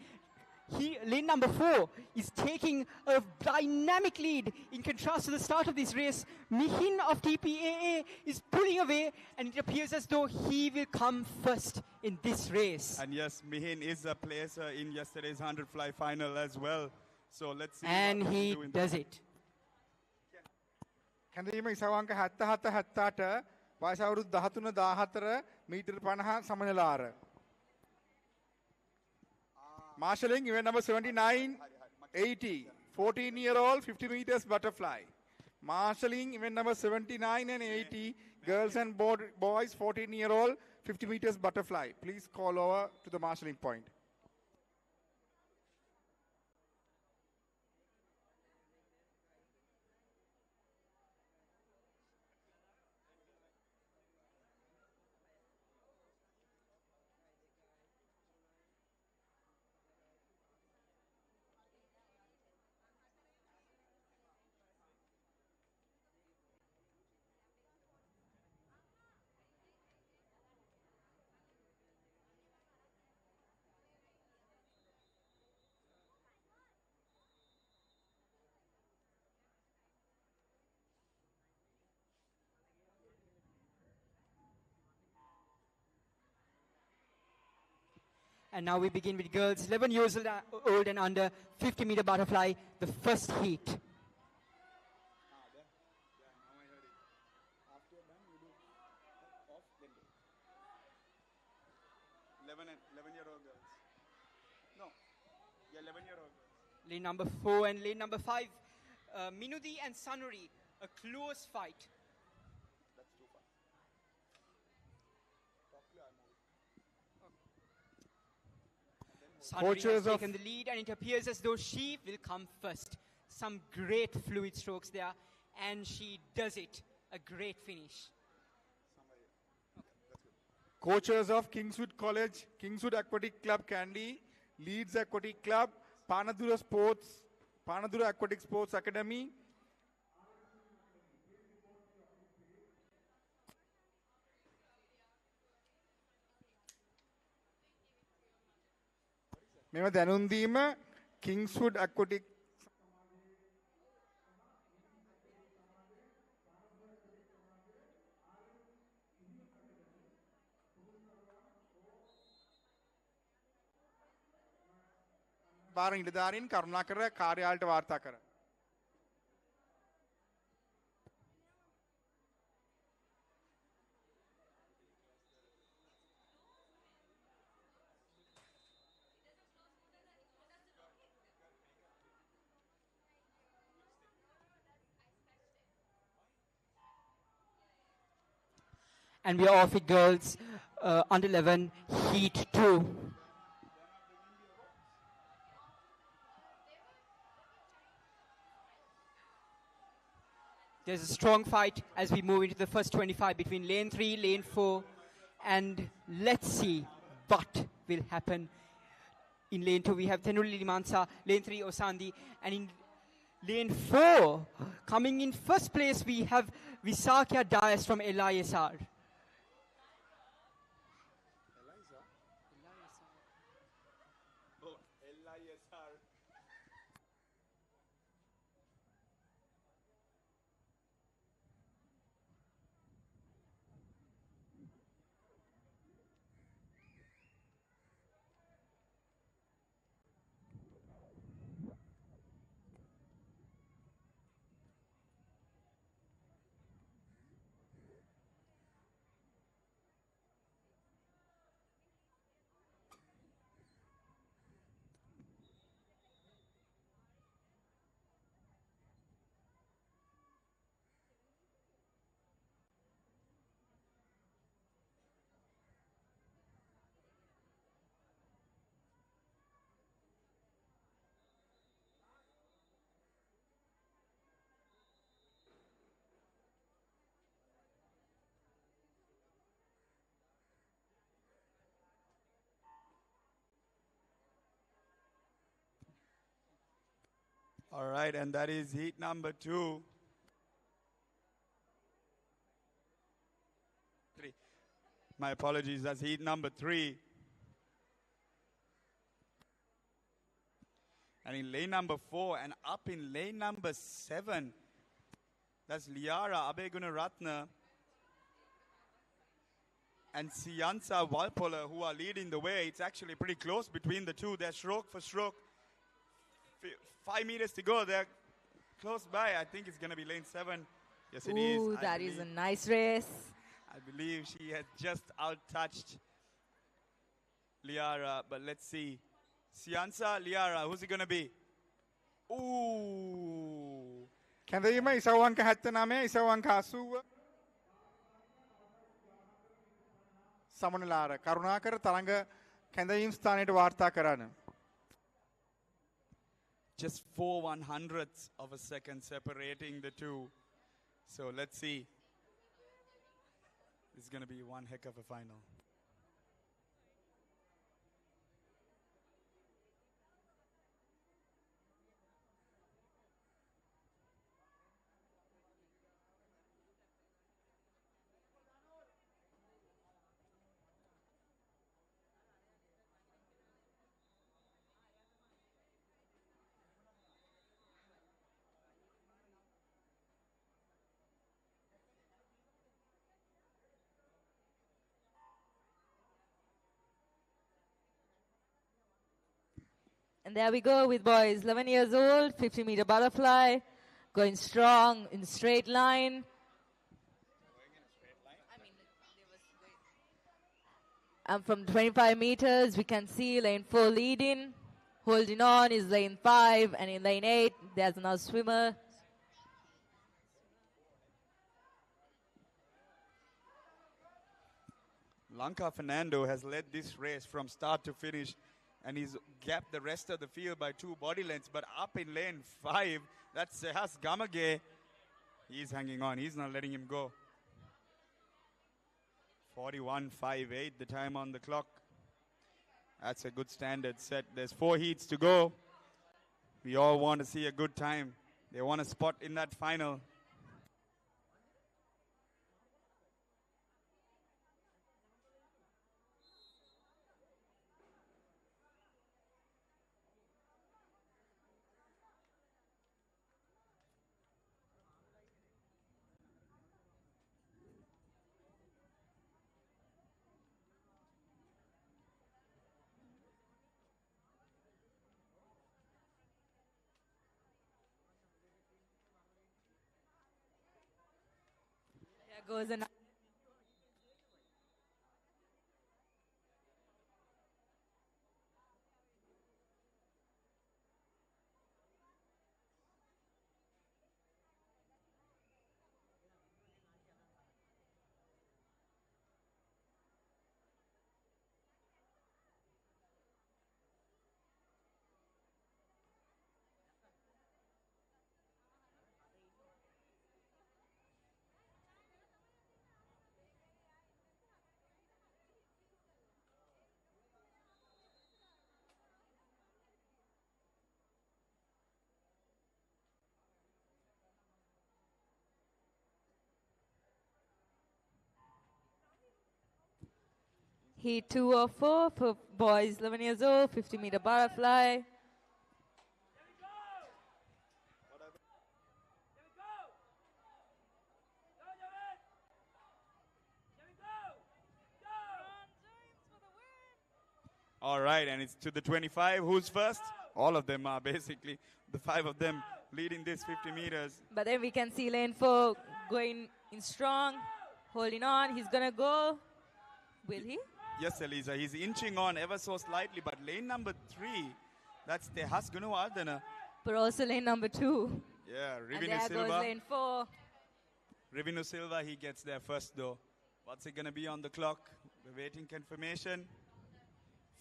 lane number 4 is taking a dynamic lead. In contrast to the start of this race, Mihin of TPAA is pulling away, and it appears as though he will come first in this race. And yes, Mihin is a placer in yesterday's 100 fly final as well. So let's see. And he does it. කැඳීම ඉසවංක 77 78 වයස අවුරුදු 13 14 මීටර 50 සමනලාර. Marshalling event number 79 80 14-year-old 50 meters butterfly. Marshalling event number 79 and 80 girls and boys 14-year-old 50 meters butterfly. Please call over to the marshalling point. And now we begin with girls 11 years old and under, 50-meter butterfly, the first heat. 11-year-old girls. No. Yeah, 11-year-old girls. Lane number 4 and lane number 5, Minudi and Sanuri, a close fight. That's too far. Sanuri has taken the lead, and it appears as though she will come first. Some great fluid strokes there, and she does it. A great finish. Coaches of Kingswood College, Kingswood Aquatic Club Kandy, Leeds Aquatic Club, Panadura Aquatic Sports Academy. මෙම දැනුම් දීම Kingswood Aquatic බාර නිලධාරීන් කරුණාකර කාර්යාලයට වාර්තා කර. And we are off with girls under 11, heat 2. There's a strong fight as we move into the first 25 between lane 3, lane 4, and let's see what will happen. In lane 2 we have Tenuli Limansa, lane 3 Osandi, and in lane 4, coming in first place we have Visakya Dias from LISR. All right, and that is heat number 2. 3. My apologies, that's heat number 3. And in lane number 4 and up in lane number 7, that's Liara Abegunaratne and Siansa Walpola who are leading the way. It's actually pretty close between the two. They're stroke for stroke. 5 meters to go. They're close by. I think it's going to be lane 7. Yes, it is. Ooh, that is a nice race. I believe she has just out-touched Liara, but let's see. Siansa, Liara, who's it going to be? Ooh. කැඳවීම ඉසව්වංක 79 ඉසව්වංක 80 සමනලාර කරුණාකර තරඟ කැඳවීම් ස්ථානයට වාර්තා කරන්න. Just 4/100ths of a second separating the two. So let's see. This is going to be one heck of a final. And there we go with boys, 11 years old, 50-meter butterfly, going strong in straight line. And from 25 meters, we can see lane 4 leading. Holding on is lane 5, and in lane 8, there's another swimmer. Lanka Fernando has led this race from start to finish, and he's gapped the rest of the field by 2 body lengths. But up in lane 5, that's Sehas Gamage. He's hanging on. He's not letting him go. 41.58, the time on the clock. That's a good standard set. There's 4 heats to go. We all want to see a good time. They want a spot in that final. There goes another. Heat 2 of 4 for boys 11 years old, 50-meter butterfly. All right, and it's to the 25. Who's first? All of them are basically, the 5 of them leading this 50 meters. But then we can see lane 4 going in strong, holding on. He's going to go. Will he? Yes, Elisa, he's inching on ever so slightly, but lane number 3, that's Tehas Gunawardena. But also lane number 2. Yeah, And Rivinu there Silva. goes lane 4. Rivinu Silva, he gets there first though. What's it going to be on the clock? We're waiting confirmation.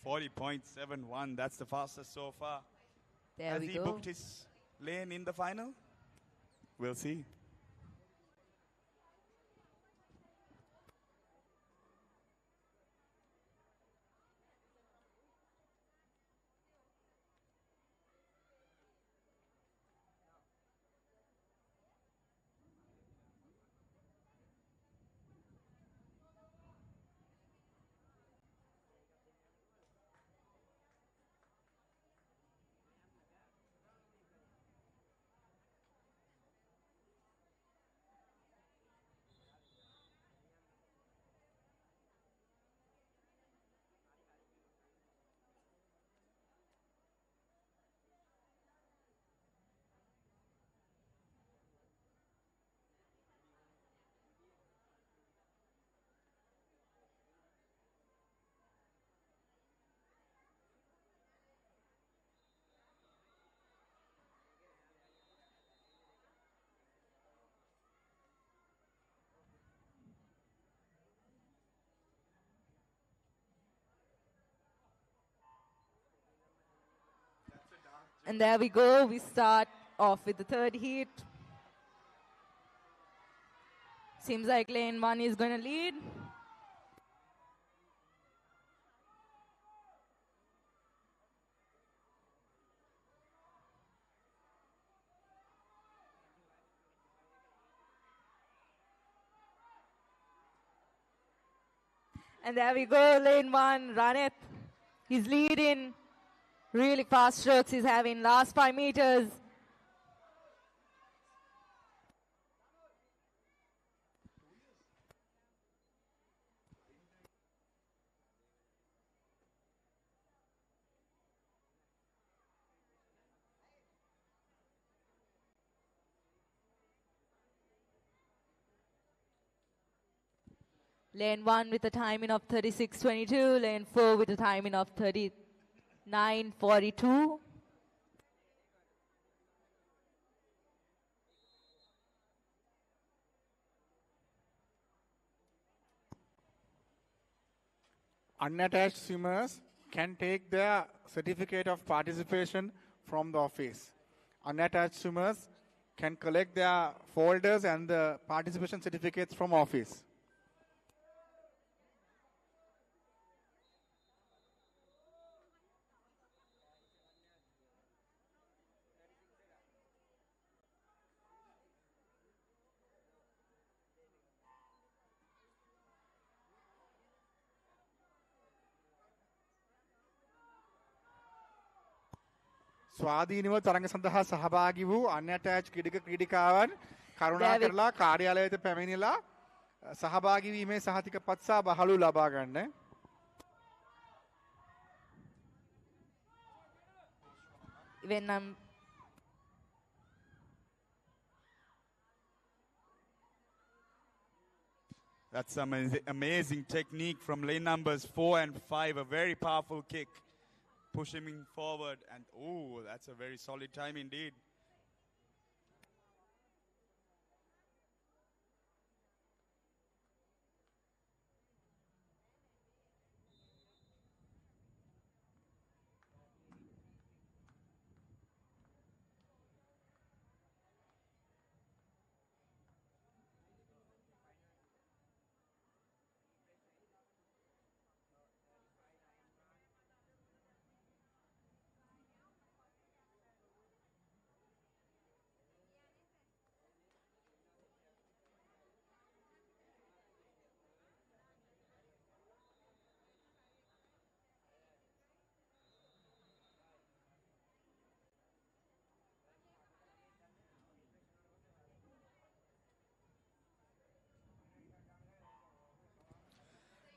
40.71, that's the fastest so far. There Has we he go. booked his lane in the final? We'll see. And there we go. We start off with the third heat. Seems like lane 1 is going to lead. And there we go, lane 1, Raneth. He's leading. Really fast strokes he's having. Last 5 meters. Lane 1 with a timing of 36.22. Lane 4 with a timing of 39.42. Unattached swimmers can take their certificate of participation from the office. Unattached swimmers can collect their folders and the participation certificates from office. ස්වාධීනව තරඟ සඳහා සහභාගී වූ අන්‍යටැච් ක්‍රීඩක ක්‍රීඩිකාවන් කරුණා කරලා කාර්යාලයට පැමිණිලා සහභාගී වීමේ සහතික පත් සහ බහළු ලබා ගන්න. That's some amazing technique from lane numbers 4 and 5. A very powerful kick. Pushing him forward. And, oh, that's a very solid time indeed.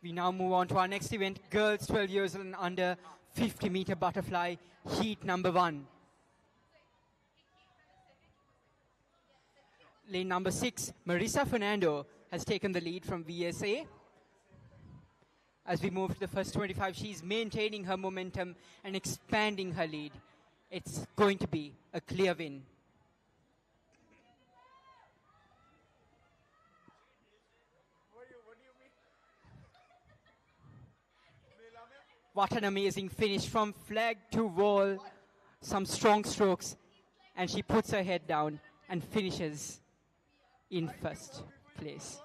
We now move on to our next event, girls 12 years and under, 50-meter butterfly, heat number 1. Lane number 6, Marisa Fernando, has taken the lead from VSA. As we move to the first 25, she's maintaining her momentum and expanding her lead. It's going to be a clear win. What an amazing finish from flag to wall. Some strong strokes. And she puts her head down and finishes in first place.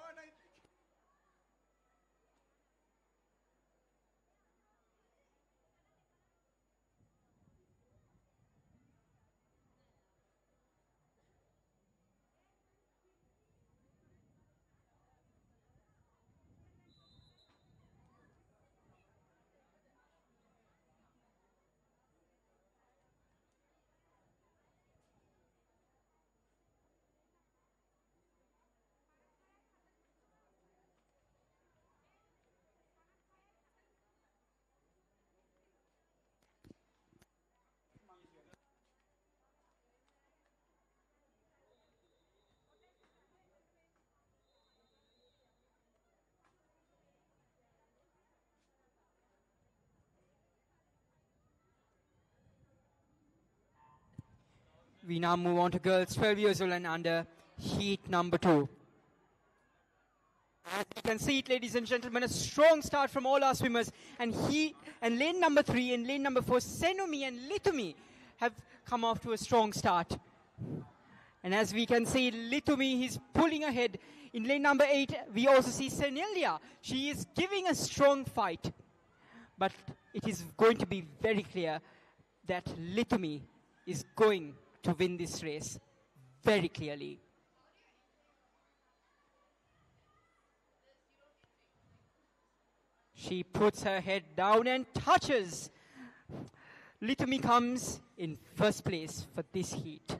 We now move on to girls 12 years old and under, heat number 2. As you can see it, ladies and gentlemen, a strong start from all our swimmers. And lane number 3 and lane number 4, Senumi and Litumi, have come off to a strong start. And as we can see, Litumi, he's pulling ahead. In lane number 8, we also see Senelia. She is giving a strong fight. But it is going to be very clear that Litumi is going to win this race very clearly. She puts her head down and touches. Litumi comes in first place for this heat.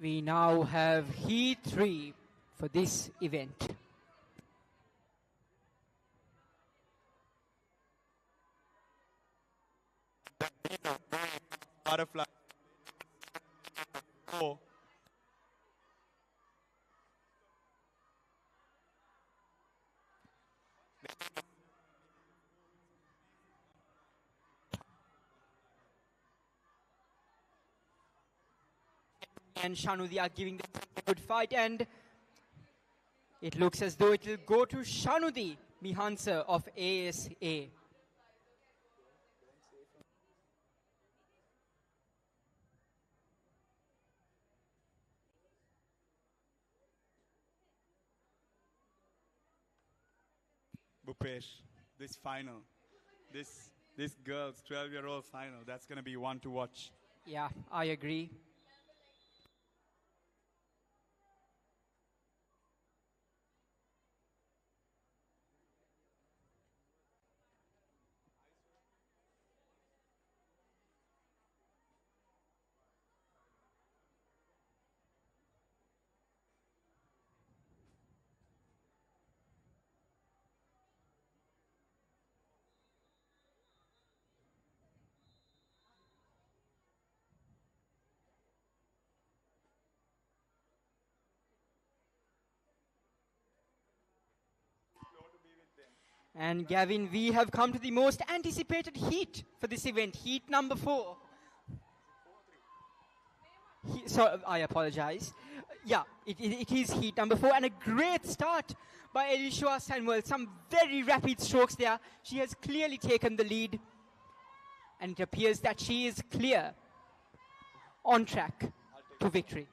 We now have Heat 3 for this event. Butterfly. Oh. And Shanudi are giving them a good fight, and it looks as though it will go to Shanudi Mihansa of ASA. Bhupesh, this final, this girls 12-year-old final, that's going to be one to watch. Yeah, I agree. And Gavin, we have come to the most anticipated heat for this event, heat number 4. So I apologize. Yeah, it is heat number 4, and a great start by Elishua Samuel. Some very rapid strokes there. She has clearly taken the lead, and it appears that she is clear, on track to victory.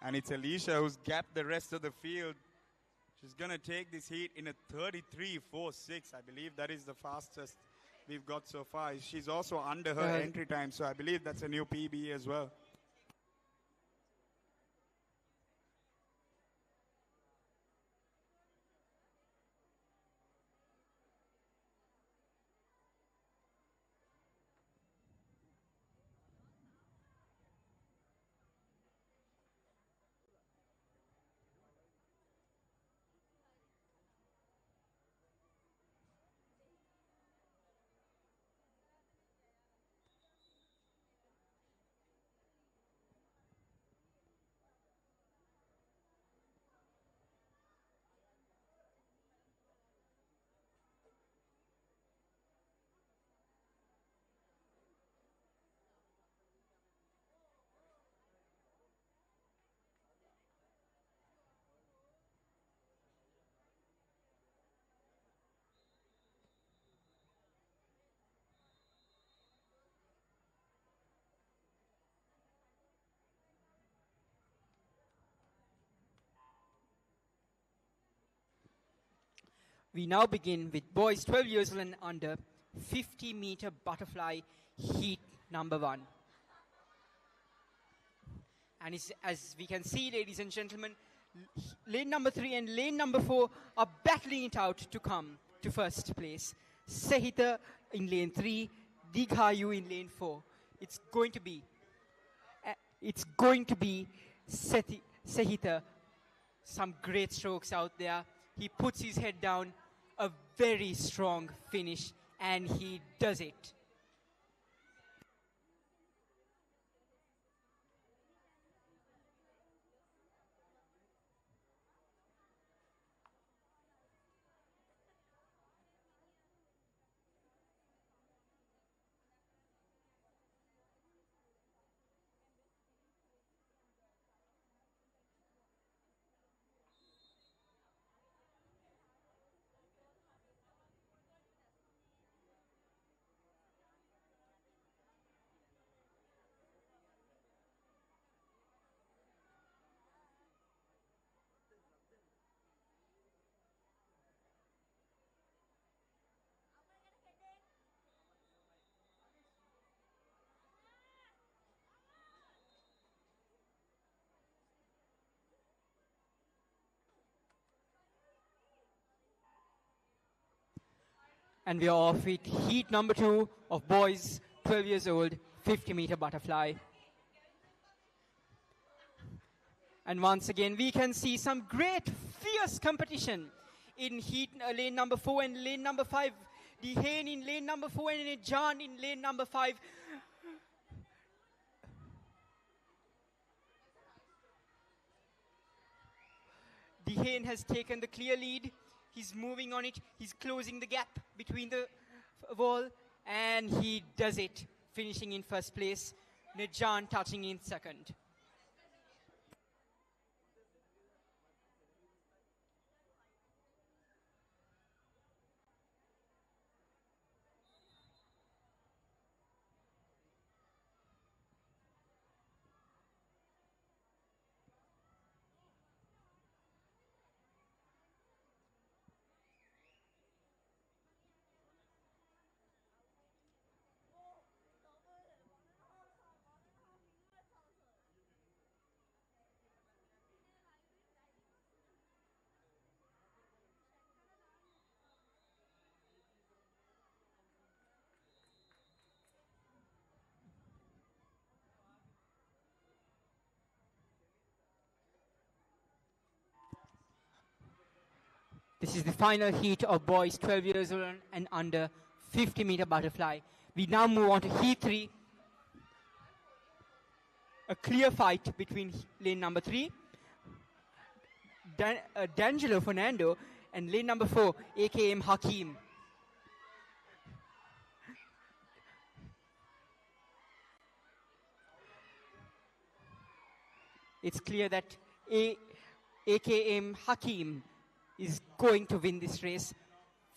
And it's Alicia who's gapped the rest of the field. She's going to take this heat in a 33.46. I believe that is the fastest we've got so far. She's also under her entry time, so I believe that's a new PB as well. We now begin with boys 12 years old and under, 50-meter butterfly heat number 1. And as we can see, ladies and gentlemen, lane number 3 and lane number 4 are battling it out to come to first place. Sehita in lane 3, Dighayu in lane 4. It's going to be Sehita. Some great strokes out there. He puts his head down, a very strong finish, and he does it. And we are off with heat number 2 of boys 12 years old, 50-meter butterfly. And once again, we can see some great fierce competition in heat lane number 4 and lane number 5. Dehane in lane number 4 and Jan in lane number 5. Dehane has taken the clear lead. He's moving on it. He's closing the gap between the wall. And he does it, finishing in first place. Nijan touching in second. This is the final heat of boys 12 years old and under, 50-meter butterfly. We now move on to heat 3. A clear fight between lane number 3, D'Angelo Fernando, and lane number 4, AKM Hakim. It's clear that AKM Hakim is going to win this race.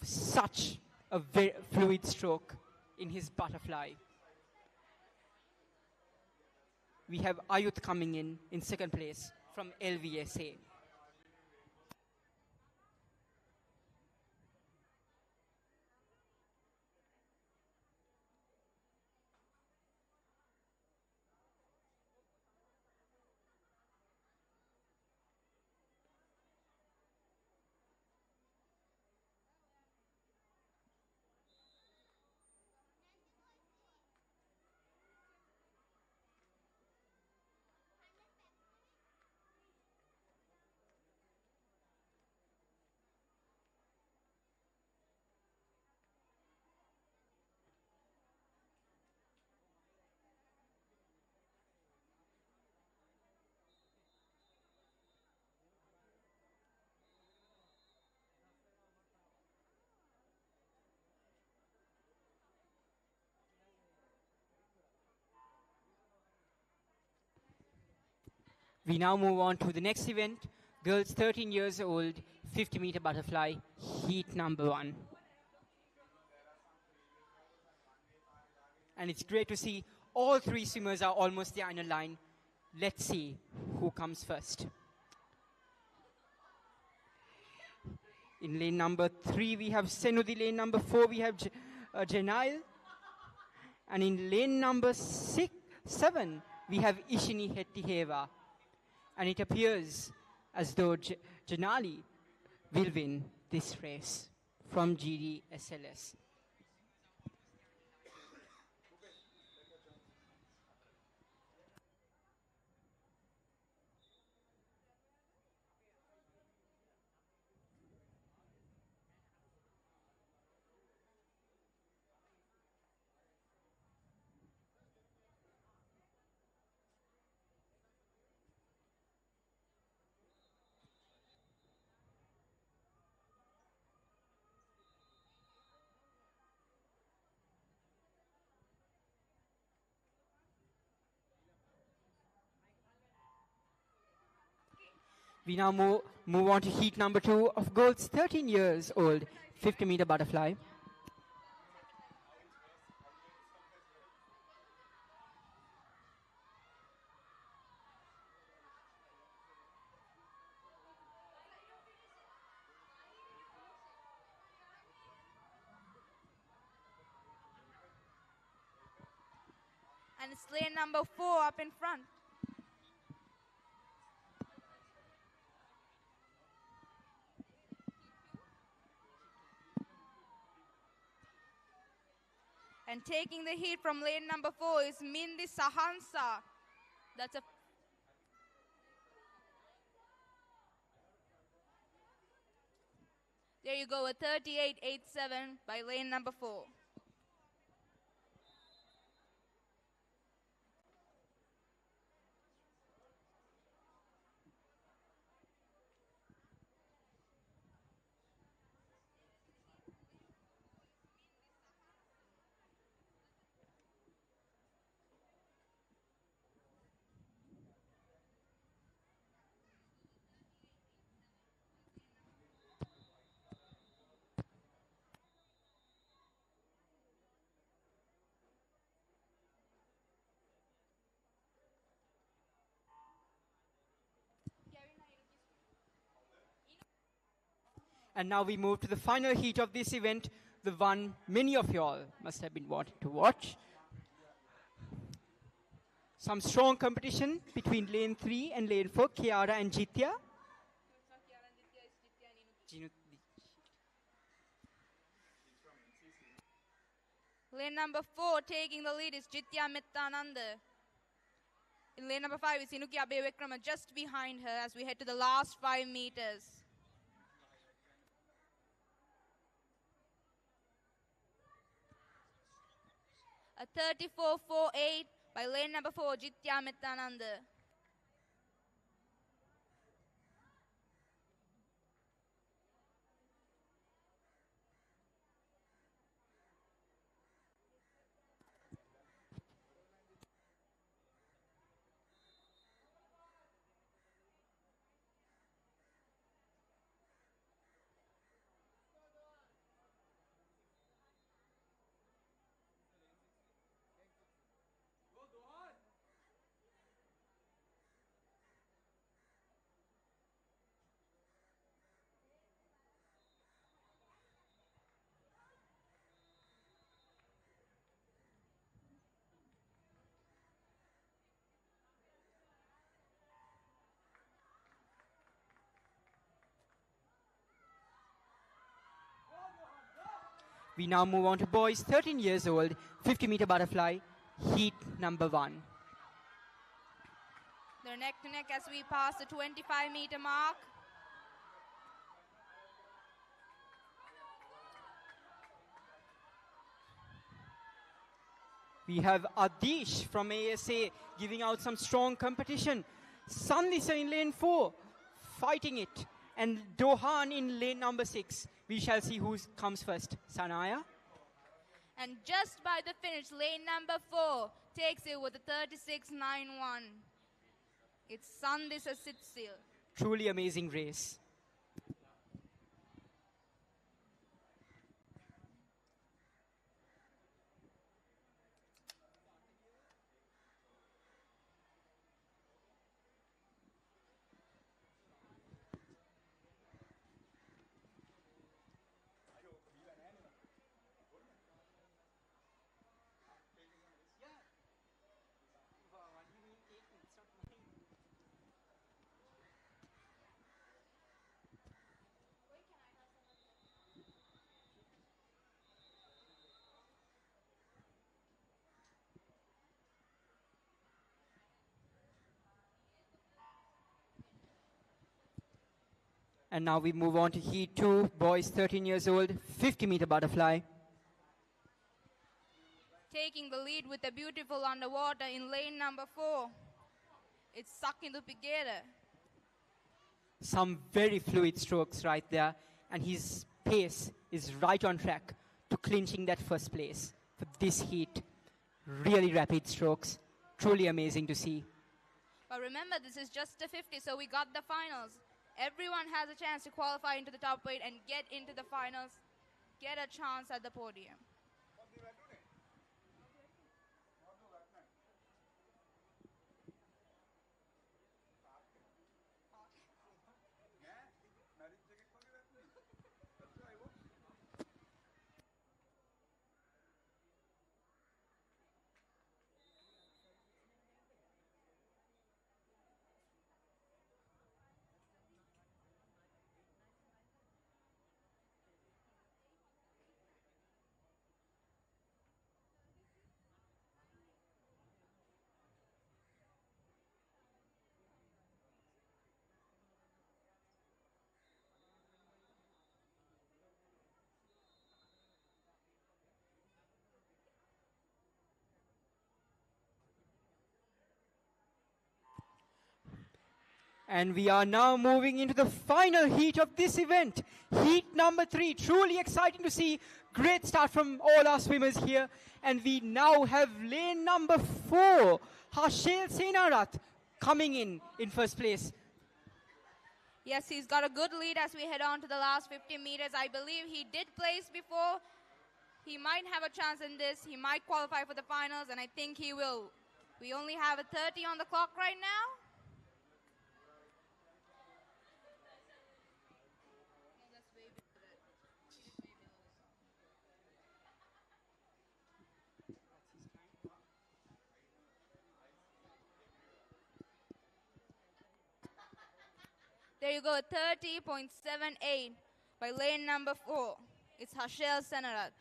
Such a very fluid stroke in his butterfly. We have Ayut coming in second place from LVSA. We now move on to the next event, girls 13 years old, 50-meter butterfly, heat number 1. And it's great to see all 3 swimmers are almost there in a line. Let's see who comes first. In lane number 3, we have Senudi. Lane number 4, we have Jenail. And in lane number 7, we have Ishini Hettiheva. And it appears as though Janali will win this race from GDSLS. We now move on to heat number 2 of girls 13 years old, 50-meter butterfly. And it's lane number 4 up in front. And taking the heat from lane number 4 is Mindy Sahansa. That's a There you go, a 38.87 by lane number 4. And now we move to the final heat of this event, the one many of you all must have been wanting to watch. Some strong competition between lane 3 and lane 4, Kiara and Jitya. Lane number 4 taking the lead is Jitya Mittananda. In lane number 5 is Inuki Abevikrama just behind her as we head to the last 5 meters. A 34.48 by lane number 4, Jitya Mittananda. We now move on to boys 13 years old, 50-meter butterfly, heat number 1. They're neck to neck as we pass the 25-meter mark. We have Adish from ASA giving out some strong competition. Sandisa in lane 4, fighting it. And Dohan in lane number 6. We shall see who comes first. Sanaya. And just by the finish, lane number 4 takes it with a 36.91. It's Sandisa Sitsil. Truly amazing race. And now we move on to heat 2, boys 13 years old, 50-meter butterfly. Taking the lead with a beautiful underwater in lane number 4. It's Sakindu Pigera. Some very fluid strokes right there, and his pace is right on track to clinching that first place for this heat. Really rapid strokes, truly amazing to see. But remember, this is just a 50, so we got the finals. Everyone has a chance to qualify into the top 8 and get into the finals, get a chance at the podium. And we are now moving into the final heat of this event. Heat number 3. Truly exciting to see. Great start from all our swimmers here. And we now have lane number 4, Harshil Senarath, coming in first place. Yes, he's got a good lead as we head on to the last 50 meters. I believe he did place before. He might have a chance in this. He might qualify for the finals, and I think he will. We only have a 30 on the clock right now. There you go, 30.78 by lane number 4. It's Harshil Senarath.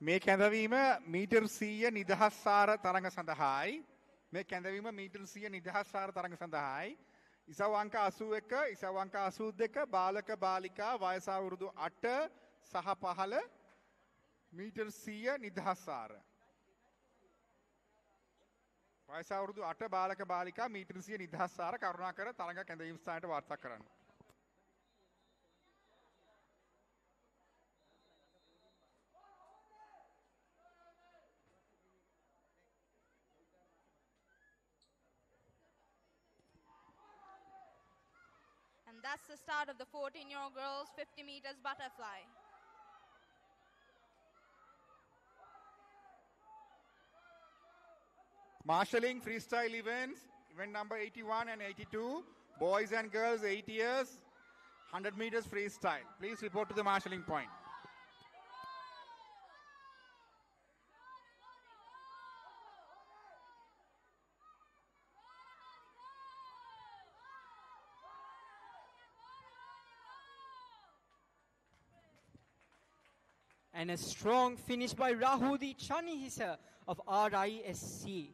මේ කැඳවීම metre 100 නිදහස් සාර තරඟ සඳහායි. මේ කැඳවීම metre 100 නිදහස් සාර තරඟ සඳහායි. ඉසව් අංක 81, ඉසව් අංක 82 බාලක බාලිකා වයස අවුරුදු 8 සහ 15 මීටර් 100 නිදහස් සාර. වයස අවුරුදු 8 බාලක බාලිකා මීටර් 100 නිදහස් සාර කරුණාකර තරඟ කැඳවීම ස්ථානයට වාර්තා කරන්න. And that's the start of the 14-year-old girls 50 meters butterfly. Marshalling freestyle events, event number 81 and 82, boys and girls 8 years, 100 meters freestyle. Please report to the marshalling point. And a strong finish by Rahudi Chanihisa of RISC.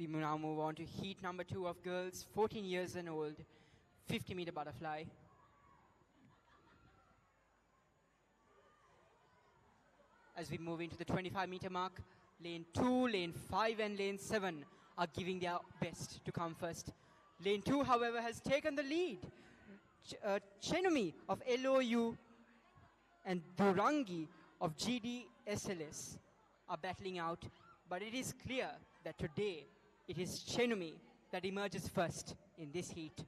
We now move on to heat number 2 of girls, 14 years and old, 50-meter butterfly. As we move into the 25-meter mark, Lane 2, Lane 5 and Lane 7 are giving their best to come first. Lane 2, however, has taken the lead. Chenumi of LOU and Durangi of GDSLS are battling out, but it is clear that today it is Chenumi that emerges first in this heat.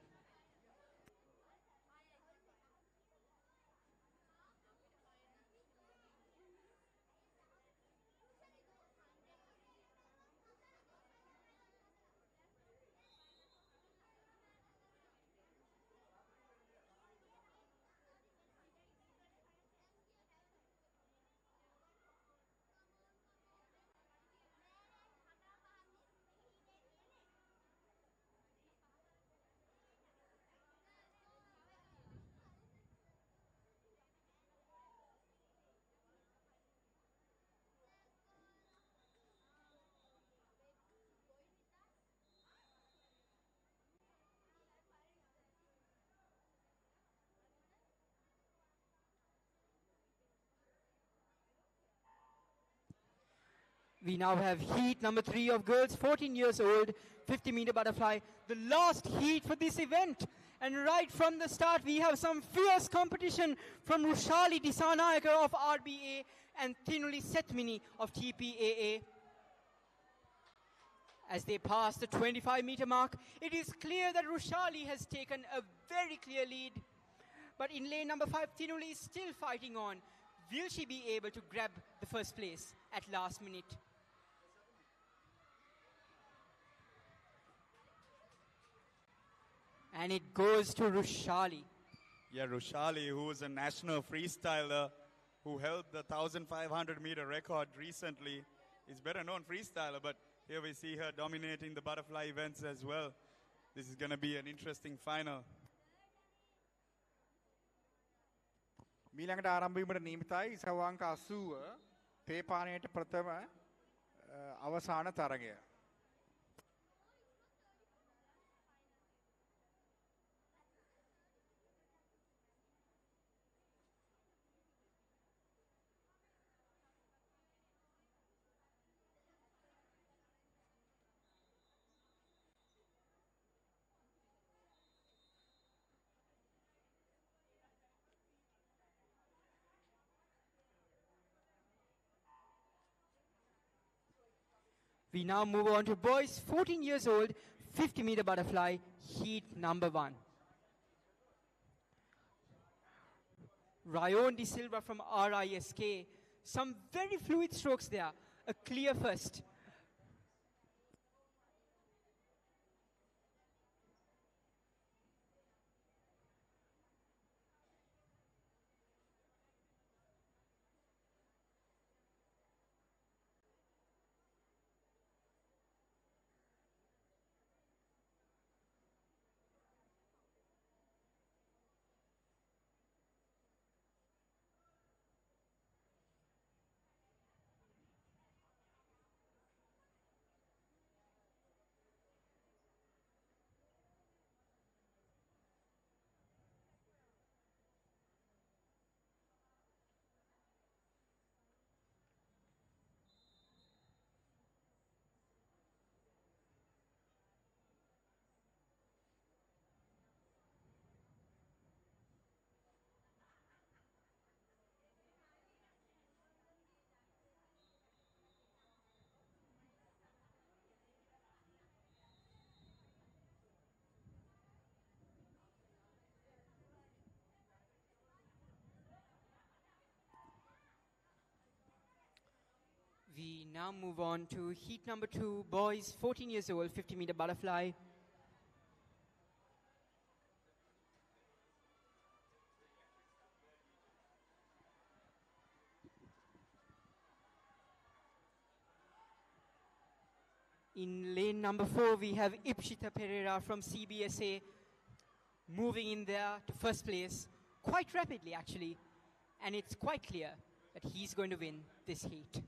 We now have heat number 3 of girls 14 years old, 50-meter butterfly, the last heat for this event. And right from the start, we have some fierce competition from Rushali Disanayaka of RBA and Thinuli Setmini of TPAA. As they pass the 25-meter mark, it is clear that Rushali has taken a very clear lead. But in lane number 5, Thinuli is still fighting on. Will she be able to grab the first place at last minute? And it goes to Rushali. Yeah, Rushali, who is a national freestyler who held the 1,500-meter record recently. Is better known freestyler, but here we see her dominating the butterfly events as well. This is going to be an interesting final. මීළඟට ආරම්භ වීමට නියමිතයි ඉසවංක 80 තේපානයට ප්‍රථම අවසාන තරගය. We now move on to boys 14 years old, 50-meter butterfly, heat number 1. Ryan De Silva from RISK, some very fluid strokes there, a clear first. We now move on to heat number 2, boys 14 years old, 50-meter butterfly. In lane number 4, we have Ipshita Pereira from CBSA moving in there to first place quite rapidly, actually. And it's quite clear that he's going to win this heat.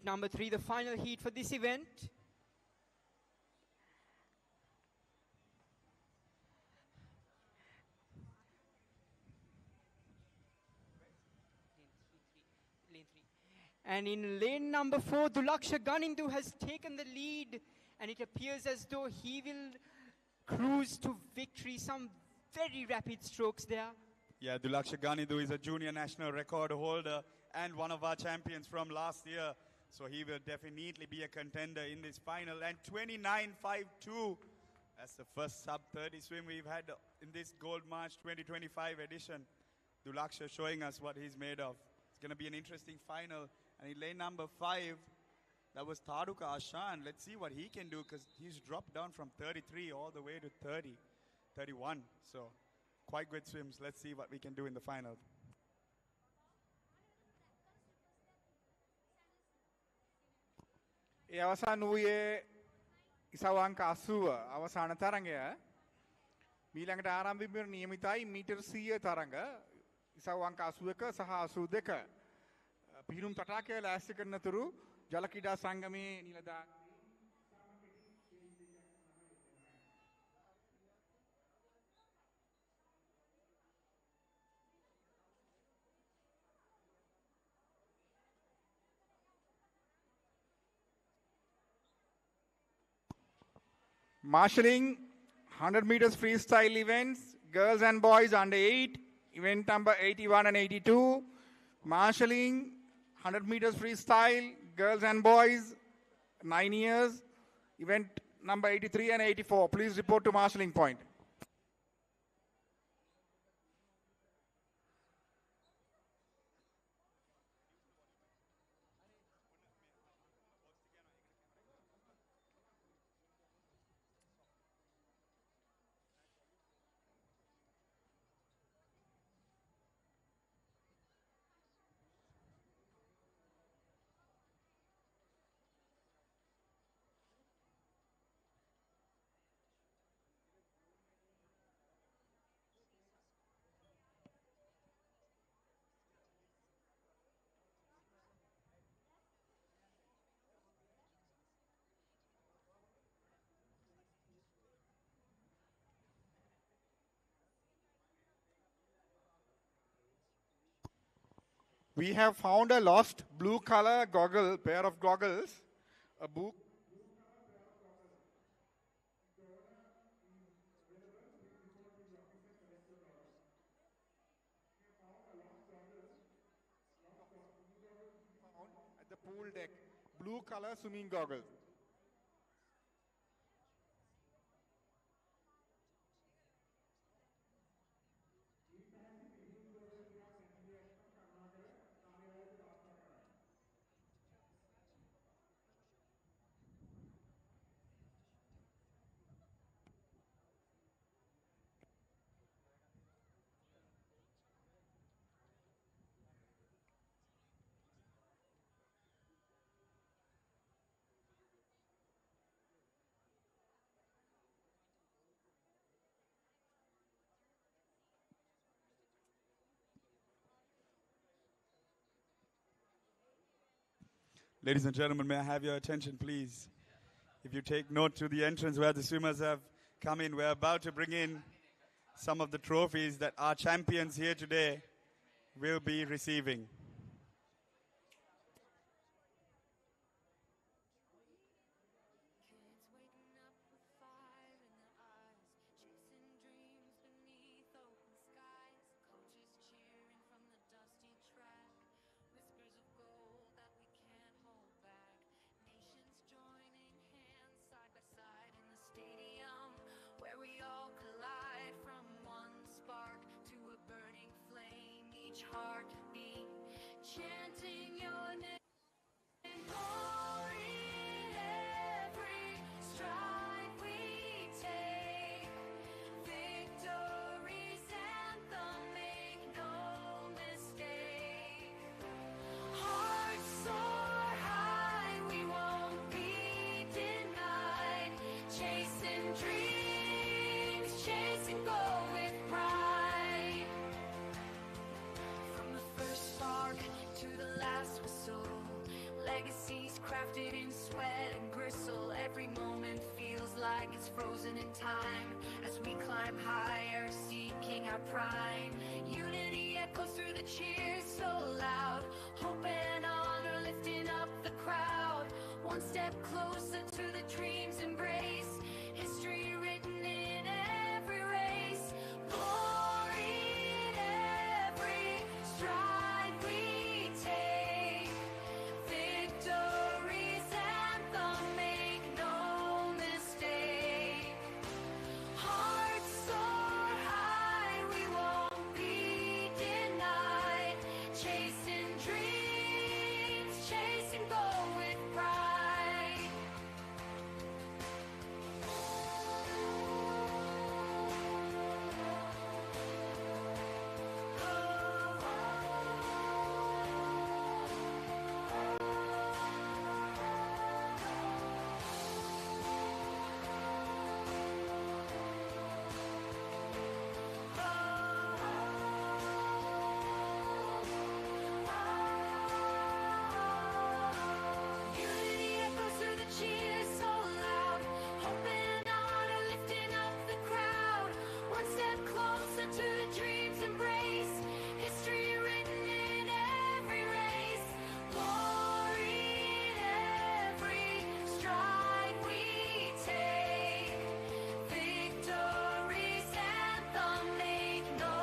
heat number 3, the final heat for this event. And in lane number 4, Dulaksha Ganindu has taken the lead, and it appears as though he will cruise to victory. Some very rapid strokes there. Yeah, Dulaksha Ganindu is a junior national record holder and one of our champions from last year. So he will definitely be a contender in this final. And 29.52, that's the first sub-30 swim we've had in this Gold March 2025 edition. Dulaksha showing us what he's made of. It's going to be an interesting final. And in lane number 5, that was Taruka Ashan. Let's see what he can do, because he's dropped down from 33 all the way to 30, 31. So quite good swims. Let's see what we can do in the final. ඒ අවසන් වූයේ ඉසවංක 80 අවසාන තරඟය. මීළඟට ආරම්භ වීම නියමිතයි metre 100 තරඟ. ඉසවංක 81 සහ 82. පිහිනුම් තටාකය ලෑස්ති කරනතුරු ජල ක්‍රීඩා සංගමේ නිලධාරීන් marshalling 100 meters freestyle events, girls and boys under 8, event number 81 and 82. Marshalling 100 meters freestyle, girls and boys, 9 years, event number 83 and 84. Please report to marshalling point. We have found a lost blue color pair of goggles, a book. Found at the pool deck, blue color swimming goggles. Ladies and gentlemen, may I have your attention, please? If you take note to the entrance where the swimmers have come in, we're about to bring in some of the trophies that our champions here today will be receiving. Heartbeat, chanting your name, glory in every stride we take. Victory's anthem, make no mistake. Hearts soar high, we won't be denied. Chasing dreams, chasing gold with pride. To the crafted in sweat and gristle. Every moment feels like it's frozen in time as we climb higher, seeking our prime. Unity echoes through the cheers so loud. Hope and honor lifting up the crowd. One step closer to the dream's embrace. History written in every race. Glory in every stride we take. Victory's anthem, make no mistake. Hearts soar high, we won't be denied. Chasing dreams, chasing goal with pride. Unity echoes through the cheers so loud. Hope and honor lifting up the crowd. One step closer to the dream's embrace. History written in every race. Glory in every stride we take. Victory's anthem, make no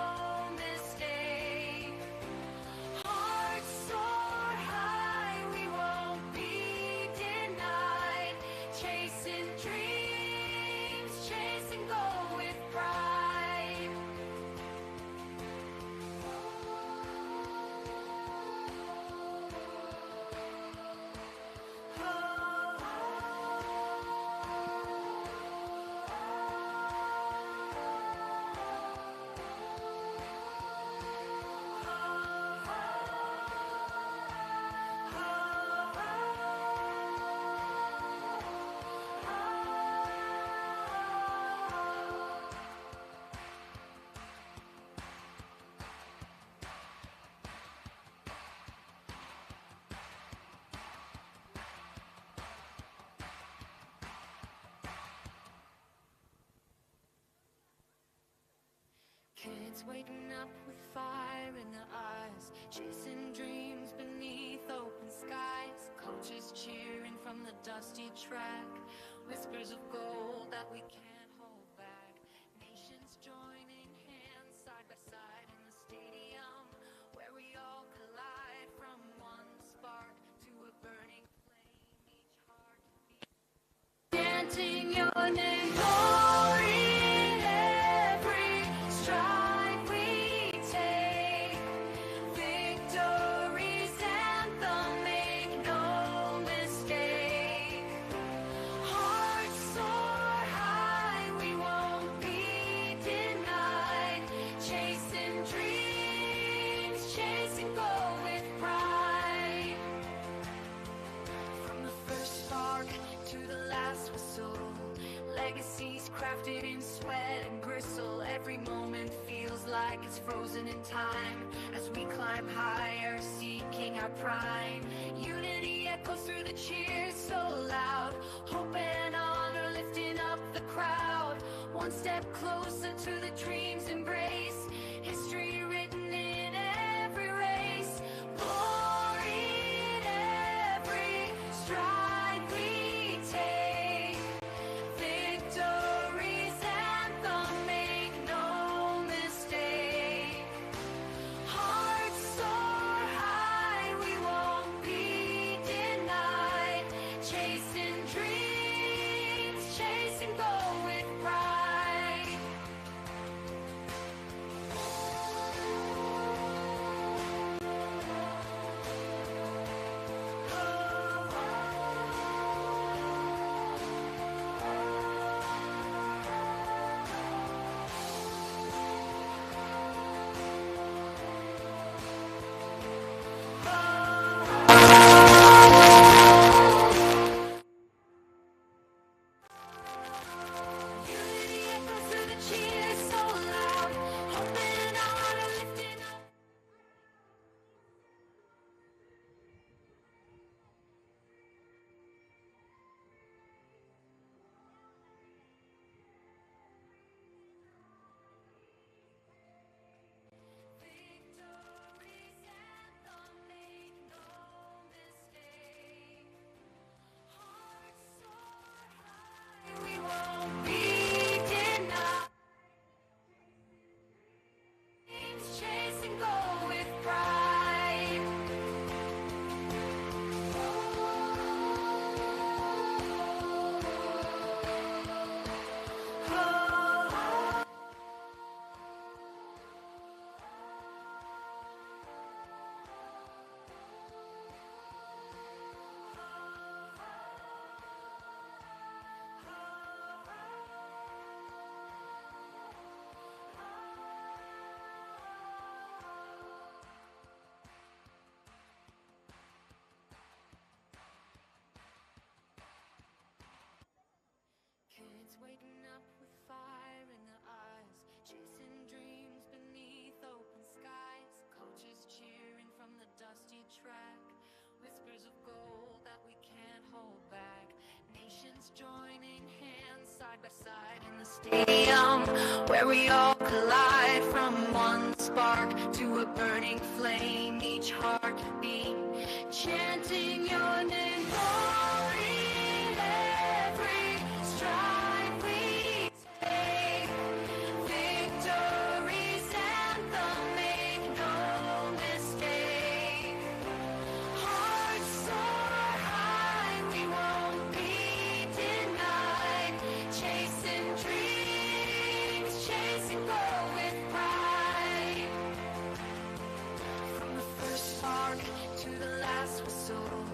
mistake. Hearts soar high, we won't be denied. Chasing dreams, chasing goal with pride. Kids waking up with fire in their eyes, chasing dreams beneath open skies. Coaches cheering from the dusty track, whispers of gold that we can't hold back. Nations joining hands side by side in the stadium, where we all collide. From one spark to a burning flame, each heart chanting your name. Glory in every stride we take. Victory's anthem, make no mistake. Hearts soar high, we won't be denied. Chasing dreams, chasing goal with pride. From the first spark to the last whistle, legacies crafted in sweat and gristle. Every moment feels like it's frozen in time as we climb higher, seeking our prime. Unity echoes through the cheers so loud. Hope and honor lifting up the crowd. One step closer to the dream's embrace. History written in every race. Glory in every stride we take. Victory's anthem, make no mistake. Hearts soar high, we won't be denied. Chasing dreams, chasing goal with pride. joining hands side by side in the stadium, where we all collide from one spark to a burning flame, each heartbeat chanting your name. Glory in every stride we take, victory's anthem, make no mistake. Hearts soar high, we won't be denied. Chasing dreams, chasing goal with pride. From the first spark to the last whistle,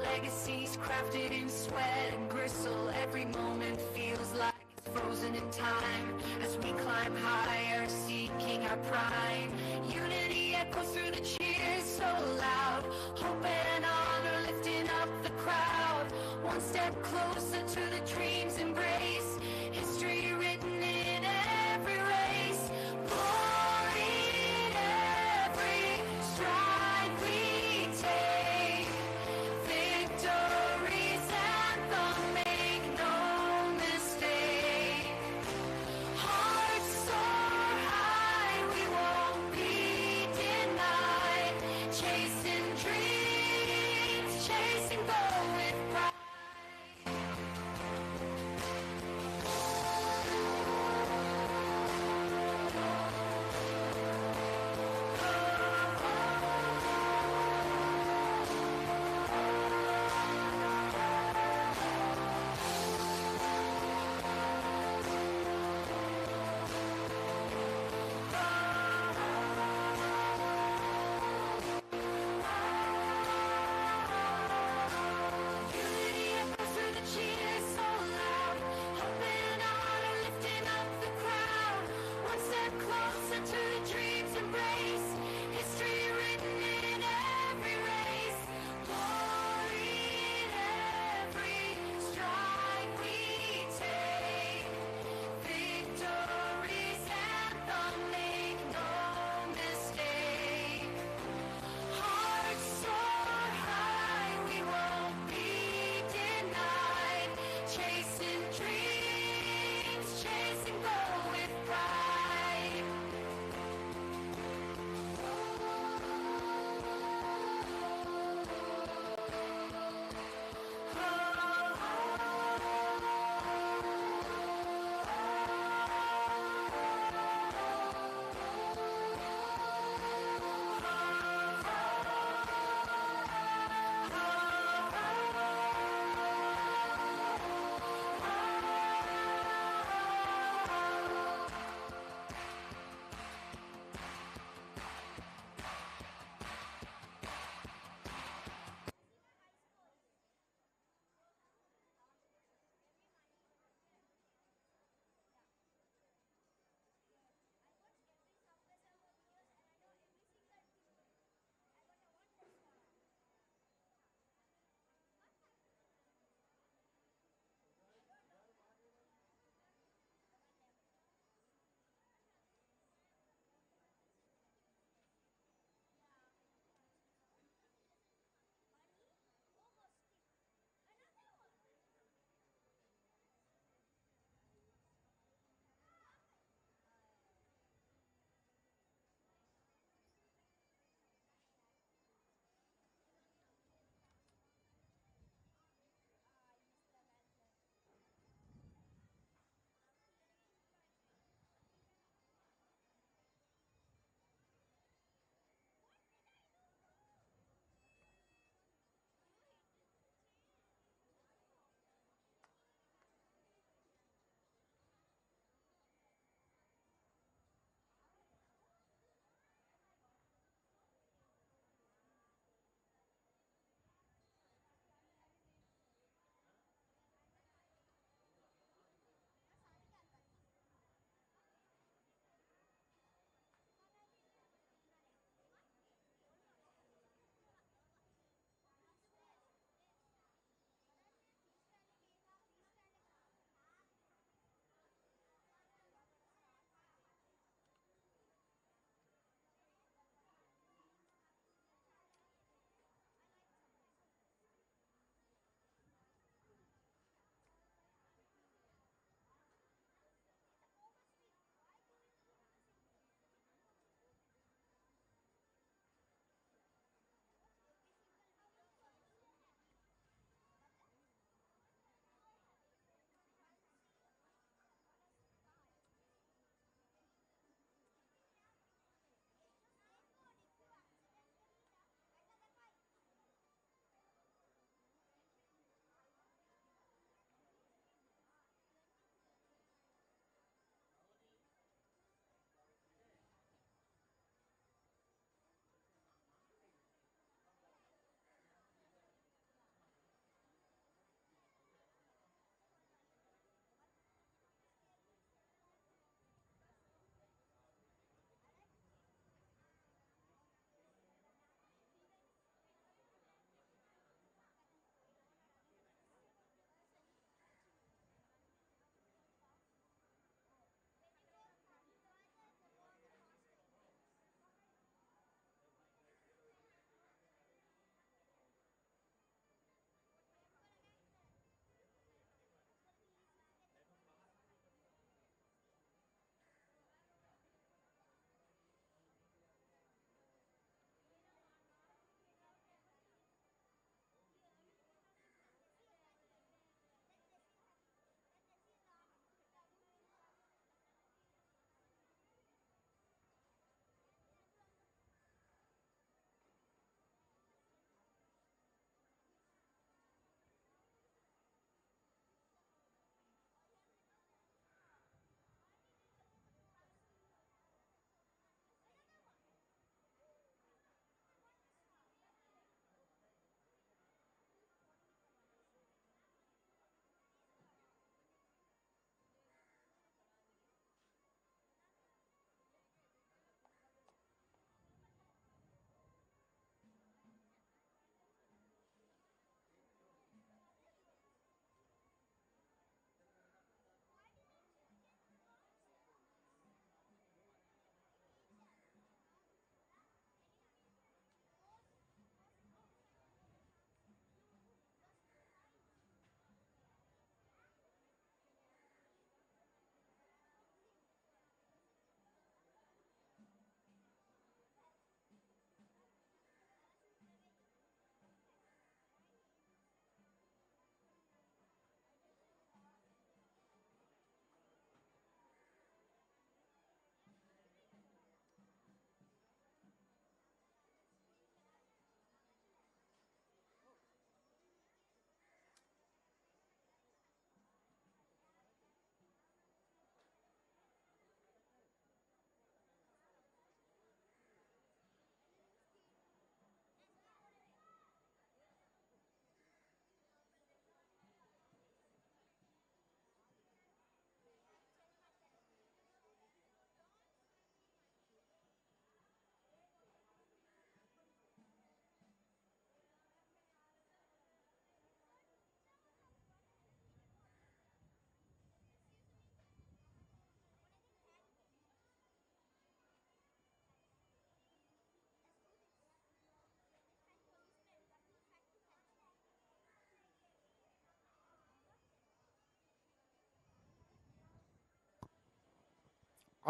legacies crafted in sweat and gristle. Every moment feels like it's frozen in time as we climb higher, seeking our prime. Unity echoes through the cheers so loud, hope and honor lifting up the crowd. One step closer to the dream's embrace, history written in every race. Glory in every stride we take, victory's anthem, make no mistake. Hearts soar high, we won't be denied. Chasing dreams, chasing goal with pride.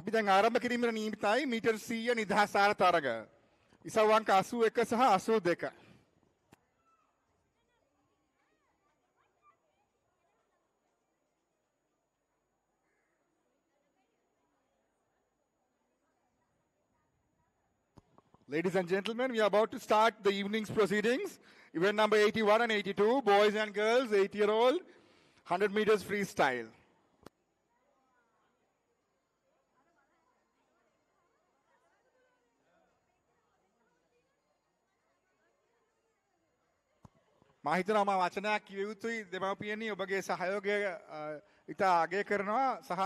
අපි දැන් ආරම්භ කිරීමේ නියමිතයි metre 100 නිදහස් ආර තරග. ඉසව් අංක 81 සහ 82. Ladies and gentlemen, we are about to start the evening's proceedings. Event number 81 and 82, boys and girls, 8-year-old, 100 meters freestyle. මා හිතනවා මා වචනයක් කිය යුතුයි දෙමාපියනි ඔබගේ සහයෝගය ඉතා අගය කරනවා සහ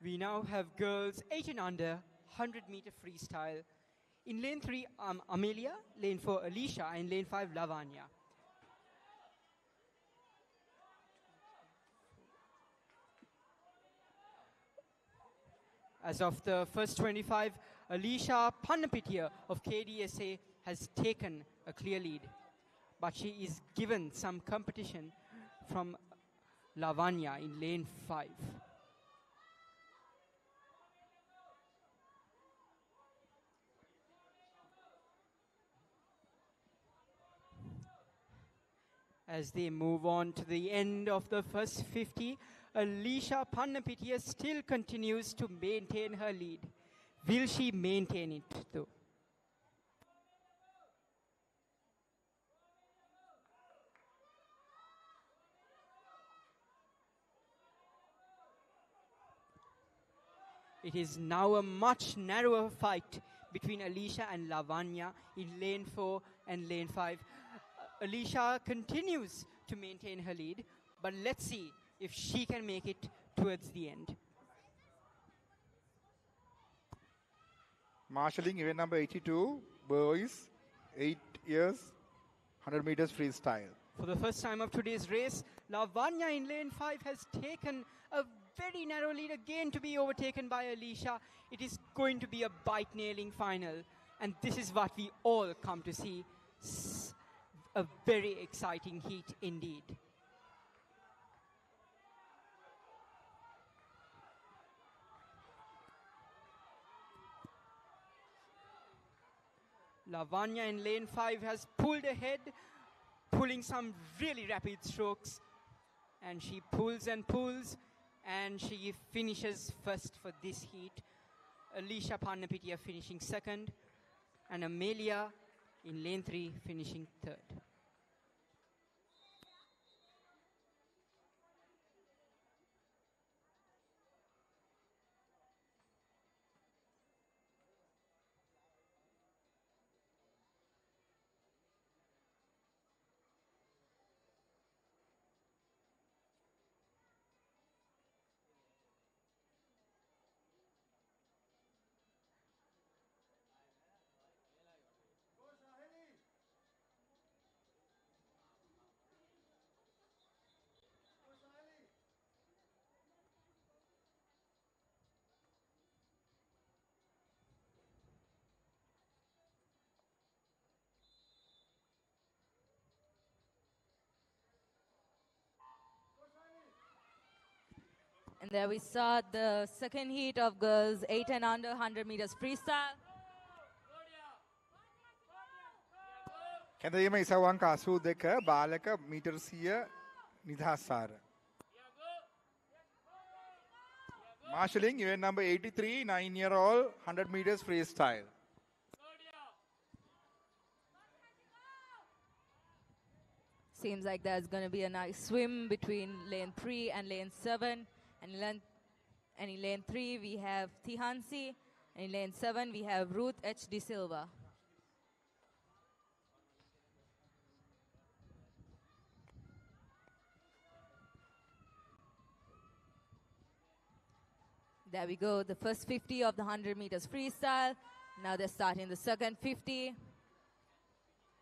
We now have girls 8 and under, 100-meter freestyle. In lane 3, Amelia, lane 4, Alicia, and lane 5, Lavanya. As of the first 25, Alicia Pannapitia of KDSA has taken a clear lead, but she is given some competition from Lavanya in lane 5. As they move on to the end of the first 50, Alicia Pannapitia still continues to maintain her lead. Will she maintain it though? It is now a much narrower fight between Alicia and Lavanya in lane 4 and lane 5. Alicia continues to maintain her lead, but let's see if she can make it towards the end. Marshalling event number 82, boys, 8 years, 100 meters freestyle. For the first time of today's race, Lavanya in lane 5 has taken a very narrow lead again to be overtaken by Alicia. It is going to be a bite-nailing final. And this is what we all come to see. A very exciting heat indeed. Lavanya in lane 5 has pulled ahead, pulling some really rapid strokes. And she pulls and pulls, and she finishes first for this heat. Alicia Pannapitia finishing second, and Amelia in lane 3 finishing third. And there we start the second heat of girls 8 and under 100 meters freestyle. කැඳවීම ඉසව් අංක 82 බාලක metre 100 නිදහස් සාර. Marshalling event number 83, 9-year-old 100 meters freestyle. Seems like there's going to be a nice swim between lane 3 and lane 7. And in lane 3 we have Tihansi. And in lane 7 we have Ruth H. De Silva. There we go, the first 50 of the 100 meters freestyle. Now they're starting the second 50.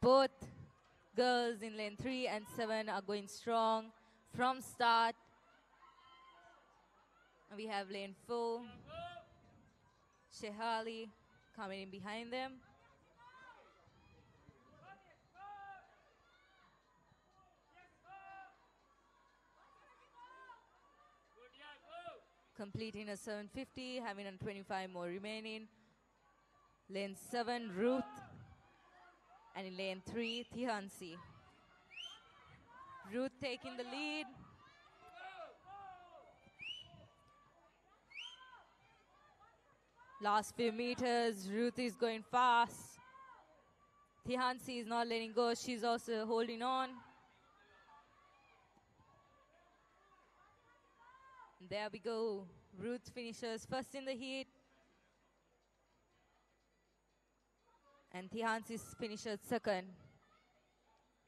Both girls in lane 3 and 7 are going strong from start. We have lane 4, Shehali coming in behind them. Completing a 750, having a 25 more remaining. Lane 7, Ruth. And in lane 3, Tihansi. Ruth taking the lead. Last few meters, Ruth is going fast. Tihansi is not letting go. She's also holding on. There we go. Ruth finishes first in the heat. And Tihansi finishes second.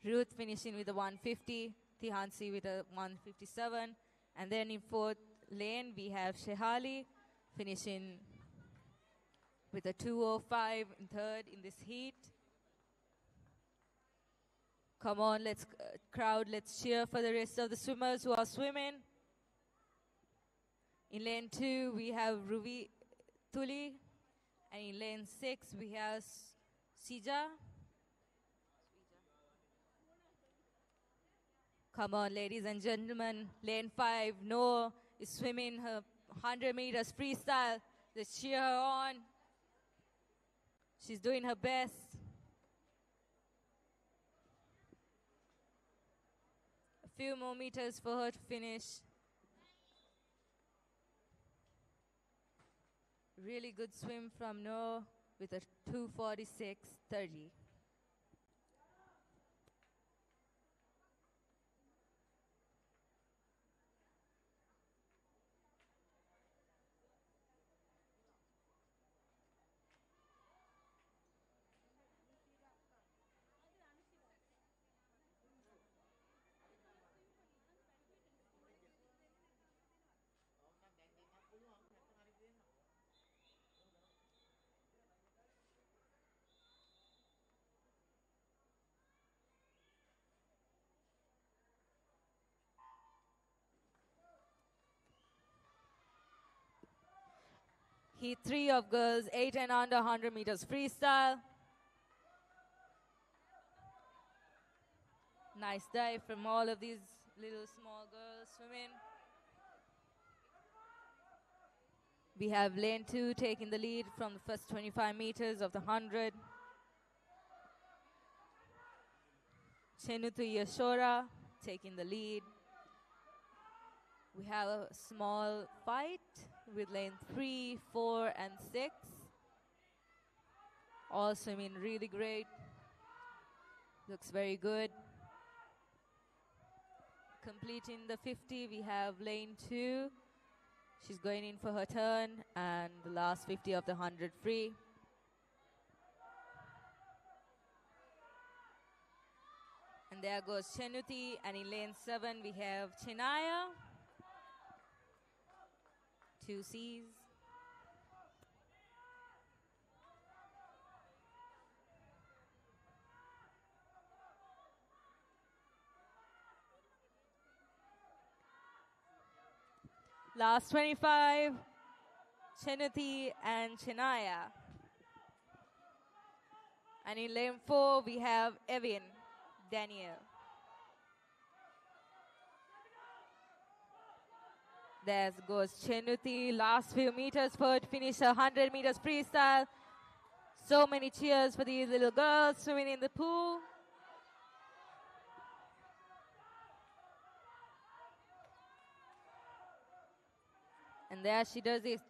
Ruth finishing with a 150. Tihansi with a 157. And then in fourth lane, we have Shehali finishing with a 205 in third in this heat. Come on, let's crowd, let's cheer for the rest of the swimmers who are swimming. In lane 2, we have Ruvi Tuli. And in lane 6, we have Sija. Come on, ladies and gentlemen. Lane 5, Noor is swimming her 100 meters freestyle. Let's cheer her on. She's doing her best. A few more meters for her to finish. Really good swim from Noor with a 2:46.30. Heat 3 of girls 8 and under 100 meters freestyle. Nice dive from all of these little small girls swimming. We have lane 2 taking the lead from the first 25 meters of the 100. Chenutu Yashora taking the lead. We have a small fight with lane 3, 4, and 6. All swimming really great. Looks very good. Completing the 50, we have lane 2. She's going in for her turn, and the last 50 of the 100 free. And there goes Chenuti, and in lane 7 we have Chinaya. 2 C's. Last 25, Chenuti and Chinaya. And in lane 4, we have Evin Daniel. There goes Chenuti, last few meters for her to finish her 100 meters freestyle. So many cheers for these little girls swimming in the pool. And there she does it.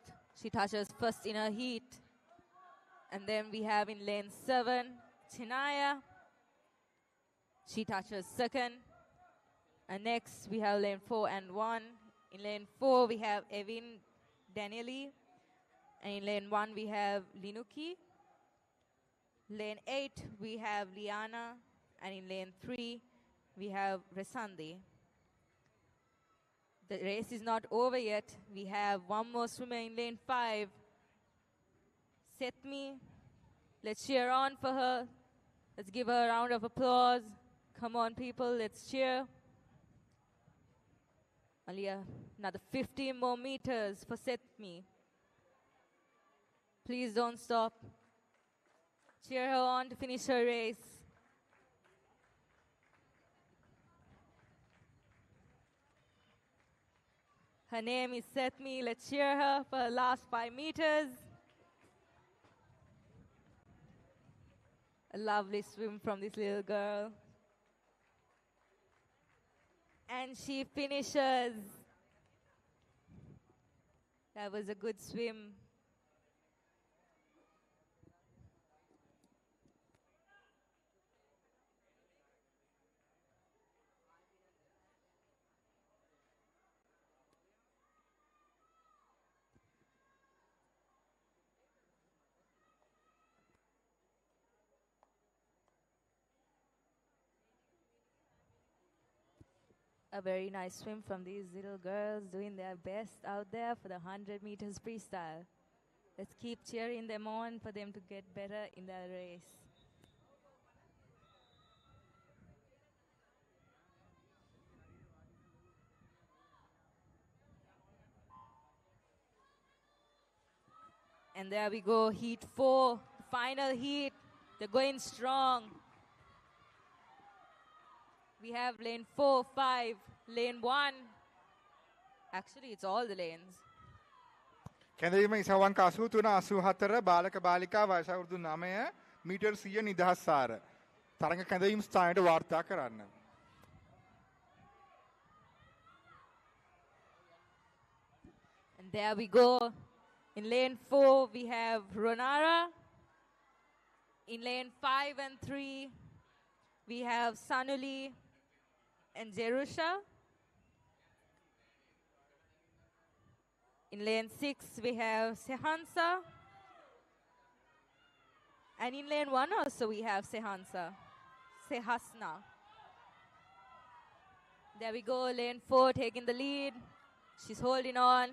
She touches first in her heat. And then we have in lane 7, Chinaya. She touches second. And next we have lane 4 and 1. In lane 4 we have Evin Danieli. And in lane 1 we have Linuki. Lane 8 we have Liana. And in lane 3 we have Resandi. The race is not over yet. We have one more swimmer in lane 5. Setmi. Let's cheer on for her. Let's give her a round of applause. Come on, people, let's cheer. Only another 15 more meters for Setmi. Please don't stop. Cheer her on to finish her race. Her name is Setmi. Let's cheer her for her last 5 meters. A lovely swim from this little girl. And she finishes. That was a good swim. A very nice swim from these little girls doing their best out there for the 100 meters freestyle. Let's keep cheering them on for them to get better in their race. And there we go, heat 4, final heat. They're going strong. We have lane 4, 5, lane 1. Actually, it's all the lanes. කැඳවීම ඉසවංක 83 84 බාලක බාලිකා වයස අවුරුදු 9 metre 100 නිදහස් සාර තරඟ කැඳවීම ස්ථානයට වාර්තා කරන්න. And there we go. In lane 4, we have Ronara. In lane 5 and 3, we have Sanuli and Jerusha. In lane 6, we have Sehansa. And in lane 1 also we have Sehasna. There we go, lane 4 taking the lead. She's holding on.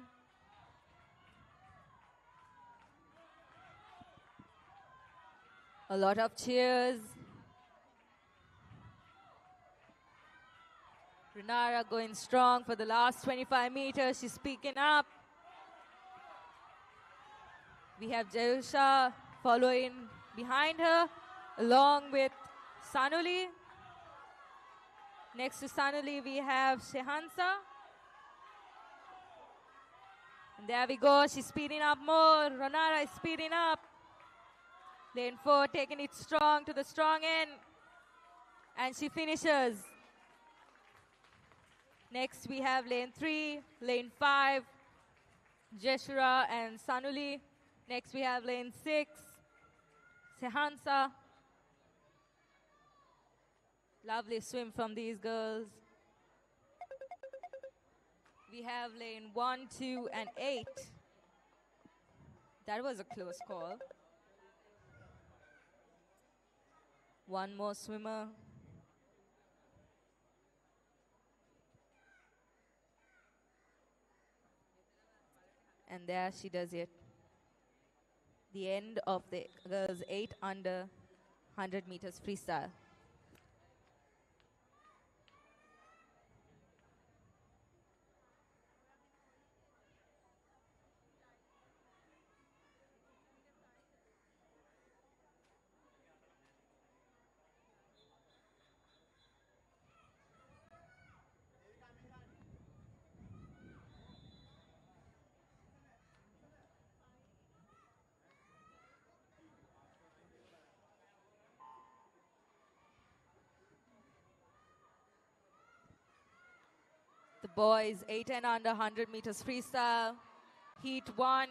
A lot of cheers. Renara going strong for the last 25 meters. She's speaking up. We have Jayusha following behind her, along with Sanuli. Next to Sanuli, we have Shehansa. And there we go. She's speeding up more. Ronara is speeding up. Lane 4 taking it strong to the strong end. And she finishes. Next, we have lane 3, lane 5, Jeshura and Sanuli. Next, we have lane 6, Sehansa. Lovely swim from these girls. We have lane 1, 2, and 8. That was a close call. One more swimmer. And there she does it. The end of the girls 8 under 100 meters freestyle. The boys 8 and under 100 meters freestyle. Heat 1.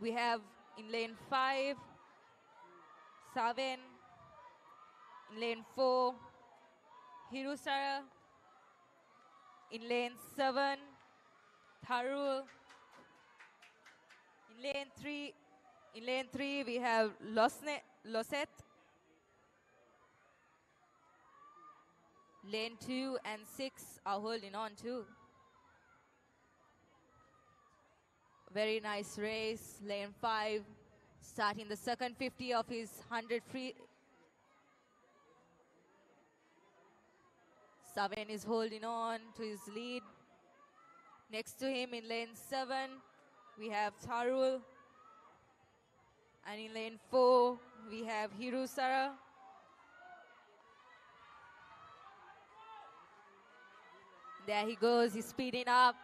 We have in lane 5, Saven. In lane 4, Hirusara. In lane 7, Tharul. In lane 3 we have Loset. Lane 2 and 6 are holding on too. Very nice race. Lane 5 starting the second 50 of his 100 free. Saven is holding on to his lead. Next to him in lane 7 we have Tharul. And in lane 4 we have Hirusara. There he goes, he's speeding up.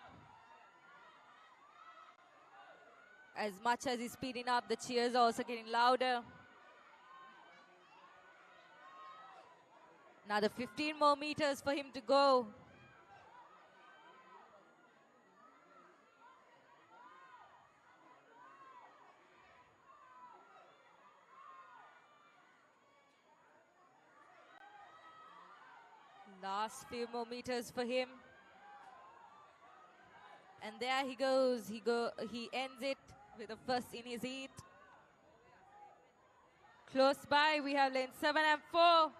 As much as he's speeding up, the cheers are also getting louder. Another 15 more meters for him to go. Last few more meters for him. And there he goes. He ends it with the first in his heat. Close by, we have lane 7 and 4.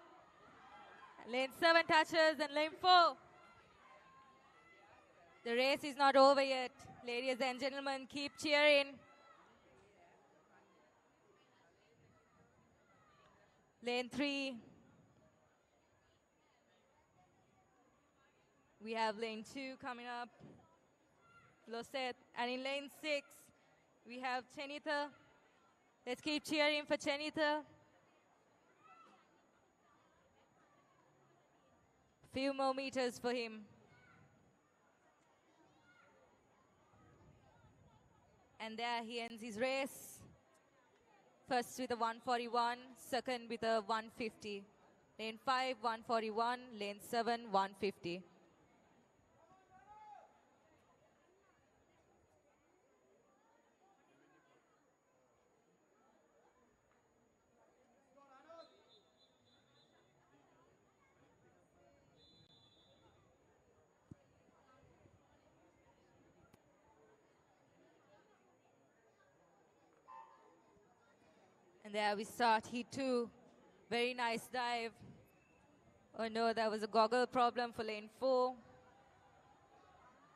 Lane 7 touches and lane 4. The race is not over yet. Ladies and gentlemen, keep cheering. Lane 3. We have lane 2 coming up. Loset. And in lane 6, we have Chenita. Let's keep cheering for Chenita. Few more meters for him. And there he ends his race. First with a 141, second with a 150. Lane 5, 141, lane 7, 150. And there we start heat 2. Very nice dive. Oh no, there was a goggle problem for lane 4.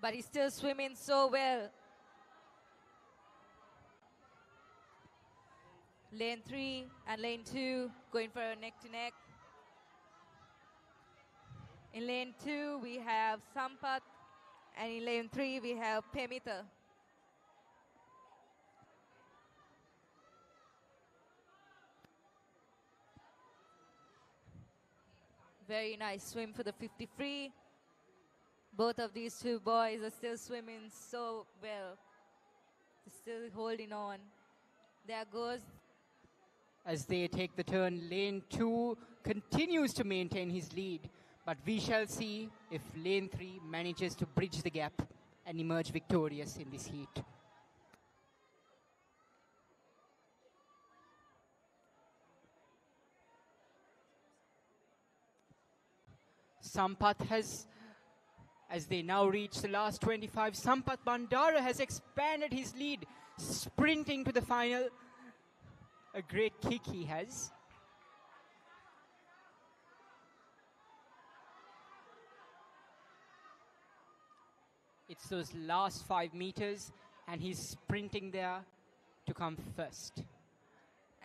But he's still swimming so well. Lane 3 and lane 2 going for a neck to neck. In lane 2 we have Sampath. And in lane 3, we have Pemita. Very nice swim for the 50 free. Both of these two boys are still swimming so well. They're still holding on. There goes. As they take the turn, lane 2 continues to maintain his lead. But we shall see if lane 3 manages to bridge the gap and emerge victorious in this heat. Sampath has, as they now reach the last 25, Sampath Bandara has expanded his lead, sprinting to the final. A great kick he has. It's those last 5 meters, and he's sprinting there to come first.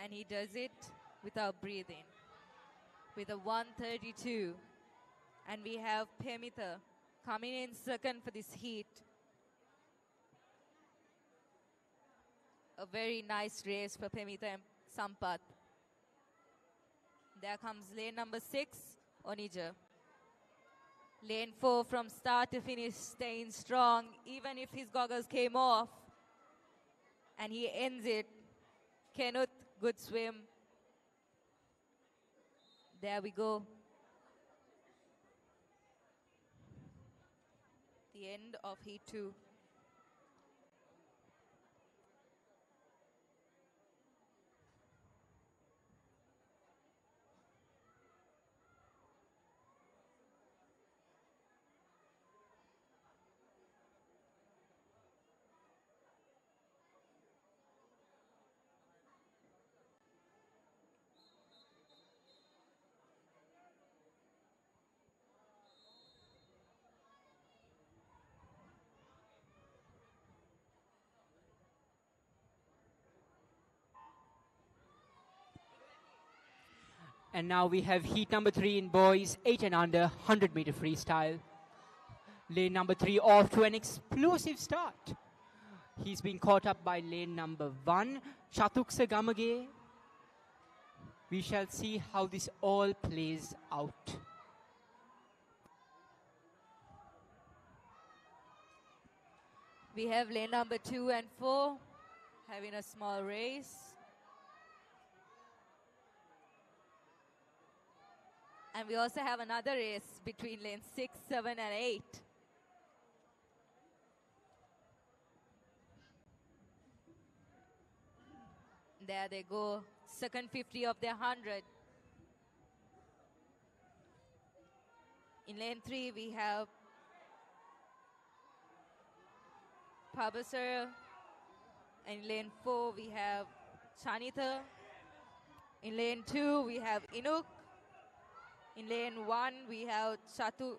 And he does it without breathing, with a 132. And we have Pemita coming in second for this heat. A very nice race for Pemita and Sampath. There comes lane number 6, Onija. Lane 4 from start to finish staying strong, even if his goggles came off. And he ends it. Kenneth, good swim. There we go. The end of heat 2. And now we have heat number 3 in boys, 8 and under, 100-meter freestyle. Lane number 3 off to an explosive start. He's been caught up by lane number 1, Chatuksa Gamage. We shall see how this all plays out. We have lane number 2 and 4 having a small race. And we also have another race between lane 6, 7, and 8. There they go, second 50 of their 100. In lane 3, we have Pabasar. In lane 4, we have Chanita. In lane 2, we have Inuk. In lane 1, we have Chatuska.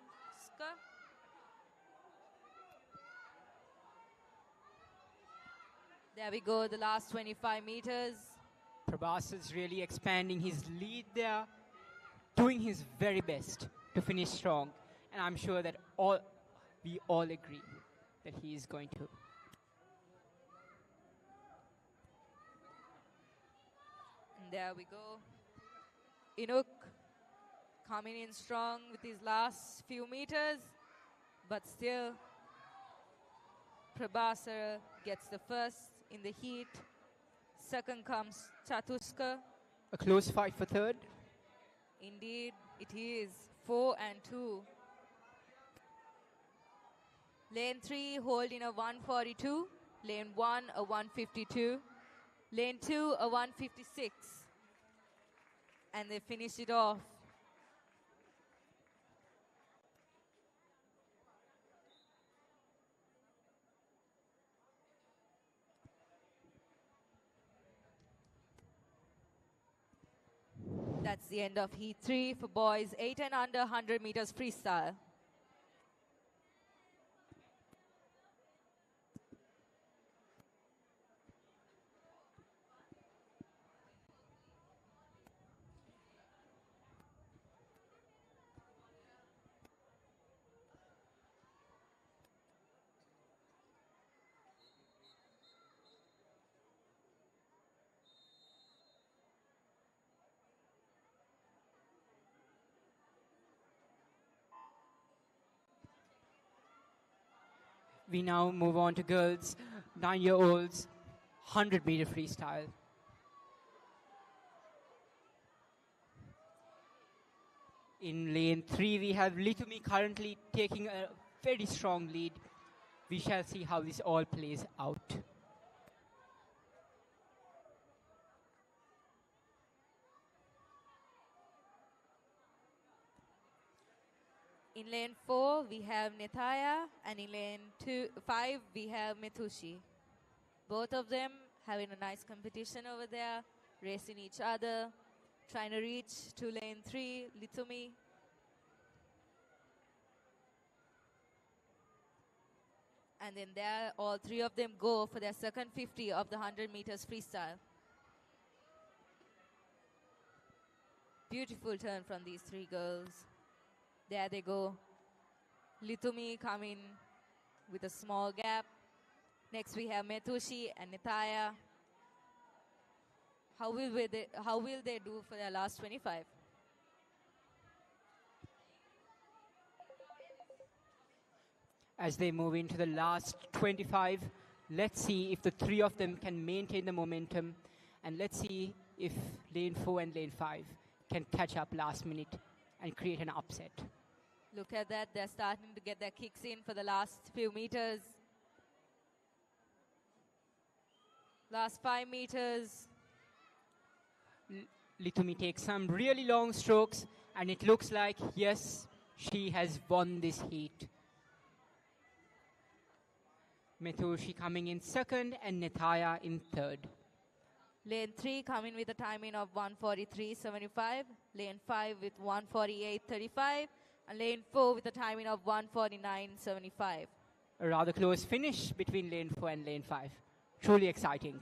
There we go, the last 25 meters. Prabhas is really expanding his lead there, doing his very best to finish strong. And I'm sure that we all agree that he is going to. And there we go. Inuk coming in strong with his last few meters, but still Prabhasara gets the first in the heat. Second comes Chatuska. A close fight for third. Indeed, it is 4 and 2. Lane 3 holding a 142. Lane 1 a 152. Lane 2 a 156. And they finish it off. That's the end of heat 3 for boys 8 and under 100 meters freestyle. We now move on to girls, 9-year-olds, 100-meter freestyle. In lane 3, we have Litumi currently taking a very strong lead. We shall see how this all plays out. In lane 4, we have Nithaya, and in lane 5, we have Mithushi. Both of them having a nice competition over there, racing each other, trying to reach to lane 3, Litumi. And then there, all three of them go for their second 50 of the 100 meters freestyle. Beautiful turn from these three girls. There they go. Litumi coming with a small gap. Next we have Methushi and Nithaya. How will they do for their last 25? As they move into the last 25, let's see if the three of them can maintain the momentum, and let's see if lane 4 and lane 5 can catch up last minute and create an upset. Look at that, they're starting to get their kicks in for the last few meters. Last 5 meters. Litumi takes some really long strokes, and it looks like, yes, she has won this heat. Methushi coming in second and Nithaya in third. Lane 3 coming with a timing of 1:43.75. Lane 5 with 1:48.35. And lane 4 with a timing of 1:49.75. A rather close finish between lane 4 and lane 5. Truly exciting.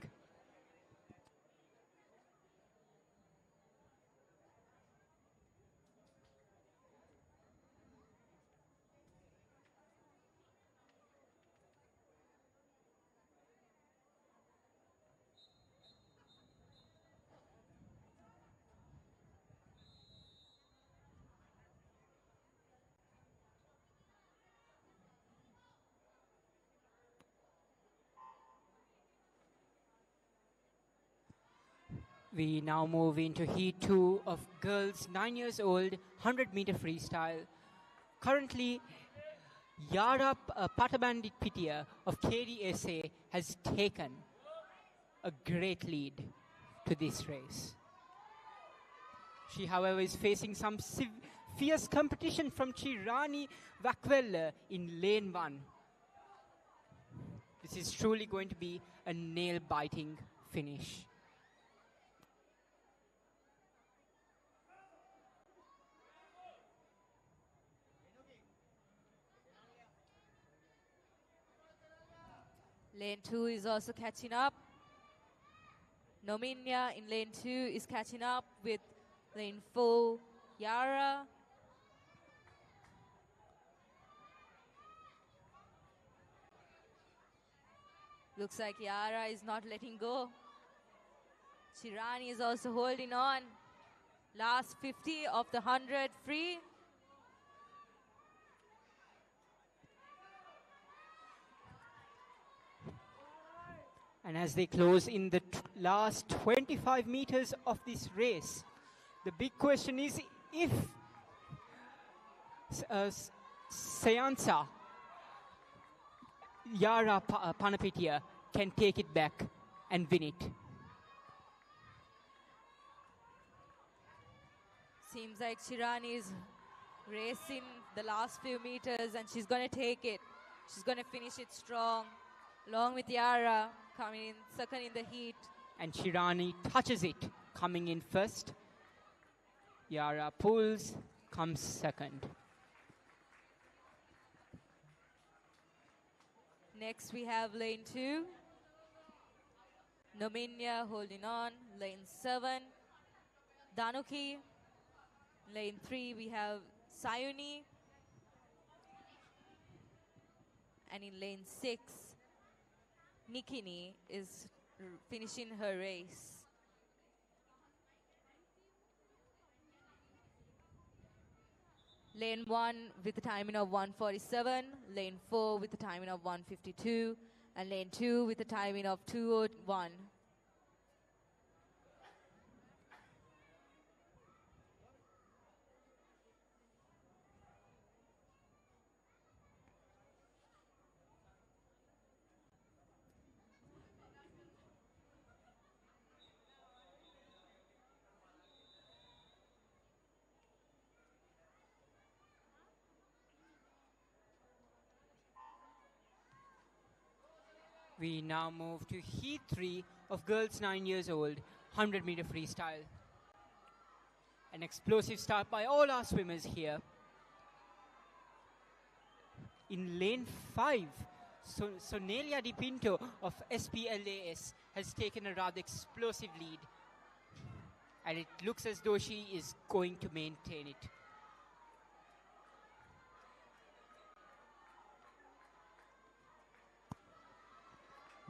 We now move into Heat 2 of girls 9 years old, 100-meter freestyle. Currently, Yara Patabandit Pitia of KDSA has taken a great lead to this race. She, however, is facing some fierce competition from Chirani Vakwella in lane 1. This is truly going to be a nail-biting finish. Lane 2 is also catching up. Nominia in lane 2 is catching up with lane 4, Yara. Looks like Yara is not letting go. Chirani is also holding on. Last 50 of the 100 free. And as they close in the last 25 meters of this race, the big question is if Seansa Yara Panapitia can take it back and win it. Seems like Chirani is racing the last few meters and she's going to take it. She's going to finish it strong, along with Yara coming in second in the heat. And Chirani touches it, coming in first. Yara pulls, comes second. Next we have lane 2. Nominia holding on. Lane 7, Danuki. Lane 3 we have Sayuni. And in lane 6, Nikini is finishing her race. Lane 1 with a timing of 1:47, lane 4 with a timing of 1:52, and lane 2 with a timing of 2:01. We now move to Heat 3 of girls 9 years old, 100-meter freestyle. An explosive start by all our swimmers here. In lane 5, Sonelia Di Pinto of SPLAS has taken a rather explosive lead. And it looks as though she is going to maintain it.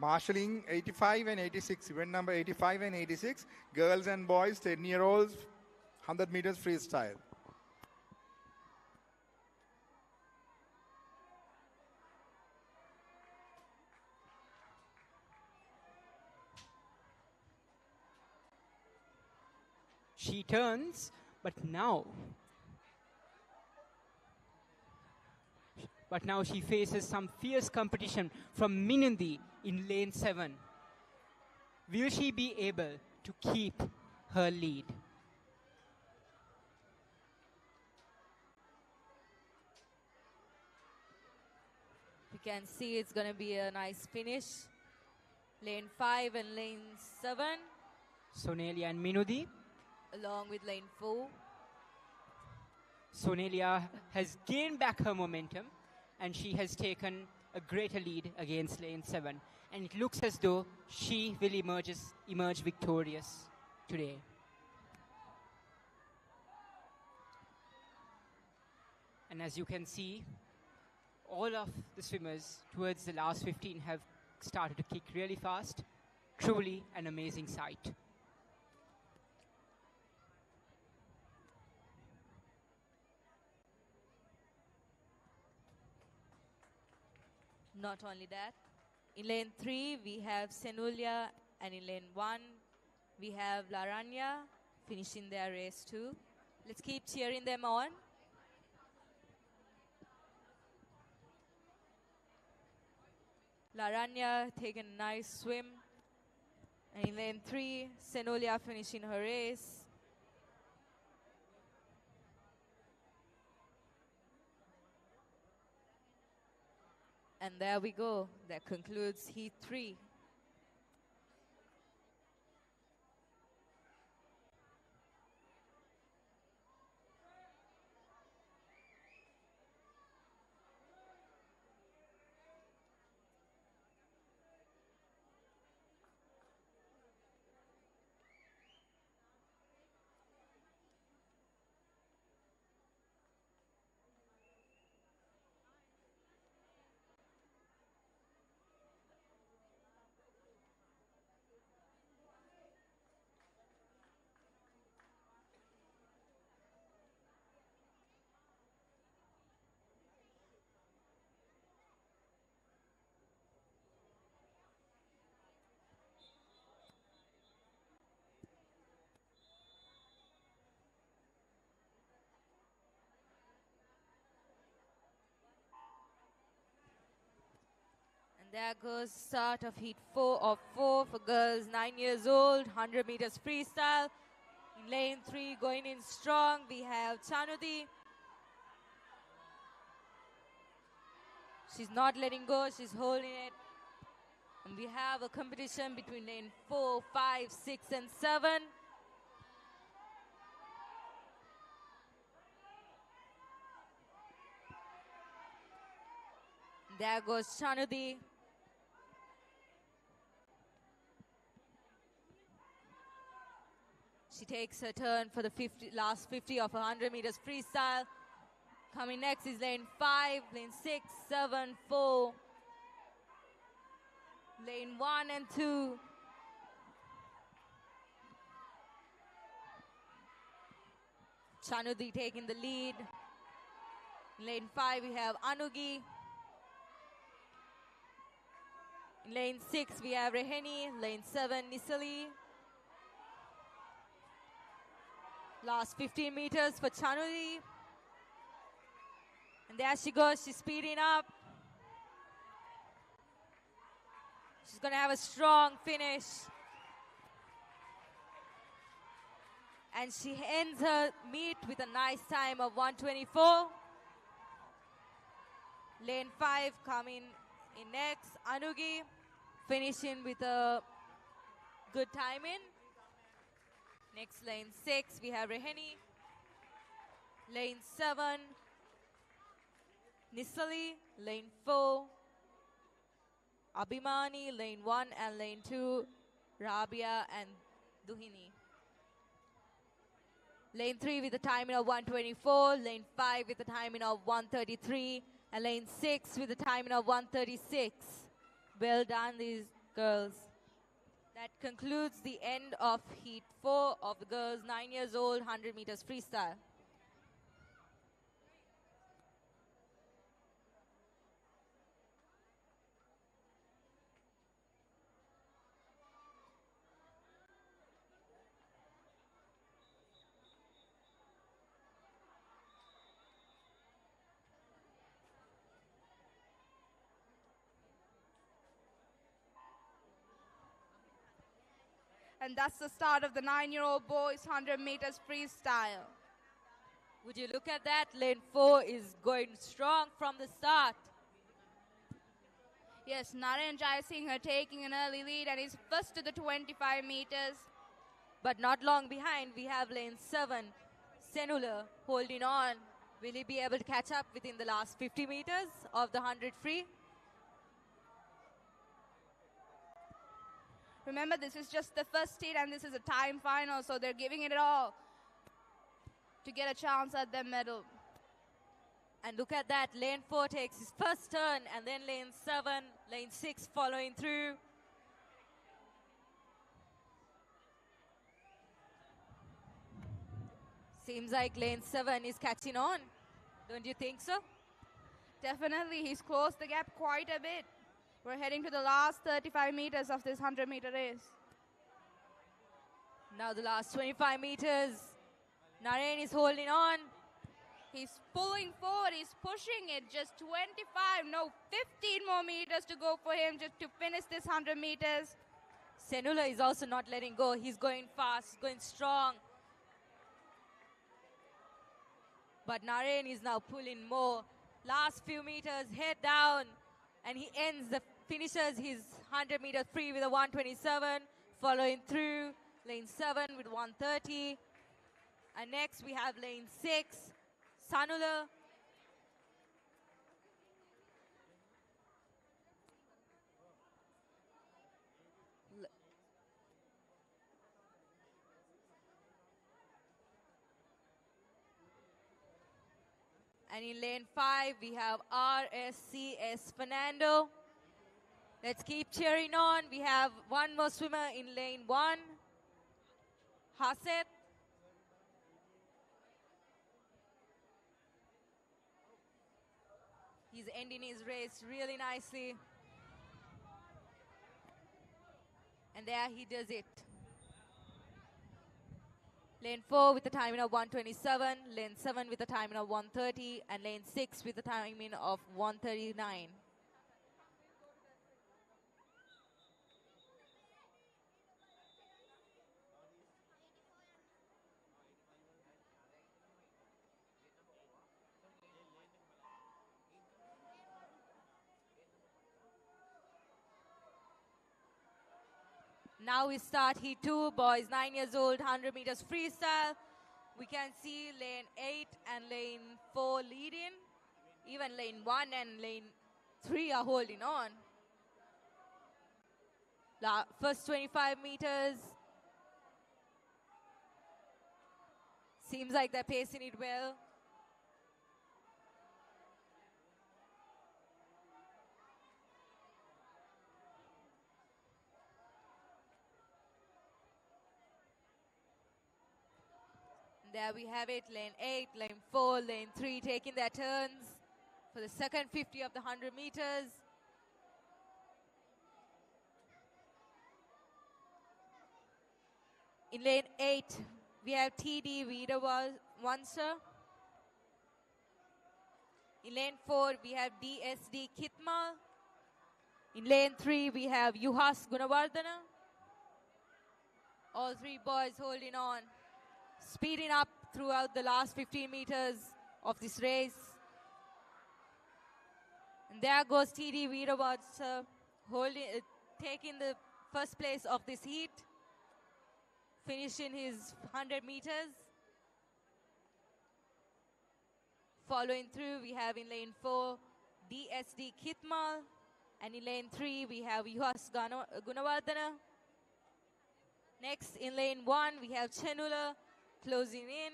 Marshalling 85 and 86, event number 85 and 86, girls and boys 10-year-olds, 100 meters freestyle. She turns, but now she faces some fierce competition from Minindi in lane 7. Will she be able to keep her lead? We can see it's going to be a nice finish. Lane 5 and lane 7. Sonelia and Minudi. Along with lane 4. Sonelia has gained back her momentum and she has taken a greater lead against lane 7. And it looks as though she will emerge victorious today. And as you can see, all of the swimmers towards the last 15 have started to kick really fast. Truly an amazing sight. Not only that, in lane 3 we have Senulia, and in lane 1 we have Laranya finishing their race too. Let's keep cheering them on. Laranya taking a nice swim. And in lane 3, Senulia finishing her race. And there we go. That concludes Heat 3. There goes start of Heat 4 of 4 for girls 9 years old, 100 meters freestyle. In lane 3 going in strong, we have Chanudi. She's not letting go, she's holding it. And we have a competition between lane 4, 5, 6 and 7. There goes Chanudi. She takes her turn for the last 50 of 100 meters freestyle. Coming next is lane 5, lane 6, 7, 4. Lane 1 and 2. Chanudi taking the lead. In lane 5, we have Anugi. In lane 6, we have Reheni. Lane 7, Nisali. Last 15 meters for Chanuli. And there she goes. She's speeding up. She's going to have a strong finish. And she ends her meet with a nice time of 1:24. Lane 5 coming in next. Anugi finishing with a good timing. Next, lane 6, we have Reheni. Lane 7, Nisali. Lane 4, Abhimani. Lane 1 and lane 2, Rabia and Duhini. Lane 3 with a timing of 1:24. Lane 5 with a timing of 1:33. And lane 6 with a timing of 1:36. Well done, these girls. That concludes the end of Heat 4 of the girls 9 years old 100 meters freestyle. And that's the start of the 9-year-old boys 100 meters freestyle. Would you look at that? Lane 4 is going strong from the start. Yes, Naren Jayasingh are taking an early lead and is first to the 25 meters. But not long behind, we have lane 7, Senula, holding on. Will he be able to catch up within the last 50 meters of the 100 free? Remember, this is just the first heat and this is a time final, so they're giving it all to get a chance at the medal. And look at that, lane 4 takes his first turn, and then lane 7, lane 6 following through. Seems like lane 7 is catching on. Don't you think so? Definitely, he's closed the gap quite a bit. We're heading to the last 35 meters of this 100-meter race. Now the last 25 meters. Naren is holding on. He's pulling forward, he's pushing it, just 25, no, 15 more meters to go for him just to finish this 100 meters. Senula is also not letting go. He's going fast, going strong. But Naren is now pulling more. Last few meters, head down. And he finishes his 100 meter free with a 1:27. Following through, lane 7 with 1:30. And next we have lane 6, Sanula. And in lane 5, we have RSCS Fernando. Let's keep cheering on. We have one more swimmer in lane 1, Haset. He's ending his race really nicely. And there he does it. Lane 4 with a timing of 1:27, lane 7 with a timing of 1:30, and lane 6 with a timing of 1:39. Now we start Heat 2, boys 9 years old, 100 meters freestyle. We can see lane 8 and lane 4 leading. Even lane 1 and lane 3 are holding on. First 25 meters. Seems like they're pacing it well. There we have it, lane 8, lane 4, lane 3 taking their turns for the second 50 of the 100 meters. In lane 8, we have TD Veerawansa. In lane 4, we have DSD Kitmal. In lane 3, we have Yuhas Gunawardana. All three boys holding on, speeding up throughout the last 15 meters of this race. And there goes TD Veerawansa taking the first place of this heat, finishing his 100 meters. Following through, we have in lane 4, DSD Kitmal. And in lane 3, we have Yuhas Gunawardana. Next, in lane 1, we have Chenula closing in.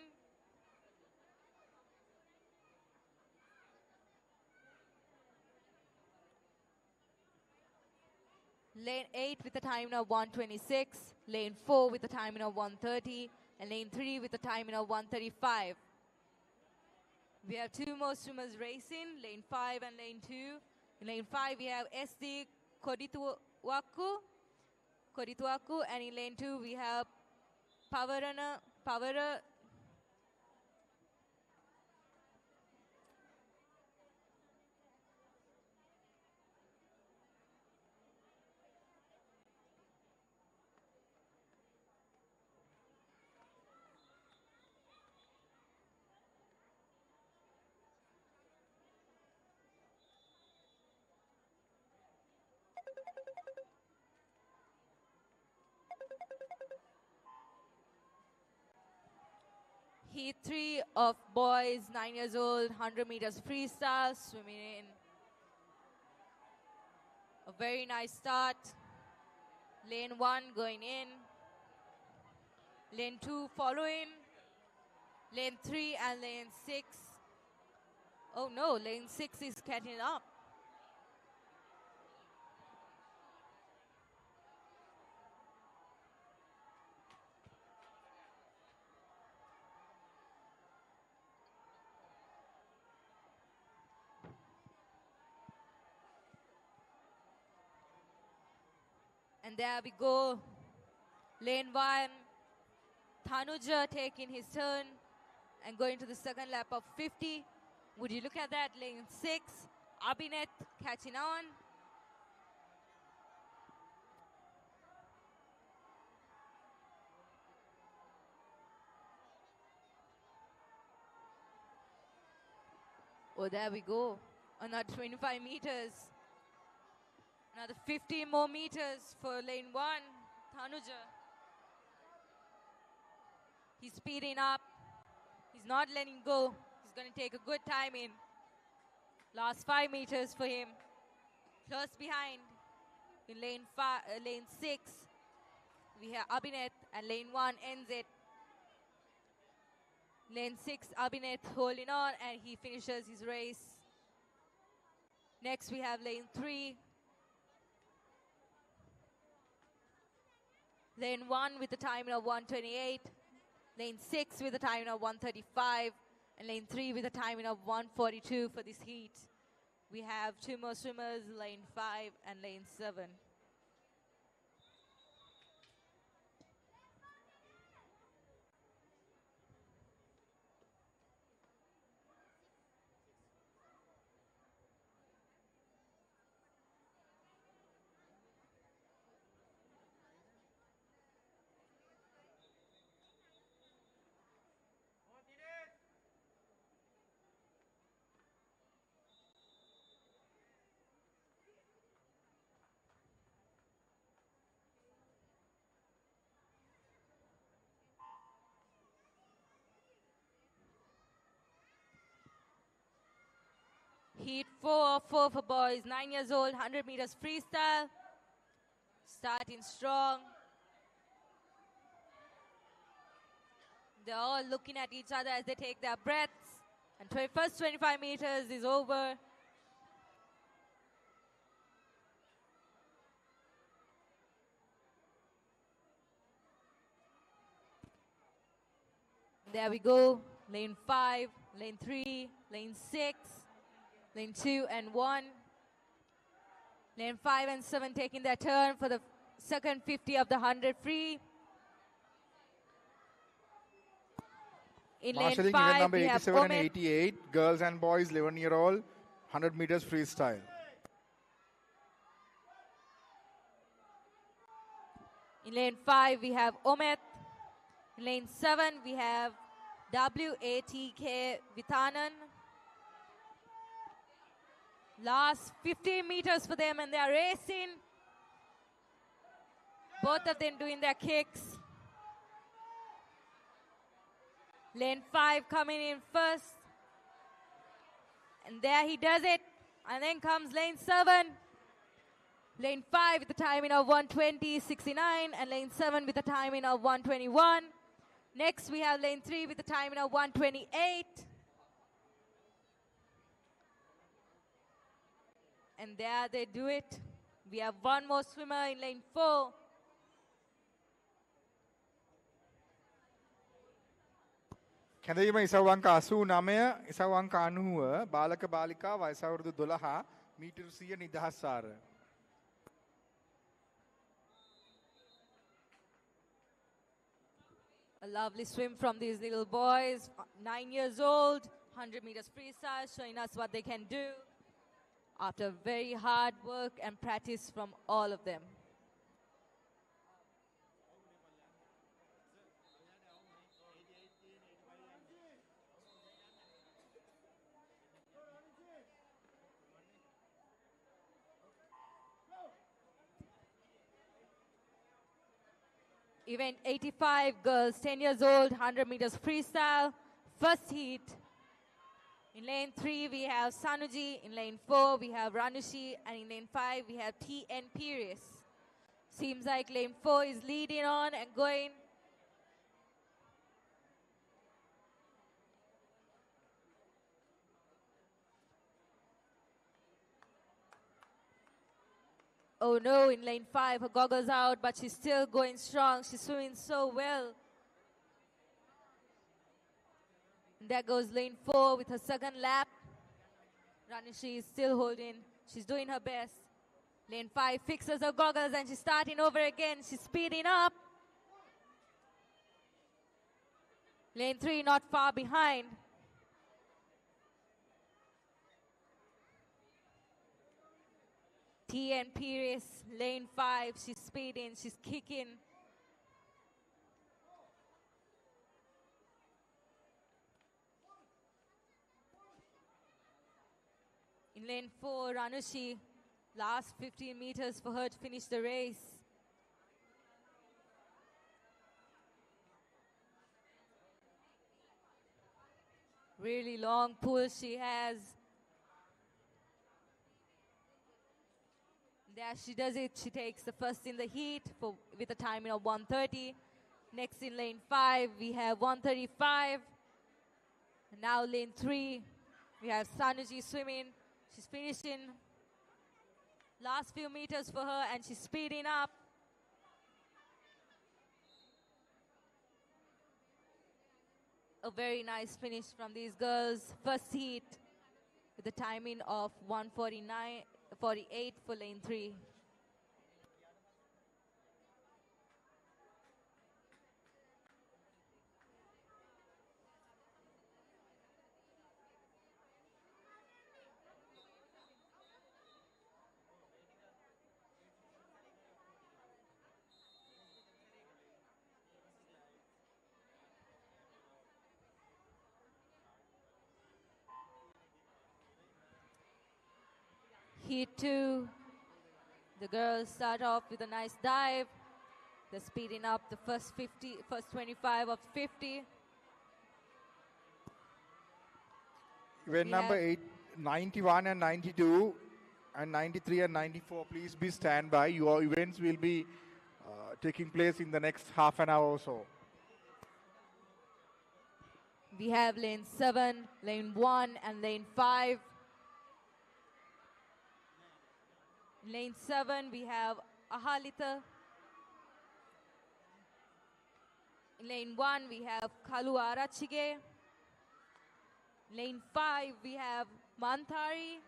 Lane 8 with a timing of 1:26. Lane 4 with a timing of 1:30. And lane 3 with a timing of 1:35. We have two more swimmers racing, lane 5 and lane 2. In lane 5, we have SD Kodituaku, and in lane 2, we have Pavara. Heat 3 of boys, 9 years old, 100 meters freestyle, swimming in. A very nice start. Lane 1 going in. Lane 2 following. Lane 3 and lane 6. Oh no, lane 6 is catching up. And there we go. Lane 1, Thanuja taking his turn and going to the second lap of 50. Would you look at that? Lane 6, Abhineth catching on. Oh, there we go. Another 25 meters. Another 50 more meters for lane 1, Thanuja. He's speeding up. He's not letting go. He's going to take a good time in. Last 5 meters for him. Close behind. In lane 6, we have Abhineth, and lane 1 ends it. Lane 6, Abhineth holding on, and he finishes his race. Next, we have lane 3. Lane 1 with a timing of 1:28. Lane 6 with a timing of 1:35. And lane 3 with a timing of 1:42 for this heat. We have two more swimmers, lane 5 and lane 7. Heat 4 of 4 for boys, 9 years old, 100 meters freestyle. Starting strong. They're all looking at each other as they take their breaths. And first 25 meters is over. There we go. Lane 5, lane 3, lane 6, lane 2 and 1. Lane 5 and 7 taking their turn for the second 50 of the 100 free. In lane Marshalling 5, event number we have 87 and Omid. 88, girls and boys 11-year-old, 100 meters freestyle. In lane 5, we have Omid. In lane 7, we have WATK Vitanan. Last 15 meters for them and they are racing. Both of them doing their kicks. Lane 5 coming in first. And there he does it. And then comes lane 7. Lane 5 with the timing of 1:20.69 and lane 7 with the timing of 1:21. Next we have lane 3 with the timing of 1:28. And there they do it. We have one more swimmer in lane 4. කැඳවීම ඉසව් අංක 89 ඉසව් අංක 90 බාලක බාලිකා වයස අවුරුදු 12 metre 100 නිදහස් සාර. A lovely swim from these little boys, 9 years old, 100 meters freestyle, showing us what they can do after very hard work and practice from all of them. Event 85, girls 10 years old, 100 meters freestyle, first heat. In lane 3, we have Sanuji. In lane 4, we have Ranushi. And in lane 5, we have T.N. Pires. Seems like lane 4 is leading on and going. Oh no, in lane 5, her goggles out, but she's still going strong. She's swimming so well. And there goes lane 4 with her second lap. Ranushi is still holding. She's doing her best. Lane 5 fixes her goggles and she's starting over again. She's speeding up. Lane 3 not far behind. T.N. Pires, lane 5, she's speeding, she's kicking. In lane 4, Ranushi, last 15 meters for her to finish the race. Really long pull she has. There she does it. She takes the first in the heat with a timing of 1:30. Next in lane 5, we have 1:35. Now lane 3, we have Sanuji swimming. She's finishing. Last few meters for her and she's speeding up. A very nice finish from these girls. First heat with a timing of 1:49.48 for lane 3. Heat 2, the girls start off with a nice dive. They're speeding up the first 25 of 50. Event number 91 and 92 and 93 and 94, please be standby. Your events will be taking place in the next half an hour or so. We have lane 7, lane 1 and lane 5. In lane 7, we have Ahalita. In lane 1, we have Kalu Arachige. Lane 5, we have Manthari.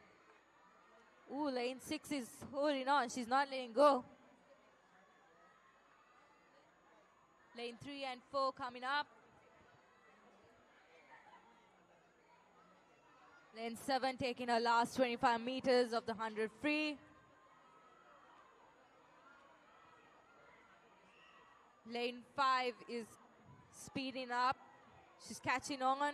Ooh, lane 6 is holding on. She's not letting go. Lane 3 and 4 coming up. Lane 7 taking her last 25 meters of the 100 free. Lane 5 is speeding up. She's catching on.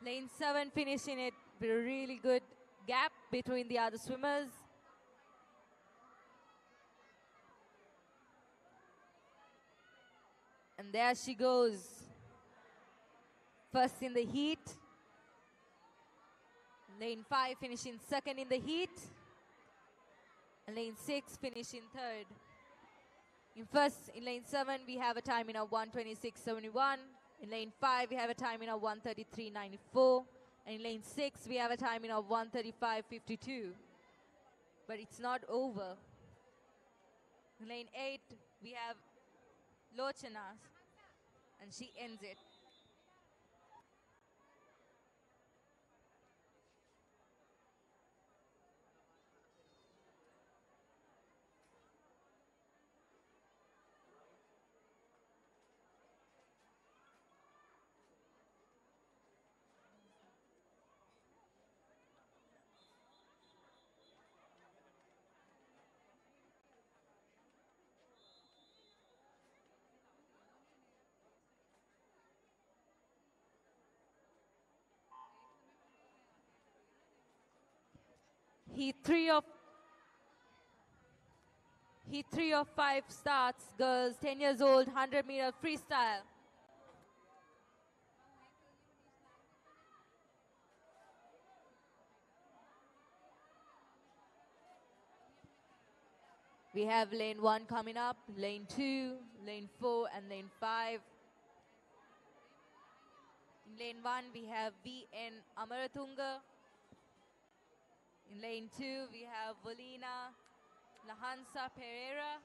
Lane 7 finishing it with a really good gap between the other swimmers. And there she goes. First in the heat. Lane 5 finishing second in the heat. And lane 6 finishing third. In lane 7, we have a timing of 1:26.71. In lane 5, we have a timing of 1:33.94. And in lane 6, we have a timing of 1:35.52. But it's not over. In lane 8, we have Lochana, and she ends it. Heat 3 of 5 starts, girls 10 years old, 100-meter freestyle. We have lane 1 coming up, lane 2, lane 4, and lane 5. In lane 1, we have VN Amaratunga. In lane 2, we have Valina Lahansa Pereira.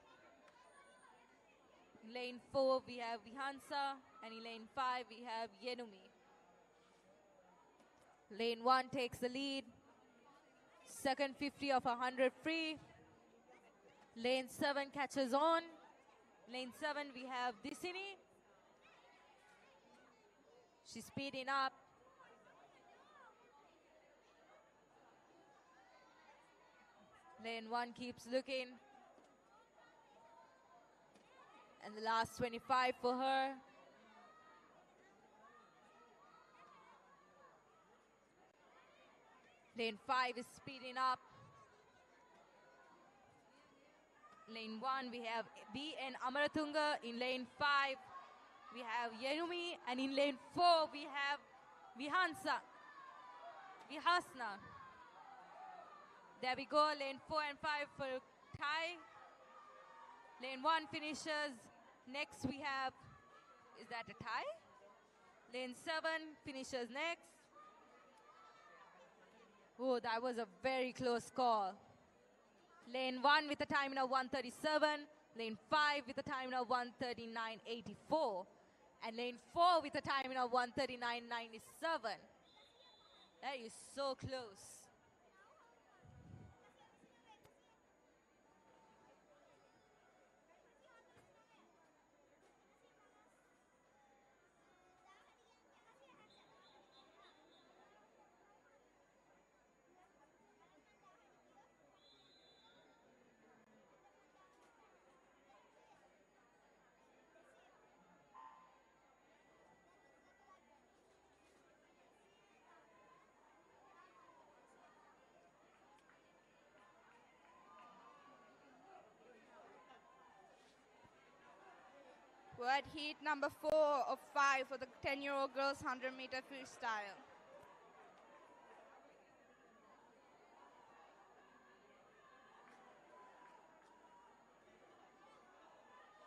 In lane 4, we have Vihansa. And in lane 5, we have Yenumi. Lane 1 takes the lead. Second 50 of 100 free. Lane 7 catches on. Lane 7, we have Disini. She's speeding up. Lane 1 keeps looking. And the last 25 for her. Lane 5 is speeding up. Lane 1, we have BN Amaratunga. In lane 5, we have Yenumi. And in lane 4, we have Vihasna. There we go, lane 4 and 5 for tie. Lane 1 finishes. Next we have, is that a tie? Lane 7 finishes next. Oh, that was a very close call. Lane 1 with a timing of 1:37. Lane 5 with a timing of 1:39.84. And lane 4 with a timing of 1:39.97. That is so close. We're at heat number 4 of 5 for the 10-year-old girls 100-meter freestyle.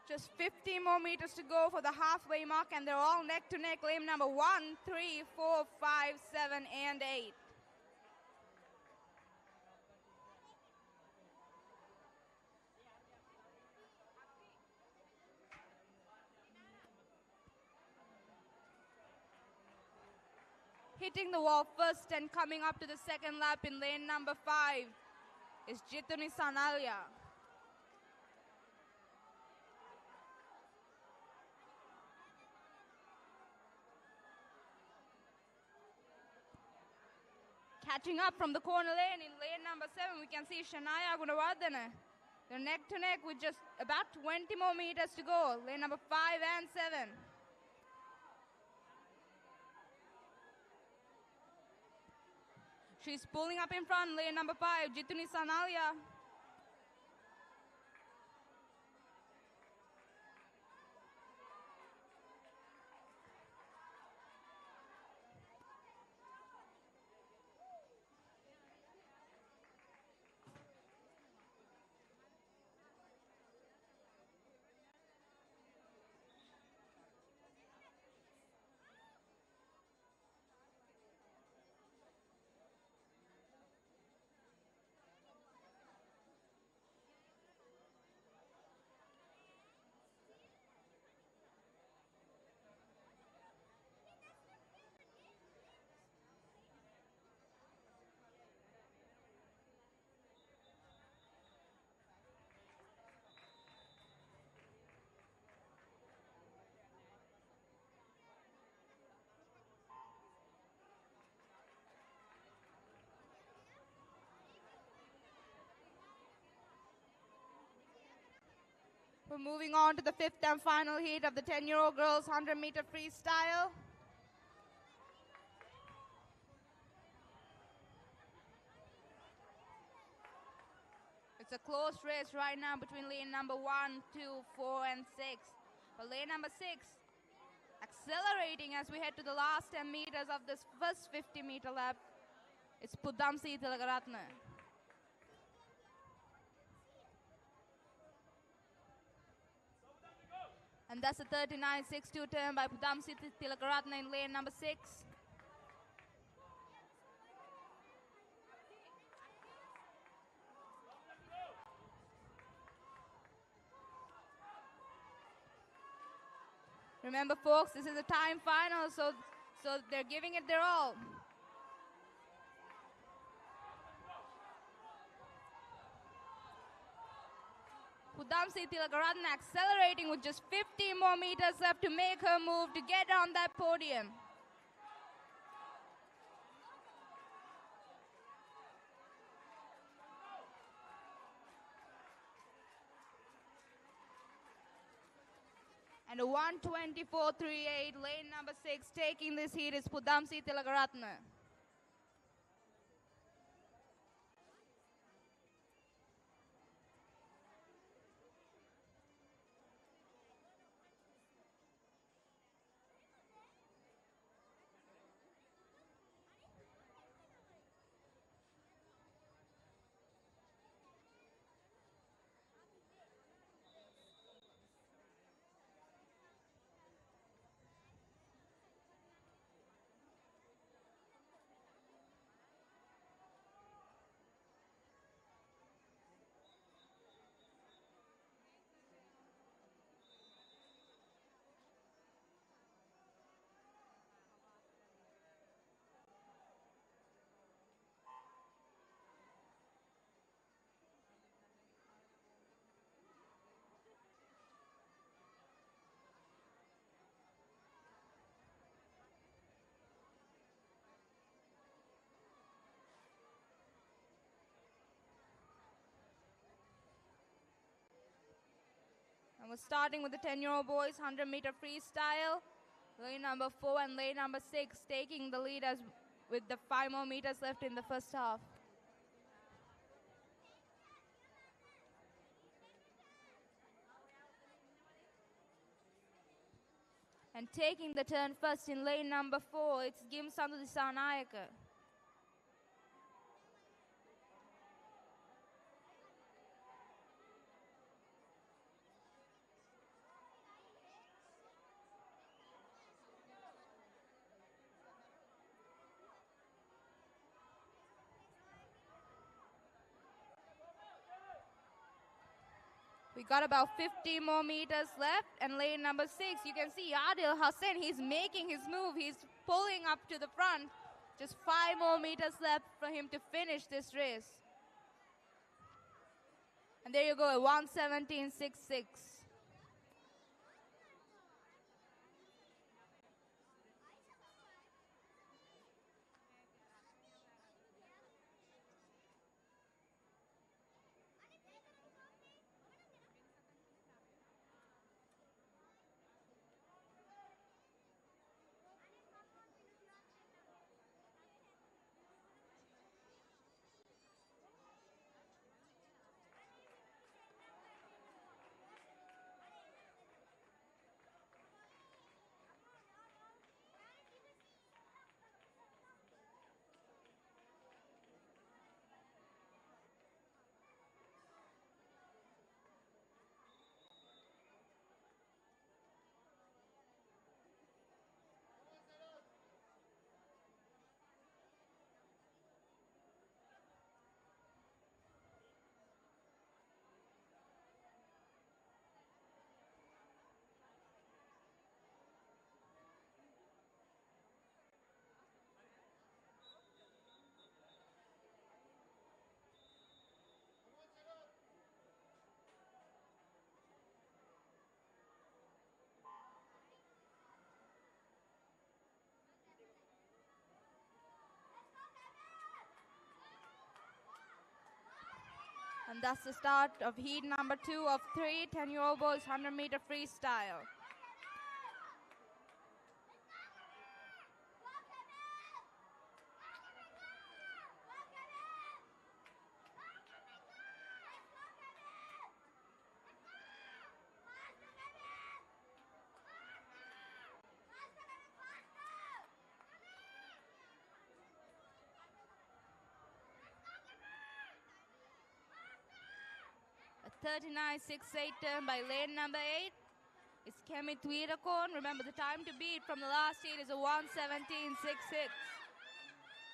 Just 50 more meters to go for the halfway mark, and they're all neck to neck. Lane number 1, 3, 4, 5, 7, and 8. Hitting the wall first and coming up to the second lap in lane number 5 is Jituni Sanalia. Catching up from the corner lane in lane number 7, we can see Shania Gunawardana. They're neck to neck with just about 20 more meters to go. Lane number 5 and 7. She's pulling up in front, lane number 5, Jituni Sanalia. We're moving on to the 5th and final heat of the 10-year-old girls 100-meter freestyle. It's a close race right now between lane number 1, 2, 4, and 6. But lane number 6 accelerating as we head to the last 10 meters of this first 50-meter lap. It's Pudamsi Tilagaratne. And that's a 39.62 turn by Pudamsi Tilagaratne in lane number 6. Remember, folks, this is a time final, so they're giving it their all. Pudamsi Tilagaratne accelerating with just 15 more meters left to make her move to get on that podium. And a 1:24.38, lane number 6, taking this heat is Pudamsi Tilagaratne. And we're starting with the 10-year-old boys 100-meter freestyle. Lane number 4 and lane number 6 taking the lead as with the 5 more meters left in the first half. And taking the turn first in lane number 4, it's Gim Sandu Disanayaka. We got about 50 more meters left, and lane number 6, you can see Adil Hassan, he's making his move. He's pulling up to the front Just 5 more meters left for him to finish this race. And there you go, 1:17.66. And that's the start of heat number 2 of 3 10-year-old boys 100-meter freestyle. A 39.68 turn by lane number 8 is Kemi Tweedakon. Remember, the time to beat from the last heat is a 1:17.66.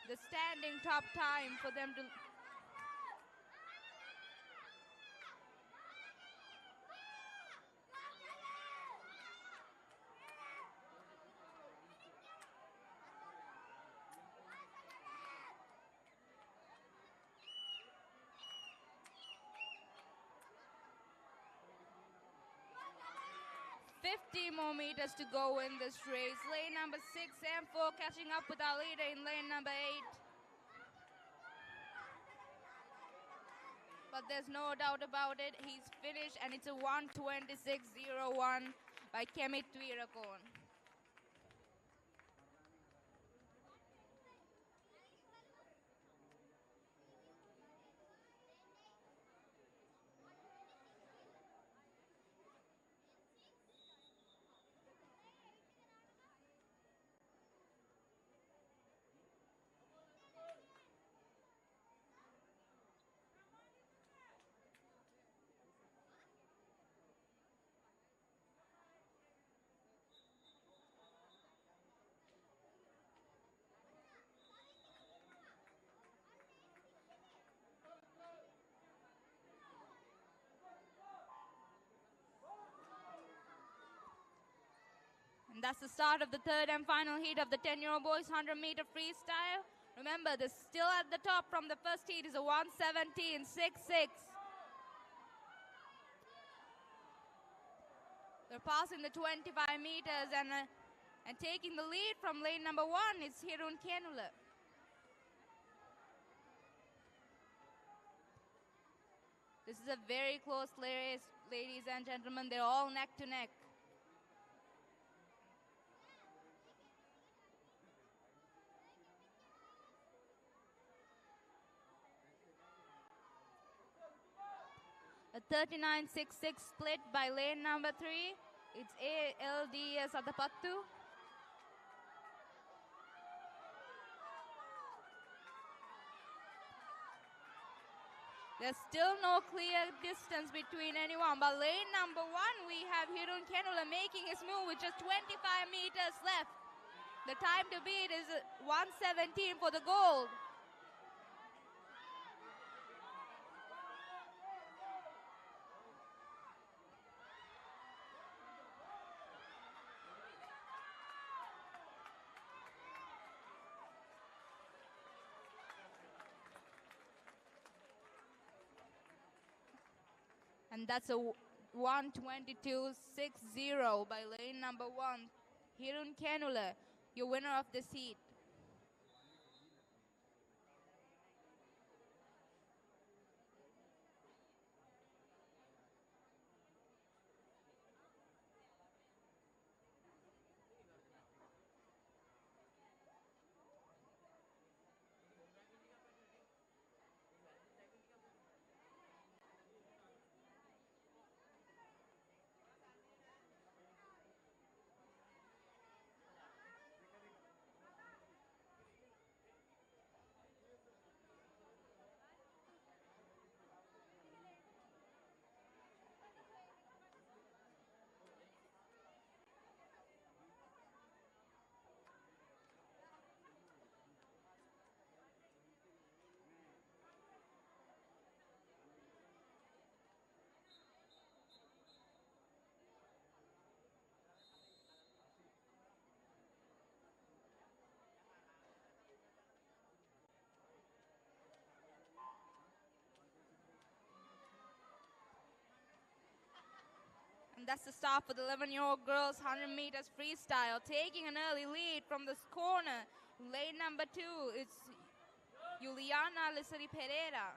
The standing top time for them to... more meters to go in this race. Lane number 6 and 4 catching up with our leader in lane number 8. But there's no doubt about it, he's finished and it's a 1:26.01 by Kemi Tweedakon. And that's the start of the third and final heat of the 10-year-old boys 100-meter freestyle. Remember, the still at the top from the first heat is a 1:17.66. They're passing the 25 meters and taking the lead from lane number 1 is Hirun Kenula. This is a very close race, ladies and gentlemen. They're all neck to neck. A 39.66 split by lane number 3. It's ALDS Adapattu. There's still no clear distance between anyone, but lane number 1, we have Hirun Kenula making his move with just 25 meters left. The time to beat is 1:17 for the gold. And that's a 1:22.60 by lane number 1, Hirun Kenula, your winner of this heat. And that's the start for the 11-year-old girls 100 meters freestyle, taking an early lead from this corner. Lane number 2, it's Juliana Lisari Pereira.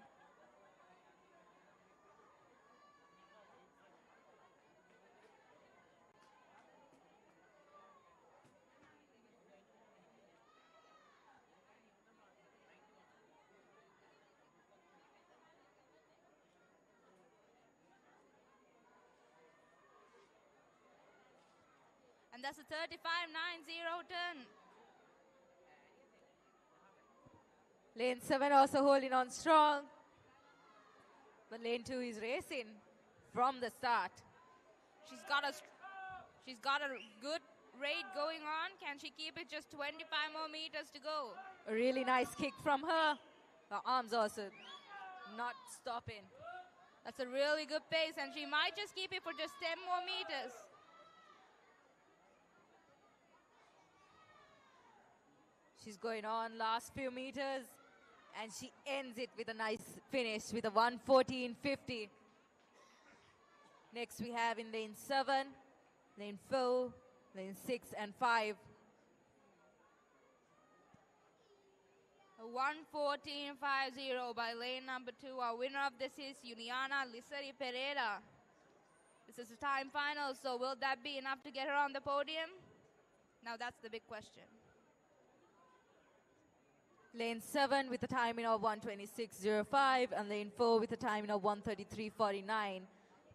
And that's a 35.90 turn. Lane 7 also holding on strong. But lane 2 is racing from the start. She's got a good rate going on. Can she keep it just 25 more meters to go? A really nice kick from her. Her arms also not stopping. That's a really good pace, and she might just keep it for just 10 more meters. She's going on last few meters, and she ends it with a nice finish with a 1:14.50. Next we have in lane 7, lane 4, lane 6 and 5. A 1:14.50 by lane number 2. Our winner of this is Juliana Lisari Pereira. This is a time final, so will that be enough to get her on the podium? Now that's the big question. Lane 7 with a timing of 1:26.05 and lane 4 with a timing of 1:33.49.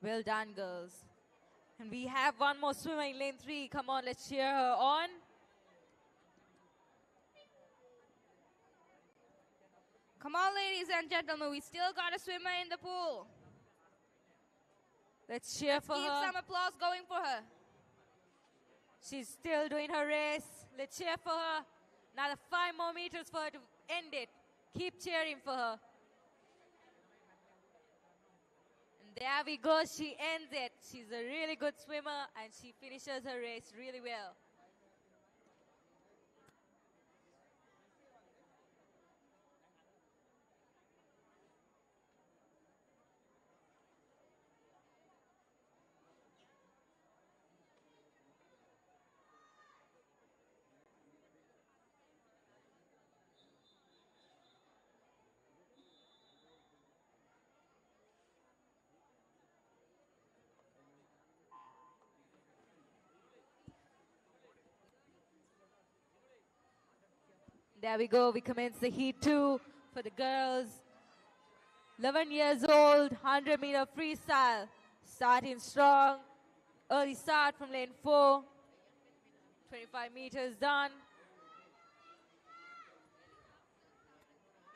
Well done, girls. And we have one more swimmer in lane 3. Come on, let's cheer her on. Come on, ladies and gentlemen, we still got a swimmer in the pool. Let's cheer for Keep her. some applause going for her. She's still doing her race. Let's cheer for her. Another 5 more meters for her to end it. Keep cheering for her. And there we go. She ends it. She's a really good swimmer and she finishes her race really well. There we go. We commence the heat 2 for the girls. 11 years old, 100-meter freestyle. Starting strong. Early start from lane 4. 25 meters done.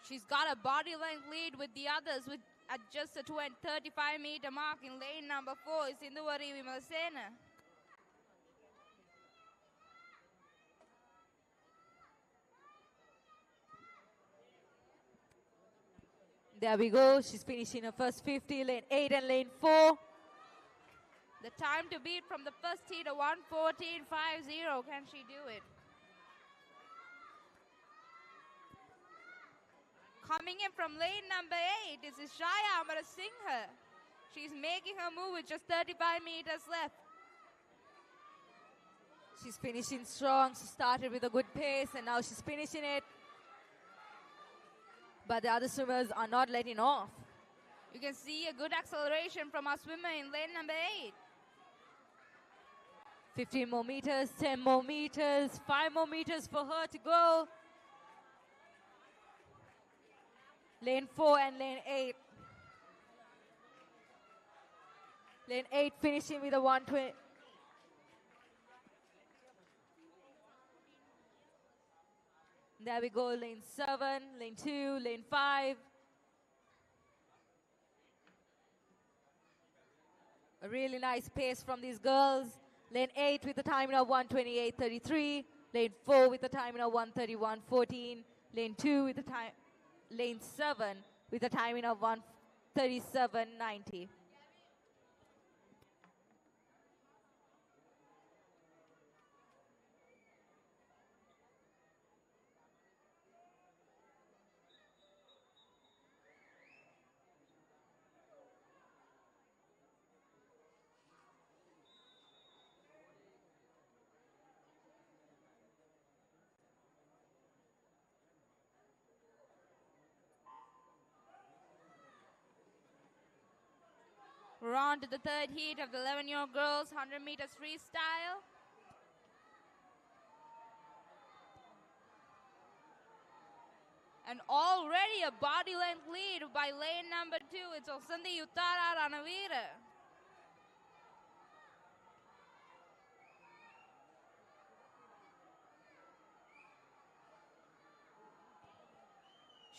She's got a body length lead with the others at just a 35-meter mark in lane number 4 is Induvari Vimalsena. There we go. She's finishing her first 50, lane 8 and lane 4. The time to beat from the first heat, a 1:14.50. Can she do it? Coming in from lane number 8 is Ishaya Amarasinghe. She's making her move with just 35 meters left. She's finishing strong. She started with a good pace and now she's finishing it. But the other swimmers are not letting off. You can see a good acceleration from our swimmer in lane number 8. 15 more meters, 10 more meters, 5 more meters for her to go. Lane 4 and lane 8. Lane 8 finishing with a 120. There we go, lane 7, lane 2, lane 5. A really nice pace from these girls. Lane 8 with a timing of 1:28.33. Lane 4 with a timing of 1:31.14. Lane 2 with a time. Lane 7 with a timing of 1:37.90. We're on to the third heat of the 11-year-old girls 100 meters freestyle. And already a body length lead by lane number 2. It's Osandi Uttara Ranavira.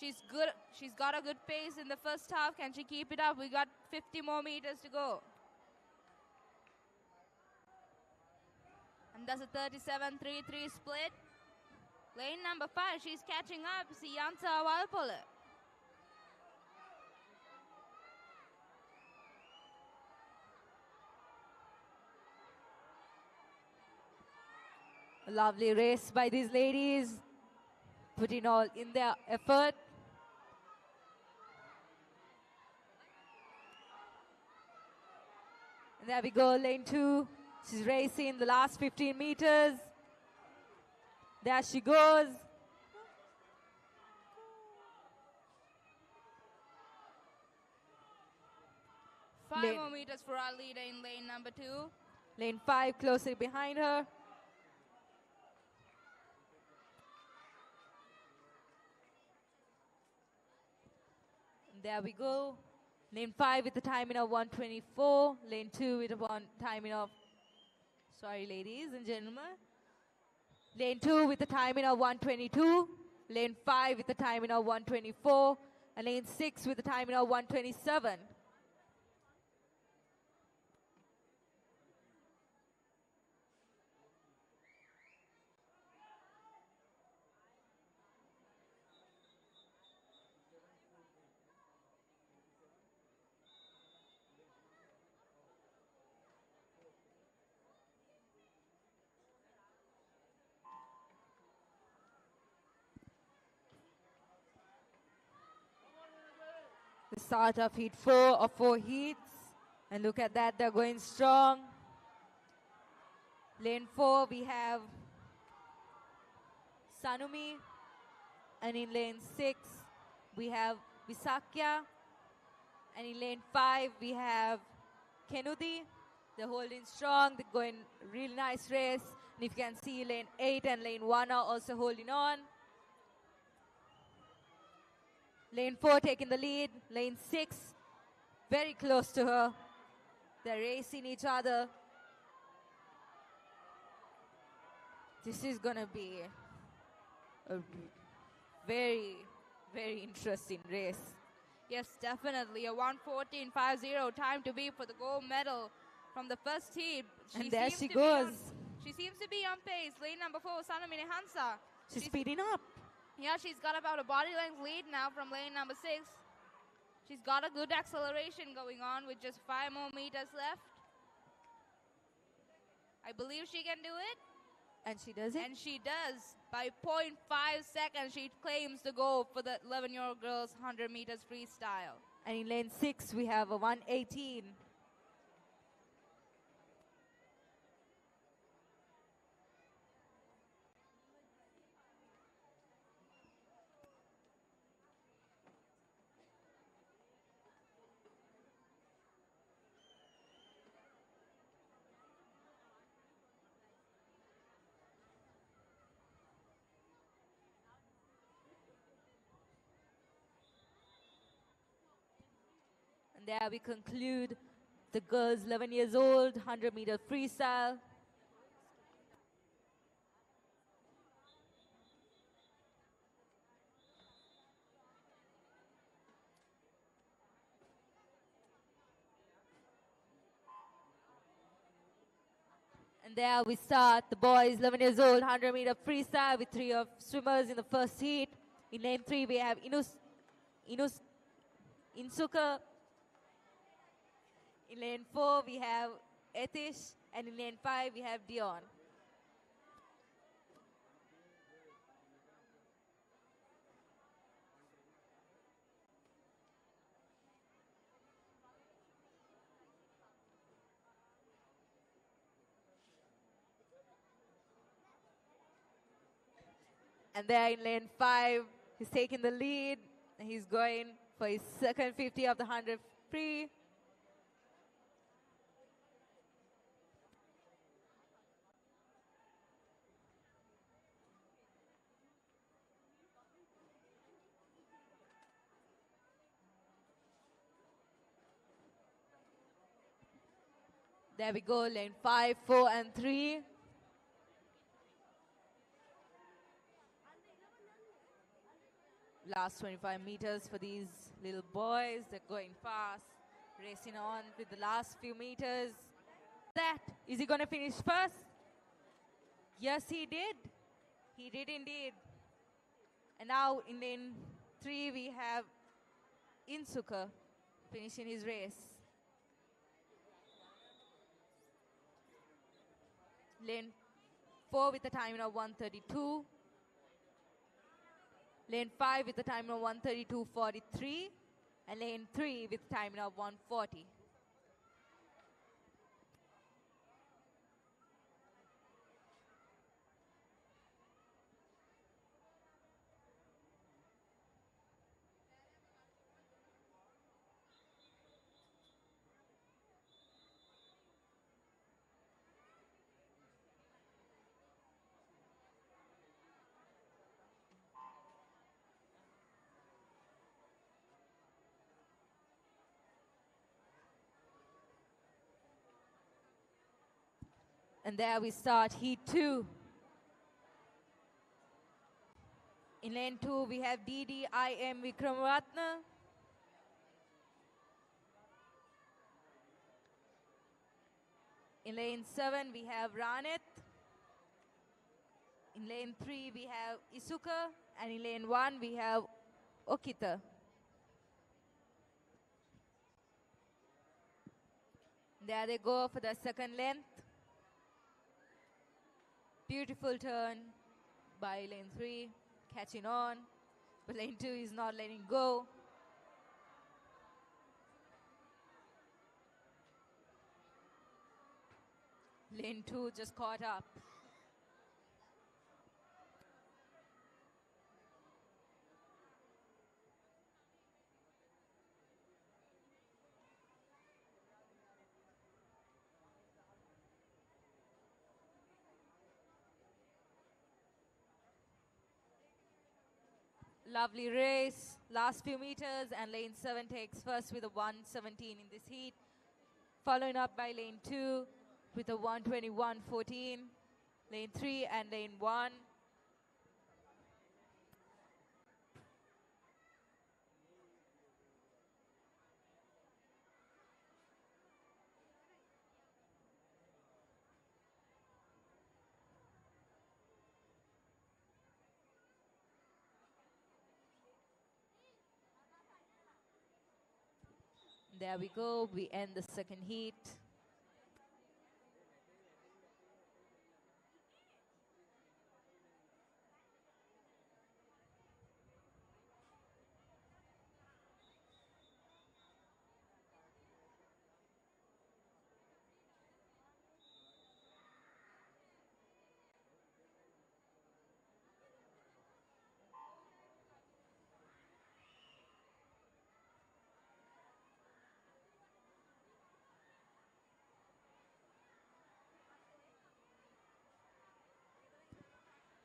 She's good. She's got a good pace in the first half. Can she keep it up? We got 50 more meters to go. And that's a 37-3-3 split. Lane number 5, she's catching up. Siyansa Walpola. A lovely race by these ladies, putting all in their effort. And there we go, lane 2. She's racing the last 15 meters. There she goes. Five more meters for our leader in lane number 2. Lane 5 closely behind her. There we go. Lane 5 with the timing of 1:24. Lane 2 with a timing of, sorry ladies and gentlemen. Lane 2 with the timing of 1:22. Lane 5 with the timing of 1:24. And lane 6 with the timing of 1:27. The start of heat 4 of 4 heats. And look at that, they're going strong. Lane 4, we have Sanumi. And in lane 6, we have Visakya. And in lane 5, we have Kenudi. They're holding strong, they're going really nice race. And if you can see, lane 8 and lane 1 are also holding on. Lane 4 taking the lead. Lane 6 very close to her. They're racing each other. This is going to be a very, very interesting race. Yes, definitely. A 1:14.50 time to beat for the gold medal from the first heat. And there she goes. She seems to be on pace. Lane number 4, Sanamine Hansa. She's speeding up. Yeah, she's got about a body length lead now from lane number 6. She's got a good acceleration going on with just 5 more meters left. I believe she can do it. And she does it. And she does. By 0.5 seconds, she claims the gold for the 11-year-old girls 100 meters freestyle. And in lane 6, we have a 118. And there we conclude the girls 11 years old, 100-meter freestyle. And there we start the boys 11 years old, 100-meter freestyle with 3 of swimmers in the first heat. In lane 3, we have Insuka. In lane 4, we have Etish. And in lane 5, we have Dion. And there in lane 5, he's taking the lead. He's going for his second 50 of the 100 free. There we go, lane 5, 4, and 3. Last 25 meters for these little boys. They're going fast, racing on with the last few meters. Is he going to finish first? Yes, he did. He did indeed. And now in lane 3, we have Insuka finishing his race. Lane 4 with a time of 1:32. Lane 5 with a time of 1:32.43. And lane 3 with a time of 1:40. And there we start heat 2. In lane 2, we have DDIM Vikramaratna. In lane 7, we have Ranit. In lane 3, we have Isuka. And in lane 1, we have Okita. There they go for the second length. Beautiful turn by lane 3, catching on. But lane 2 is not letting go. Lane 2 just caught up. Lovely race, last few meters, and lane 7 takes first with a 1:17 in this heat, following up by lane 2 with a 1:21.14, lane 3 and lane 1. There we go, we end the second heat.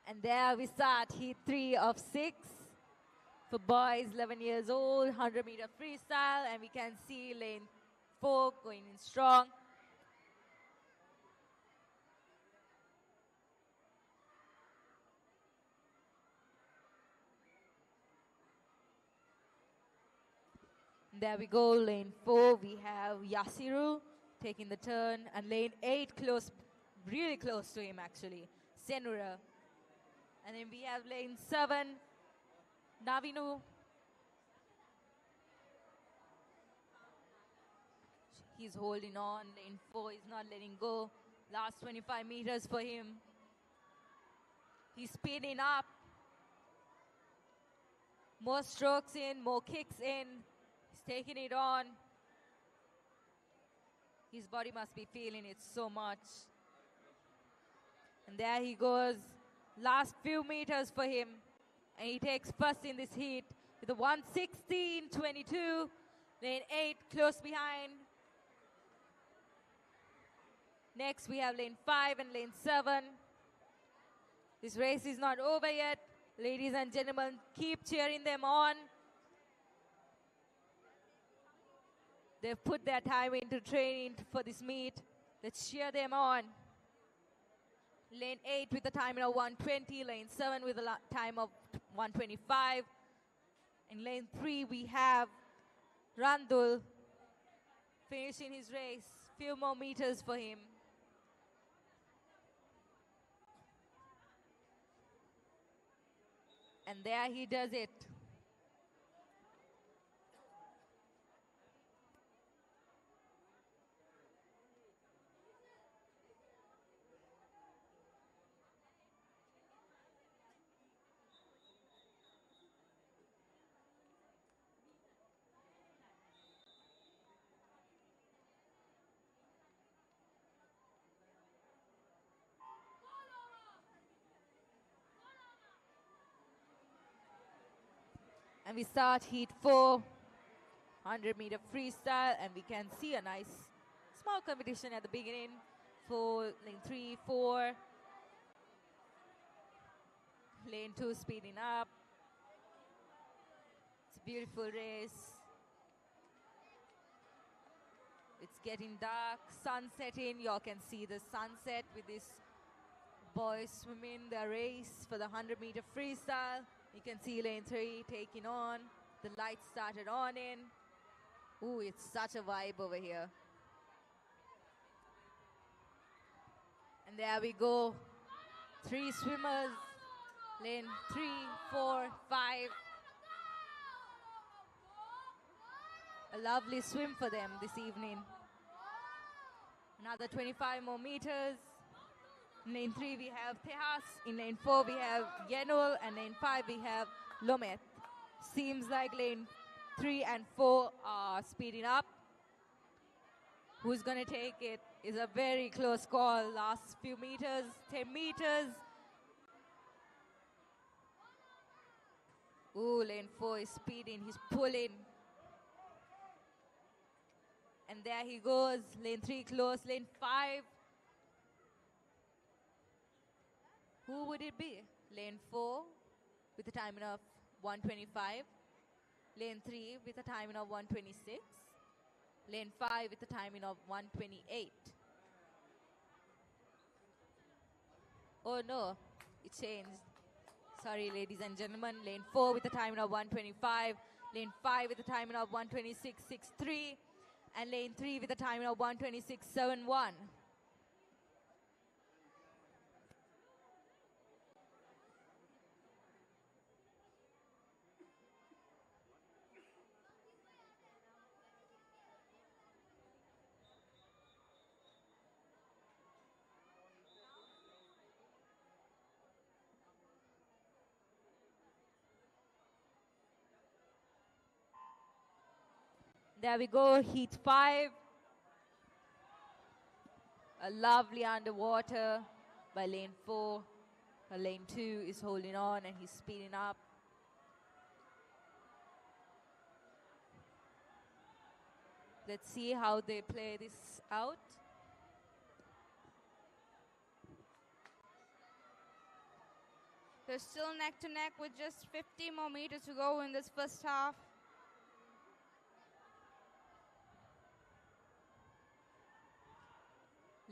And there we start heat 3 of 6 for boys 11 years old, 100-meter freestyle, and we can see lane 4 going in strong. There we go, lane 4, we have Yasiru taking the turn, and lane 8 close, really close to him actually, Senura. And then we have lane 7, Navinu. He's holding on, lane 4 is not letting go. Last 25 meters for him. He's speeding up. More strokes in, more kicks in. He's taking it on. His body must be feeling it so much. And there he goes. Last few meters for him. And he takes first in this heat with a 1:16.22. Lane 8 close behind. Next we have lane 5 and lane 7. This race is not over yet. Ladies and gentlemen, keep cheering them on. They've put their time into training for this meet. Let's cheer them on. Lane 8 with a time of 1:20. Lane 7 with a time of 1:25. In lane 3 we have Randul finishing his race. Few more meters for him. And there he does it. And we start heat 4, 100-meter freestyle, and we can see a nice small competition at the beginning for lane 3, 4. Lane 2 speeding up. It's a beautiful race. It's getting dark, sun setting. You all can see the sunset with this boys swimming their race for the 100-meter freestyle. You can see lane 3 taking on. The lights started on in. Ooh, it's such a vibe over here. And there we go. 3 swimmers. Lane 3, 4, 5. A lovely swim for them this evening. Another 25 more meters. In lane 3 we have Tejas, in lane 4 we have Yenul, and lane 5 we have Lomet. Seems like lane 3 and 4 are speeding up. Who's going to take it is a very close call. Last few meters, 10 meters. Ooh, lane 4 is speeding, he's pulling. And there he goes, lane 3 close, lane 5. Who would it be? Lane 4 with a timing of 1:25. Lane 3 with a timing of 1:26. Lane 5 with a timing of 1:28. Oh no, it changed. Sorry, ladies and gentlemen. Lane 4 with a timing of 1:25. Lane 5 with a timing of 1:26.63. And lane 3 with a timing of 1:26.71. There we go, heat 5. A lovely underwater by lane 4. Lane 2 is holding on and he's speeding up. Let's see how they play this out. They're still neck to neck with just 50 more meters to go in this first half.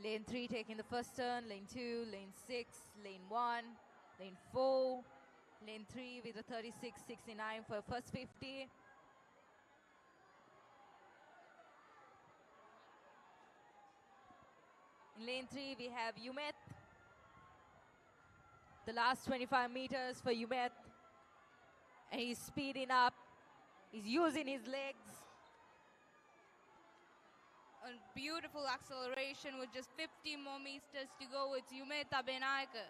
Lane 3 taking the first turn, lane 2, lane 6, lane 1, lane 4, lane 3 with a 36.69 for first 50. In lane 3 we have Umet. The last 25 meters for Umet. And he's speeding up. He's using his legs. A beautiful acceleration with just 50 more meters to go with Yumeta Benaika.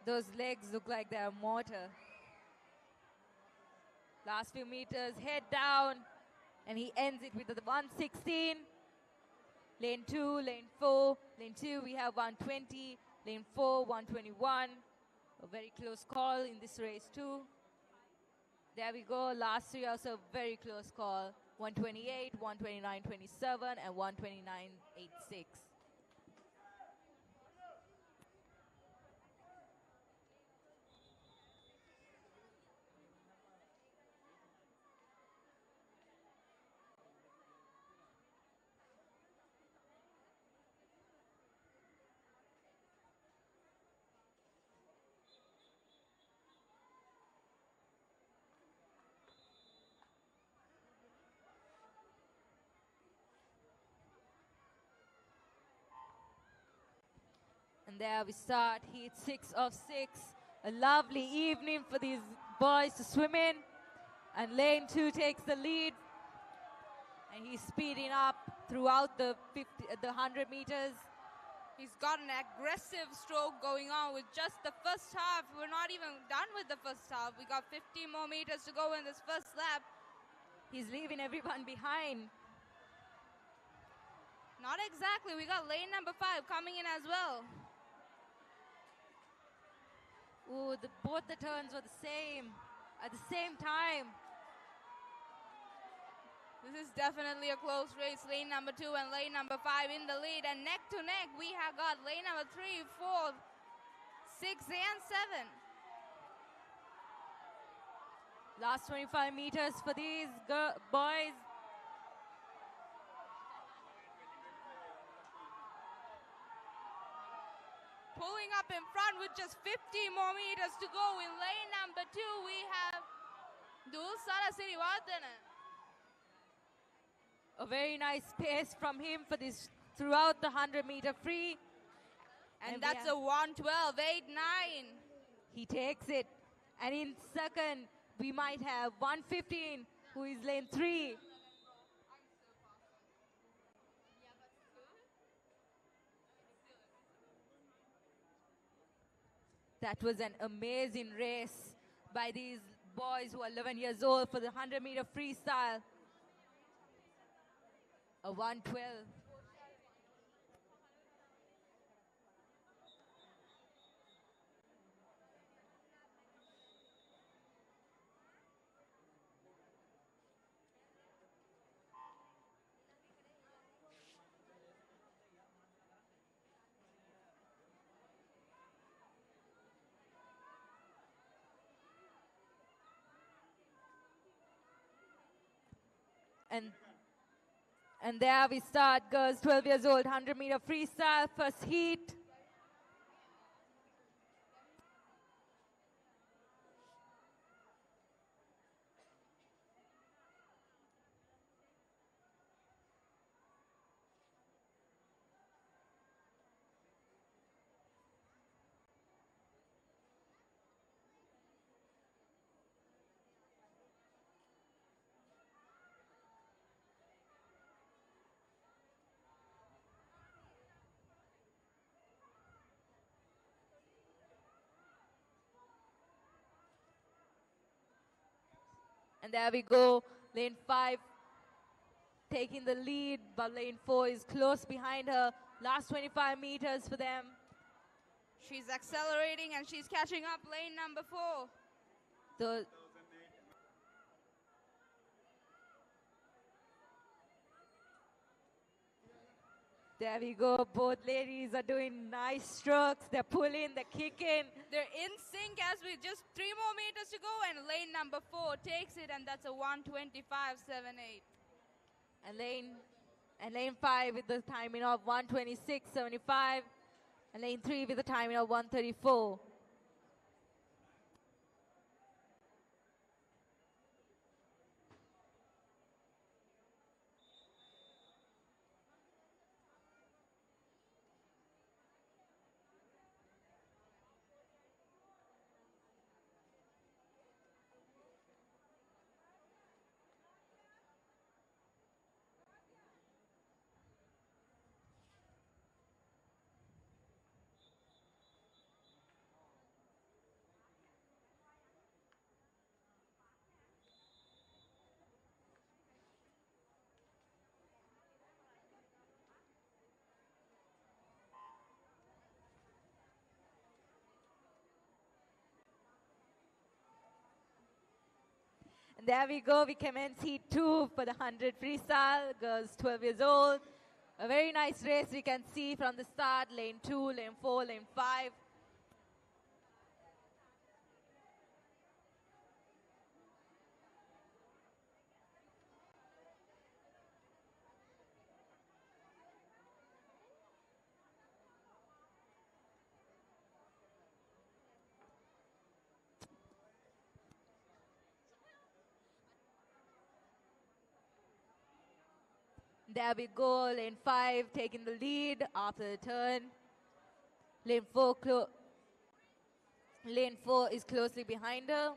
Those legs look like they're mortar. Last few meters, head down, and he ends it with the 116. Lane 2, lane 4, lane 2 we have 120, lane 4 121. A very close call in this race too. There we go, last three also very close call. 128, 129.27, and 129.86. And there we start heat 6 of 6. A lovely evening for these boys to swim in. And lane 2 takes the lead. And he's speeding up throughout the 100 meters. He's got an aggressive stroke going on with just the first half. We're not even done with the first half. We got 50 more meters to go in this first lap. He's leaving everyone behind. Not exactly. We got lane number 5 coming in as well. Ooh, both the turns were the same at the same time. This is definitely a close race. Lane number 2 and lane number 5 in the lead, and neck to neck we have got lane number 3, 4, 6, and 7. Last 25 meters for these boys. Pulling up in front with just 50 more meters to go. In lane number 2, we have Dulsara Sirivardhana. A very nice pace from him for this throughout the 100-meter free. And that's a 112.89. He takes it. And in second, we might have 115, who is lane 3. That was an amazing race by these boys who are 11 years old for the 100-meter freestyle. A 112. And there we start, girls 12 years old, 100-meter freestyle, first heat. And there we go, lane 5 taking the lead, but lane 4 is close behind her. Last 25 meters for them. She's accelerating and she's catching up lane number 4. The There we go. Both ladies are doing nice strokes. They're pulling, they're kicking. They're in sync as we just 3 more meters to go, and lane number 4 takes it, and that's a 1:25.78. And lane 5 with the timing of 1:26.75. And lane 3 with the timing of 1:34. And there we go. We commence heat 2 for the 100 freestyle. Girls 12 years old. A very nice race we can see from the start. Lane 2, lane 4, lane 5. There we go, lane 5 taking the lead after the turn. Lane 4 is closely behind her.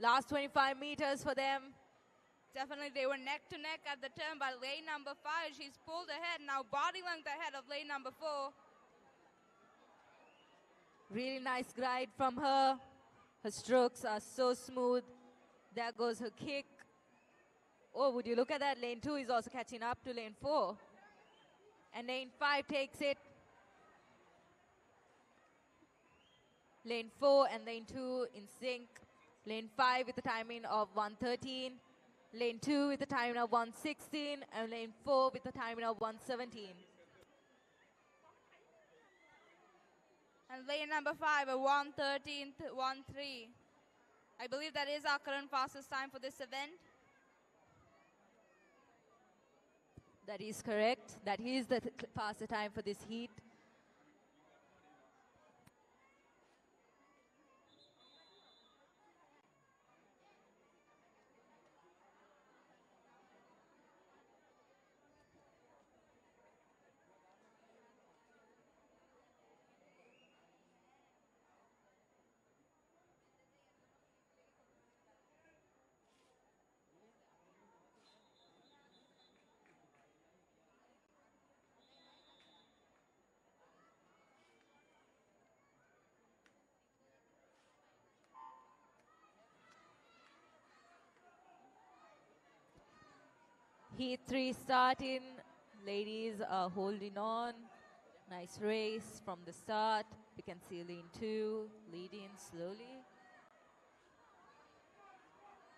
Last 25 meters for them. Definitely they were neck to neck at the turn, but lane number 5, she's pulled ahead, now body length ahead of lane number 4. Really nice glide from her. Her strokes are so smooth. There goes her kick. Oh, would you look at that? Lane 2 is also catching up to lane 4. And lane 5 takes it. Lane 4 and lane 2 in sync. Lane 5 with the timing of 1:13. Lane 2 with the timing of 1:16. And lane 4 with the timing of 1:17. And lane number 5, a 1:13.13. I believe that is our current fastest time for this event. That is correct. That is the faster time for this heat. Heat 3 starting. Ladies are holding on. Nice race from the start. We can see lane 2 leading slowly.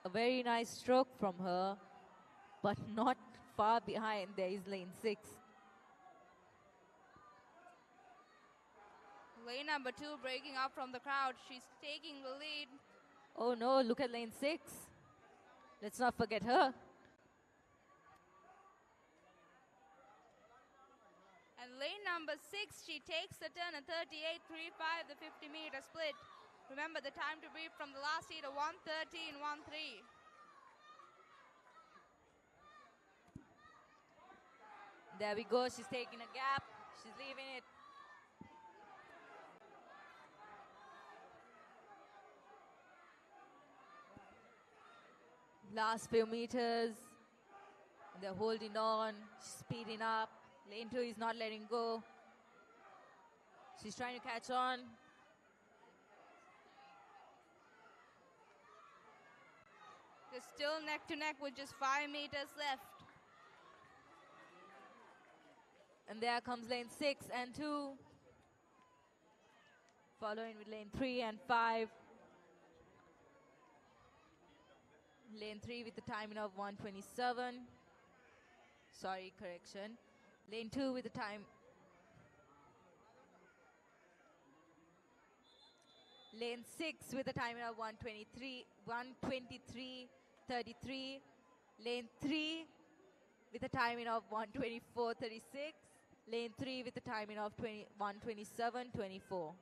A very nice stroke from her, but not far behind. There is lane 6. Lane number 2 breaking up from the crowd. She's taking the lead. Oh no, look at lane 6. Let's not forget her. And lane number 6, she takes the turn at 38.35, the 50-meter split. Remember the time to beat from the last heat of 1:13.13. There we go. She's taking a gap. She's leaving it. Last few meters. They're holding on. She's speeding up. Lane 2 is not letting go. She's trying to catch on. They're still neck to neck with just 5 meters left. And there comes lane 6 and 2. Following with lane 3 and 5. Lane 3 with the timing of 1:27. Sorry, correction. Lane 2 with the time Lane 6 with a timing of 123.33. Lane 3 with a timing of 124.36. Lane 3 with a timing of 127.24.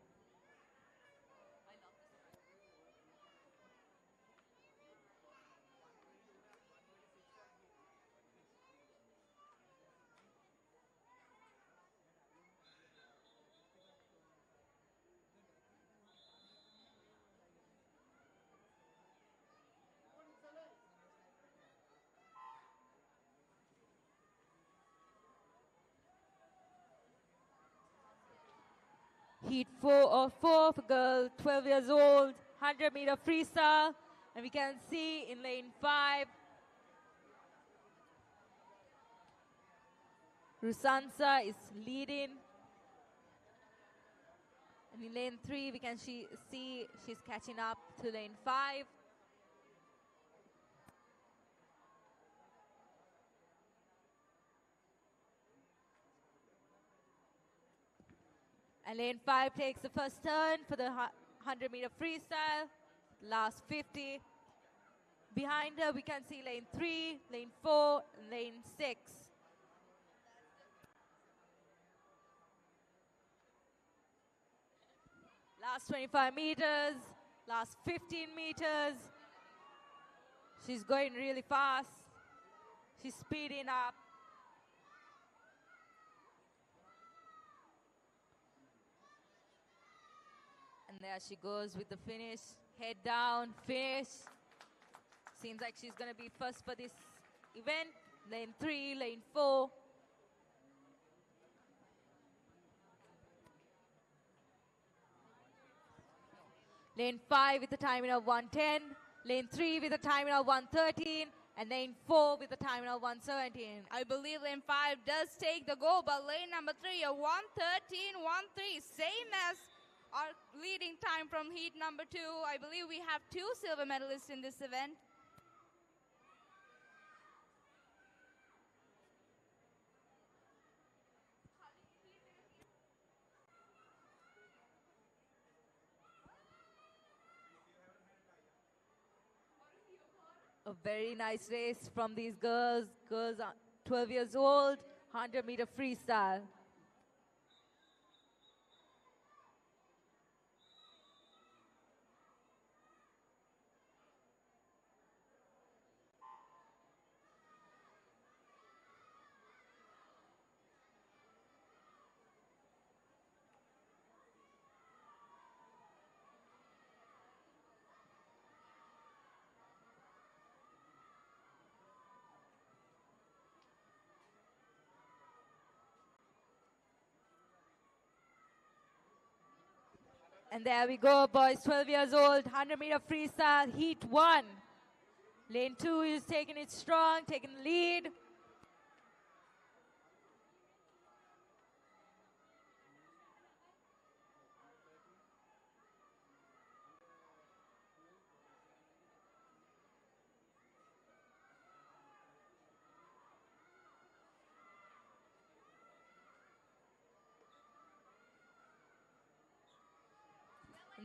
Heat 4 for girl, 12 years old, 100-meter freestyle. And we can see in lane 5, Rusansa is leading. And in lane 3, we can see she's catching up to lane 5. And lane 5 takes the first turn for the 100-meter freestyle, last 50. Behind her, we can see lane 3, lane 4, and lane 6. Last 25 meters, last 15 meters. She's going really fast. She's speeding up. And there she goes with the finish. Head down, finish. Seems like she's going to be first for this event. Lane 3, lane 4. Lane 5 with a timing of 110. Lane 3 with a timing of 113. And lane 4 with a timing of 117. I believe lane 5 does take the goal, but lane number 3, a 113.13, same as our leading time from heat number 2. I believe we have 2 silver medalists in this event. A very nice race from these girls. Girls are 12 years old, 100-meter freestyle. And there we go, boys, 12 years old, 100-meter freestyle, heat 1. Lane 2 is taking it strong, taking the lead.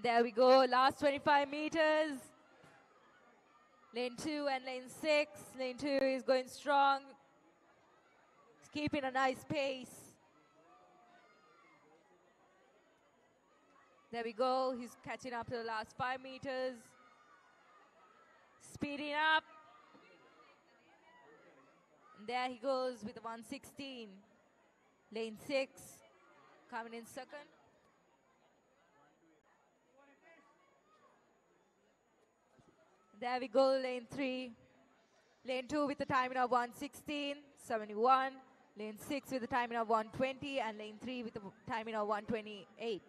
There we go, last 25 meters. Lane 2 and lane 6. Lane 2 is going strong. He's keeping a nice pace. There we go, he's catching up to the last 5 meters. Speeding up. And there he goes with the 116. Lane 6 coming in second. There we go, lane 3. Lane 2 with the timing of 116.71. Lane 6 with the timing of 120. And lane 3 with the timing of 128.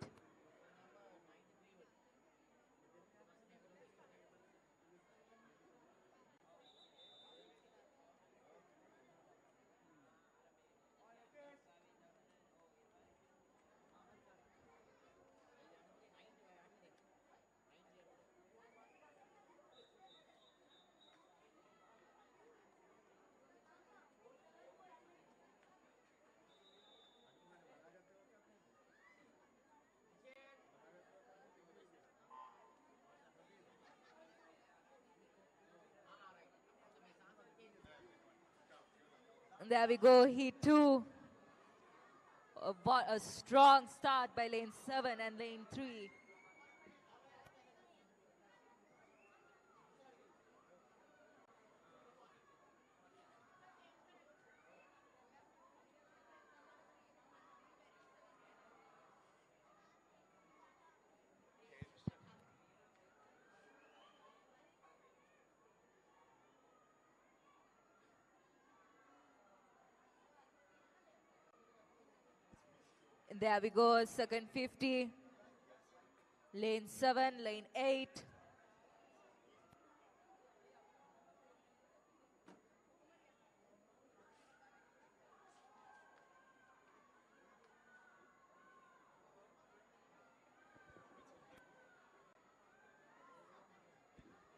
There we go, heat 2. What a strong start by lane 7 and lane 3. There we go, second 50. Lane 7, lane 8.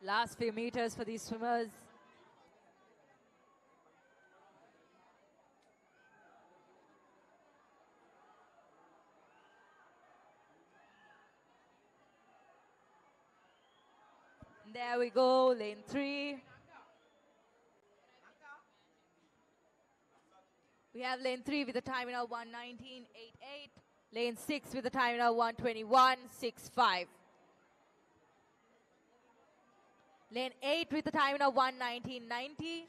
Last few meters for these swimmers. There we go, lane 3. We have lane 3 with a timing of 1:19.88. Lane 6 with a timing of 1:21.65. Lane 8 with a timing of 1:19.90.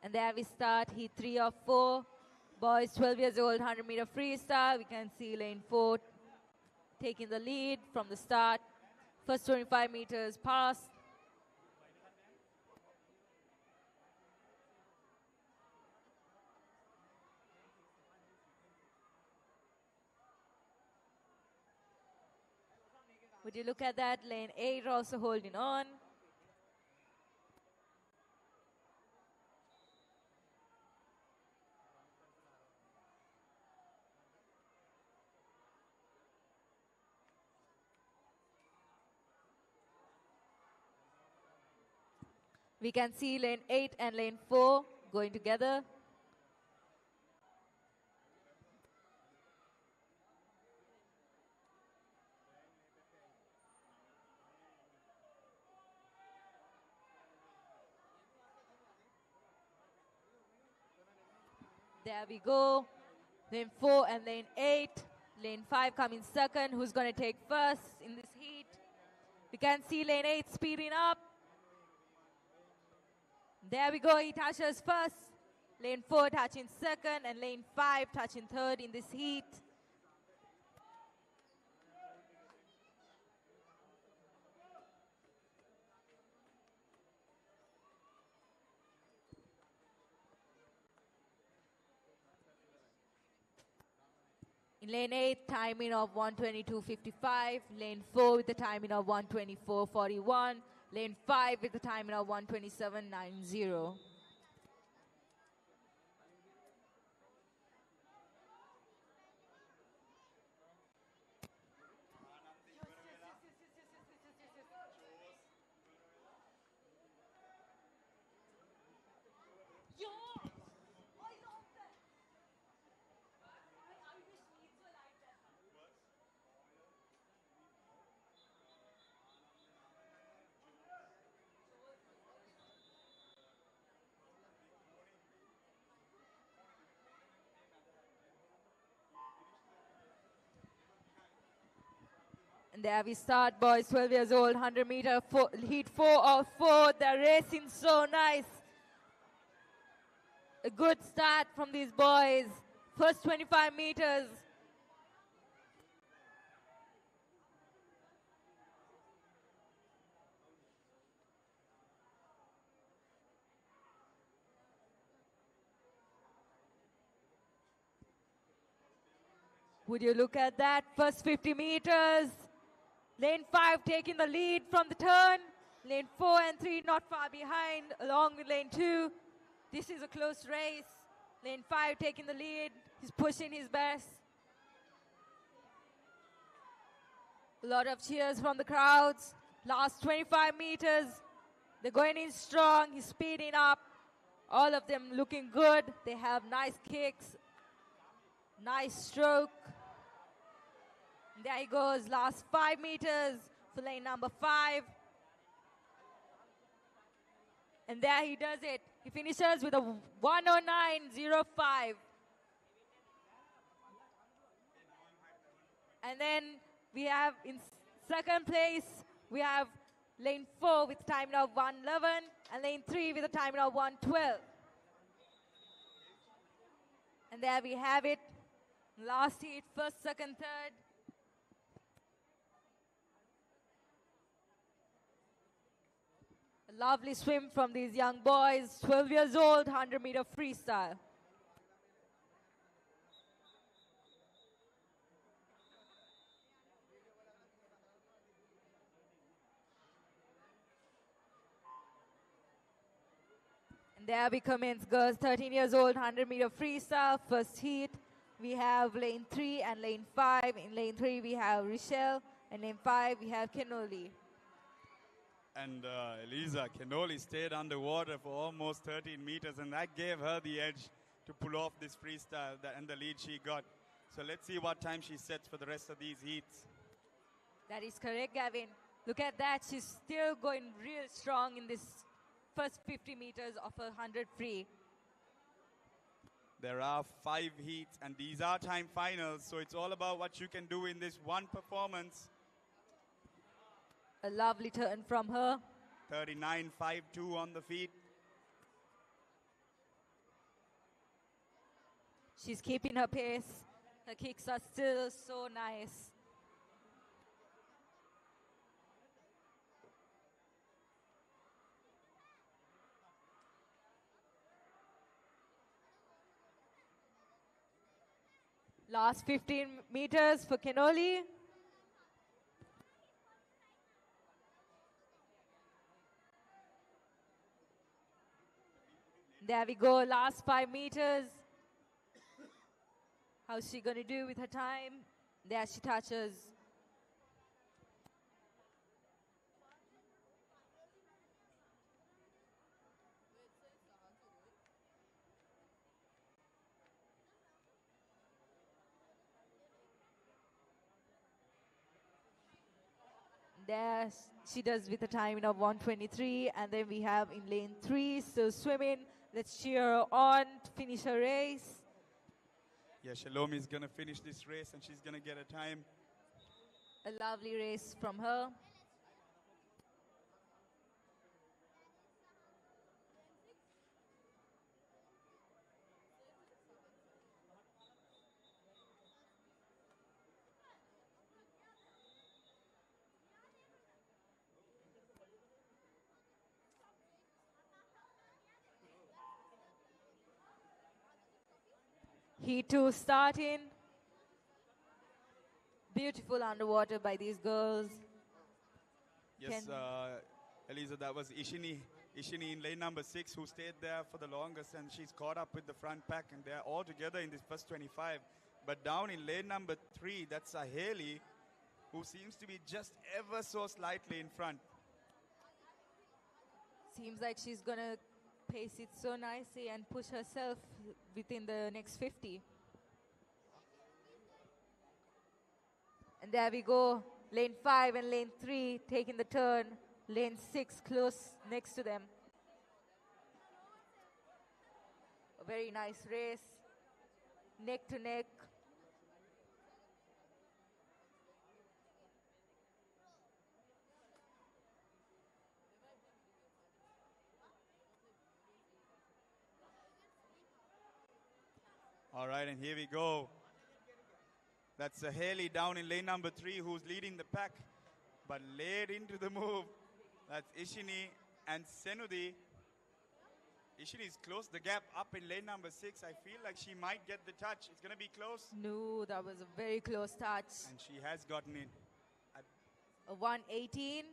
And there we start heat 3 of 4. Boys 12 years old, 100-meter freestyle. We can see lane 4 taking the lead from the start. First 25 meters pass. Would you look at that? Lane 8 also holding on. We can see lane 8 and lane 4 going together. There we go. Lane 4 and lane 8. Lane 5 coming second. Who's going to take first in this heat? We can see lane 8 speeding up. There we go. He touches first. Lane 4 touching second and lane 5 touching third in this heat. In lane 8, timing of 1:22.55. Lane 4 with the timing of 1:24.41. Lane 5 with the timing of 1:27.90. And there we start, boys, 12 years old, 100 meter, heat 4 of 4. They're racing so nice. A good start from these boys. First 25 meters. Would you look at that? First 50 meters. Lane 5 taking the lead from the turn. Lane 4 and 3 not far behind, along with lane 2. This is a close race. Lane 5 taking the lead. He's pushing his best. A lot of cheers from the crowds. Last 25 meters. They're going in strong. He's speeding up. All of them looking good. They have nice kicks. Nice stroke. There he goes. Last 5 meters for lane number 5. And there he does it. He finishes with a 109.05. And then we have in second place, we have lane 4 with a timing of 111 and lane 3 with a timing of 112. And there we have it. Last heat, first, second, third. A lovely swim from these young boys, 12 years old, 100 meter freestyle. And there we commence girls, 13 years old, 100 meter freestyle, first heat. We have lane 3 and lane 5. In lane 3 we have Rochelle, and lane 5 we have Kenoli. And Elisa Kenoli stayed underwater for almost 13 meters, and that gave her the edge to pull off this freestyle and the lead she got. So let's see what time she sets for the rest of these heats. That is correct, Gavin. Look at that. She's still going real strong in this first 50 meters of a 100 free. There are 5 heats, and these are time finals, so it's all about what you can do in this one performance. A lovely turn from her. 39.52 on the feet. She's keeping her pace. Her kicks are still so nice. Last 15 meters for Kenoli. There we go, last 5 meters. How's she going to do with her time? There she touches. There she does with a timing of 1:23, and then we have in lane 3, so swimming. Let's cheer her on to finish her race. Yeah, Shalomi is going to finish this race, and she's going to get a time. A lovely race from her. Heat 2 starting. Beautiful underwater by these girls. Yes, Elisa, that was Ishini in lane number 6 who stayed there for the longest, and she's caught up with the front pack, and they're all together in this first 25. But down in lane number 3, that's Haley, who seems to be just ever so slightly in front. Seems like she's going to pace it so nicely and push herself within the next 50. And there we go, lane 5 and lane 3 taking the turn, lane 6 close next to them. A very nice race, neck to neck. All right, and here we go. That's Haley down in lane number 3 who's leading the pack. But late into the move, that's Ishini and Senudi. Ishini's closed the gap up in lane number 6. I feel like she might get the touch. It's going to be close. No, that was a very close touch. And she has gotten it. A 118.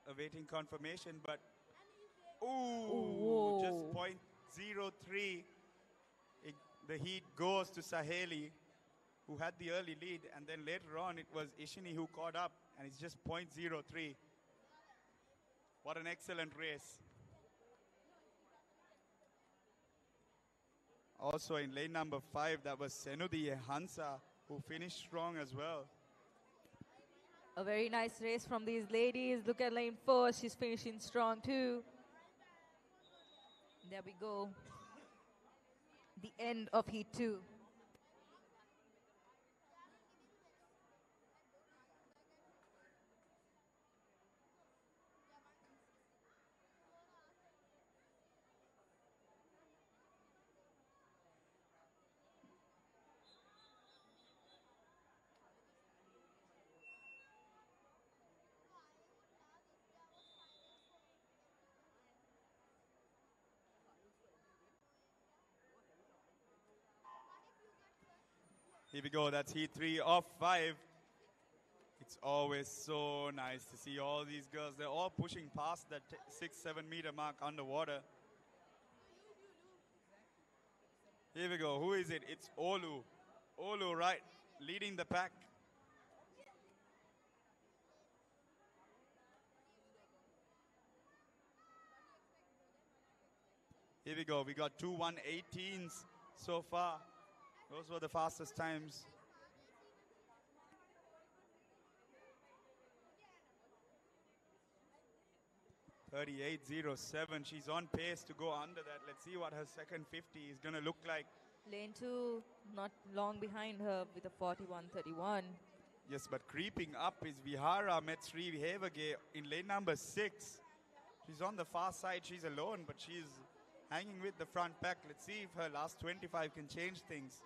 Awaiting confirmation, but Whoa. just .03. The heat goes to Saheli, who had the early lead, and then later on it was Ishini who caught up, and it's just .03. What an excellent race. Also in lane number 5, that was Senudi Hansa, who finished strong as well. A very nice race from these ladies. Look at lane 4. She's finishing strong too. There we go. The end of heat 2. Here we go, that's heat 3 of 5. It's always so nice to see all these girls. They're all pushing past that 6-7 meter mark underwater. Here we go, who is it? It's Olu. Olu, right, leading the pack. Here we go, we got 2 118s so far. Those were the fastest times. .38.07. She's on pace to go under that. Let's see what her second 50 is going to look like. Lane 2, not long behind her with a 41.31. Yes, but creeping up is Vihara Metsri Vihevage in lane number 6. She's on the far side. She's alone, but she's hanging with the front pack. Let's see if her last 25 can change things.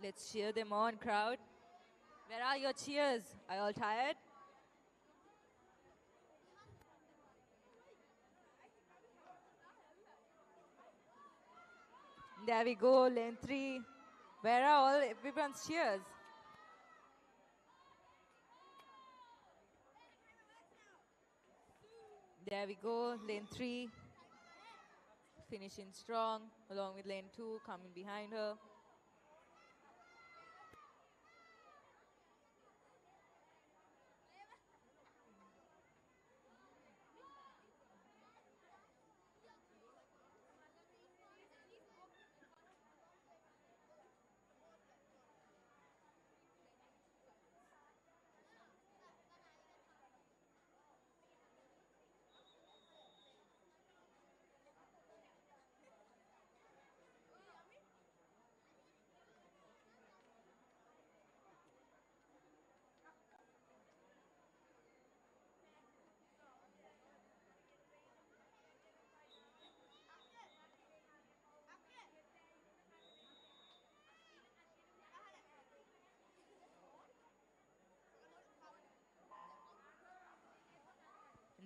Let's cheer them on, crowd. Where are your cheers? Are you all tired? There we go, lane 3. Where are everyone's cheers? There we go, lane 3. Finishing strong, along with lane 2 coming behind her.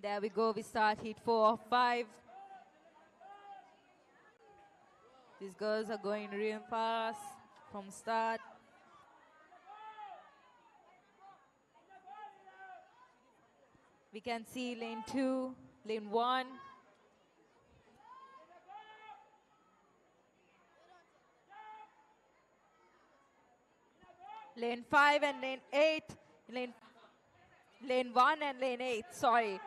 There we go, we start heat 4 of 5. These girls are going real fast from start. We can see lane 2, lane 1. Lane 5 and lane 8. Lane 1 and lane 8, sorry.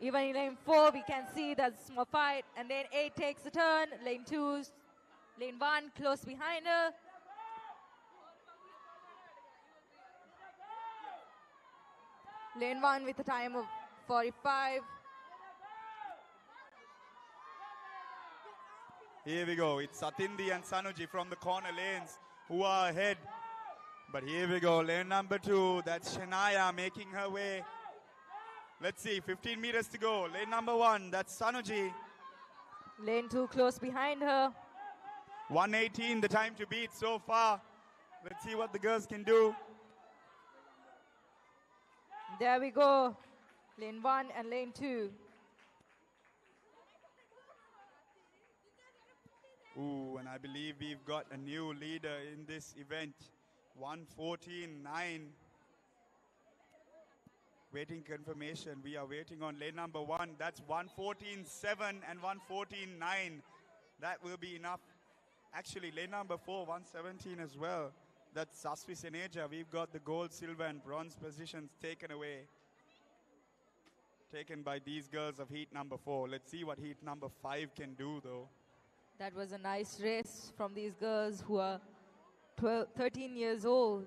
Even in lane 4, we can see there's a small fight. And lane 8 takes a turn. Lane 1 close behind her. Lane 1 with a time of 45. Here we go. It's Satindi and Sanuji from the corner lanes who are ahead. But here we go. Lane number 2. That's Shania making her way. Let's see. 15 meters to go. Lane number 1. That's Sanuji. Lane 2 close behind her. 118, the time to beat so far. Let's see what the girls can do. There we go. Lane 1 and lane 2. Ooh, and I believe we've got a new leader in this event. 114.9. Waiting confirmation. We are waiting on lane number 1. That's 114.7 and 114.9. That will be enough. Actually, lane number 4, 117 as well. That's Sasvi Seneja. We've got the gold, silver, and bronze positions taken away. Taken by these girls of heat number 4. Let's see what heat number 5 can do, though. That was a nice race from these girls who are 13 years old.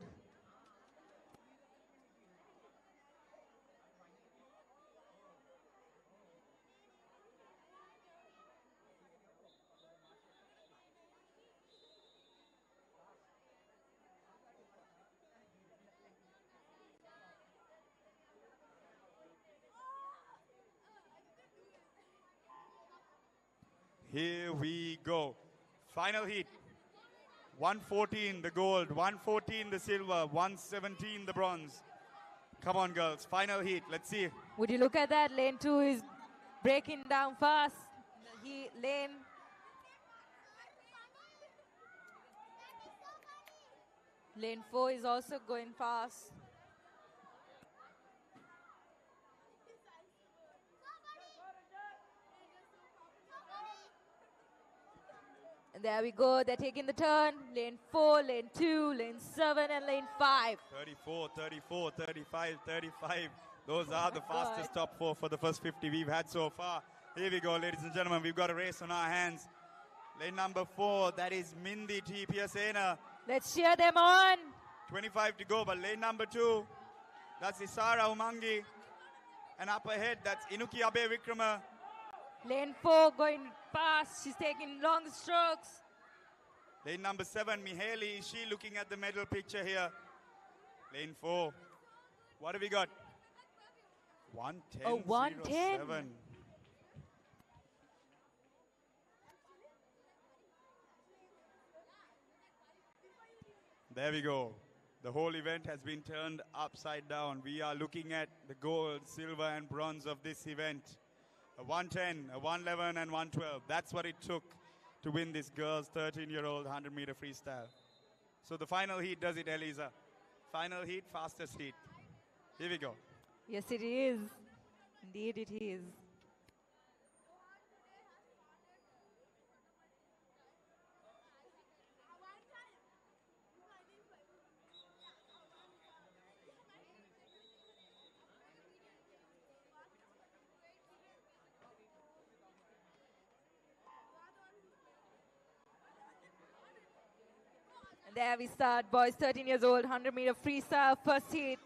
Here we go. Final heat. 114 the gold, 114 the silver, 117 the bronze. Come on, girls. Final heat. Let's see. Would you look at that? Lane 2 is breaking down fast. Lane 4 is also going fast. And there we go. They're taking the turn. Lane 4, lane 2, lane 7, and lane 5. 34, 34, 35, 35. Those are the fastest top 4 for the first 50 we've had so far. Here we go, ladies and gentlemen. We've got a race on our hands. Lane number 4, that is Mindy T. Piasena. Let's cheer them on. 25 to go, but lane number 2, that's Isara Umangi. And up ahead, that's Inuki Abe Vikrama. Lane 4 going fast. She's taking long strokes. Lane number 7, Mihaly. Is she looking at the medal picture here? Lane 4. What have we got? 110. Oh, 110. 07. There we go. The whole event has been turned upside down. We are looking at the gold, silver, and bronze of this event. A 110, a 111, and 112. That's what it took to win this girls' 13-year-old 100-meter freestyle. So the final heat does it, Eliza. Final heat, fastest heat. Here we go. Yes, it is. Indeed, it is. And there we start, boys 13 years old, 100-meter freestyle, first heat.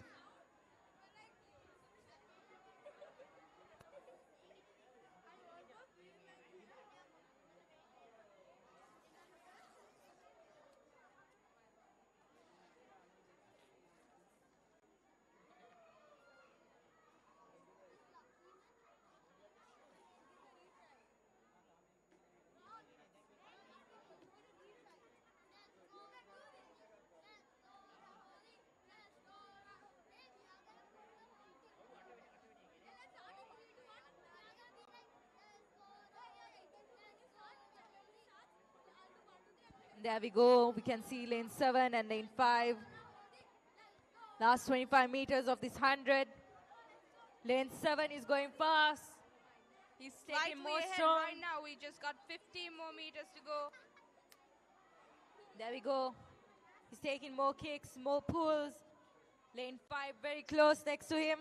There we go. We can see lane 7 and lane 5. Last 25 meters of this 100. Lane 7 is going fast. He's taking Slightly more ahead strong. right now. We just got 15 more meters to go. There we go. He's taking more kicks, more pulls. Lane 5 very close next to him.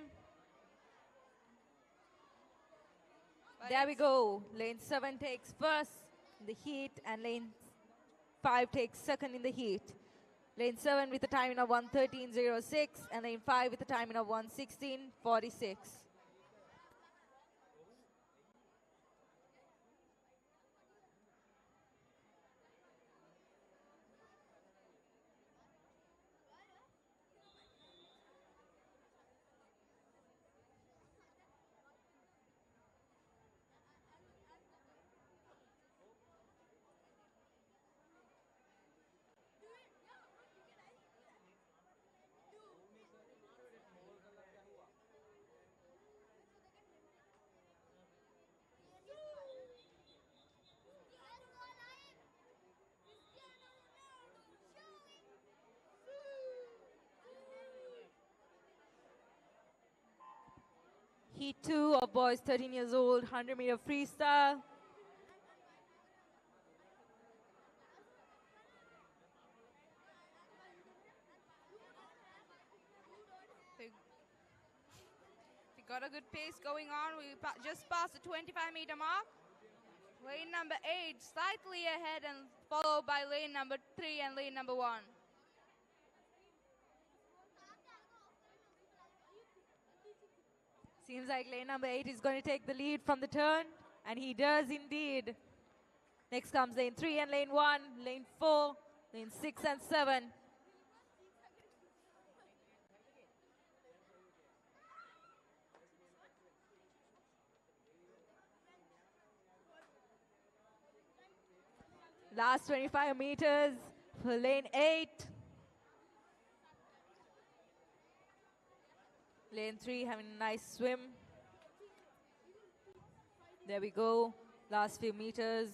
There we go. Lane 7 takes first in the heat and lane 5 takes second in the heat. Lane 7 with a timing of 1:13.06 and lane 5 with a timing of 1:16.46. Heat 2 of boys 13 years old, 100-meter freestyle. We got a good pace going on. We just passed the 25-meter mark. Lane number 8 slightly ahead and followed by lane number 3 and lane number 1. Seems like lane number 8 is going to take the lead from the turn, and he does indeed. Next comes lane 3 and lane 1, lane 4, lane 6 and 7. Last 25 meters for lane 8. Lane 3 having a nice swim. There we go. Last few meters.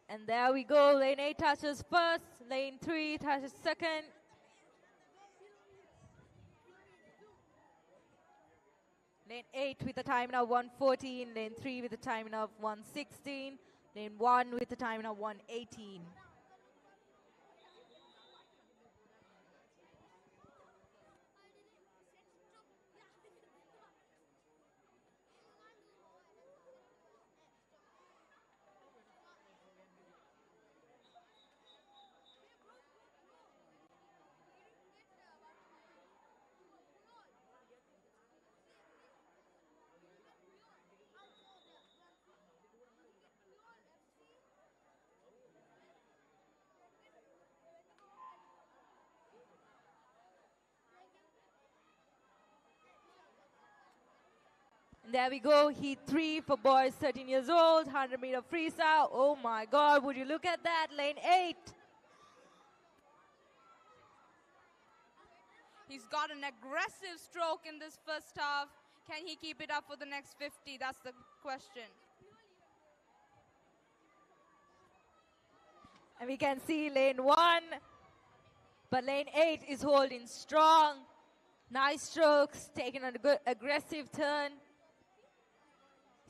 And there we go. Lane 8 touches first. Lane 3 touches second. Lane 8 with a timing of 1:14. Lane 3 with a timing of 1:16. Lane 1 with a timing of 1:18. And there we go, heat 3 for boys 13 years old, 100-meter freestyle. Oh my God, would you look at that, lane 8. He's got an aggressive stroke in this first half. Can he keep it up for the next 50? That's the question. And we can see lane 1, but lane 8 is holding strong. Nice strokes, taking a good aggressive turn.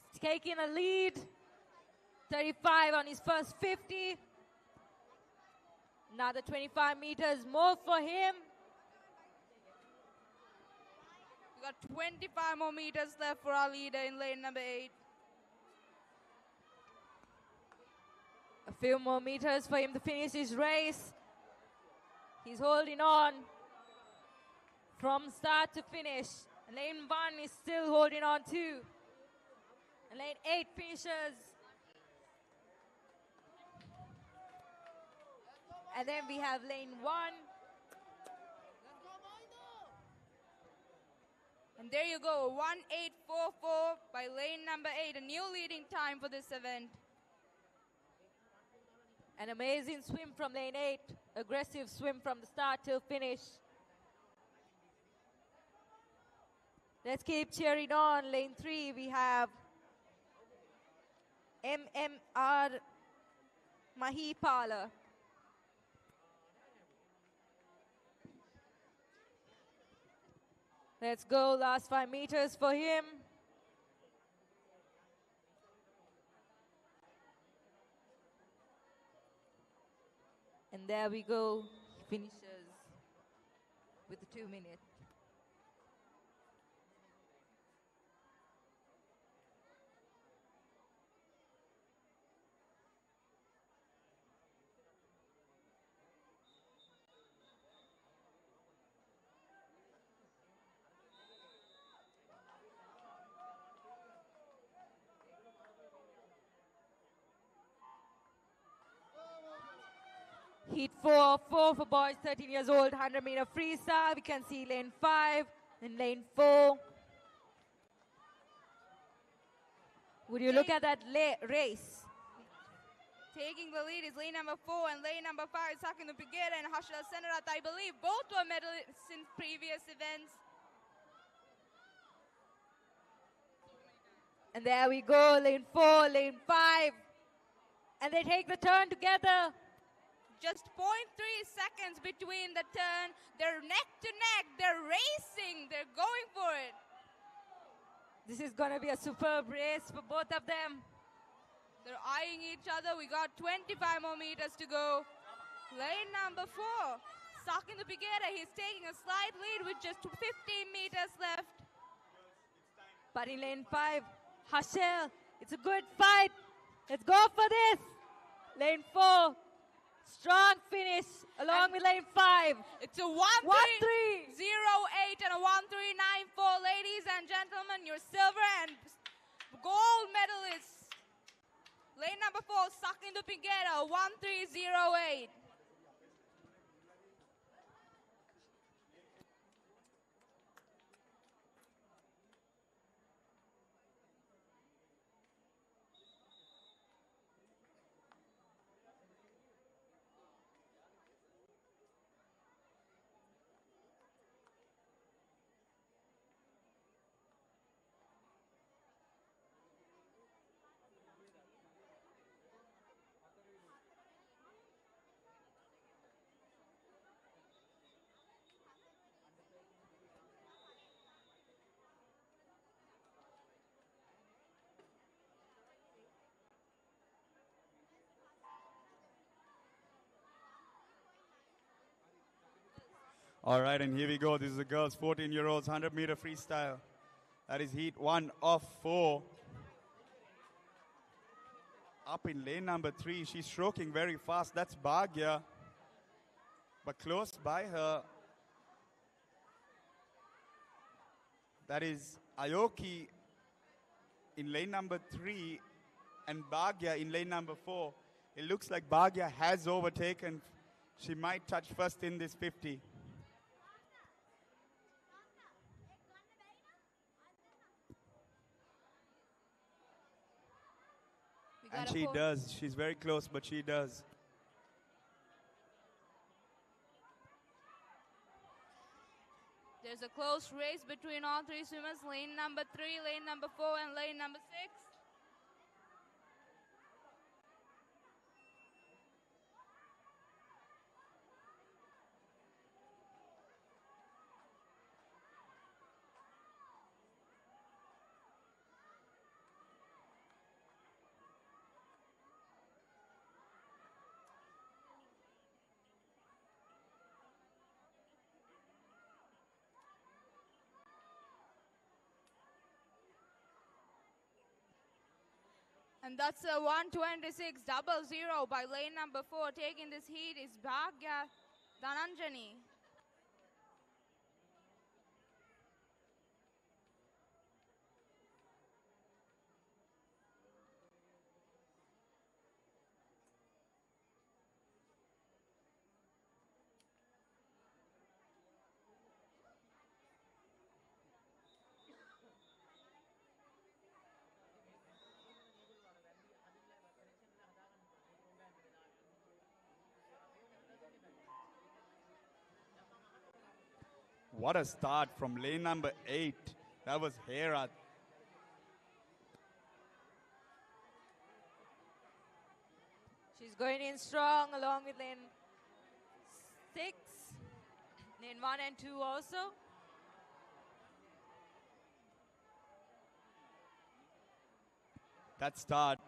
He's taking a lead. 35 on his first 50. Another 25 meters more for him. We got 25 more meters left for our leader in lane number 8. A few more meters for him to finish his race. He's holding on from start to finish. Lane 1 is still holding on too. And lane 8 finishes. And then we have lane 1. And there you go, 1:8:44 by lane number 8, a new leading time for this event. An amazing swim from lane 8. Aggressive swim from the start till finish. Let's keep cheering on. Lane 3, we have MMR Mahipala. Let's go, last 5 meters for him. And there we go, he finishes with the 2 minutes. Heat 4 for boys 13 years old, 100-meter freestyle. We can see lane 5 and lane 4. Would you look at that race? Taking the lead is lane number 4 and lane number 5, Sakinu Piguera and Hashla Senarat. I believe both were medalists in previous events. And there we go, lane 4, lane 5. And they take the turn together. Just 0.3 seconds between the turn. They're neck to neck. They're racing. They're going for it. This is going to be a superb race for both of them. They're eyeing each other. We got 25 more meters to go. Lane number 4, Sakin Pigera. He's taking a slight lead with just 15 meters left. But in lane 5, Hashel, it's a good fight. Let's go for this. Lane 4, strong finish along with lane 5. It's a 1-3-0-8 and a 1-3-9-4. Ladies and gentlemen, your silver and gold medalists. Lane number 4, Sakin Pigera, 1-3-0-8. All right, and here we go. This is the girls' 14-year-olds 100-meter freestyle. That is heat 1 of 4. Up in lane number 3, she's stroking very fast. That's Bhagya. But close by her, that is Ayoki in lane number 3 and Bhagya in lane number 4. It looks like Bhagya has overtaken. She might touch first in this 50. And she does. She's very close, but she does. There's a close race between all 3 swimmers. Lane number 3, lane number 4, and lane number 6. And that's a 1:26.00 by lane number 4. Taking this heat is Bhagya Dhananjani. What a start from lane number 8. That was Herat. She's going in strong along with lane 6, lane 1 and 2 also. That start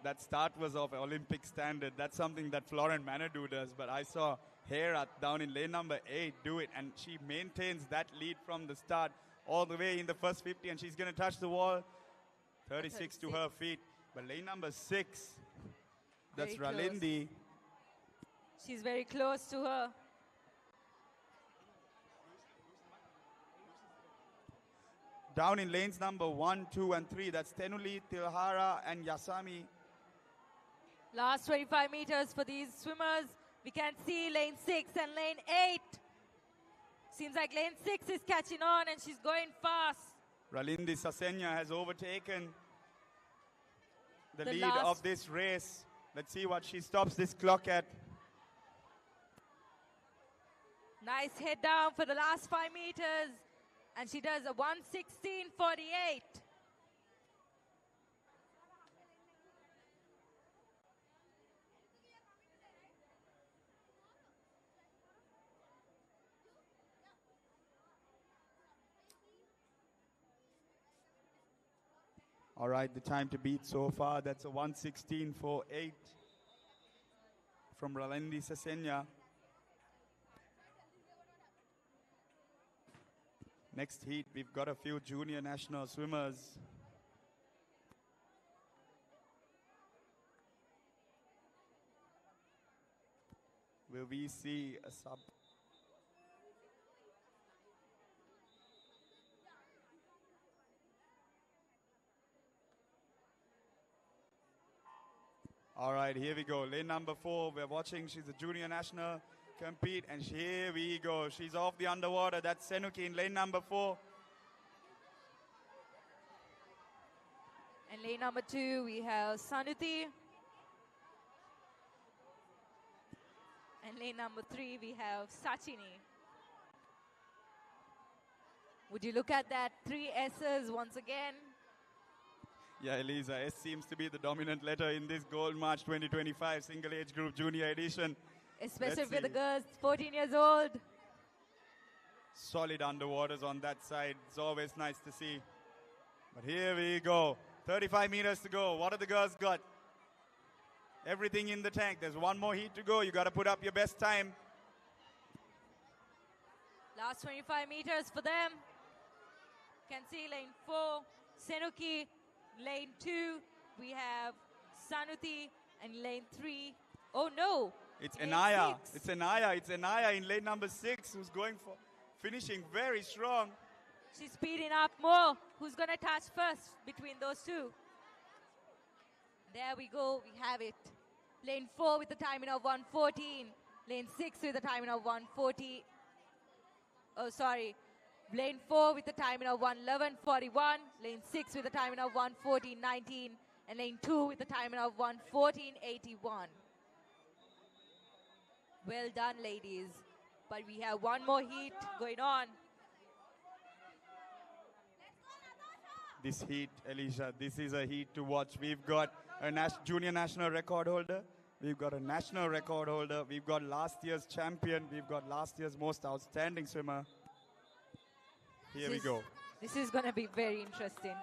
was of Olympic standard. That's something that Florent Manadou does, but I saw Herat down in lane number 8 do it, and she maintains that lead from the start all the way in the first 50, and she's going to touch the wall. 36 to her feet. But lane number 6, that's Ralindi. She's very close to her. Down in lanes number 1, 2, and 3, that's Tenuli, Tilhara, and Yasami. Last 25 meters for these swimmers. We can see lane 6 and lane 8. Seems like lane 6 is catching on and she's going fast. Ralindi Sasenya has overtaken the lead of this race. Let's see what she stops this clock at. Nice head down for the last 5 meters. And she does a 1:16.48. All right, the time to beat so far, that's a 1:16.48 from Ralendi Sasenya. Next heat, we've got a few junior national swimmers. Will we see a sub? All right, here we go. Lane number 4, we're watching. She's a junior national compete, and here we go. She's off the underwater. That's Senuki in lane number 4. And lane number 2, we have Sanuti. And lane number 3, we have Sachini. Would you look at that? 3 S's once again. Yeah, Elisa, S seems to be the dominant letter in this Gold March 2025 single age group junior edition. Especially for the girls, 14 years old. Solid underwaters on that side. It's always nice to see. But here we go. 35 meters to go. What have the girls got? Everything in the tank. There's one more heat to go. You got to put up your best time. Last 25 meters for them. Can see lane 4, Senuki. Lane 2, we have Sanuti. And lane 3, oh no. It's Anaya. It's Anaya. It's Anaya in lane number 6 who's going for finishing very strong. She's speeding up more. Who's going to touch first between those two? There we go. We have it. Lane 4 with the timing of 1:14. Lane 6 with the timing of 1:40. Oh, sorry. Lane 4 with the timing of 1:11.41. Lane 6 with the timing of 1:14.19. And lane 2 with the timing of 1:14.81. Well done, ladies. But we have one more heat going on. This heat, Alicia, this is a heat to watch. We've got a junior national record holder. We've got a national record holder. We've got last year's champion. We've got last year's most outstanding swimmer. Here we go. This is going to be very interesting.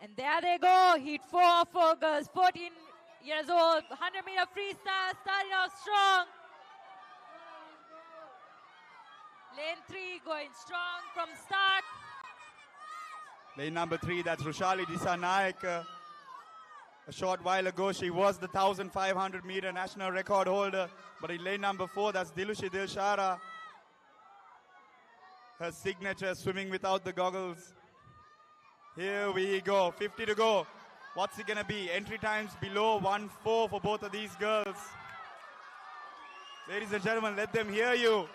And there they go, heat 4 for girls, 14 years old, 100-meter freestyle, starting off strong. Lane 3 going strong from start. Lane number 3, that's Rushali Disanaik. A short while ago, she was the 1,500-meter national record holder. But in lane number 4, that's Dilushi Dilshara. Her signature, swimming without the goggles. Here we go, 50 to go. What's it gonna be? Entry times below 1:4 for both of these girls. Ladies and gentlemen, let them hear you.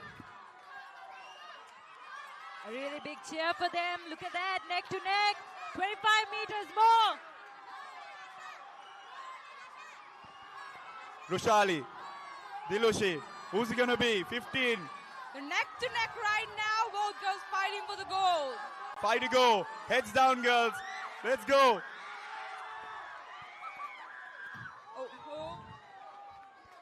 A really big cheer for them. Look at that, neck to neck. 25 meters more. Rushali, Dilushi, who's it gonna be? 15. They're neck to neck right now. Both girls fighting for the gold. 5 to go. Heads down, girls. Let's go.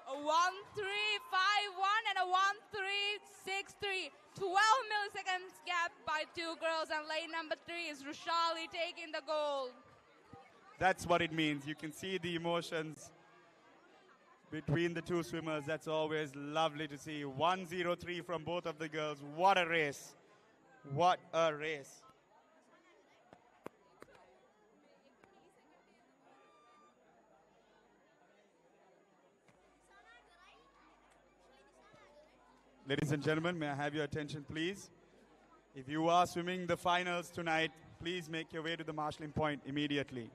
A 1-3-5-1 and a 1-3-6-3. 12 milliseconds gap by two girls, and lane number 3 is Rushali taking the gold. That's what it means. You can see the emotions between the two swimmers. That's always lovely to see. 1:03 from both of the girls. What a race. What a race. Ladies and gentlemen, may I have your attention, please? If you are swimming the finals tonight, please make your way to the marshalling point immediately.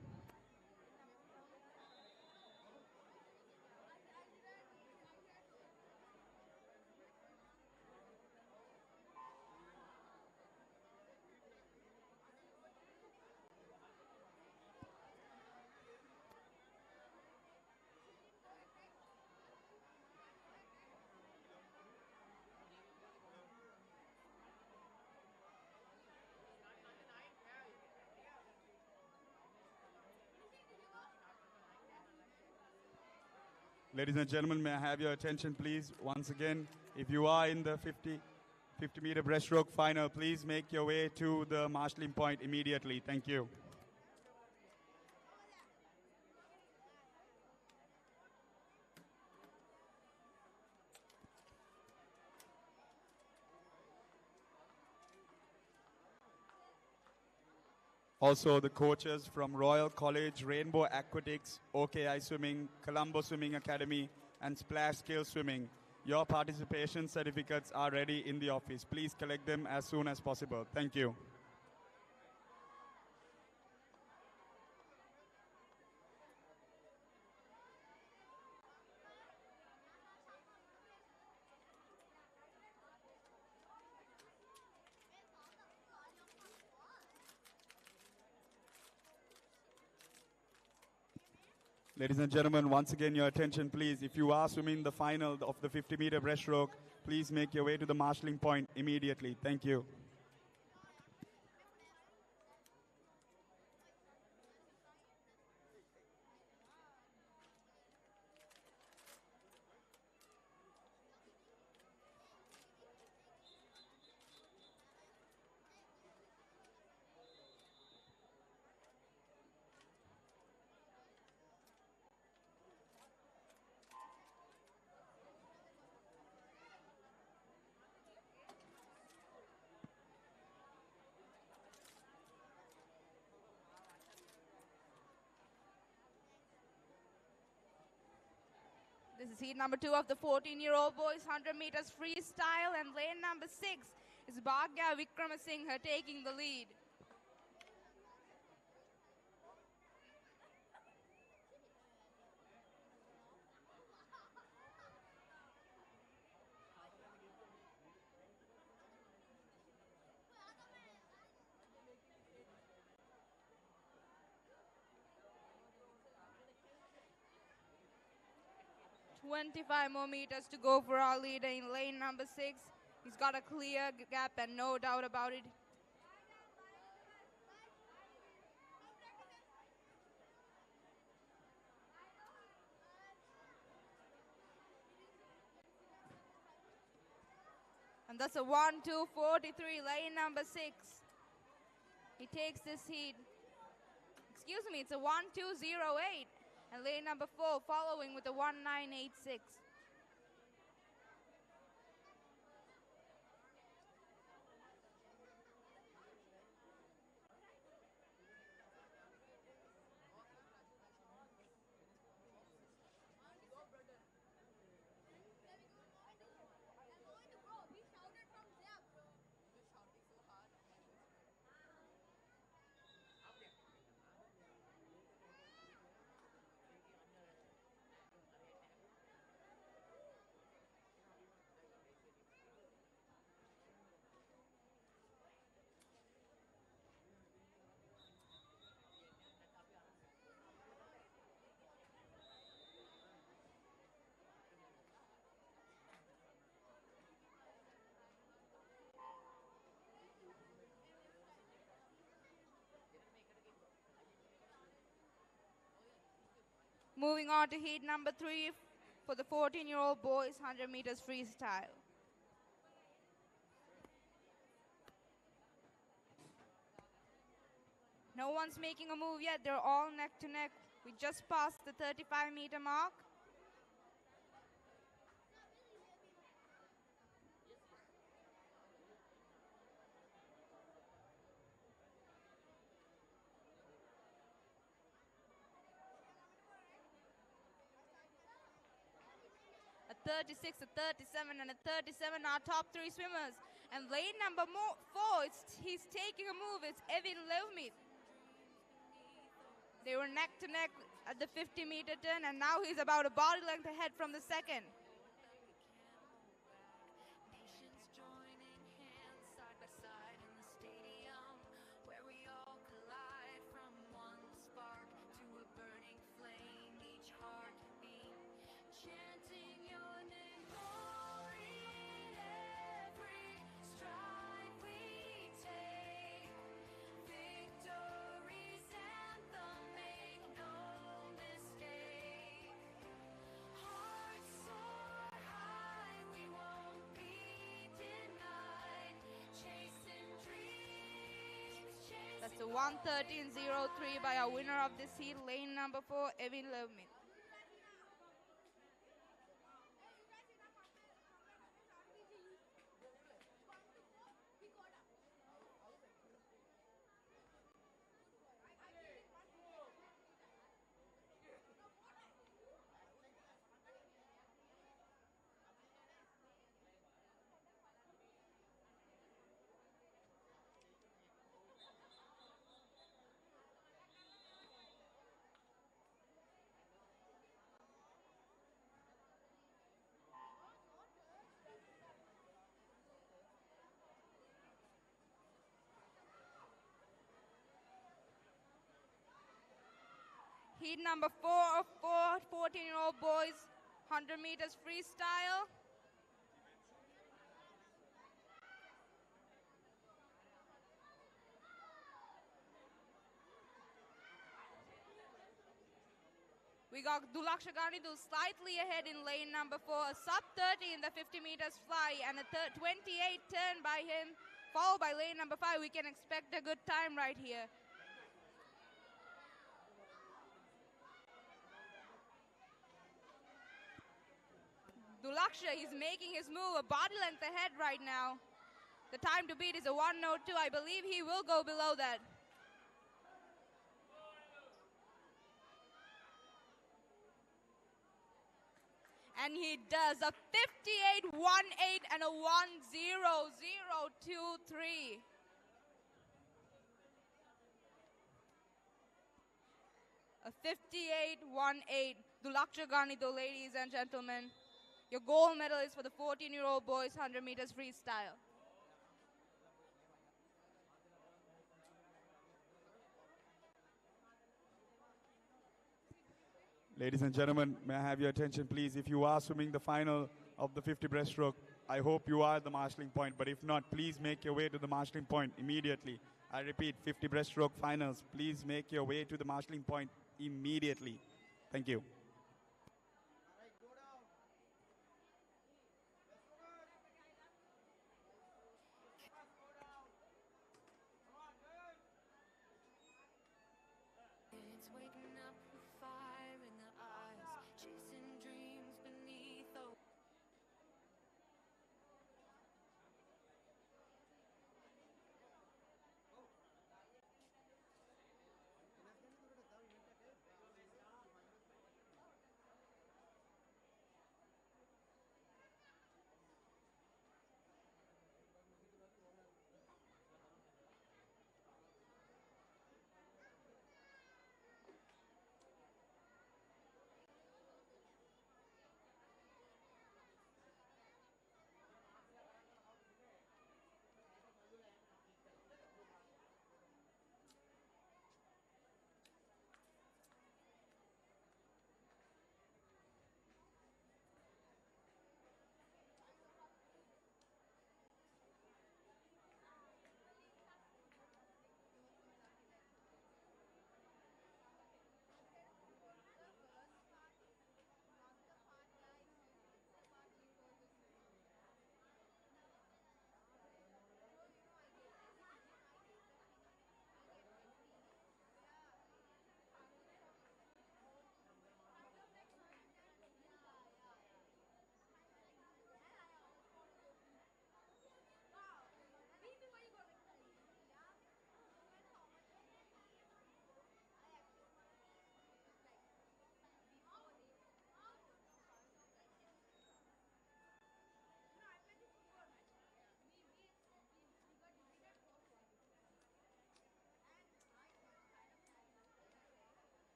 Ladies and gentlemen, may I have your attention, please? Once again, if you are in the 50-meter breaststroke final, please make your way to the marshalling point immediately. Thank you. Also, the coaches from Royal College, Rainbow Aquatics, OKI Swimming, Colombo Swimming Academy, and Splash Scale Swimming. Your participation certificates are ready in the office. Please collect them as soon as possible. Thank you. Ladies and gentlemen, once again, your attention, please. If you are swimming the final of the 50-meter breaststroke, please make your way to the marshalling point immediately. Thank you. This is heat number 2 of the 14-year-old boys 100 meters freestyle, and lane number 6 is Bhagya Vikramasinghe taking the lead. "25 more meters to go for our leader in lane number 6. He's got a clear gap and no doubt about it. And that's a 1:2:43, lane number 6. He takes this heat. Excuse me, it's a 1:2:08. And lane number 4 following with a 1:9:86. Moving on to heat number 3 for the 14-year-old boys 100 meters freestyle. No one's making a move yet. They're all neck to neck. We just passed the 35-meter mark. A 36, a 37, and a 37 are top 3 swimmers. And lane number 4, he's taking a move. It's Evin Levmith. They were neck to neck at the 50-meter turn, and now he's about a body length ahead from the second. Heart That's a 1:13.03 by our winner of this heat, lane number 4, Evin Levmin. Heat number 4 of 4, 14-year-old boys, 100 meters freestyle. We got Dulaksha Ganidu slightly ahead in lane number 4, a sub 30 in the 50 meters fly, and a 28 turn by him, followed by lane number 5. We can expect a good time right here. Dulaksha, he's making his move a body length ahead right now. The time to beat is a 1:02. I believe he will go below that. And he does a 58.18 and a 1:00.23. A 58.18. Dulaksha Ganido, ladies and gentlemen. Your gold medal is for the 14-year-old boys 100 meters freestyle. Ladies and gentlemen, may I have your attention, please? If you are swimming the final of the 50 breaststroke, I hope you are at the marshalling point. But if not, please make your way to the marshalling point immediately. I repeat, 50 breaststroke finals. Please make your way to the marshalling point immediately. Thank you. It's waking up with fire in the eyes, chasing dreams beneath the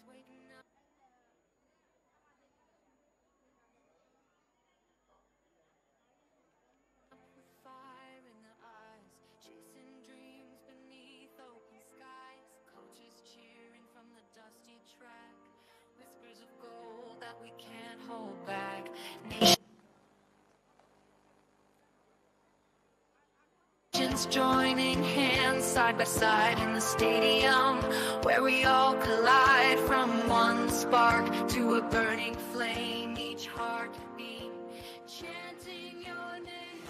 waiting up. With fire in their eyes, chasing dreams beneath open skies. Coaches cheering from the dusty track, whispers of gold that we can't hold back. Nations joining hands side by side in the stadium, where we all collide from one spark to a burning flame, each heartbeat chanting your name.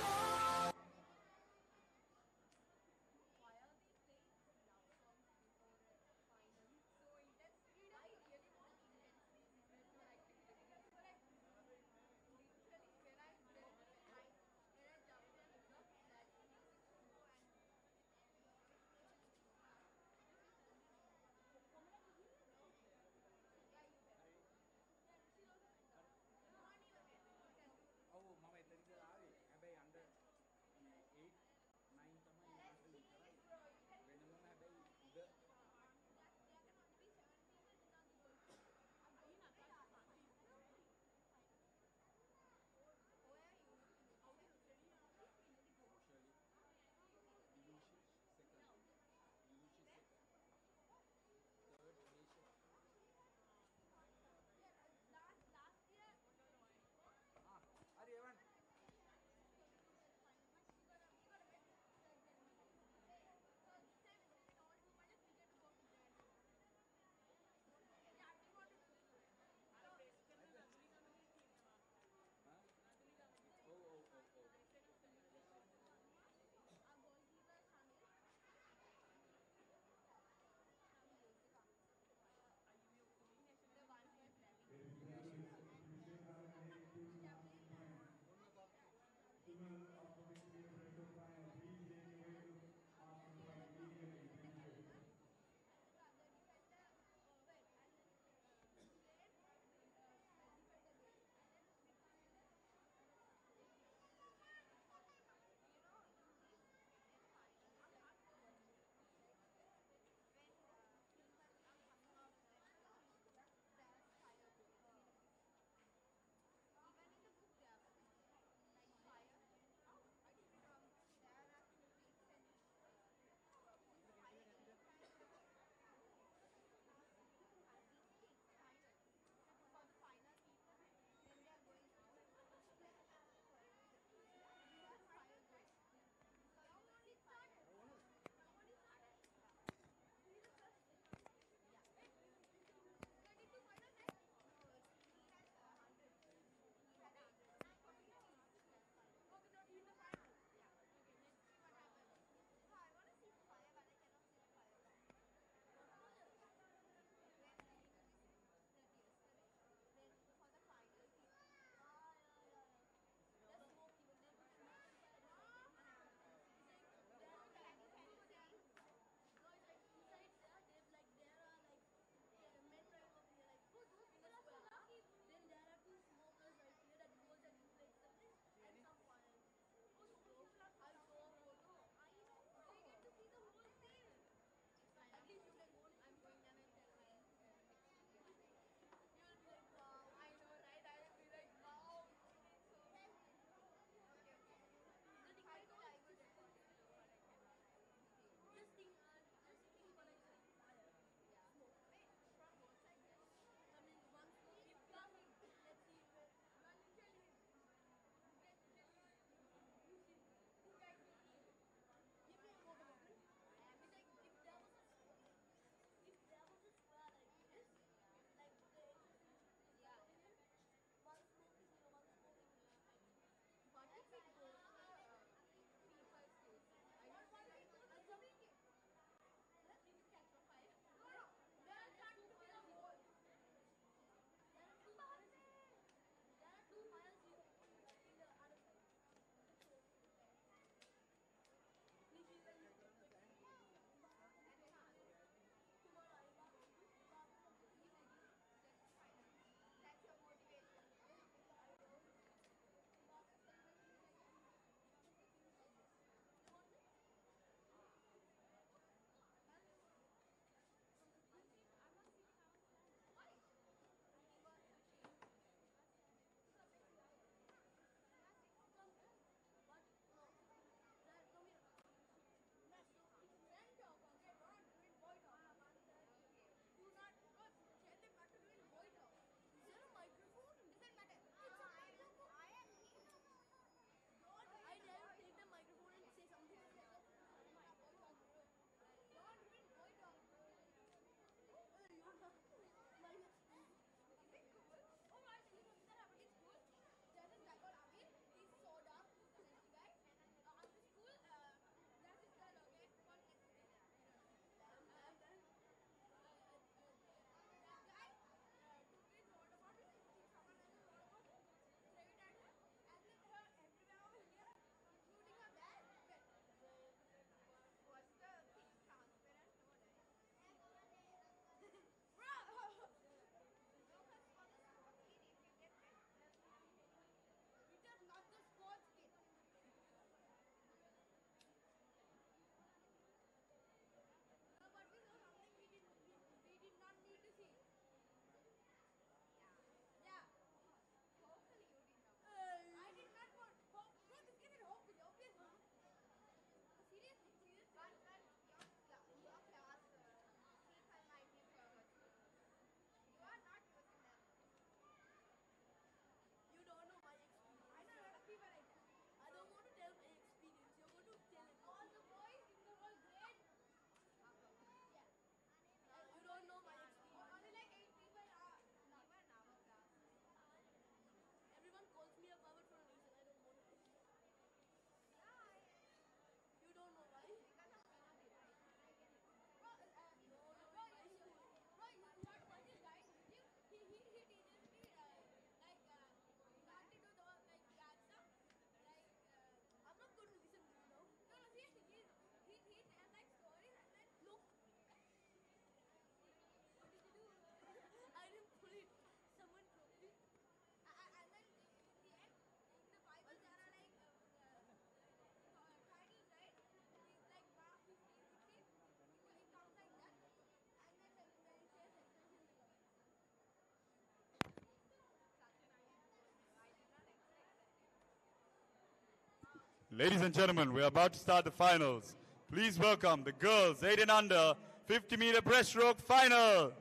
Ladies and gentlemen, we are about to start the finals. Please welcome the girls 8 and under 50-meter breaststroke final.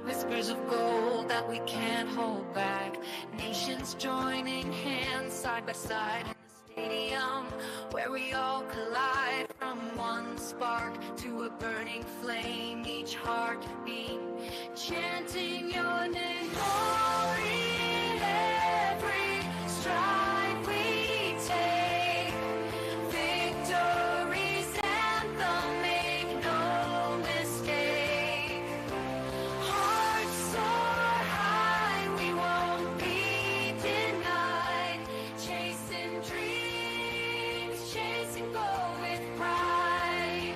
Whispers of gold that we can't hold back. Nations joining hands side by side in the stadium where we all collide. From one spark to a burning flame, each heartbeat chanting your name. Glory in every stride we take. Victory's anthem, make no mistake. Hearts soar high, we won't be denied. Chasing dreams, chasing goal with pride.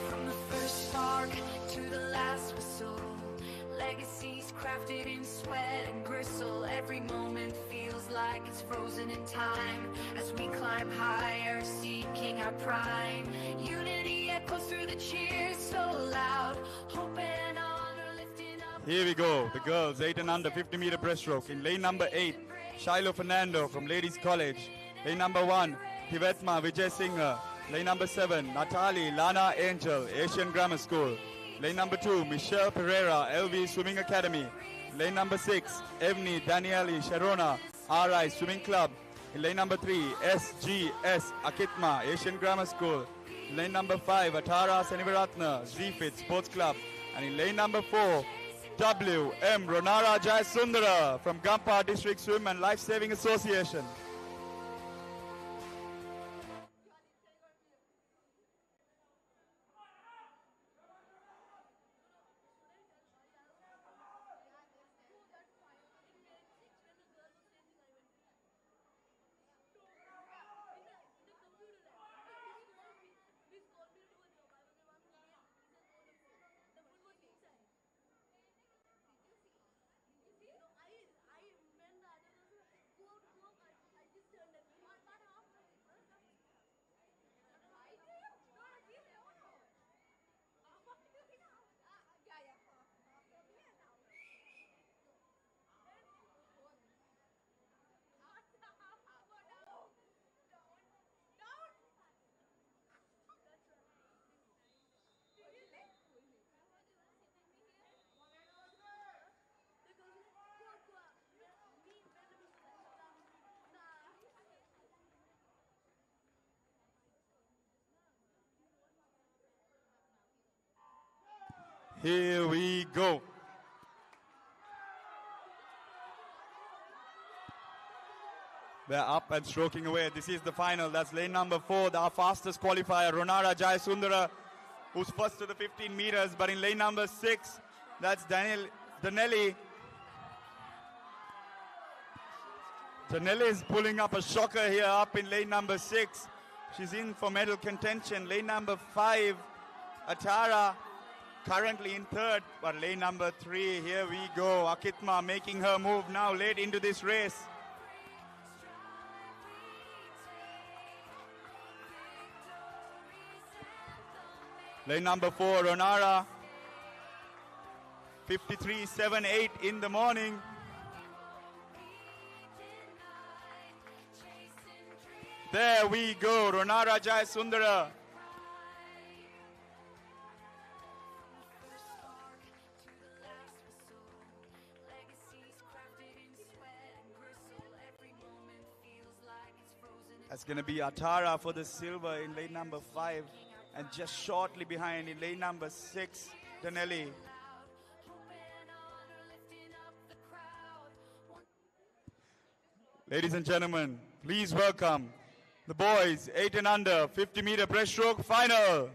From the first spark to the last whistle, legacies crafted in sweat and gristle. Every moment feels like it's frozen in time as we climb higher, seeking our prime. Unity echoes through the cheers so loud. Hope and honor lifting up. Here we go, the girls 8 and under 50-meter breaststroke. In lane number 8, Shiloh Fernando from Ladies College. Lane number 1, Tivetma Vijay Singh. Lane number 7, Natali Lana Angel, Asian Grammar School. Lane number 2, Michelle Pereira, LV Swimming Academy. Lane number 6, Evni Danieli Sharona, RI Swimming Club. In lane number 3, SGS Akitma, Asian Grammar School. Lane number 5, Atara Senivaratna, ZFIT Sports Club. And in lane number 4, WM Ronara Jayasundara from Gampa District Swim and Life Saving Association. Here we go. They're up and stroking away. This is the final. That's lane number 4, our fastest qualifier, Ronara Jayasundara, who's first to the 15 meters. But in lane number 6, that's Danelli. Danelli is pulling up a shocker here up in lane number 6. She's in for medal contention. Lane number 5, Atara, currently in 3rd, but lane number 3, here we go. Akitma making her move now late into this race. Lane number 4, Ronara, 53.78 in the morning. There we go, Ronara Jayasundara. That's going to be Atara for the silver in lane number 5. And just shortly behind in lane number 6, Danelli. Ladies and gentlemen, please welcome the boys 8 and under 50-meter breaststroke final.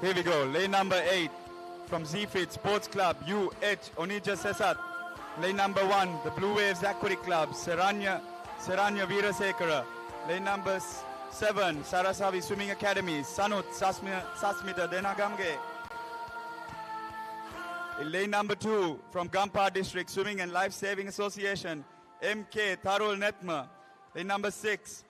Here we go. Lane number 8 from ZFit Sports Club, UH Onija Sesat. Lane number 1, the Blue Waves Aquatic Club, Seranya Veerasekara. Lane number 7, Sarasavi Swimming Academy, Sanut Sasmita Denagamge. In lane number 2, from Gampar District Swimming and Life Saving Association, MK Tharul Netma. Lane number 6,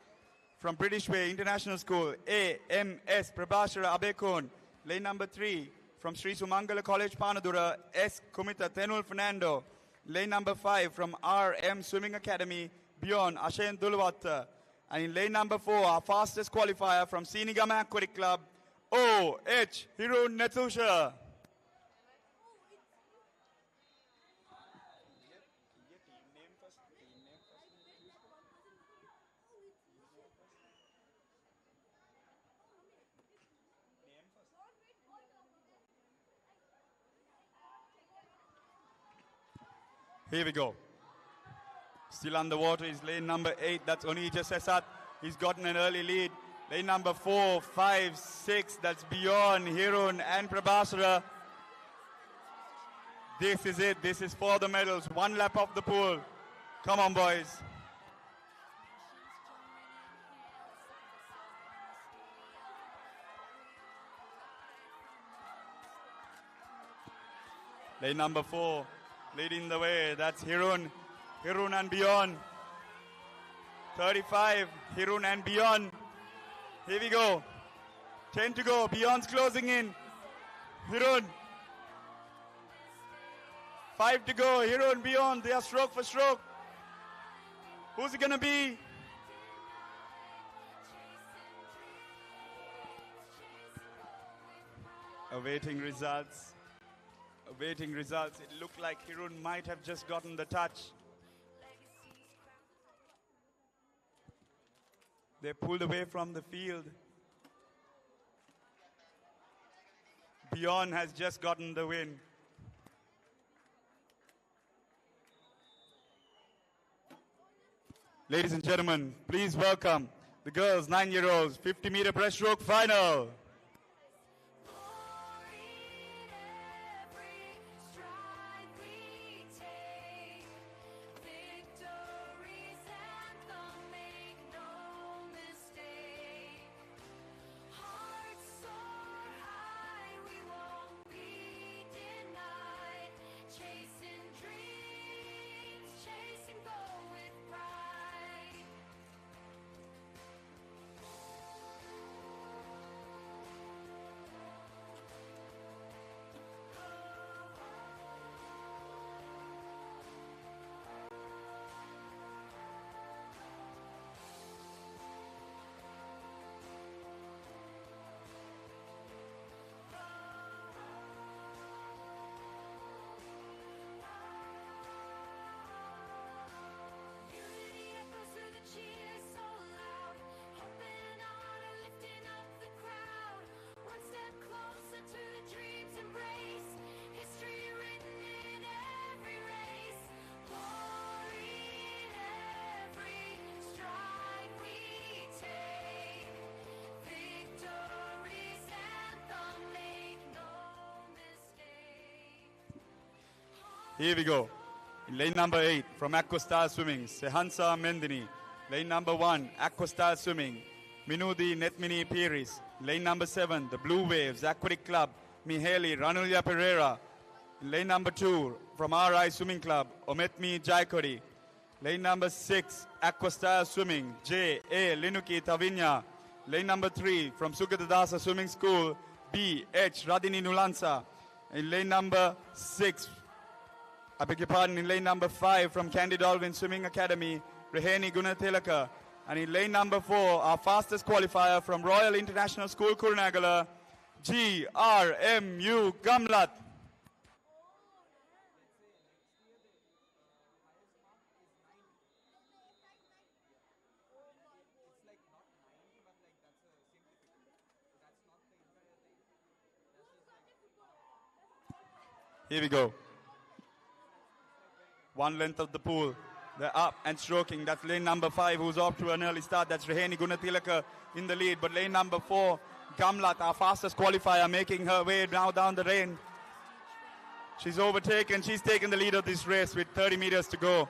from British Way International School, AMS Prabhashara Abekon. Lane number 3, from Sri Sumangala College Panadura, S. Kumita Tenul Fernando. Lane number 5, from RM Swimming Academy, Beyond Ashen Dulwata. And in lane number 4, our fastest qualifier from Sinigama Aquatic Club, OH Hirun Netusha. Here we go. Still underwater is lane number 8. That's Onija Sesat. He's gotten an early lead. Lane number 4, 5, 6. That's Beyond, Hirun and Prabhasara. This is it. This is for the medals. One lap of the pool. Come on, boys. Lane number 4. Leading the way, that's Hirun and Beyond. 35, Hirun and Beyond. Here we go. 10 to go, Beyond's closing in. Hirun. 5 to go, Hirun, Beyond, they are stroke for stroke. Who's it gonna be? Awaiting results. Awaiting results. It looked like Hirun might have just gotten the touch. They pulled away from the field. Beyond has just gotten the win. Ladies and gentlemen, please welcome the girls' 9-year-olds 50-meter breaststroke final. Here we go. In lane number 8 from Aquastar Swimming, Sehansa Mendini. Lane number 1, Aquastar Swimming, Minudi Netmini Piris. Lane number 7, the Blue Waves Aquatic Club, Mihaly Ranulya Pereira. Lane number 2 from RI Swimming Club, Ometmi Jaikori. Lane number 6, Aquastar Swimming, J.A. Linuki Tavinya. Lane number 3 from Sugathadasa Swimming School, B.H. Radini Nulansa. In lane number 6, I beg your pardon, in lane number 5 from Candy Dolphin Swimming Academy, Reheni Gunatilaka. And in lane number 4, our fastest qualifier from Royal International School, Kurunagala, GRMU Gamlat. Here we go. One length of the pool. They're up and stroking. That's lane number 5 who's off to an early start. That's Reheni Gunatilaka in the lead. But lane number 4, Gamlat, our fastest qualifier, making her way now down the lane. She's overtaken. She's taken the lead of this race with 30 meters to go.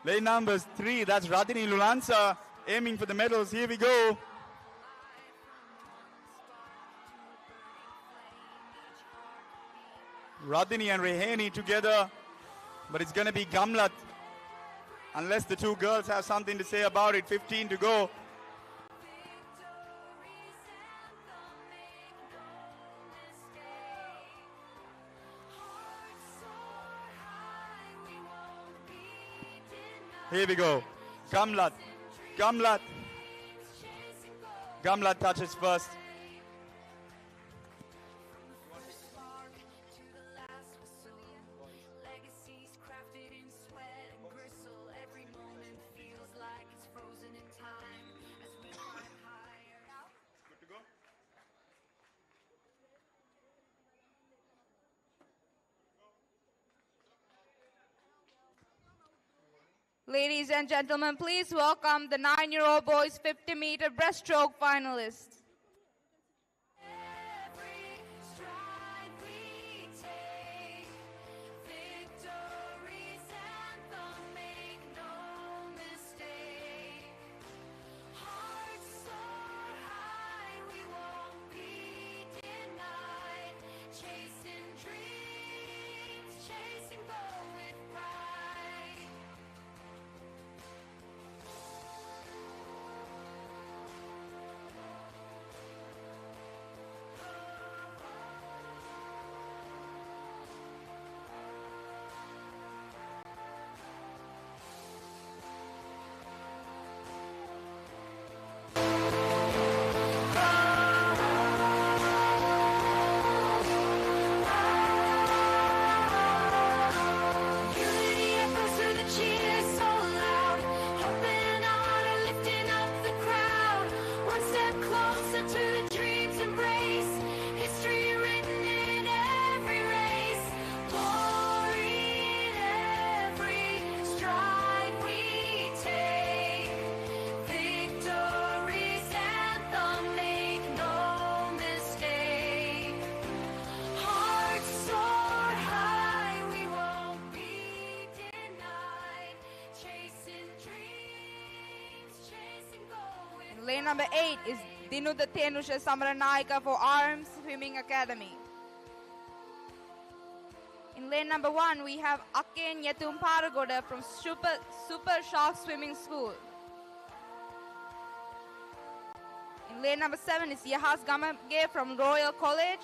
Lane number 3, that's Radhini Lulansa, aiming for the medals. Here we go. Radhini and Rehani together, but it's going to be Gamlat. Unless the two girls have something to say about it. 15 to go. Here we go. Gamlat. Gamlat. Gamlat touches first. Ladies and gentlemen, please welcome the 9-year-old boys 50-meter breaststroke finalists. Lane number 8 is Dinuda Thenusha Samaranayaka for Arms Swimming Academy. In lane number 1, we have Aken Yatum Paragoda from Super Shark Swimming School. In lane number 7 is Yahas Gamage from Royal College.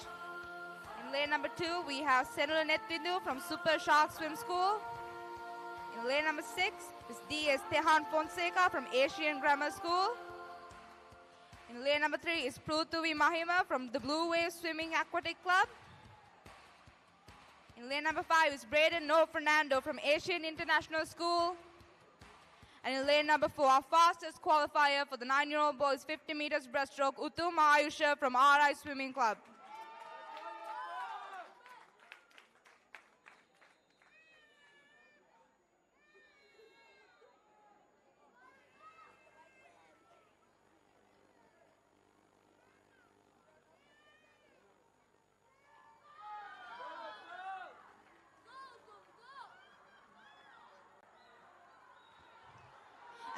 In lane number 2, we have Senula Netvindu from Super Shark Swim School. In lane number 6 is D.S. Tehan Fonseca from Asian Grammar School. In lane number 3 is Pruthuvi Mahima from the Blue Wave Swimming Aquatic Club. In lane number 5 is Braden No Fernando from Asian International School. And in lane number 4, our fastest qualifier for the 9-year-old boys 50 meters breaststroke, Uttum Ayusha from RI Swimming Club.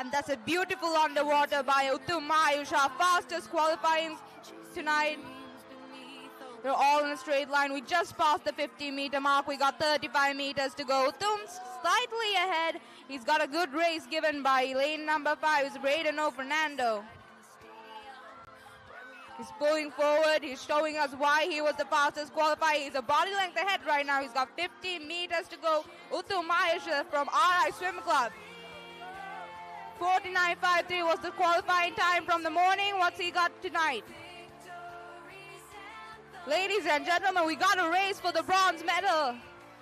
And that's a beautiful underwater by Uttum Ayush, our fastest qualifying tonight. They're all in a straight line. We just passed the 50-meter mark. We got 35 meters to go. Uttum's slightly ahead. He's got a good race given by lane number 5. It's Braden O. Fernando. He's pulling forward. He's showing us why he was the fastest qualifier. He's a body length ahead right now. He's got 50 meters to go. Uttum Ayush from RI Swim Club. 49.53 was the qualifying time from the morning. What's he got tonight? Ladies and gentlemen, we got a race for the bronze medal.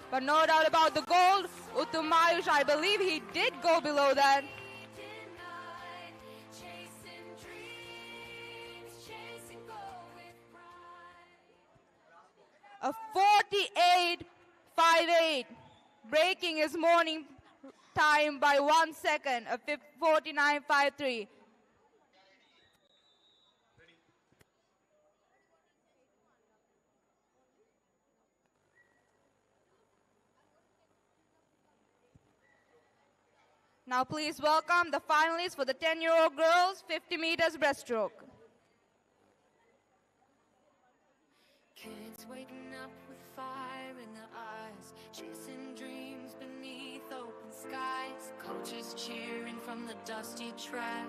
But no doubt about the gold. Uttum Ayush, I believe he did go below that. A 48.58, breaking his morning time by 1 second, a 49.53. Now please welcome the finalists for the 10-year-old girls 50 meters breaststroke. Kids waking up with fire in their eyes, chasing dreams beneath open skies. Coaches cheering from the dusty track,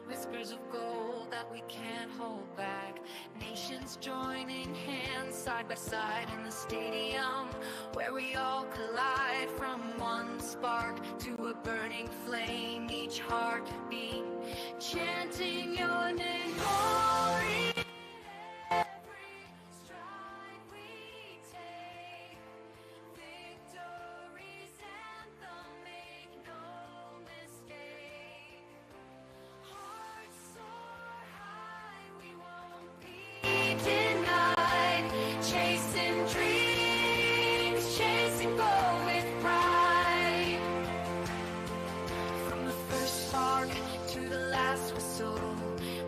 whispers of gold that we can't hold back. Nations joining hands side by side in the stadium, where we all collide from one spark to a burning flame. Each heartbeat chanting your name. Glory. Chasing dreams, chasing gold with pride. From the first spark to the last whistle,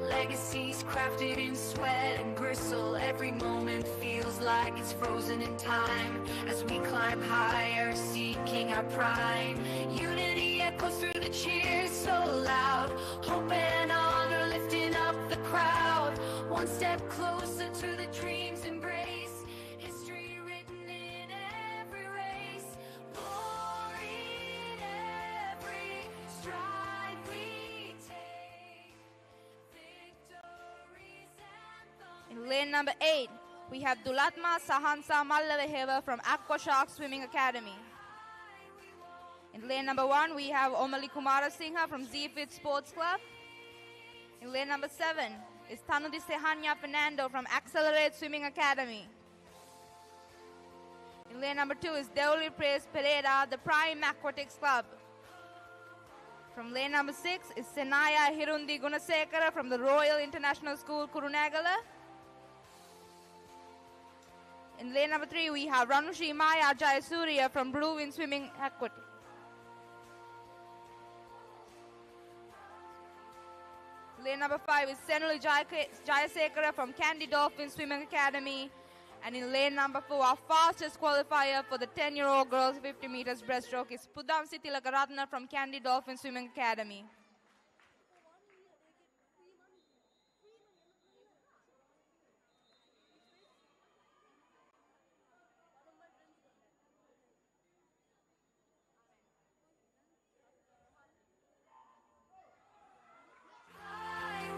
legacies crafted in sweat and gristle. Every moment feels like it's frozen in time as we climb higher, seeking our prime. Unity echoes through the cheers so loud, hope and honor lifting up the crowd. One step closer to the dream's embrace. History written in every race. Glory in every stride we take. Victory's anthem. In lane number 8, we have Dulatma Sahansa Mallaveheva from Aqua Shark Swimming Academy. In lane number 1, we have Omali Kumara Singha from Z-Fit Sports Club. In lane number 7 is Tanudi Sehanya Fernando from Accelerate Swimming Academy. In lane number 2 is Deoli Praise Pereira, the Prime Aquatics Club. From lane number 6 is Senaya Hirundi Gunasekara from the Royal International School, Kurunegala. In lane number 3, we have Ranushi Maya Jayasuriya from Blue Wind Swimming Aquatics. Lane number 5 is Senuli Jayasekara from Candy Dolphin Swimming Academy. And in lane number 4, our fastest qualifier for the 10-year-old girls 50 meters breaststroke is Pudamsi Tilakaratna from Candy Dolphin Swimming Academy.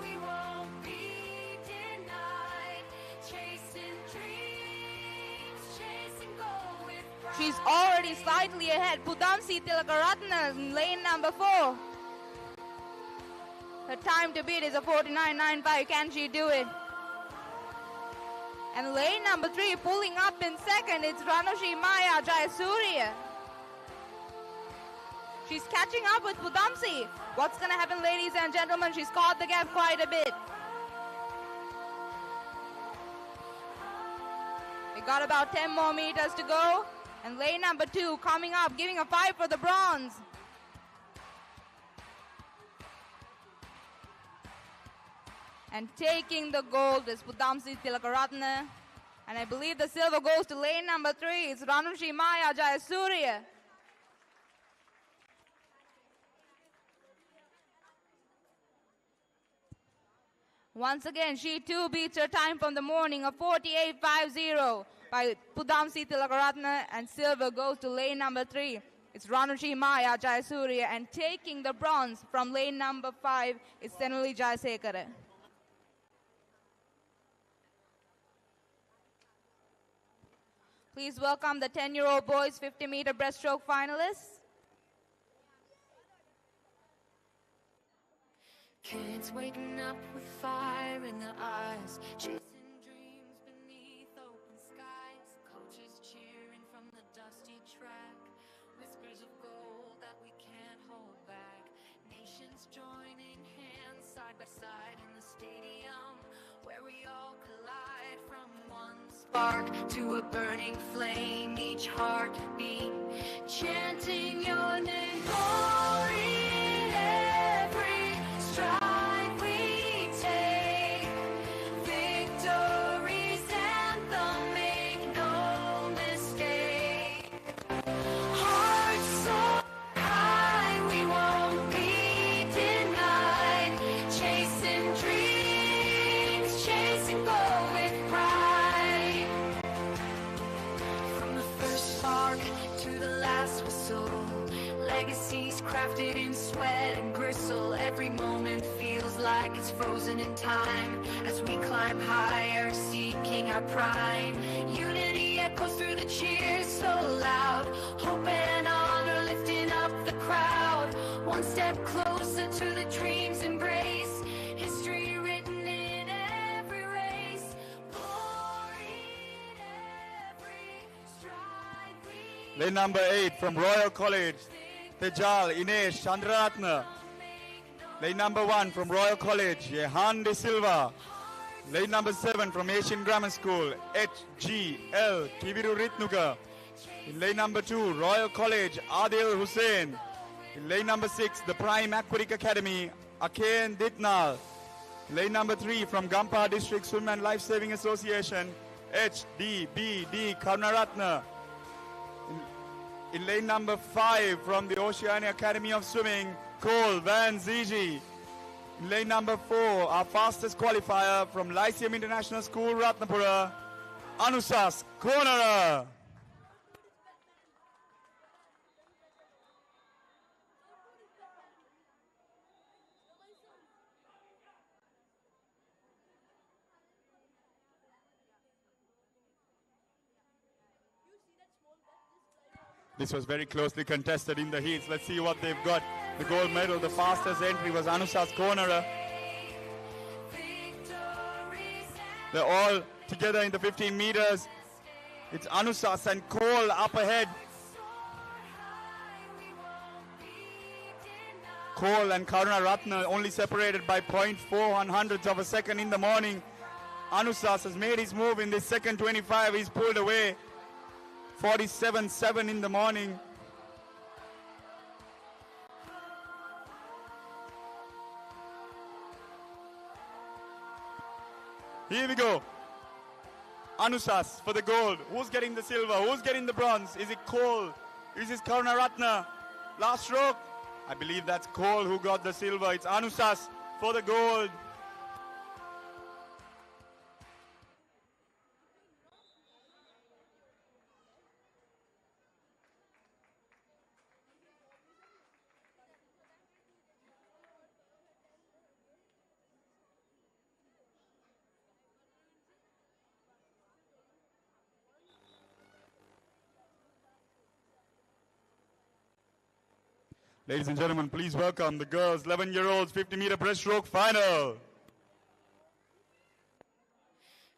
We won't be denied. Chasing dreams, chasing gold with pride. She's already slightly ahead. Pudamsi Tilakaratna in lane number 4. Her time to beat is a 49.95. Can she do it? And lane number 3 pulling up in second. It's Ranushi Maya Jayasuriya. She's catching up with Pudamsi. What's going to happen, ladies and gentlemen? She's caught the gap quite a bit. We got about 10 more meters to go. And lane number 2 coming up, giving a fight for the bronze. And taking the gold is Pudamsi Tilakaratna. And I believe the silver goes to lane number 3. It's Ranushi Maya Jayasuriya. Once again, she too beats her time from the morning of 48.50 by Pudamsi Tilakaratna, and silver goes to lane number 3. It's Ranushi Maya Jayasuriya, and taking the bronze from lane number 5 is Senuli Jayasekara. Please welcome the 10-year-old boys 50-meter breaststroke finalists. Kids waking up with fire in their eyes, chasing dreams beneath open skies. Coaches cheering from the dusty track, whispers of gold that we can't hold back. Nations joining hands side by side in the stadium, where we all collide from one spark to a burning flame. Each heartbeat chanting your name. Glory in every stride we take. Victory's anthem, make no mistake. Hearts so high, we won't crafted in sweat and gristle. Every moment feels like it's frozen in time as we climb higher, seeking our prime. Unity echoes through the cheers so loud. Hope and honor lifting up the crowd. One step closer to the dream's embrace. History written in every race. Pouring every stride we Lane number 8 from Royal College, Tejal Inesh Chandraratna. Lane number 1 from Royal College, Jehan De Silva. Lane number 7 from Asian Grammar School, HGL Kiviru Ritnuka. In lane number 2, Royal College, Adil Hussain. In lane number 6, the Prime Aquatic Academy, Akain Ditnal. Lane number 3 from Gampa District Swim and Life Saving Association, HDBD Karnaratna. In lane number 5 from the Oceania Academy of Swimming, Cole Van Ziji. In lane number 4, our fastest qualifier from Lyceum International School, Ratnapura, Anusas Konara. This was very closely contested in the heats. Let's see what they've got. The gold medal, the fastest entry was Anusas Konara. They're all together in the 15 meters. It's Anusas and Cole up ahead. Cole and Karuna Ratna only separated by 0.4 hundredths of a second in the morning. Anusas has made his move in the second 25. He's pulled away. 47.7 in the morning. Here we go. Anusas for the gold. Who's getting the silver? Who's getting the bronze? Is it Cole? Is it Karunaratna? Last stroke. I believe that's Cole who got the silver. It's Anusas for the gold. Ladies and gentlemen, please welcome the girls' 11-year-olds 50-meter breaststroke final.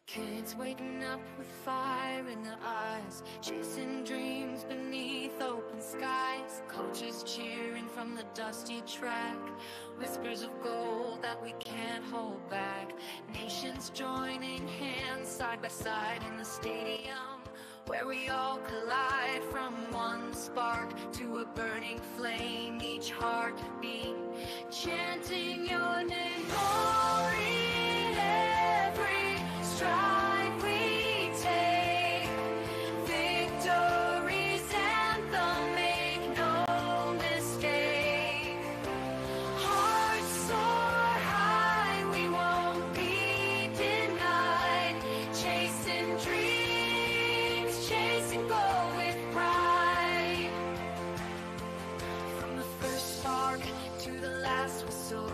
Kids waking up with fire in their eyes, chasing dreams beneath open skies. Coaches cheering from the dusty track, whispers of gold that we can't hold back. Nations joining hands side by side in the stadium, where we all collide from one spark to a burning flame, each heartbeat chanting your name. Glory, every stride we take, victory's anthem, make no mistake. Hearts soar high, we won't be denied, chasing dreams, chasing gold with pride. From the first spark to the last whistle,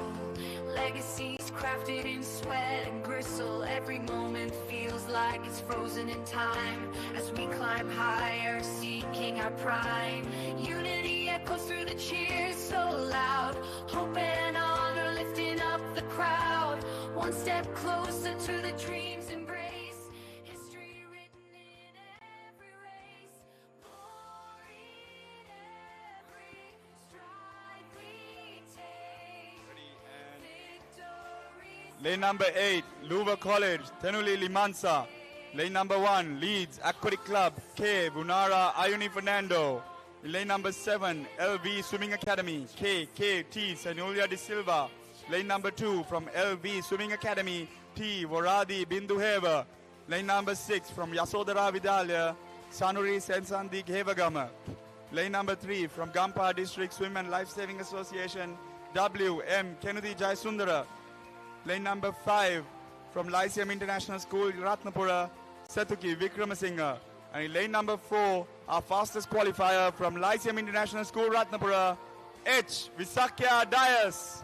legacies crafted in sweat and gristle. Every moment feels like it's frozen in time as we climb higher, seeking our prime. Unity echoes through the cheers so loud. Hope and honor lifting up the crowd. One step closer to the dream's embrace. History written in every race. Pouring every stride we take. Victory's Lane number 8, Luva College, Tenuli Limansa. Lane number 1, Leeds Aquatic Club, K. Bunara Ayuni Fernando. In lane number 7, LV Swimming Academy, KKT Sanulia De Silva. Lane number 2 from LV Swimming Academy, T. Voradi Binduheva. Lane number 6 from Yasodhara Vidalya, Sanuri Sensandi Hevagama. Lane number 3 from Gampa District Swim and Life Saving Association, W.M. Kennedy Jayasundara. Lane number 5 from Lyceum International School, Ratnapura, Satuki Vikramasinghe. And in lane number 4, our fastest qualifier from Lyceum International School, Ratnapura, H. Visakya Dias.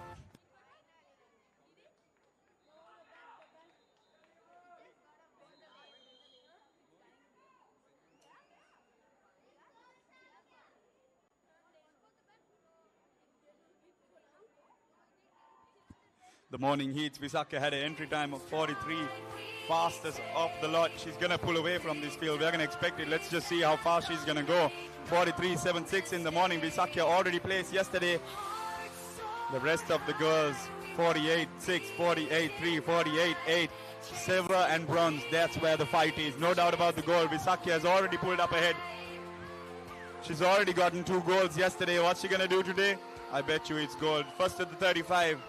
The morning heats, Visakya had an entry time of 43, fastest off the lot. She's going to pull away from this field. We're going to expect it. Let's just see how fast she's going to go. 43.76 in the morning. Visakya already placed yesterday. The rest of the girls, 48.6, 48.3, 48.8. Silver and bronze, that's where the fight is. No doubt about the goal. Visakya has already pulled up ahead. She's already gotten 2 goals yesterday. What's she going to do today? I bet you it's gold. First at the 35.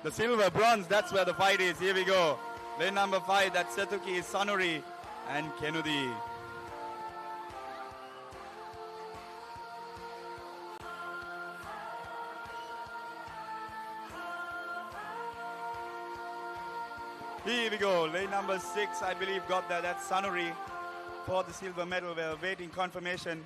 The silver, bronze, that's where the fight is. Here we go. Lane number 5, that's Setuki, Sanuri, and Kenudi. Here we go. Lane number 6, I believe, got that. That's Sanuri for the silver medal. We're waiting confirmation.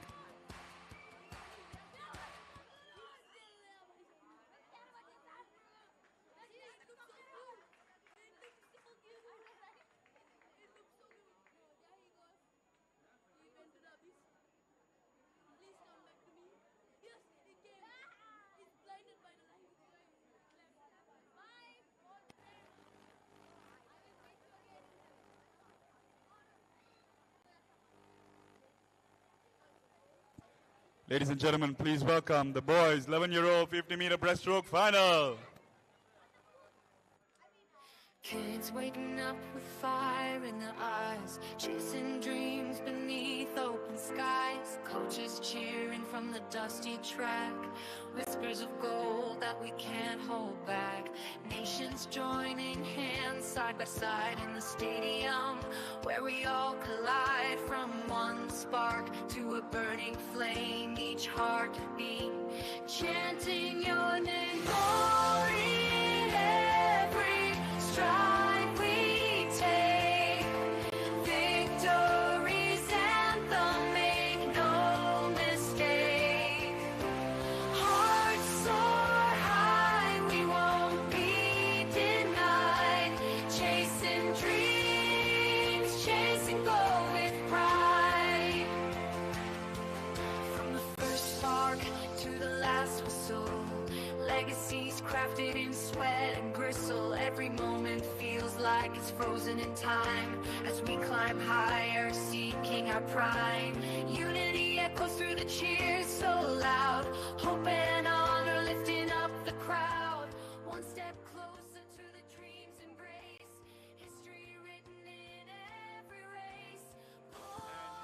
Ladies and gentlemen, please welcome the boys 11-year-old 50-meter breaststroke final. Kids waking up with fire in their eyes, chasing dreams beneath open skies. Coaches cheering from the dusty track, whispers of gold that we can't hold back. Nations joining hands side by side in the stadium, where we all collide from one spark to a burning flame, each heartbeat chanting your name. Glory in every stride we take, victory's anthem, make no mistake. Hearts soar high, we won't be denied, chasing dreams, chasing gold with pride. From the first spark to the last whistle, legacies crafted in sweat and gristle. Every moment feels like it's frozen in time as we climb higher, seeking our prime. Unity echoes through the cheers so loud, hope and honor lifting up the crowd. One step closer to the dream's embrace, history written in every race.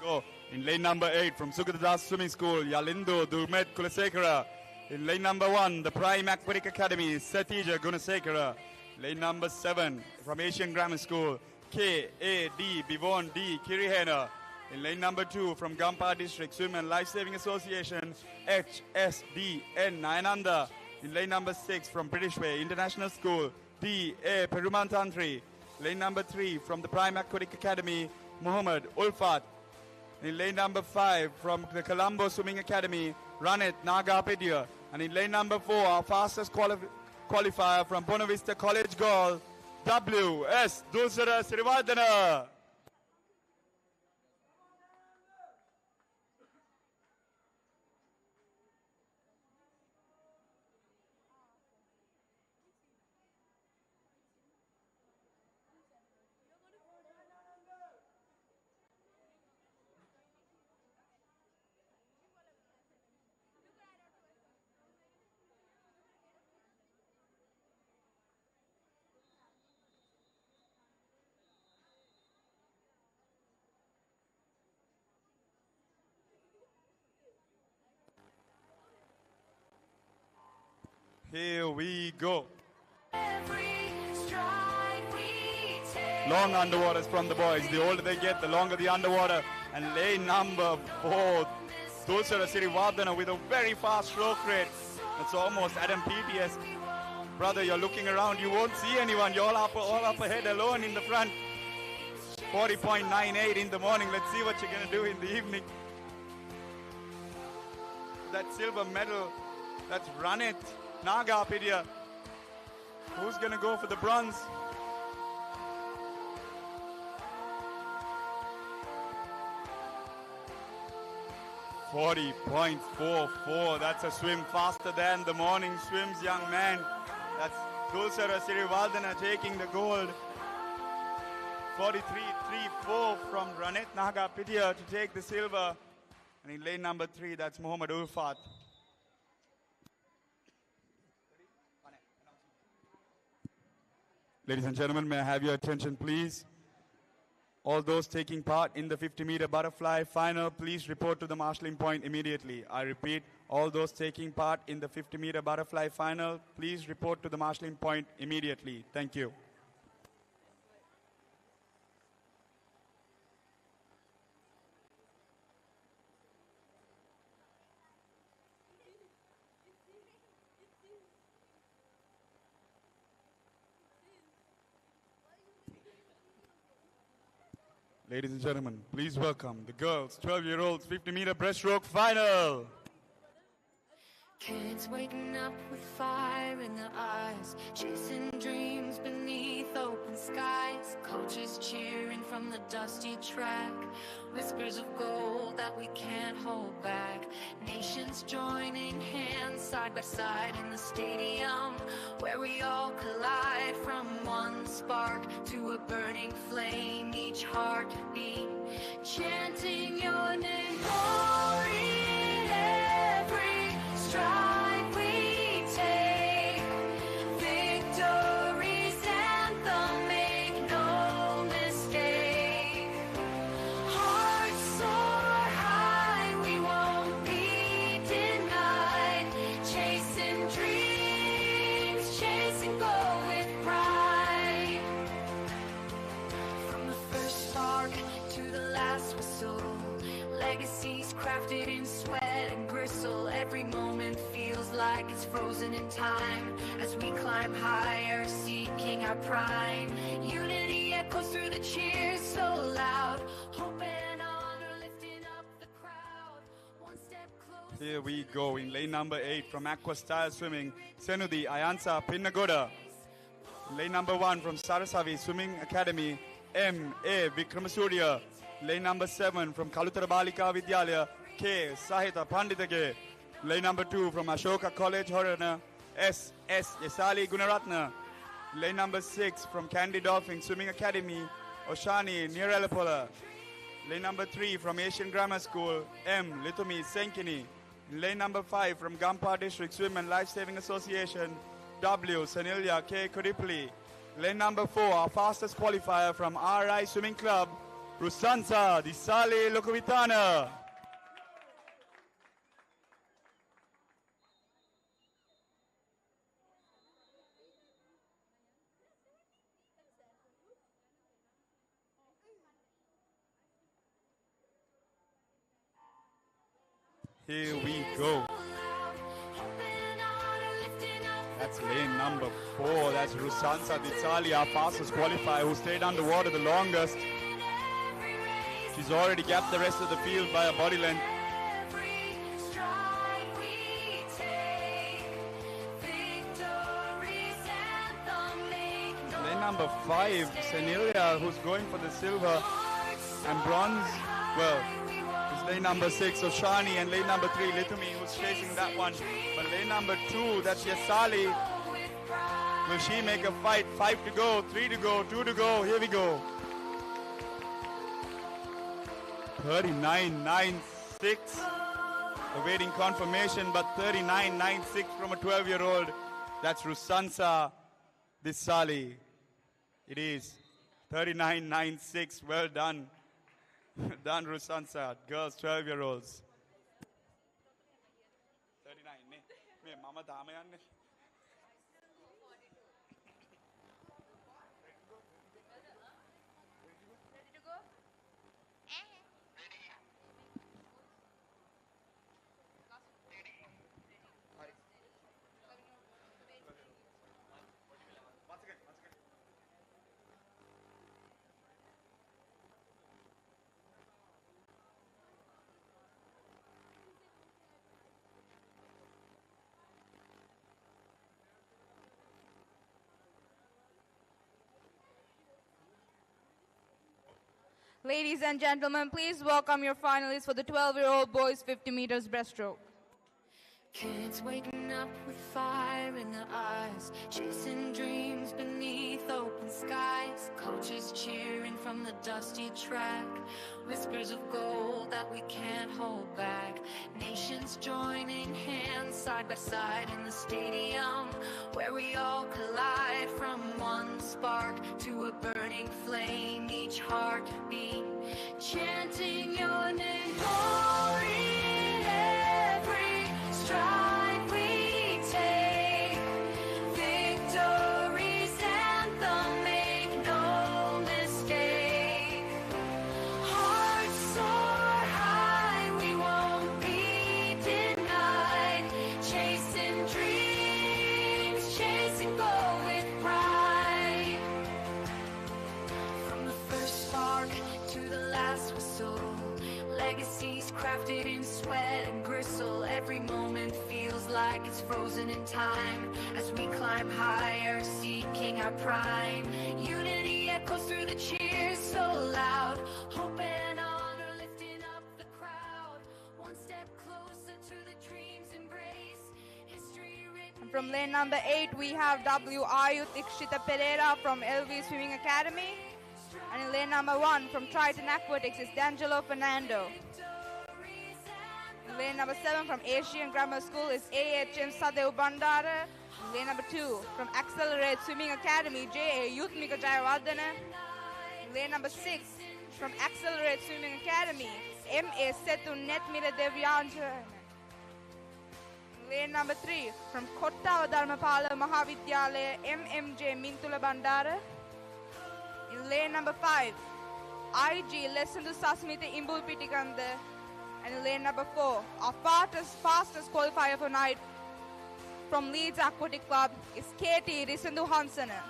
Go in lane number 8 from Sugathadasa Swimming School, Yalindu Durmet Kulasekara. In lane number 1, the Prime Aquatic Academy, Satija Gunasekara. Lane number 7, from Asian Grammar School, K.A.D. Bivon D. Kirihena. In lane number 2, from Gampa District Swim and Life Saving Association, H.S.D. N. Nayananda. In lane number 6, from British Way International School, D.A. Perumantantri. Lane number 3, from the Prime Aquatic Academy, Muhammad Ulfat. In lane number 5, from the Colombo Swimming Academy, Ranit Nagapedia. And in lane number 4, our fastest qualifier from Buena Vista College Girl, W.S. Dulsara Srivardhana. Here we go. Long underwaters from the boys. The older they get, the longer the underwater. And lane number 4, Dulsara Sirivardhana with a very fast stroke rate. It's almost Adam PTS. Brother, you're looking around, you won't see anyone. You're all up ahead alone in the front. 40.98 in the morning. Let's see what you're going to do in the evening. That silver medal Let's run it. Nagapidia. Who's going to go for the bronze? .44. That's a swim faster than the morning swims, young man. That's Dulsara Sirivaldana taking the gold. 43.34 from Ranit Nagapidia to take the silver. And in lane number 3, that's Muhammad Ulfat. Ladies and gentlemen, may I have your attention, please? All those taking part in the 50-meter butterfly final, please report to the marshalling point immediately. I repeat, all those taking part in the 50-meter butterfly final, please report to the marshalling point immediately. Thank you. Ladies and gentlemen, please welcome the girls' 12-year-olds 50-meter breaststroke final. Kids waking up with fire in their eyes, chasing dreams beneath open skies. Coaches cheering from the dusty track, whispers of gold that we can't hold back. Nations joining hands side by side in the stadium, where we all collide from one spark to a burning flame. Each heartbeat chanting your name. Glory in every stride we take, victory's anthem, make no mistake. Hearts soar high, we won't be denied. Chasing dreams, chasing goal with pride. From the first spark to the last whistle, legacies crafted in sweat and gristle. Every moment feels like it's frozen in time as we climb higher, seeking our prime. Unity echoes through the cheers so loud. Hope and honor lifting up the crowd. One step closer. Here we go in lane number 8 from Aqua Style Swimming, Senudi Ayansa Pinnagoda. Lane number 1 from Sarasavi Swimming Academy, M.A. Vikramasuriya. Lane number 7 from Kalutara Balika Vidyalaya, K. Sahita Panditage. Lane number 2 from Ashoka College, Horana, S. Yesali Gunaratna. Lane number 6 from Candy Dolphin Swimming Academy, Oshani Niralapola. Lane number 3 from Asian Grammar School, M. Litumi Senkini. Lane number 5 from Gampa District Swim and Life Saving Association, W. Sanilya K. Kodipli. Lane number 4, our fastest qualifier from RI Swimming Club, Rusansa Disali Lokovitana. Here we go. That's lane number 4. That's Rusansa Disali, our fastest qualifier, who stayed underwater the longest. She's already gapped the rest of the field by a body length. Lane number 5, Senilya, who's going for the silver and bronze. Well, it's lane number 6, Oshani, and lane number 3, Litumi, who's chasing that one. But lane number 2, that's Yesali. Will she make a fight? 5 to go, 3 to go, 2 to go. Here we go. 39.96. Awaiting confirmation, but 39.96 from a 12-year-old. That's Rusansa Disali. It is 39.96. Well done. Done, Rusansa. Girls, 12-year-olds. 39. Me mama dama yanne. Ladies and gentlemen, please welcome your finalists for the 12-year-old boys 50 meters breaststroke. Kids waking up with fire in their eyes, chasing dreams beneath open skies. Coaches cheering from the dusty track, whispers of gold that we can't hold back. Nations joining hands side by side in the stadium, where we all collide from one spark to a burning flame. Each heartbeat chanting your name. Glory in every stride we take, victory's anthem, make no mistake. Hearts soar high, we won't be denied. Chasing dreams, chasing gold with pride. From the first spark to the last whistle, legacies crafted in sweat and gristle. Every moment feels like it's frozen in time as we climb higher, seeking our prime. Unity echoes through the cheers so loud, hope and honor lifting up the crowd. One step closer to the dream's embrace. History written. And from lane number 8, we have WRU Ikshita Pereira from LV Swimming Academy. And in lane number 1 from Triton Aquatics is D'Angelo Fernando. In lane number 7 from Asian Grammar School is AHM Sadev Bandara. In lane number 2 from Accelerate Swimming Academy, JA Yuthmika Jayawardena. In lane number 6 from Accelerate Swimming Academy, MA Setu Netmira Devyanjan. In lane number 3 from Kottawa Dharmapala Mahavidyalaya, MMJ Mintula Bandara. In lane number 5, IG Lesendu Sasmita Imbul Pitikanda. And in lane number 4, our fastest qualifier for night from Leeds Aquatic Club is KT Risendu Hansana.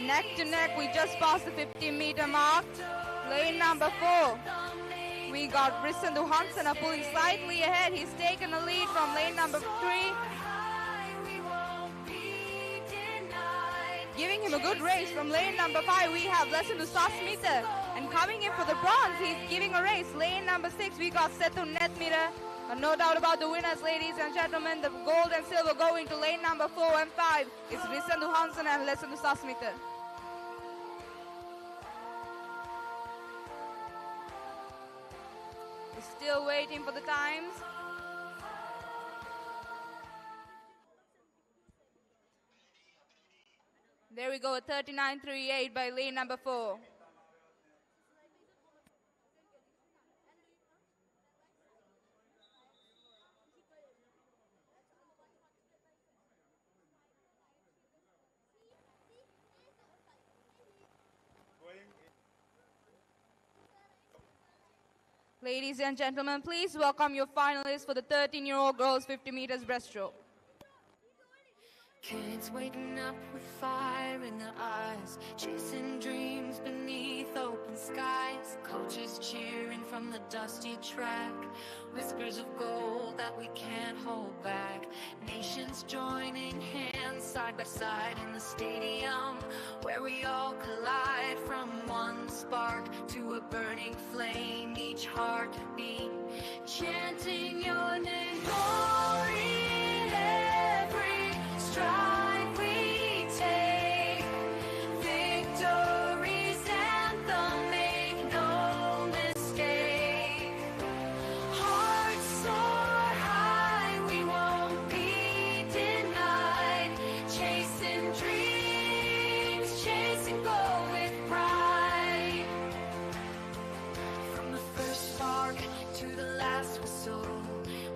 Neck to neck, we just passed the 50-meter mark. Lane number 4, we got Risendu Hansana pulling slightly ahead. He's taken the lead from lane number 3. Giving him a good race from lane number 5, we have Lesendu Sasmita. And coming in for the bronze, he's giving a race. Lane number 6, we got Setu Netmira. No doubt about the winners, ladies and gentlemen. The gold and silver going to lane number 4 and 5. It's Risendu Hansana and Lesendu Sasmita. We're still waiting for the times. There we go, 39.38 by lane number 4. Ladies and gentlemen, please welcome your finalists for the 13-year-old girls 50 meters breaststroke. Kids waking up with fire in their eyes, chasing dreams beneath open skies. Coaches cheering from the dusty track, whispers of gold that we can't hold back. Nations joining hands side by side in the stadium, where we all collide from one spark to a burning flame. Each heartbeat chanting your name. Glory in every stride we take, victory's anthem, make no mistake. Hearts soar high, we won't be denied. Chasing dreams, chasing gold with pride. From the first spark to the last whistle,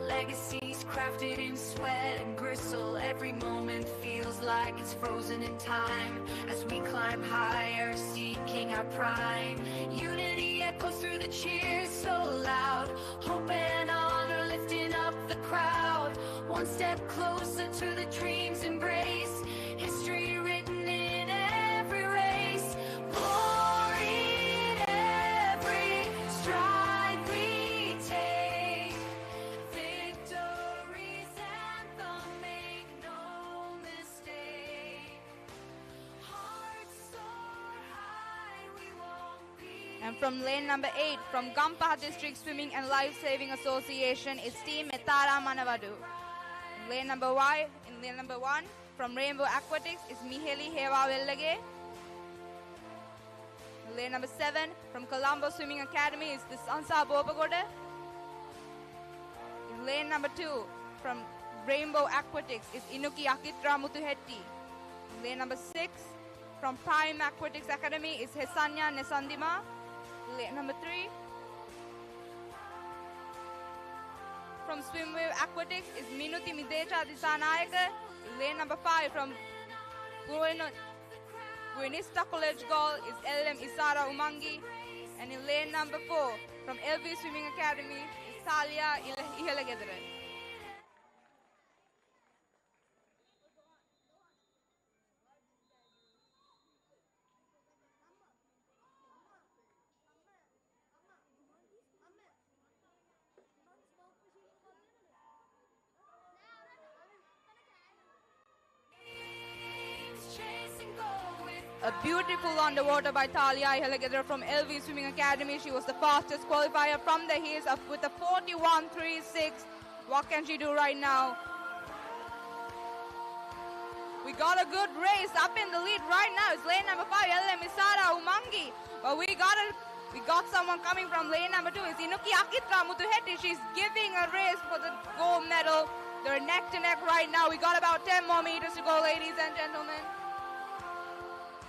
legacies crafted in sweat and gristle. Every moment feels like it's frozen in time as we climb higher, seeking our prime. Unity echoes through the cheers so loud, hope and honor lifting up the crowd. One step closer to the dream's embrace. History written in every race. Glory in every stride we take. Victory's anthem, make no mistake. Hearts soar high, we won't be. And from lane number 8, from Gampaha District Swimming and Life Saving Association, is Team Metara Manavadu. In lane number 1, from Rainbow Aquatics, is Miheli Hewa Vellage. Lane number 7, from Colombo Swimming Academy, is the Sansa Bobagoda. In lane number 2, from Rainbow Aquatics, is Inuki Akitra Mutuhetti. In lane number 6, from Prime Aquatics Academy, is Hesanya Nesandima. Lane number 3, from Swimwave Aquatics, is Minuti Midecha Disanayaka. Lane number 5, from Buenista College Goal, is LM Isara Umangi. And in lane number 4, from LV Swimming Academy, is Talia Ihalagedre. A beautiful underwater by Talia Ihalagedra from LV Swimming Academy. She was the fastest qualifier from the hills with a 41.36. What can she do right now? We got a good race up in the lead right now. It's lane number 5, LM Isara Umangi. But we got someone coming from lane number 2. It's Inuki Akitra Mutuhetti. She's giving a race for the gold medal. They're neck to neck right now. We got about 10 more meters to go, ladies and gentlemen.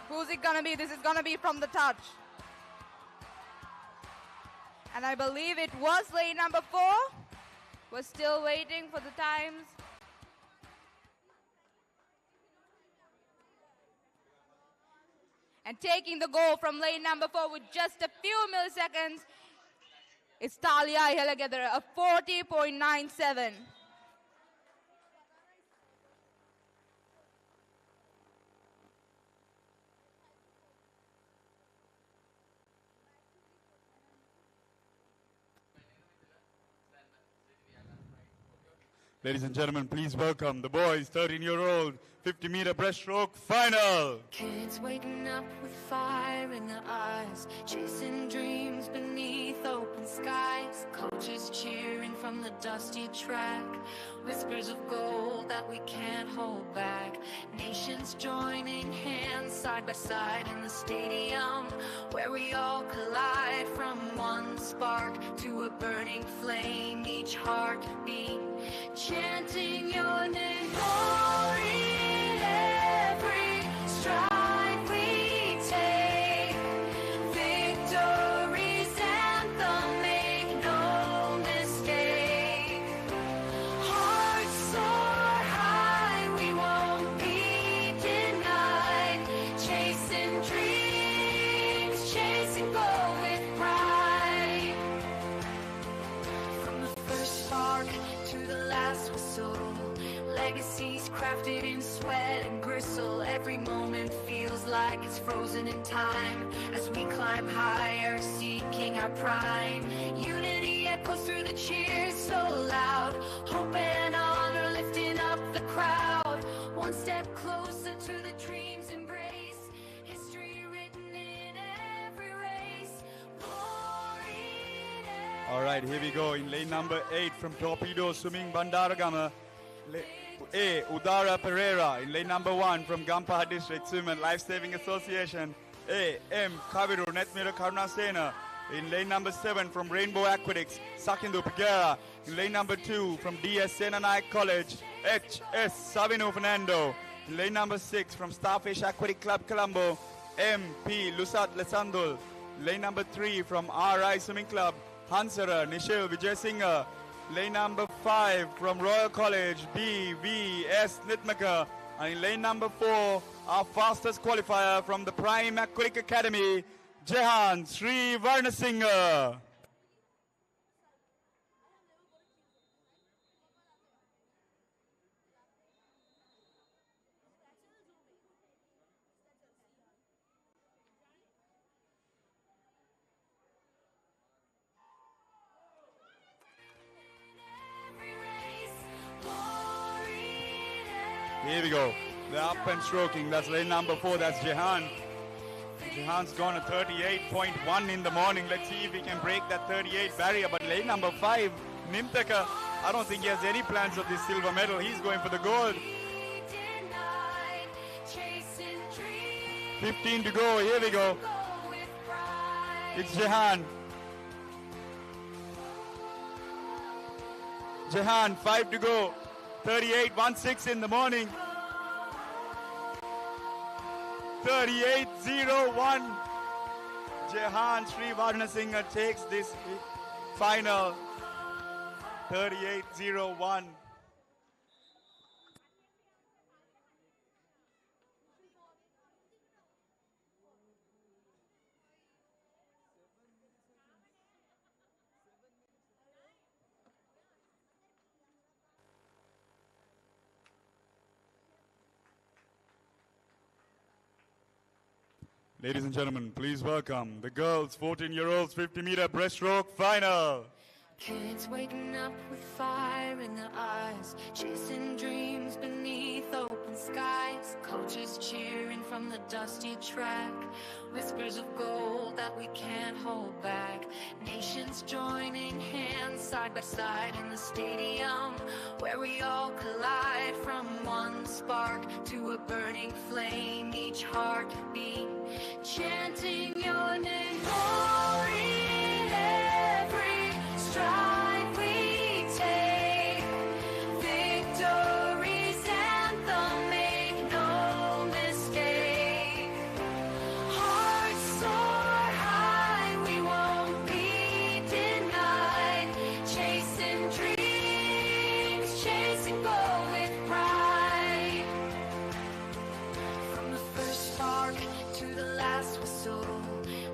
Who's it gonna be? This is gonna be from the touch. And I believe it was lane number 4. We're still waiting for the times. And taking the goal from lane number 4 with just a few milliseconds, it's Talia Ihalagedra, a 40.97. Ladies and gentlemen, please welcome the boys, 13-year-old, 50-meter breaststroke final. Kids waking up with fire in their eyes, chasing dreams beneath open skies. Coaches cheering from the dusty track, whispers of gold that we can't hold back. Nations joining hands side by side in the stadium, where we all collide from one spark to a burning flame. Each heartbeat chanting your name. Glory in every stride we take. Victory's anthem, make no mistake. Hearts soar high, we won't be denied. Chasing dreams, chasing gold with pride. From the first spark to the last whistle, legacies crafted in sweat and gristle. Every moment feels like it's frozen in time as we climb higher, seeking our prime. Unity echoes through the cheers so loud, hope and honor lifting up the crowd. One step closer to the dream's embrace. History written in every race. Glory in every. All right, here we go. In lane number 8 from Torpedo Swimming Bandaragama, A. Udara Pereira. In lane number 1 from Gampaha District Swim and Life Saving Association, A. M. Kaviru Netmira Karnasena. In lane number 7 from Rainbow Aquatics, Sakindu Pigera. In lane number 2 from DS Senanai College, H. S. Savino Fernando. In lane number 6 from Starfish Aquatic Club Colombo, M. P. Lusat Lesandul. Lane number 3 from RI Swimming Club, Hansara Nishil Vijay Singer. Lane number 5 from Royal College, B. V. S. Nitmaka. And in lane number 4, our fastest qualifier from the Prime Aquatic Academy, Jehan Sri Varnasinghe. Here we go. The up and stroking. That's lane number 4. That's Jehan. Jehan's gone a 38.1 in the morning. Let's see if he can break that 38 barrier. But lane number 5, Nimtaka, I don't think he has any plans of this silver medal. He's going for the gold. 15 to go. Here we go. It's Jehan. Jehan, 5 to go. 38.16 in the morning. 38.01. Jehan Srivarnasinghe takes this final. 38.01. Ladies and gentlemen, please welcome the girls' 14-year-olds 50-meter breaststroke final. Kids waking up with fire in their eyes, chasing dreams beneath open skies. Coaches cheering from the dusty track, whispers of gold that we can't hold back. Nations joining hands side by side in the stadium, where we all collide. From one spark to a burning flame, each heartbeat chanting your name. Glory in every stride we take, victory's anthem, make no mistake. Hearts soar high, we won't be denied. Chasing dreams, chasing goal with pride. From the first spark to the last whistle,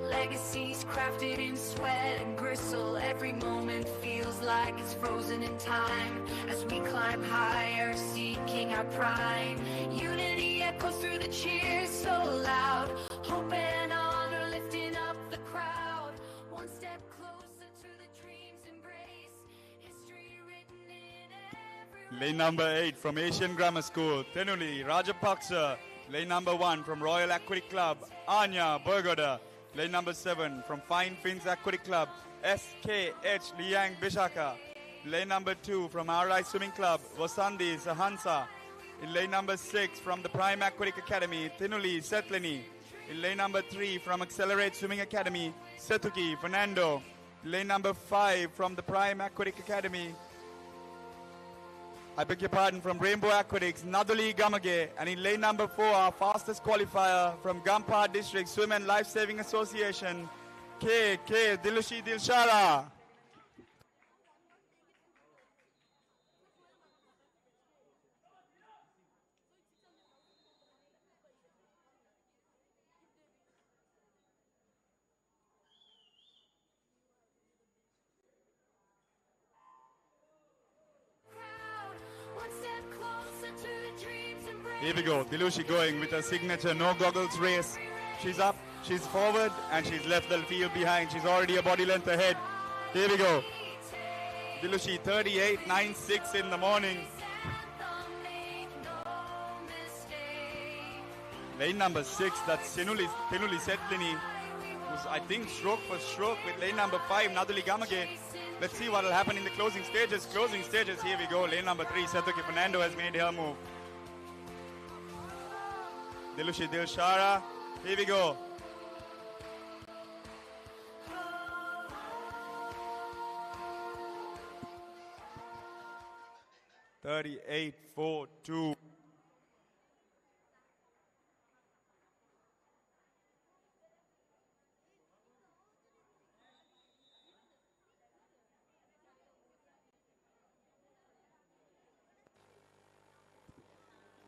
legacies crafted in sweat and gristle. Every moment feels like it's frozen in time as we climb higher, seeking our prime. Unity echoes through the cheers so loud, hope and honor lifting up the crowd. One step closer to the dream's embrace, history written in every Lane number 8 from Asian Grammar School, Tenuli Rajapaksa. Lane number 1 from Royal Aquatic Club, Anya Bergoda. Lane number 7 from Fine Fins Aquatic Club, SKH Liang Bishaka. Lane number 2 from RI Swimming Club, Vasandi Sahansa. In lane number 6 from the Prime Aquatic Academy, Tinuli Setlini. In lane number 3 from Accelerate Swimming Academy, Setuki Fernando. Lane number 5 from the Prime Aquatic Academy, I beg your pardon, from Rainbow Aquatics, Naduli Gamage. And in lane number 4, our fastest qualifier from Gampar District Swim and Life Saving Association, K. Dilushi Dilshara. Here we go, Dilushi going with her signature no goggles race. She's up, she's forward, and she's left the field behind. She's already a body length ahead. Here we go. Dilushi 38.96 in the morning. Lane number 6, that's Tinuli Setlini, who's I think stroke for stroke with lane number 5, Naduli Gamage. Let's see what will happen in the closing stages. Here we go. Lane number 3, Setuki Fernando has made her move. Dilushi Dilshara, here we go. (38.42).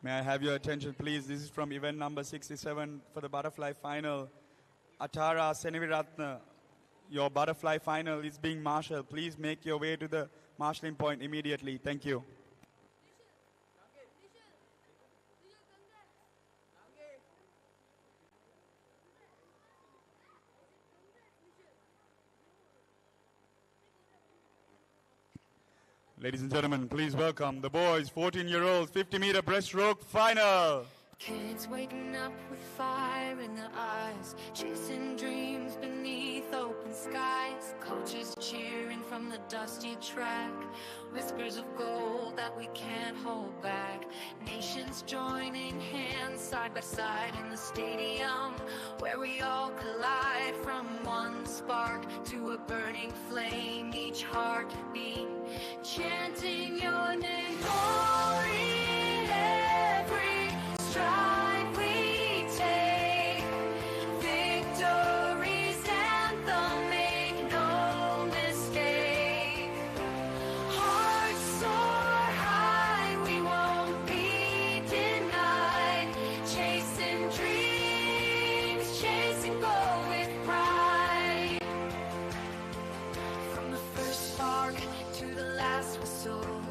May I have your attention, please? This is from event number 67 for the butterfly final. Atara Seneviratna, your butterfly final is being marshaled. Please make your way to the marshalling point immediately. Thank you. Ladies and gentlemen, please welcome the boys' 14-year-olds 50-meter breaststroke final. Kids waking up with fire in their eyes, chasing dreams beneath open skies. Coaches cheering from the dusty track, whispers of gold that we can't hold back. Nations joining hands side by side in the stadium, where we all collide. From one spark to a burning flame, each heartbeat chanting your name. Glory in every stride we take, victory's anthem, make no mistake. Hearts soar high, we won't be denied. Chasing dreams, chasing goal with pride. From the first spark to the last whistle,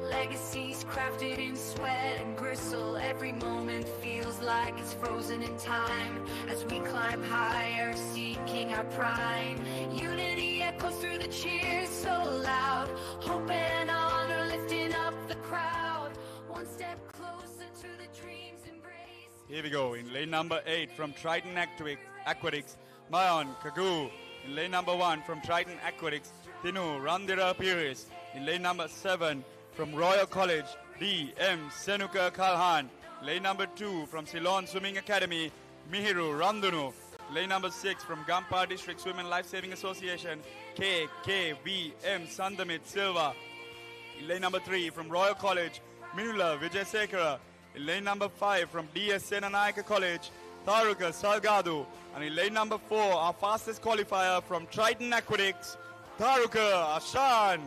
legacies crafted in sweat and gristle. Every moment feels like it's frozen in time as we climb higher, seeking our prime. Unity echoes through the cheers so loud, hope and honor lifting up the crowd. One step closer to the dream's embrace. Here we go. In lane number 8 from Triton Aquatics, Mayan Kagu. In lane number 1 from Triton Aquatics, Tinu Randira Pires. In lane number 7 from Royal College, D.M. Senuka Kalhan. Lane number 2 from Ceylon Swimming Academy, Mihiru Randunu. Lane number 6 from Gampa District Swim and Life Saving Association, KKVM Sandamit Silva. In lane number 3 from Royal College, Minula Vijayasekara. In lane number 5 from DS Senanayaka College, Taruka Salgadu. And in lane number 4, our fastest qualifier from Triton Aquatics, Taruka Ashan.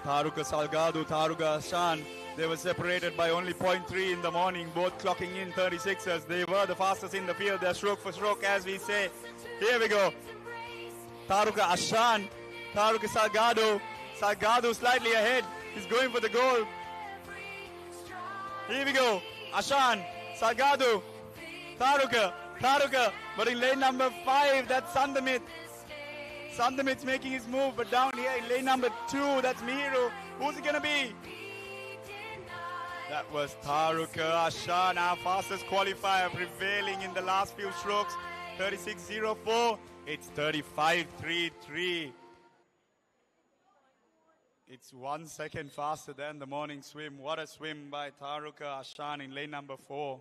Taruka Salgado, Taruka Ashan, they were separated by only 0.3 in the morning, both clocking in 36ers. They were the fastest in the field, they're stroke for stroke as we say. Here we go. Taruka Ashan, Taruka Salgado, Salgado slightly ahead, he's going for the goal. Here we go, Ashan, Salgado, Taruka, but in lane number 5, that's Sandamit. Sandamit's making his move, but down here in lane number 2, that's Mihiru. Who's it gonna be? That was Taruka Ashan, our fastest qualifier, prevailing in the last few strokes. 36.04. It's 35.33. It's 1 second faster than the morning swim. What a swim by Taruka Ashan in lane number 4.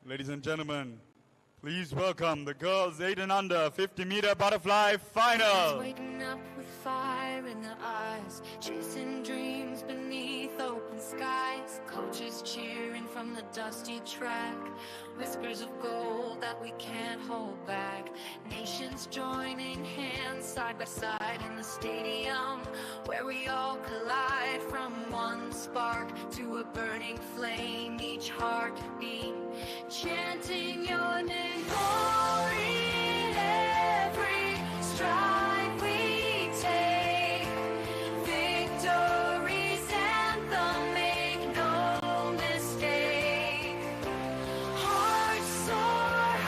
Ladies and gentlemen, please welcome the girls 8 and under 50-meter butterfly final. Waking up with fire in their eyes, chasing dreams beneath open skies. Coaches cheering from the dusty track, whispers of gold that we can't hold back. Nations joining hands side by side in the stadium, where we all collide. From one spark to a burning flame, each heartbeat chanting your name. Glory in every stride we take, victory's anthem, make no mistake. Hearts soar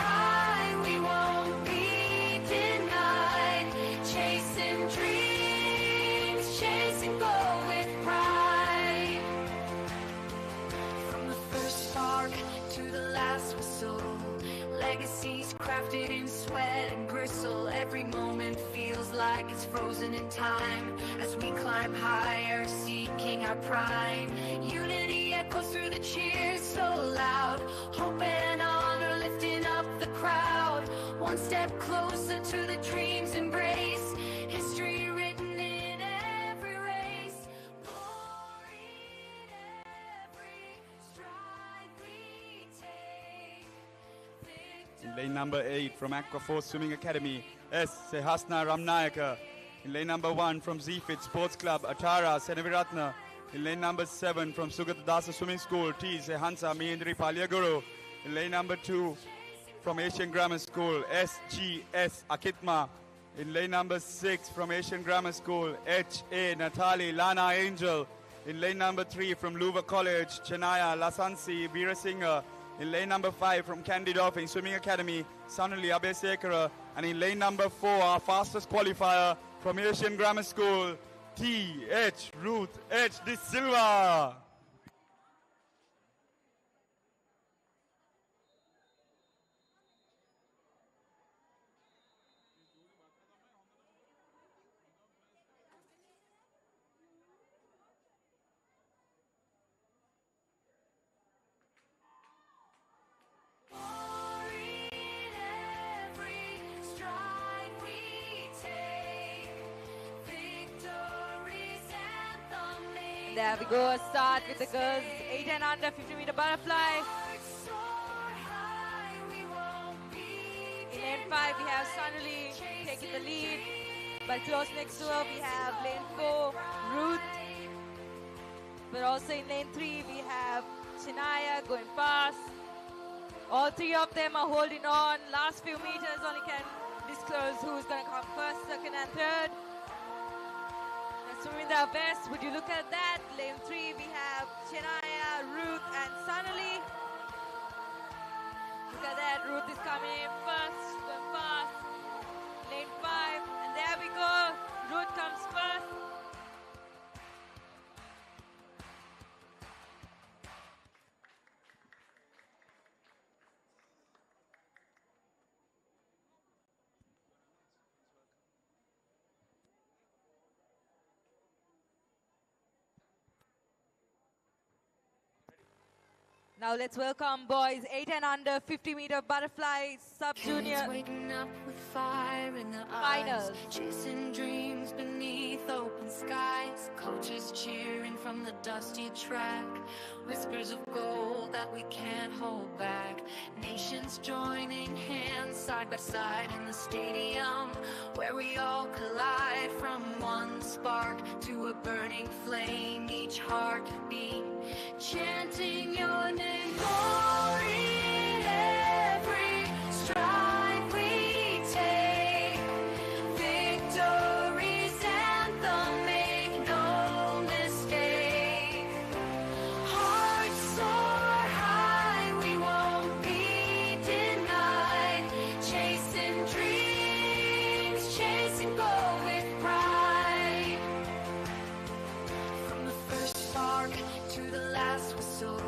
high, we won't be denied. Chasing dreams, chasing goal with pride. From the first spark to the last whistle, Legacies crafted in sweat and gristle. Every moment feels like it's frozen in time as we climb higher, seeking our prime. Unity echoes through the cheers so loud. Hope and honor lifting up the crowd. One step closer to the dream's embrace. History written in every race. Glory in every stride we take. In lane number 8 from Aqua Force Swimming Academy, S. Sehasna Ramnayaka. In lane number 1 from ZFit Sports Club, Atara Senaviratna. In lane number 7 from Sugathadasa Swimming School, T. Sehansa Mihindri Palyaguru. In lane number 2 from Asian Grammar School, SGS Akitma. In lane number 6 from Asian Grammar School, H.A. Natali Lana Angel. In lane number 3 from Luva College, Chennaya Lasansi Veerasinghe. In lane number 5 from Candy Dolphin Swimming Academy, Sonali Abesekara. And in lane number 4, our fastest qualifier from Asian Grammar School, T.H. Ruth H. De Silva. Glory in every stride we take. Victory's anthem made. There we go, start with the girls 8 and under 50-meter butterfly. Soar high, we won't be In lane 5 we have Sonali taking the lead, but close next to her we have lane 4 Ruth. But also in lane 3 we have Chennaya going past. All three of them are holding on. Last few meters only can disclose who's going to come first, second and third. They're swimming their best. Would you look at that? Lane 3 we have Chennaya, Ruth and Sonali. Look at that, Ruth is coming in first, going fast. Lane 5, and there we go. Ruth comes first. Now let's welcome boys 8 and under 50-meter butterfly sub-junior Kids waking up with fire in their finals. eyes, chasing dreams beneath open skies. Coaches cheering from the dusty track, whispers of gold that we can't hold back. Nations joining hands side by side in the stadium, where we all collide. From one spark to a burning flame, each heartbeat chanting your name. Glory in every stride we take. Victory's anthem, make no mistake. Hearts soar high, we won't be denied. Chasing dreams, chasing gold with pride. From the first spark to the last whistle,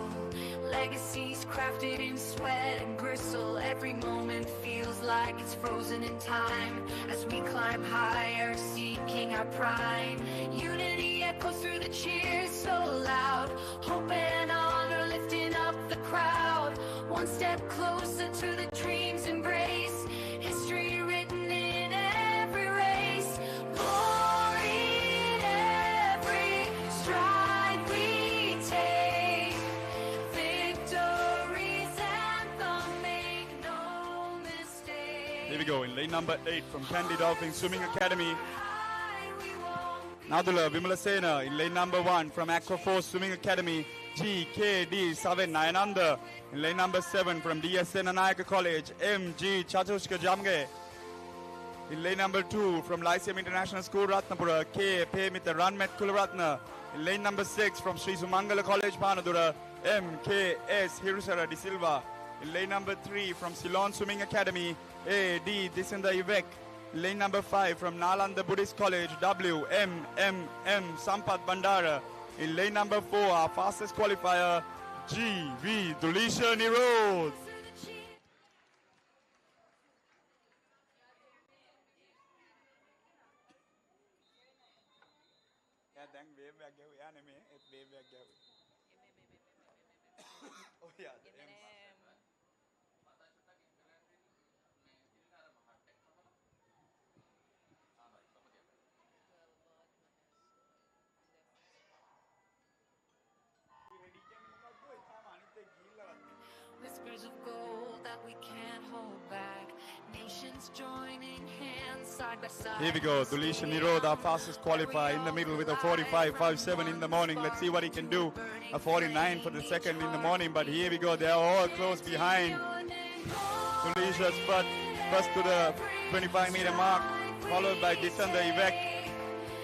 legacies crafted in sweat and gristle. Every moment feels like it's frozen in time as we climb higher, seeking our prime. Unity echoes through the cheers so loud. Hope and honor lifting up the crowd. One step closer to the dream's embrace. History written in every race. Glory in every stride we take. Victory's anthem, make no mistake. Here we go, in lane number 8 from Candy Dolphin Swimming Academy, High, we won't be Nadula Vimalasena. In lane number 1 from Aqua Force Swimming Academy, GKD Saven Nayananda. In lane number 7 from DS Senanayaka College, MG Chatushka Jamge. In lane number 2 from Lyceum International School Ratnapura, K. Pemita Ranmet Kularatna. In lane number 6 from Sri Sumangala College Panadura, MKS Hirusara De Silva. In lane number 3 from Ceylon Swimming Academy, A.D. Disinda Ivek. In lane number 5 from Nalanda Buddhist College, WMMM Sampath Bandara. In lane number 4, our fastest qualifier, G.V. Dulisha Nirod. දැන් wave එකක් ගැහුවා. යා නෙමෙයි. ඒත් wave එකක් ගැහුවා. Oh yeah. Whispers of gold that we can't hold back. Nations joining hands side by side. Here we go. Dulisha Nirod, our fastest qualifier in the middle with a 45.57 in the morning. Let's see what he can do. A 49 for the second in the morning. But here we go. They are all close behind. Dulisha's first to the 25-meter mark, followed by Disanda Ivek.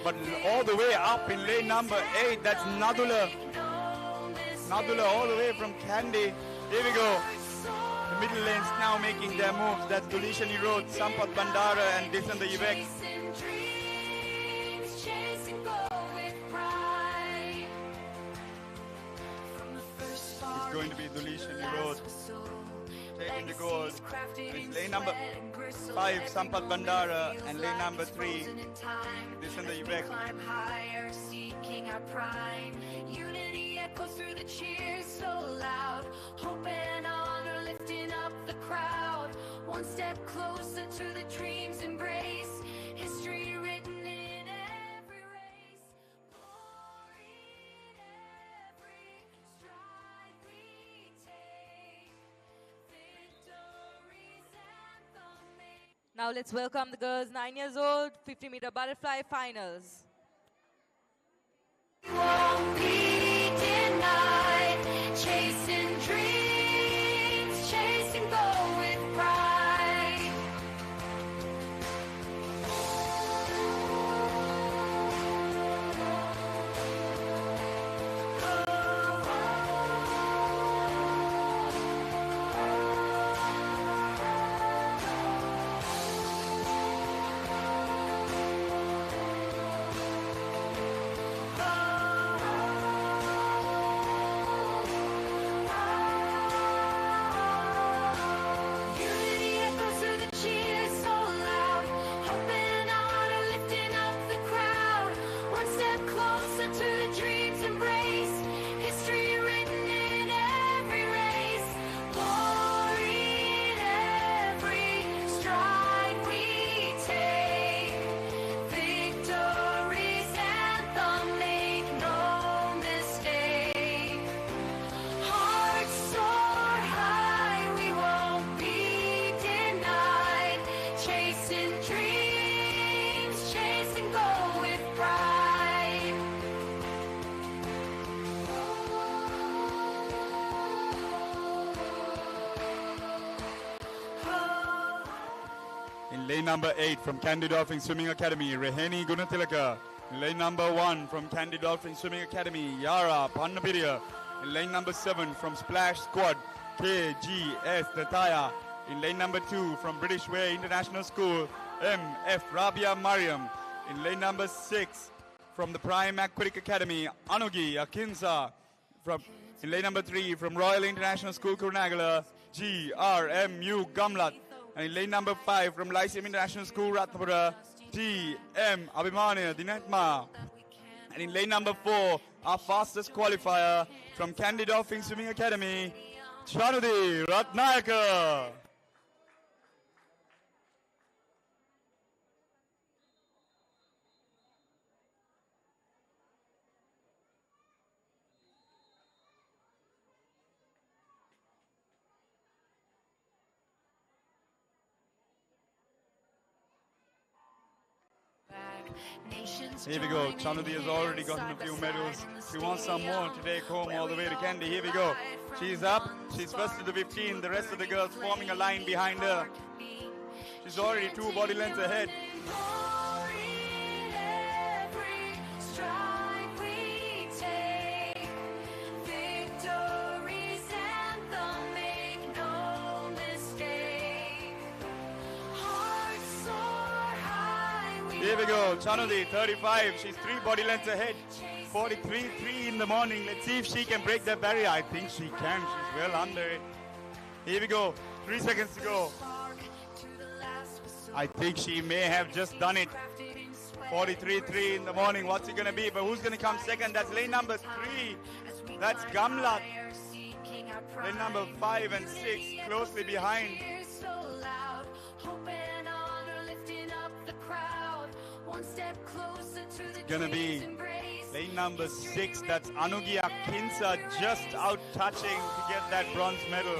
But all the way up in lane number 8, that's Nadula. Nadula all the way from Kandy. Here we go. The middle lanes now making their moves. That's Dulisha Nirod, Sampath Bandara and Disanda Ivek. It's going to be Dulisha Nirod taking the gold. It's lane number 5, Sampath Bandara, and lane number 3, Disanda Ivek. Seeking our prime. Unity echoes through the cheers so loud. Hope and honor lifting up the crowd. One step closer to the dream's embrace. History written in every race. Glory in every stride we take. Victory's anthem. Now let's welcome the girls 9 years old, 50-meter butterfly finals. Won't be denied. Chasing dreams, chasing gold with pride. Unity echoes through the cheers so loud. Hope and honor lifting up the crowd. One step closer to the dream's embrace. History written in every race. Glory in every stride we take. Victory's anthem, make no mistake. Hearts soar high, we won't be denied. Chasing dreams, chasing gold with pride. In lane number 8 from Kandy Dolphin Swimming Academy, Reheni Gunatilaka. In lane number 1 from Kandy Dolphin Swimming Academy, Yara Pannapiriya. In lane number 7 from Splash Squad, KGS Dataya. In lane number 2 from British Way International School, MF Rabia Mariam. In lane number 6 from the Prime Aquatic Academy, Anugi Akinsa. In lane number 3 from Royal International School, Kurunagala, GRMU Gamlat. And in lane number 5 from Lyceum International School, Ratnapura, TM Abhimanya Dinatma. And in lane number 4, our fastest qualifier from Kandy Dolphin Swimming Academy, Chanudi Ratnayaka. Here we go. Chanudi has already gotten a few medals. She wants some more to take home all the way to Kandy. Here we go. She's up. She's first to the 15. The rest of the girls forming a line behind her. She's already 2 body lengths ahead. Here we go, Chanudi, 35. She's 3 body lengths ahead. 43.3 in the morning. Let's see if she can break that barrier. I think she can. She's well under it. Here we go. 3 seconds to go. I think she may have just done it. 43.3 in the morning. What's it going to be? But who's going to come second? That's lane number 3. That's Gamlat. Lane number 5 and 6 closely behind. It's going to be lane number 6. That's Anugia Kinsa just out touching to get that bronze medal.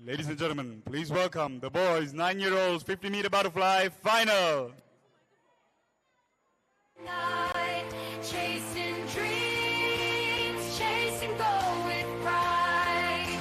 Ladies and gentlemen, please welcome the boys 9-year-olds 50-meter butterfly final. Chasing dreams, chasing gold with pride.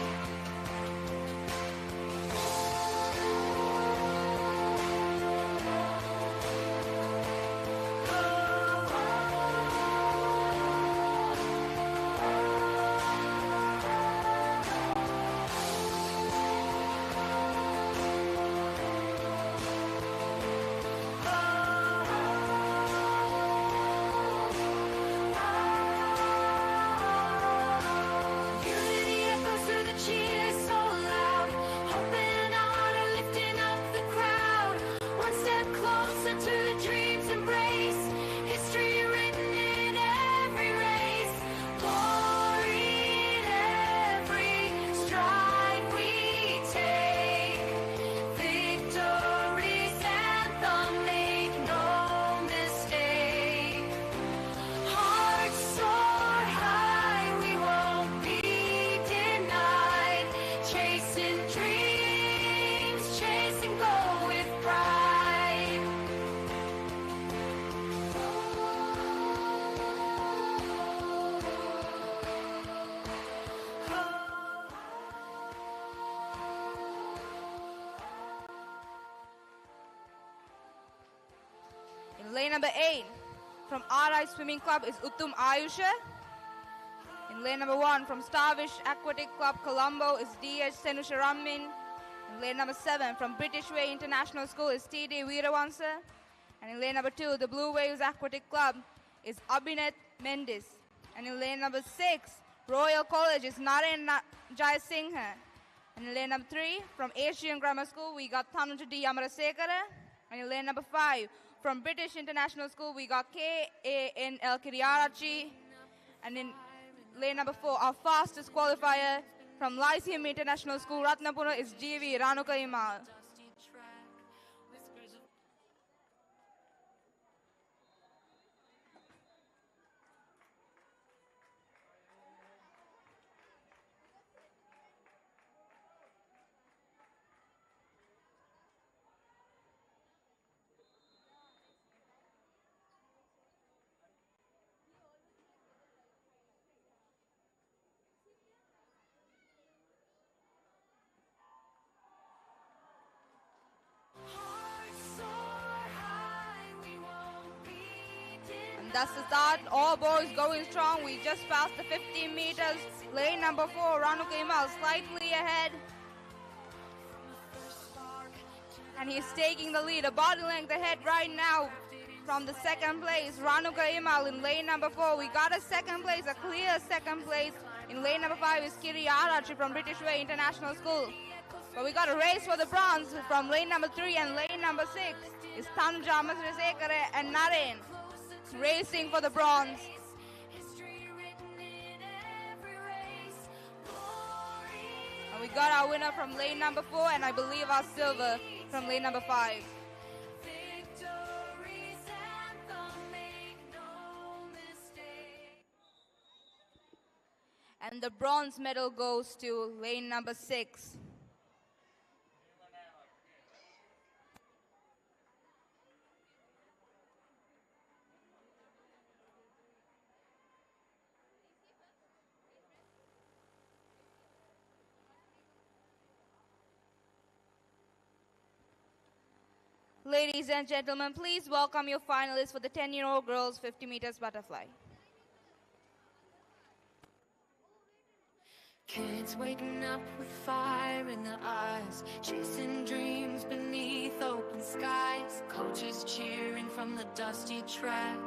In lane number 8, from RI Swimming Club is Uttum Ayusha. In lane number 1, from Starfish Aquatic Club Colombo is DH Senusha Rammin. In lane number 7, from British Way International School is TD Veeravansa. And in lane number 2, the Blue Waves Aquatic Club is Abhinet Mendis. And in lane number 6, Royal College is Naren Jai Singha. And in lane number 3, from Asian Grammar School, we got Tanuja D. Amarasekara. And in lane number 5, from British International School, we got KANL Kiriarachi. And in lane number 4, our fastest qualifier from Lyceum International School, Ratnapura, is GV Ranuka Imal. That's the start. All boys going strong. We just passed the 15 meters. Lane number 4, Ranuka Imal, slightly ahead. And he's taking the lead. A body length ahead right now from the second place. Ranuka Imal in lane number 4. We got a second place, a clear second place. In lane number 5 is Kiri Arachi from British Way International School. But we got a race for the bronze from lane number 3 and lane number 6 is Tanuja Amasresekare and Naren racing for the bronze. And we got our winner from lane number 4 and I believe our silver from lane number 5. And the bronze medal goes to lane number 6. Ladies and gentlemen, please welcome your finalists for the 10-year-old girls 50 meters butterfly. Kids waking up with fire in their eyes, chasing dreams beneath open skies. Coaches cheering from the dusty track,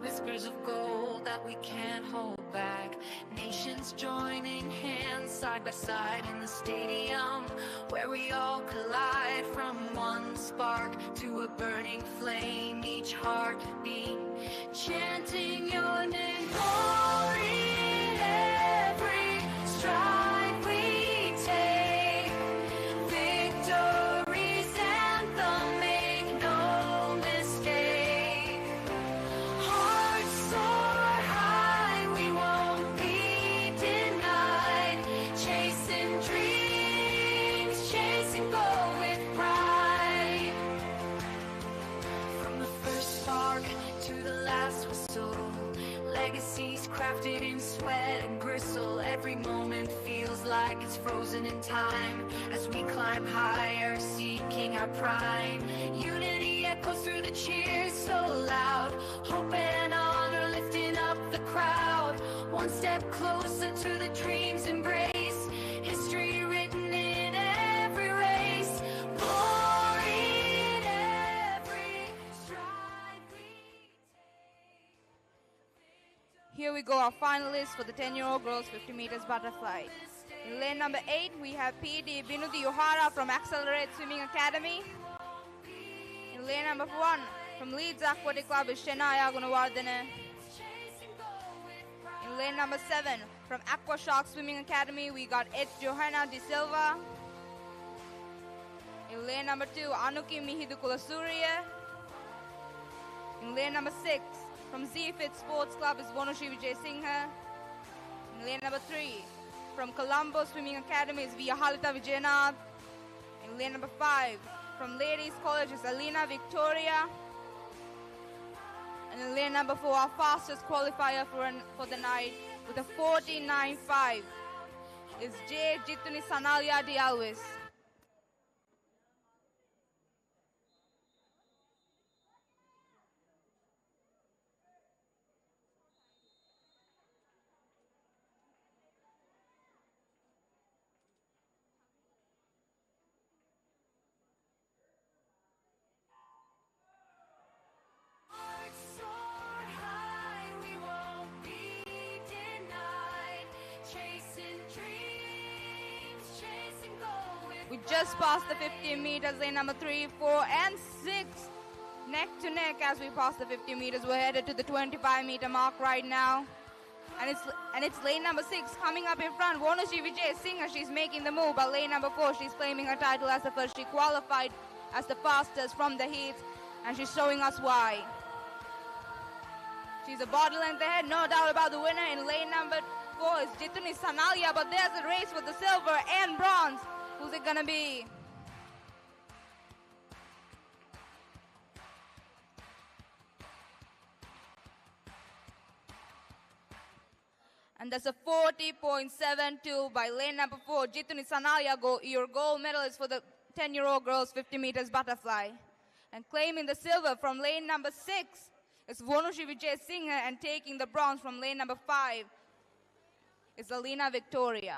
whispers of gold that we can't hold hold back. Nations joining hands side by side in the stadium, where we all collide from one spark to a burning flame, each heartbeat chanting your name. Glory in every stride we take, victory's anthem, make no mistake. Hearts soar high, we won't be denied, chasing dreams, chasing goal with pride. From the first spark to the last whistle, legacies crafted in sweat and gristle. Every moment feels like it's frozen in time as we climb higher, seeking our prime. Unity echoes through the cheers so loud, hope and honor lifting up the crowd. One step closer to the dream's embrace, history written in every race. Glory in every stride we Here we go, our finalists for the 10-year-old girls 50 meters butterfly. In lane number 8, we have PD Binuti Yohara from Accelerate Swimming Academy. In lane number 1, from Leeds Aquatic Club is Shenaya Gunawardene. In lane number 7, from Aqua Shark Swimming Academy, we got H. Johanna De Silva. In lane number 2, Anuki Mihidu Kulasuriya. In lane number 6, from Z-Fit Sports Club is Vonushi Vijay Singha. In lane number 3, from Colombo Swimming Academy is Viyahalita Vijayanath. In lane number 5, from Ladies College is Alina Victoria. And in lane number 4, our fastest qualifier for the night with a 14.95 is J. Jituni Sanalia de Alves. We just passed the 15 meters, lane number 3, 4, and 6. Neck to neck as we pass the 50 meters. We're headed to the 25-meter mark right now. And it's lane number 6 coming up in front. Vonushi Vijay Singh, she's making the move. But lane number 4, she's claiming her title as the first. She qualified as the fastest from the heats. And she's showing us why. She's a body length ahead, no doubt about the winner. In lane number 4 is Jituni Sanalia. But there's a race for the silver and bronze. Who's it gonna be? And that's a 40.72 by lane number 4, Jituni Sanalia, your gold medalist for the 10-year-old girls 50 meters butterfly. And claiming the silver from lane number 6 is Vonushi Vijay Singh, and taking the bronze from lane number 5 is Alina Victoria.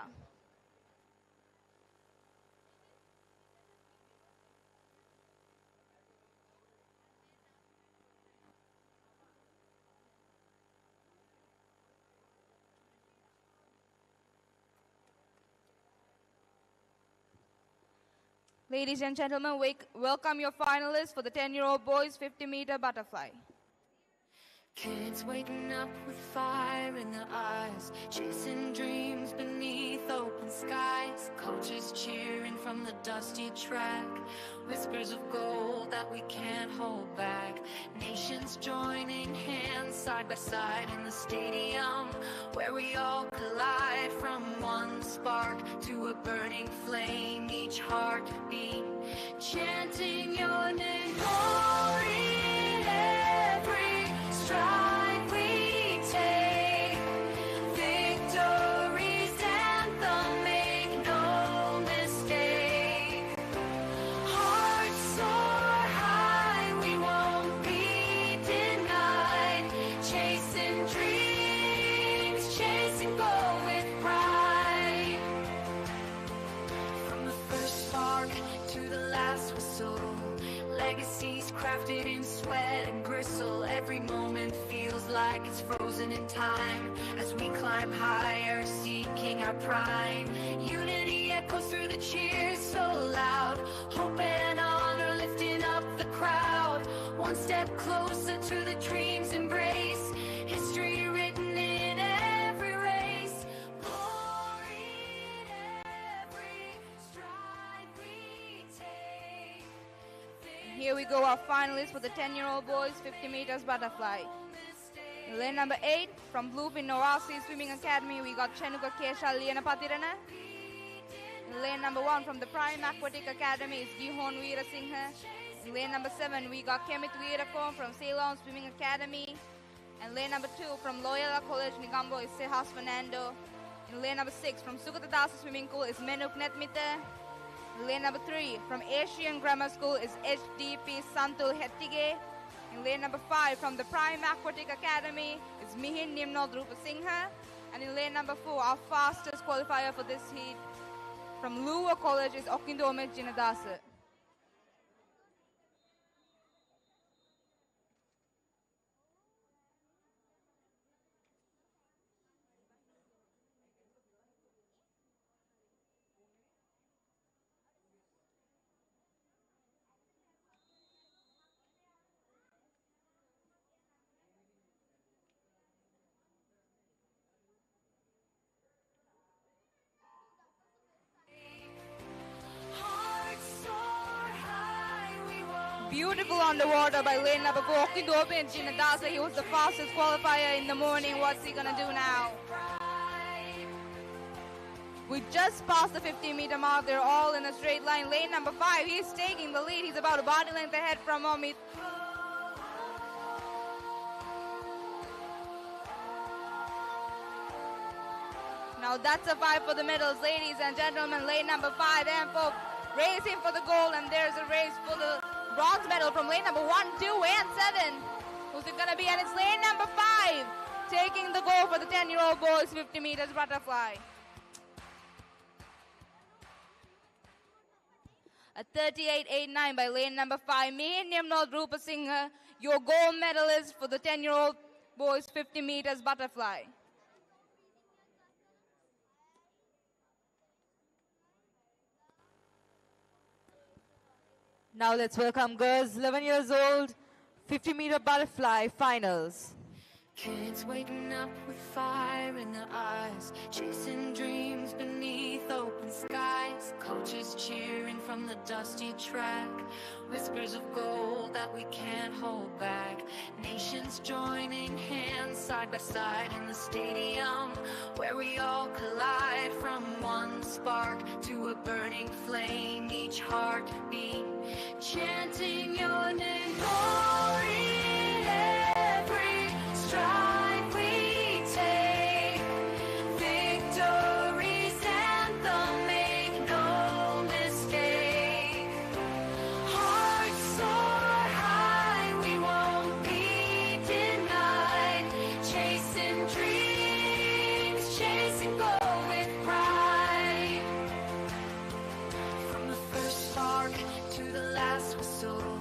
Ladies and gentlemen, welcome your finalists for the 10-year-old boys 50-meter butterfly. Kids waking up with fire in their eyes, chasing dreams beneath open skies. Coaches cheering from the dusty track, whispers of gold that we can't hold back. Nations joining hands side by side in the stadium, where we all collide from one spark to a burning flame, each heartbeat chanting your name. Glory in every stride we take, victory's anthem, make no mistake. Hearts soar high, we won't be denied, chasing dreams, chasing goal with pride. From the first spark to the last whistle, Legacies crafted in sweat and gristle. Every moment feels like it's frozen in time as we climb higher, seeking our prime. Unity echoes through the cheers so loud. Hope and honor lifting up the crowd. One step closer to the dream's embrace. History written in every race. Glory in every stride we take. Here we go, our finalists for the 10-year-old boys 50 meters butterfly. In lane number 8, from Bluefin Novasi Swimming Academy, we got Chenuka Kesha Lianapatirana. In lane number 1, from the Prime Aquatic Academy, is Gihon Veerasinghe. In lane number 7, we got Kemit Veerakom from Ceylon Swimming Academy. And lane number 2, from Loyola College Negombo, is Sehas Fernando. In lane number 6, from Sugathadasa Swimming Pool, is Menuk Netmite. In lane number 3, from Asian Grammar School, is HDP Santul Hettige. In lane number 5, from the Prime Aquatic Academy, is Mihin Nimnod Rupasinghe. And in lane number 4, our fastest qualifier for this heat, from Luwa College, is Okindome Jinadasa. Beautiful underwater by lane number 4, Okindome Jinadasa. He was the fastest qualifier in the morning. What's he gonna do now? We just passed the 50-meter mark. They're all in a straight line. Lane number 5, he's taking the lead. He's about a body length ahead from Omid. Now that's a fight for the medals, ladies and gentlemen. Lane number 5 and 4 racing for the gold, and there's a race for the bronze medal from lane number 1, 2, and 7. Who's it gonna be? And it's lane number 5 taking the gold for the 10-year-old boys 50 meters butterfly. A 38.89 by lane number 5. Me and Nimnod Rupasinghe, your gold medalist for the 10-year-old boys 50 meters butterfly. Now let's welcome girls 11 years old, 50-meter butterfly finals. Kids waking up with fire in their eyes, chasing dreams beneath open skies. Coaches cheering from the dusty track, whispers of gold that we can't hold back. Nations joining hands side by side in the stadium, where we all collide. From one spark to a burning flame, each heartbeat chanting your name. Glory in every stride we take, victory's anthem, make no mistake. Hearts soar high, we won't be denied. Chasing dreams, chasing gold with pride. From the first spark to the last whistle,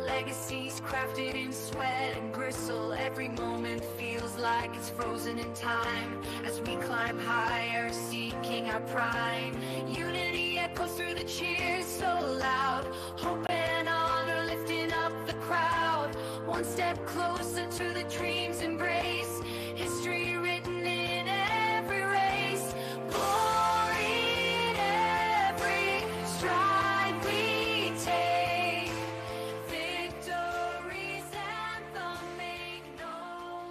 legacies crafted in sweat and gristle. Every moment feels like it's frozen in time as we climb higher, seeking our prime. Unity echoes through the cheers so loud. Hope and honor lifting up the crowd. One step closer to the dream's embrace. History written in every race. Glory in every stride we take. Victory's anthem, make no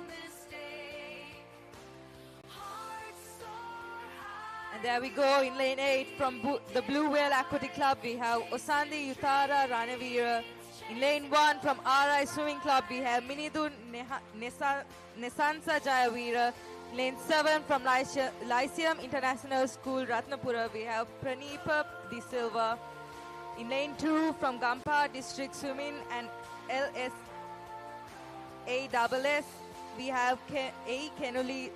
mistake. Hearts soar high. And there we go in lane 8 from the Blue Whale Aquatic Club. We have Osandi Utara Ranavira. In lane 1 from RI Swimming Club, we have Minidu Nesansa Jayavira. Lane 7 from Lyceum International School, Ratnapura, we have Praneepa De Silva. In lane 2 from Gampa District Swimming and LSASS, we have A. Kenuli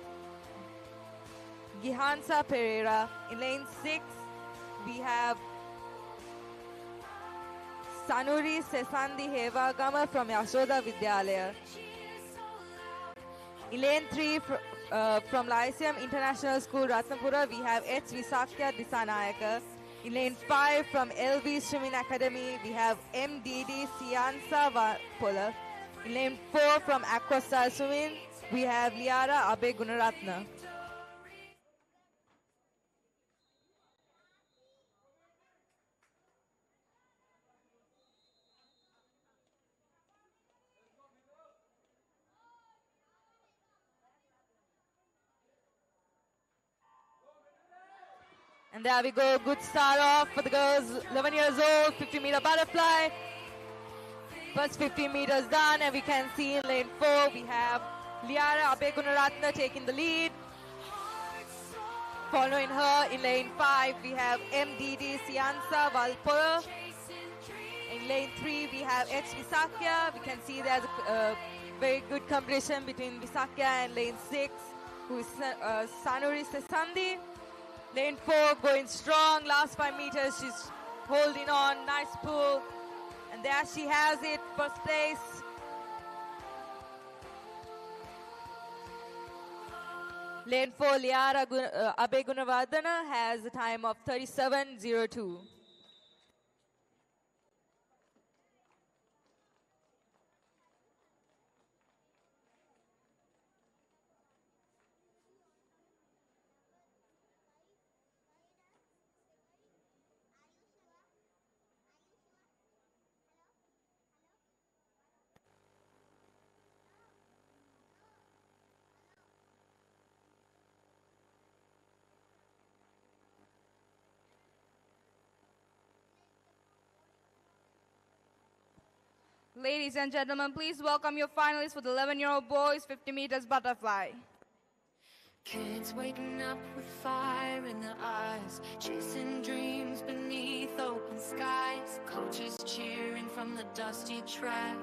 Gihansa Pereira. In lane 6, we have Sanuri Sesandi Hevagama from Yashoda Vidyalaya. In lane 3 from Lyceum International School, Ratnapura, we have H. Visakya Disanayaka. In lane 5 from LV Swimming Academy, we have MDD Siansa Vapola. In lane 4 from Aquastar Swimming, we have Liara Abe Gunaratna. And there we go, good start off for the girls, 11 years old, 50-meter butterfly. First 15 meters done, and we can see in lane 4, we have Liara Abegunaratna taking the lead. Following her in lane 5, we have MDD Siansa Valpura. In lane 3, we have H. Visakya. We can see there's a very good competition between Visakya and lane 6, who is Sanuri Sesandi. Lane 4 going strong, last 5 meters, she's holding on, nice pull. And there she has it, first place. Lane 4, Liara Abegunavardhana has a time of 37.02. Ladies and gentlemen, please welcome your finalists for the 11-year-old boys 50 meters butterfly. Kids waking up with fire in their eyes, chasing dreams beneath open skies. Coaches cheering from the dusty track,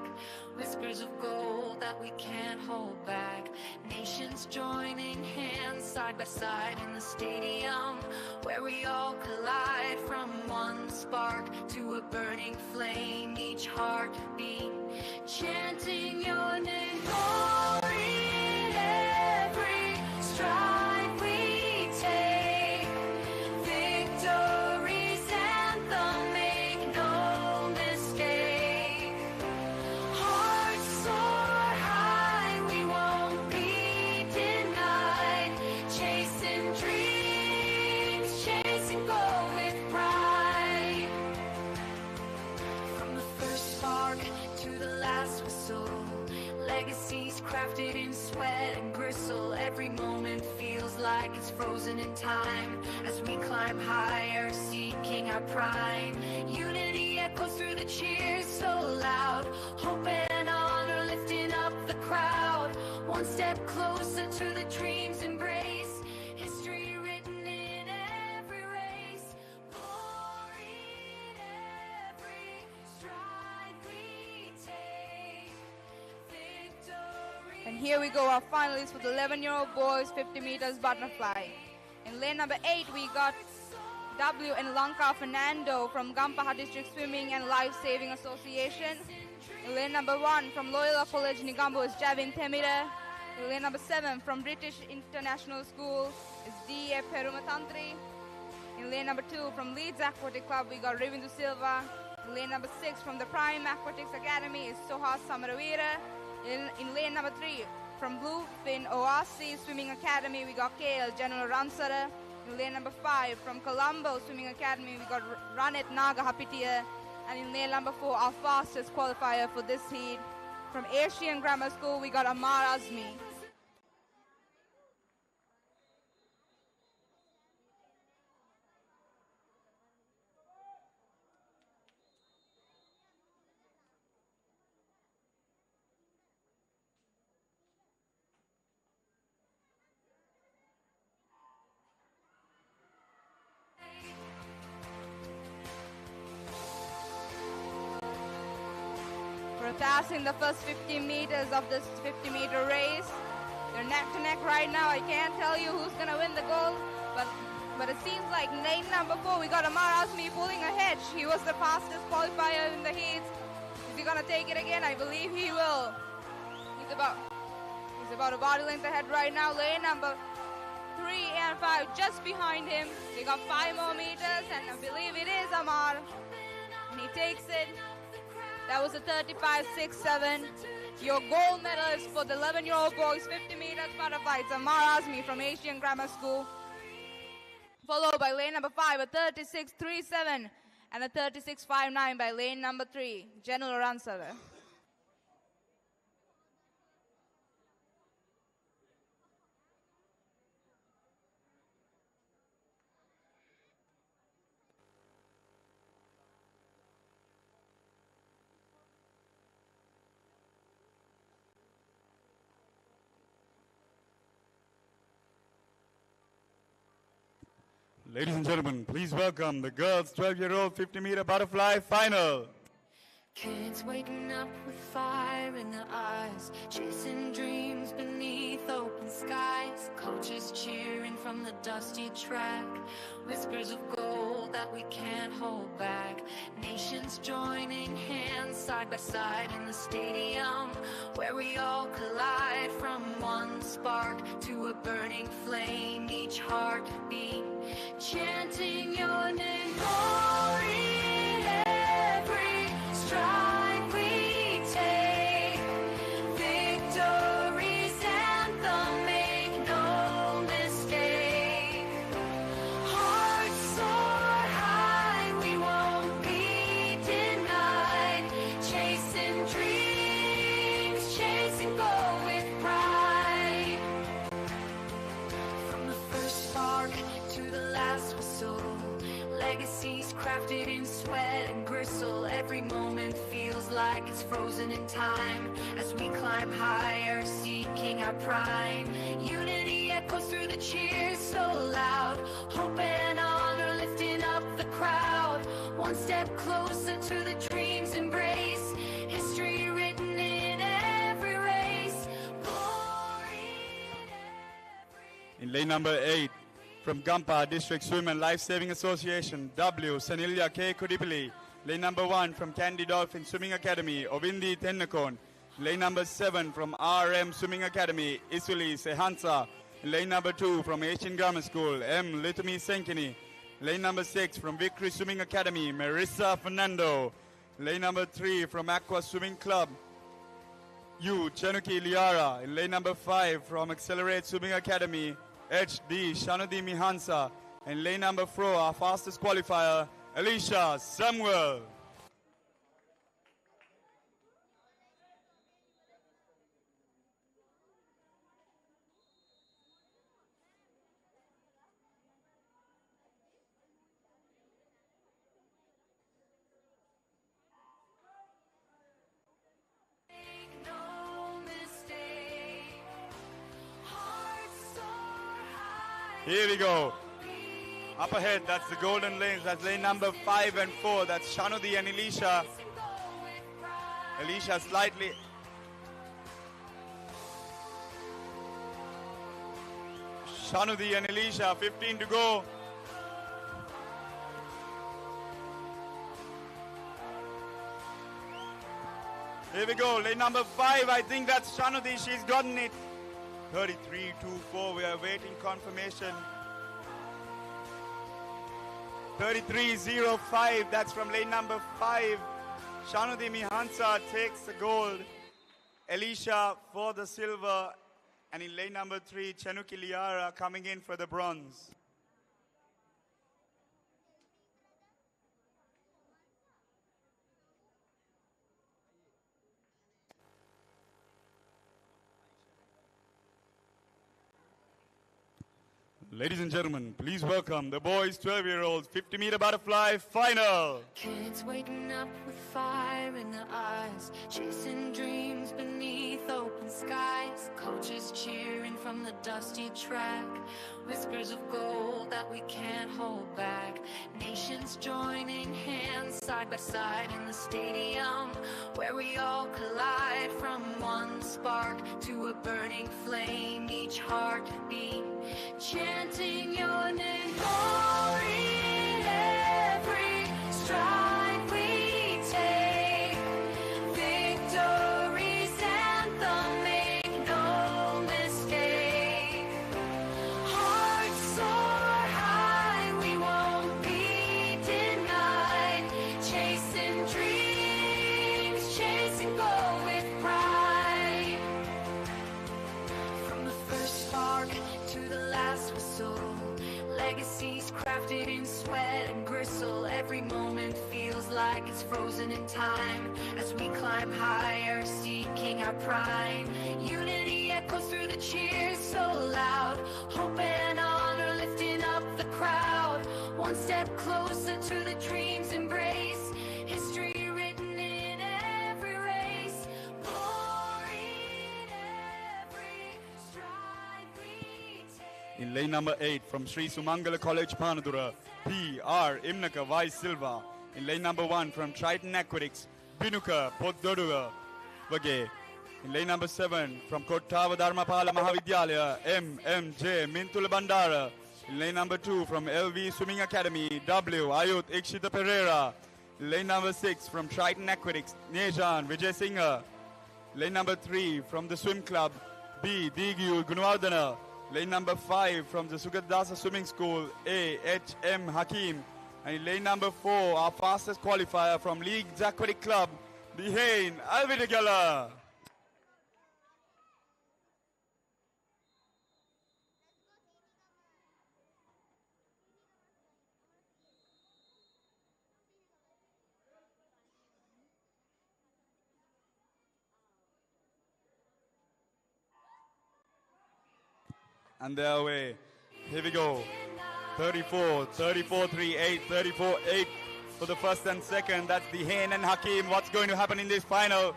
whispers of gold that we can't hold back. Nations joining hands side by side in the stadium, where we all collide from one spark to a burning flame. Each heartbeat chanting your name. Glory in every stride we take, victory's anthem, make no mistake. Hearts soar high, we won't be denied. Chasing dreams, chasing gold with pride. From the first spark to the last whistle, legacies crafted in sweat and gristle. Every moment feels like it's frozen in time as we climb higher, seeking our prime. Unity echoes through the cheers so loud, hope and honor lifting up the crowd. One step closer to the dream's embrace, history written in every race. Glory in every stride we take, victory. And here we go, our finalists for the 11-year-old boys 50 meters butterfly. In lane number 8, we got W and Lanka Fernando from Gampaha District Swimming and Life Saving Association. In lane number 1 from Loyola College Nigambo is Javin Temira. In lane number 7 from British International School is D.A. Perumatantri. In lane number 2 from Leeds Aquatic Club, we got Ravindu Silva. In lane number 6 from the Prime Aquatics Academy is Sohas Samaravira. In lane number 3 from Bluefin Oasis Swimming Academy, we got KL General Ransara. In lane number 5 from Colombo Swimming Academy, we got Ranit Naga Hapitia. And in lane number 4, our fastest qualifier for this heat, from Asian Grammar School, we got Amar Azmi. We're passing the first 50 meters of this 50-meter race. They're neck to neck right now. I can't tell you who's going to win the gold, but But it seems like lane number 4, we got Amar Azmi pulling ahead. He was the fastest qualifier in the heats. Is he gonna take it again? I believe he will. He's about a body length ahead right now. Lane number 3 and 5 just behind him. They got 5 more meters, and I believe it is Amar. And he takes it. That was a 35.67. Your gold medalist for the 11-year-old boys 50 meters butterfly. It's Amar Azmi from Asian Grammar School. Followed by lane number 5, a 36.37, and a 36.59 by lane number 3, General Ransala. Ladies and gentlemen, please welcome the girls' 12-year-old 50-meter butterfly final. Kids waking up with fire in their eyes, chasing dreams beneath open skies. Coaches cheering from the dusty track, whispers of gold that we can't hold back. Nations joining hands side by side in the stadium, where we all collide. From one spark to a burning flame, each heartbeat chanting your name. Glory in every stride we take, victory's anthem, make no mistake. Hearts soar high, we won't be denied. Chasing dreams, chasing gold with pride. From the first spark to the last whistle, legacies crafted in sweat and gristle. Every moment feels like it's frozen in time as we climb higher, seeking our prime. Unity echoes through the cheers so loud, hope and honor lifting up the crowd. One step closer to the dream's embrace, history written in every race. Glory In lane number 8, from Gampa District Swim and Life Saving Association, W. Sanilya K. Kudipili. Lane number 1 from Candy Dolphin Swimming Academy, Ovindi Tennakon. Lane number 7 from RM Swimming Academy, Isuli Sehansa. Lane number 2 from Asian Grammar School, M. Litumi Senkini. Lane number 6 from Victory Swimming Academy, Marissa Fernando. Lane number 3 from Aqua Swimming Club, U. Chenuki Liara. Lane number 5 from Accelerate Swimming Academy, HD Shanudi Mihansa. And lane number 4, our fastest qualifier, Alicia Samuel. Here we go. Up ahead, that's the golden lanes. That's lane number 5 and 4. That's Shanudi and Alicia. Alicia slightly. Shanudi and Alicia, 15 to go. Here we go, lane number 5. I think that's Shanudi. She's gotten it. 33.24. We are waiting confirmation. 33.05. That's from lane number 5. Shanudi Mihansa takes the gold. Alicia for the silver. And in lane number 3, Chenuki Liara coming in for the bronze. Ladies and gentlemen, please welcome the boys' 12-year-olds 50-meter butterfly final. Kids waking up with fire in their eyes, chasing dreams beneath open skies. Coaches cheering from the dusty track, whispers of gold that we can't hold back. Nations joining hands side by side in the stadium, where we all collide. From one spark to a burning flame, each heartbeat chanting your name. whistle. Legacies crafted in sweat and gristle. Every moment feels like it's frozen in time as we climb higher, seeking our prime. Unity echoes through the cheers so loud. Hope and honor lifting up the crowd. One step closer to the dream's embrace. History written in every race. Glory in every stride we take. In lane number 8 from Sri Sumangala College, Panadura, P.R. Imnaka Y. Silva. In lane number 1 from Triton Aquatics, Binuka Poddoduga Vage. In lane number 7 from Kottava Dharmapala Mahavidyalaya, M.M.J. Mintula Bandara. In lane number 2 from LV Swimming Academy, W. Ayut Ikshita Pereira. In lane number 6 from Triton Aquatics, Nejan Vijay Singha. Lane number 3 from the Swim Club, B. Digyu Gunwardana. Lane number 5 from the Sugathadasa Swimming School, A. H. M. Hakim. And in lane number 4, our fastest qualifier from League's Aquatic Club, Bihain Alvidagala. And they're away. Here we go. 34, 34-3-8, 34-8 for the first and second. That's the Hain and Hakim. What's going to happen in this final?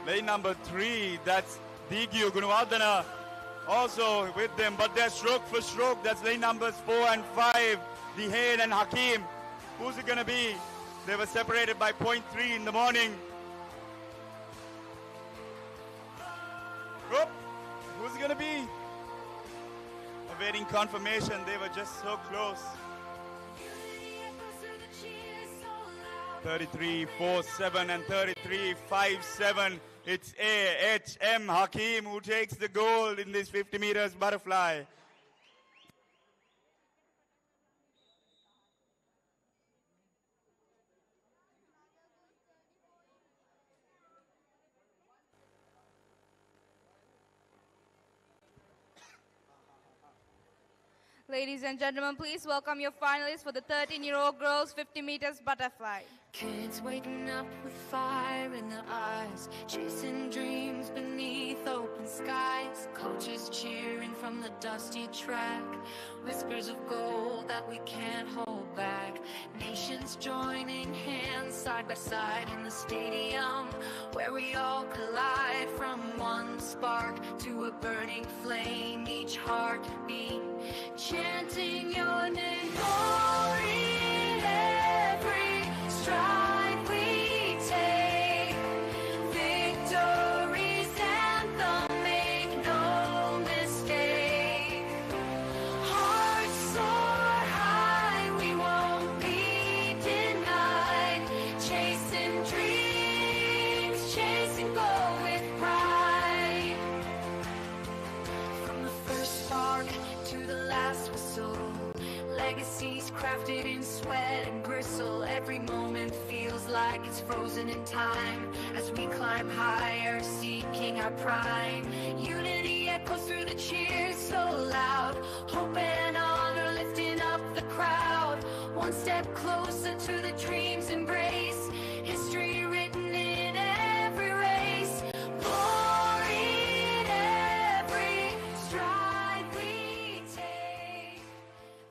Lane number 3, that's Digyu Gunwardana also with them, but they're stroke for stroke. That's lane numbers 4 and 5, the Hain and Hakim. Who's it going to be? They were separated by 0.3 in the morning. Oh, who's it going to be? Awaiting confirmation. They were just so close. 33-4-7 and 33-5-7. It's A.H.M. Hakim who takes the gold in this 50 meters butterfly. Ladies and gentlemen, please welcome your finalists for the 13-year-old girls 50 meters butterfly. Kids waking up with fire in their eyes, chasing dreams beneath open skies. Coaches cheering from the dusty track, whispers of gold that we can't hold back. Nations joining hands side by side in the stadium, where we all collide from one spark to a burning flame. Each heartbeat chanting your name. Glory in every stride we take. Victory's anthem, make no mistake. Hearts soar high, we won't be denied. Chasing dreams, chasing goal with pride. From the first spark to the last whistle, legacies crafted in sweat and gristle. Every moment feels like it's frozen in time as we climb higher, seeking our prime. Unity echoes through the cheers so loud. Hope and honor lifting up the crowd. One step closer to the dream's embrace. History written in every race. Glory in every stride we take.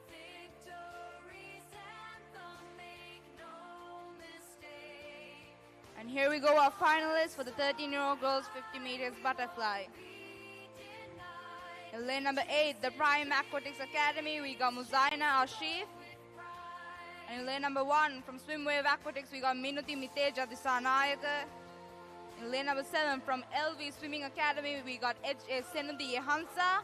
Victory's anthem, make no mistake. And here we go, our finalists for the 13-year-old girls 50 meters butterfly. In lane number 8, the Prime Aquatics Academy, we got Muzaina Ashif. And in lane number 1, from Swimwave Aquatics, we got Minuti Miteja Disanayaka. In lane number 7, from LV Swimming Academy, we got H.A. Senudi Hansa.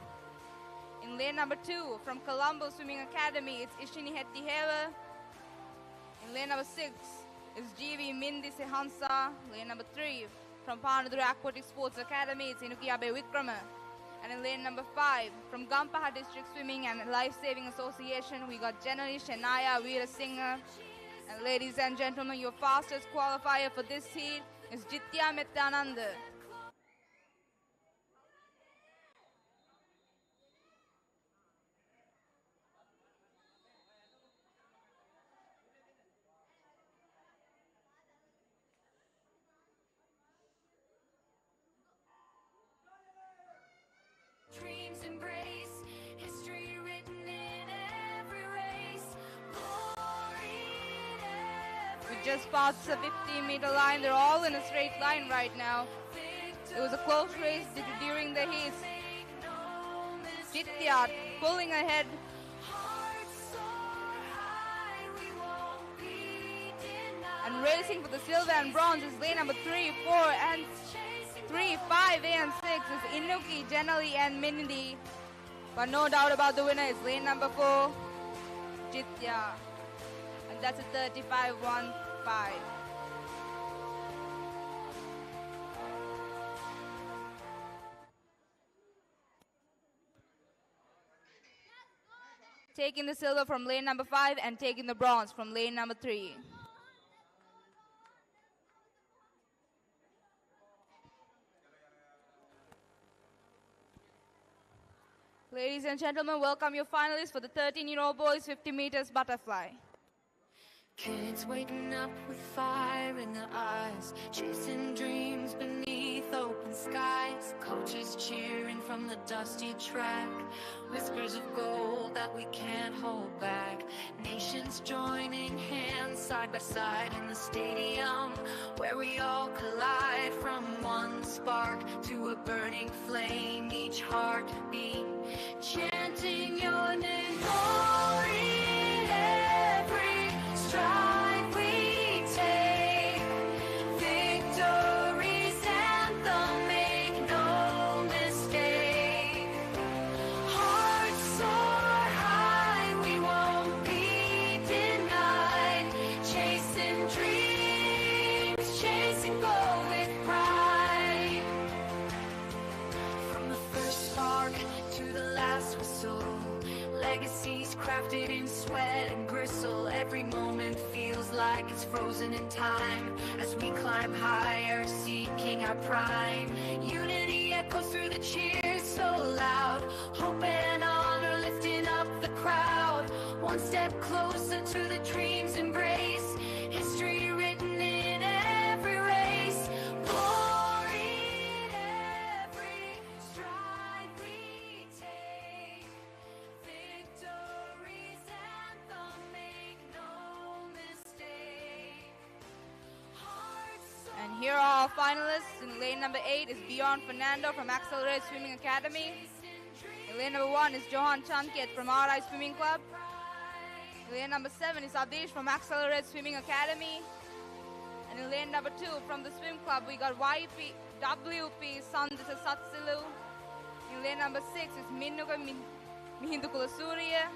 In lane number 2, from Colombo Swimming Academy, it's Ishini Hettiheva. In lane number 6, it's G.V. Mindi Sehansa. Lane number 3, from Panadura Aquatic Sports Academy, it's Inuki Abe Vikrama. And in lane number 5, from Gampaha District Swimming and Life Saving Association, we got Janani Shenaya Veera Singha. And ladies and gentlemen, your fastest qualifier for this heat is Jitya Mettananda. just passed the 15-meter line. They're all in a straight line right now. It was a close race during the heat. Jitya pulling ahead. And racing for the silver and bronze is lane number 3, 4, and 3, 5, and 6 is Inuki, Janali, and Mindy. But no doubt about the winner is lane number 4, Jitya. And that's a 35-1-5. Taking the silver from lane number 5 and taking the bronze from lane number 3. Ladies and gentlemen, welcome your finalists for the 13-year-old boys 50 meters butterfly. Kids waking up with fire in their eyes, chasing dreams beneath open skies. Coaches cheering from the dusty track, whispers of gold that we can't hold back. Nations joining hands side by side in the stadium, where we all collide from one spark to a burning flame. Each heartbeat chanting your name. Glory in every stride we take, victory's anthem, make no mistake. Hearts soar high, we won't be denied. Chasing dreams, chasing gold with pride. From the first spark to the last whistle, legacies crafted in sweat and gristle. Every moment feels like it's frozen in time as we climb higher, seeking our prime. Unity echoes through the cheers so loud, hope and honor lifting up the crowd. One step closer to the dream's embrace, history written in every race. Glory in every stride we take, victory's anthem, make no mistake. And here are our finalists. In lane number 8 is Beyond Fernando from Accelerate Swimming Academy. In lane number 1 is Johan Chanket from RI Swimming Club. In lane number 7 is Adish from Accelerate Swimming Academy. And in lane number 2 from the swim club, we got WP Sandita Satsilu. In lane number 6 is Minuka Mihindukula Surya.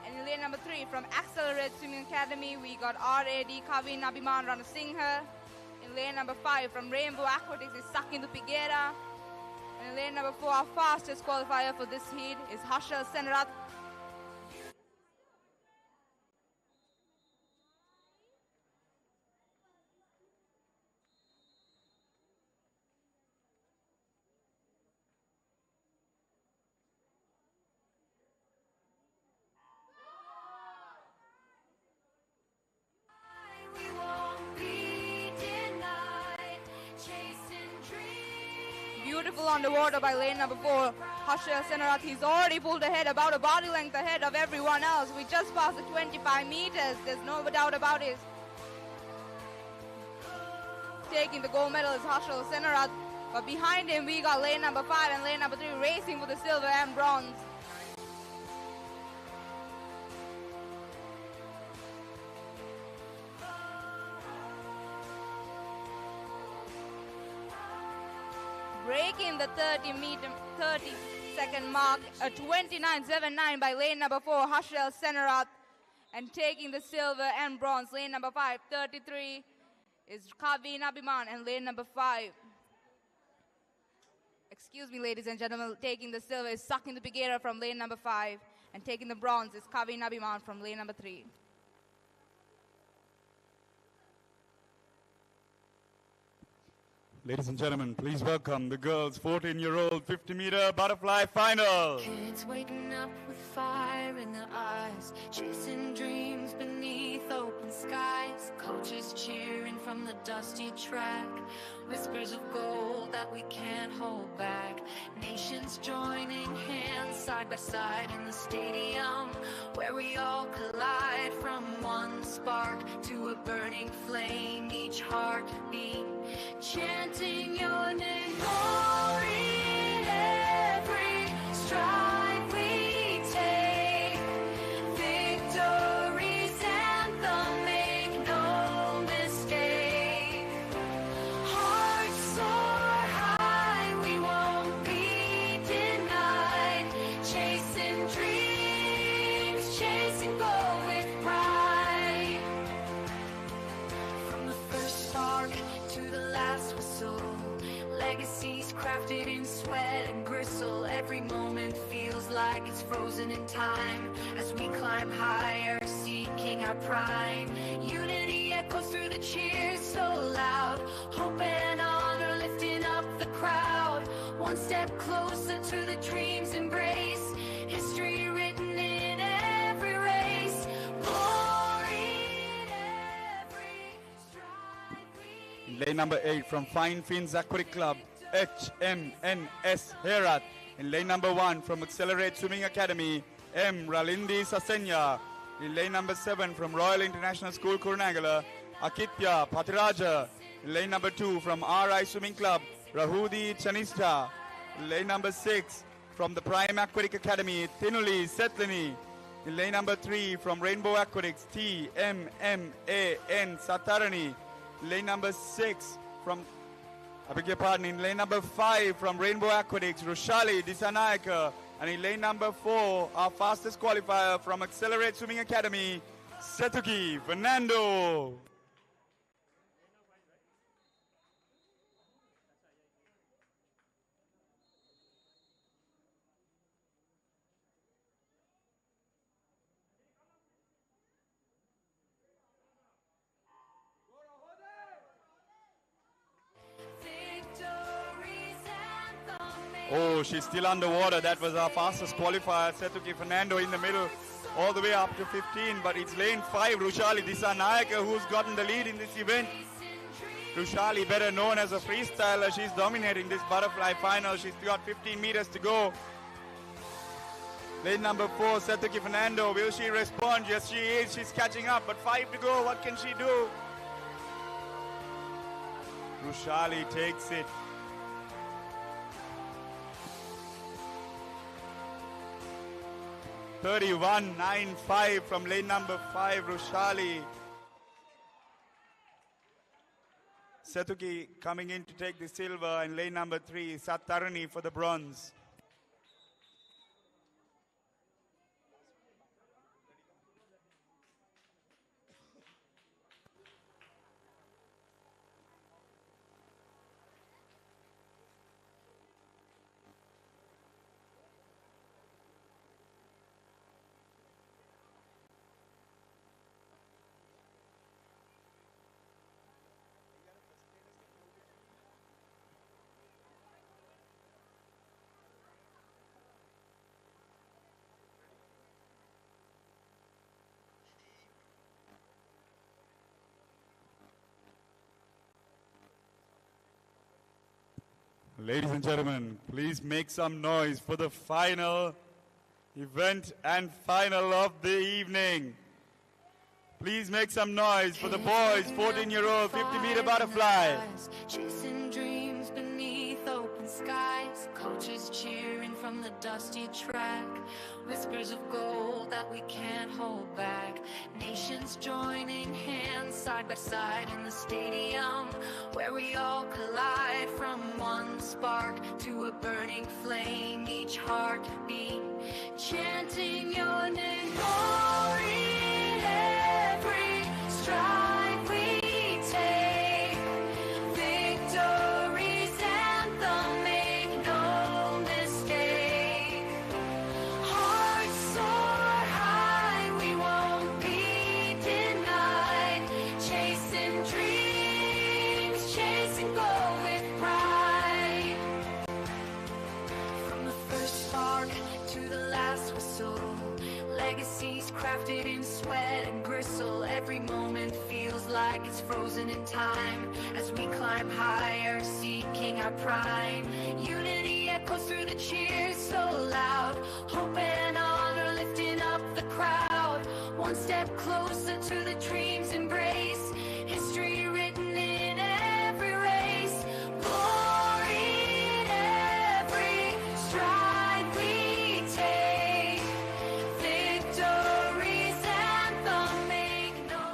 And in lane number 3 from Accelerate Swimming Academy, we got RAD Kavin Abhiman Ranasinghe. In lane number 5 from Rainbow Aquatics is Sakindu Piguera. And in lane number 4, our fastest qualifier for this heat is Harshal Senrath. We won't be denied, chasing dreams. Beautiful underwater by lane number 4, Harshal Senrath. He's already pulled ahead, about a body length ahead of everyone else. We just passed the 25 meters. There's no doubt about it. Taking the gold medal is Harshal Senrath. But behind him, we got lane number 5 and lane number 3 racing for the silver and bronze. Breaking the 30-second mark, a 29.79 by lane number 4, Harshal Senrath. And taking the silver and bronze, lane number 5, 33 is Kavin Abhiman, and lane number 5. Excuse me, ladies and gentlemen, taking the silver is Sakindu Piguera from lane number 5, and taking the bronze is Kavin Abhiman from lane number 3. Ladies and gentlemen, please welcome the girls' 14-year-old 50-meter butterfly final. Kids waking up with fire in their eyes, chasing dreams beneath open skies. Coaches cheering from the dusty track, whispers of gold that we can't hold back. Nations joining hands side by side in the stadium, where we all collide from one spark to a burning flame, each heartbeat chanting your name. Glory in every stride we take, victory's anthem, make no mistake. Hearts soar high, we won't be denied, chasing dreams, chasing gold with pride. From the first spark to the last whistle, legacies crafted in sweat and gristle. Every moment feels like it's frozen in time as we climb higher, seeking our prime. Unity echoes through the cheers so loud, hope and honor lifting up the crowd. One step closer to the dream's embrace, history written in every race. Glory in every stride we In lane number 8 from Fine Fins Aquatic Club, HMNS Herat. In lane number 1 from Accelerate Swimming Academy, M. Ralindi Sasenya. In lane number 7 from Royal International School Kurunagala, Akitya Patiraja. In lane number 2 from RI Swimming Club, Rahudi Chanista. In lane number 6 from the Prime Aquatic Academy, Tinuli Setlini. In lane number 3 from Rainbow Aquatics, TMMAN Satarani. Lane number 6 from, I beg your pardon, in lane number 5 from Rainbow Aquatics, Roshali Disanayaka. And in lane number 4, our fastest qualifier from Accelerate Swimming Academy, Setuki Fernando. Oh, she's still underwater. That was our fastest qualifier, Setuki Fernando in the middle, all the way up to 15. But it's lane 5, Rushali Disanayaka, who's gotten the lead in this event. Rushali, better known as a freestyler, she's dominating this butterfly final. She's got 15 meters to go. Lane number 4, Setuki Fernando. Will she respond? Yes, she is. She's catching up, but 5 to go. What can she do? Rushali takes it. (31.95) from lane number 5, Rushali. Setuki coming in to take the silver, and lane number 3, Satarani for the bronze. Ladies and gentlemen, please make some noise for the final event and final of the evening. Please make some noise for the boys, 14-year-old 50-meter butterfly. Chasing dreams beneath open skies, coaches cheering from the dusty track, whispers of gold that we can't hold back, nations joining hands side by side in the stadium, where we all collide from one spark to a burning flame, each heartbeat chanting your name. Glory in every stride we take, victory's anthem, make no mistake. Hearts soar high, we won't be denied, chasing dreams, chasing gold with pride. From the first spark to the last whistle, legacies crafted in sweat and gristle. Every moment feels like it's frozen in time as we climb higher, seeking our prime. Unity echoes through the cheers so loud. Hope and honor lifting up the crowd. One step closer to the dream's embrace. History written in every race. Glory in every stride we take. Victory's anthem, make no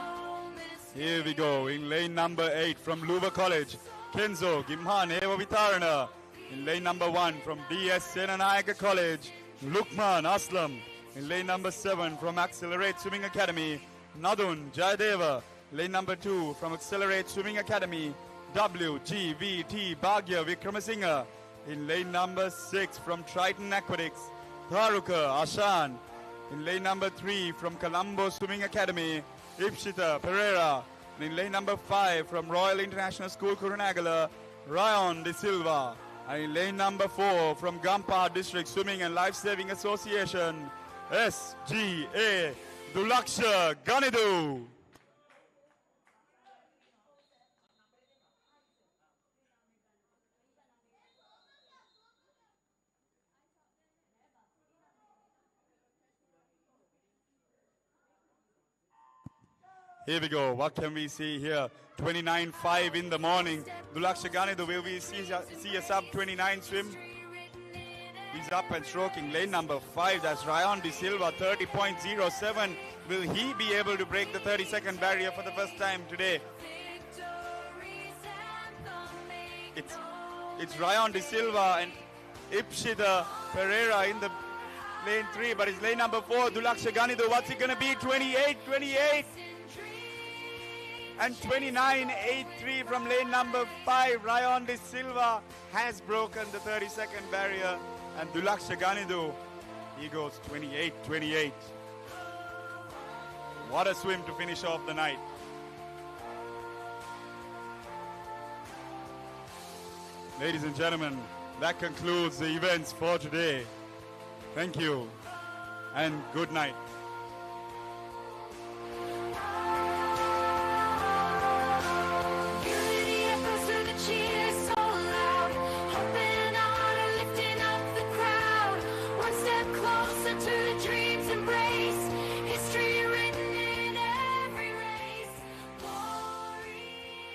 mistake. Here we go in lane number 8 from Luva College. Kenzo Gimhan Eva Vitarana. In lane number 1 from DS Senanayaka College. Lukman Aslam. In lane number 7 from Accelerate Swimming Academy. Nadun Jayadeva. Lane number 2 from Accelerate Swimming Academy. WGVT Bhagya Vikramasinghe. In lane number 6 from Triton Aquatics. Tharuka Ashan. In lane number 3 from Colombo Swimming Academy. Ipshita Pereira. And in lane number 5 from Royal International School Kurunagala. Ryan De Silva. And in lane number 4 from Gampa District Swimming and Life Saving Association. SGA Dulaksha Ganidu. Here we go. What can we see here? 29.5 in the morning. Dulaksha Ganidu, will we see a sub 29 swim? He's up and stroking. Lane number 5, that's Ryan De Silva, 30.07. Will he be able to break the 30-second barrier for the first time today? It's Ryan De Silva and Ipshita Pereira in the lane 3, but it's lane number 4, Dulaksha Ganidu. What's it going to be? 28. And 29.83 from lane number 5. Ryan De Silva has broken the 30-second barrier. And Dulaksha Ganidu, he goes 28.28. What a swim to finish off the night. Ladies and gentlemen, that concludes the events for today. Thank you and good night.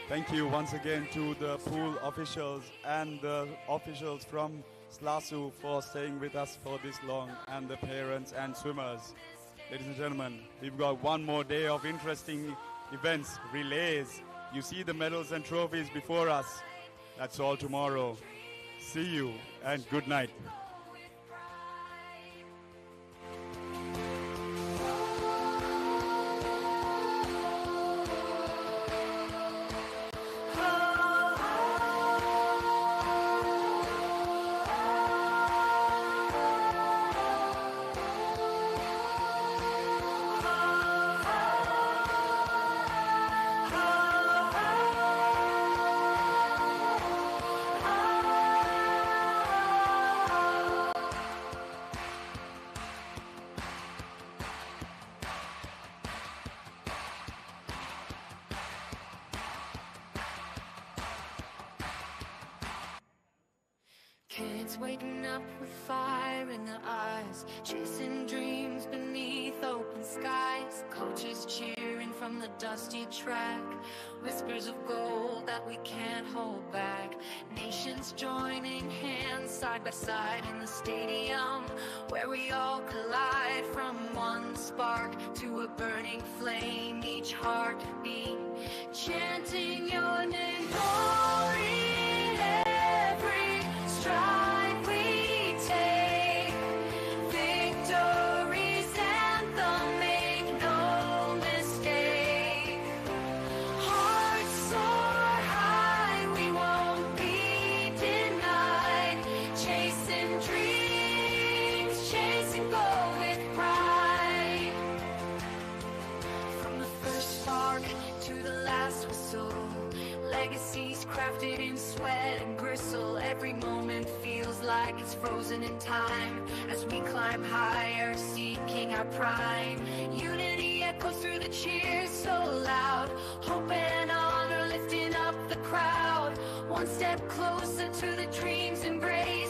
Thank you once again to the pool officials and the officials from SLASU for staying with us for this long, and the parents and swimmers. Ladies and gentlemen, we've got one more day of interesting events, relays. You see the medals and trophies before us. That's all tomorrow. See you and good night. Kids waking up with fire in their eyes, chasing dreams beneath open skies. Coaches cheering from the dusty track, whispers of gold that we can't hold back. Nations joining hands side by side in the stadium, where we all collide. From one spark to a burning flame, each heartbeat chanting your name. Glory in every stride we take. Victory's anthem, make no mistake. Hearts soar high, we won't be denied. Chasing dreams, chasing gold with pride. From the first spark to the last whistle, legacies crafted in sweat and gristle. Every moment feels like it's frozen in time as we climb higher, seeking our prime. Unity echoes through the cheers so loud, hope and honor lifting up the crowd. One step closer to the dream's embrace.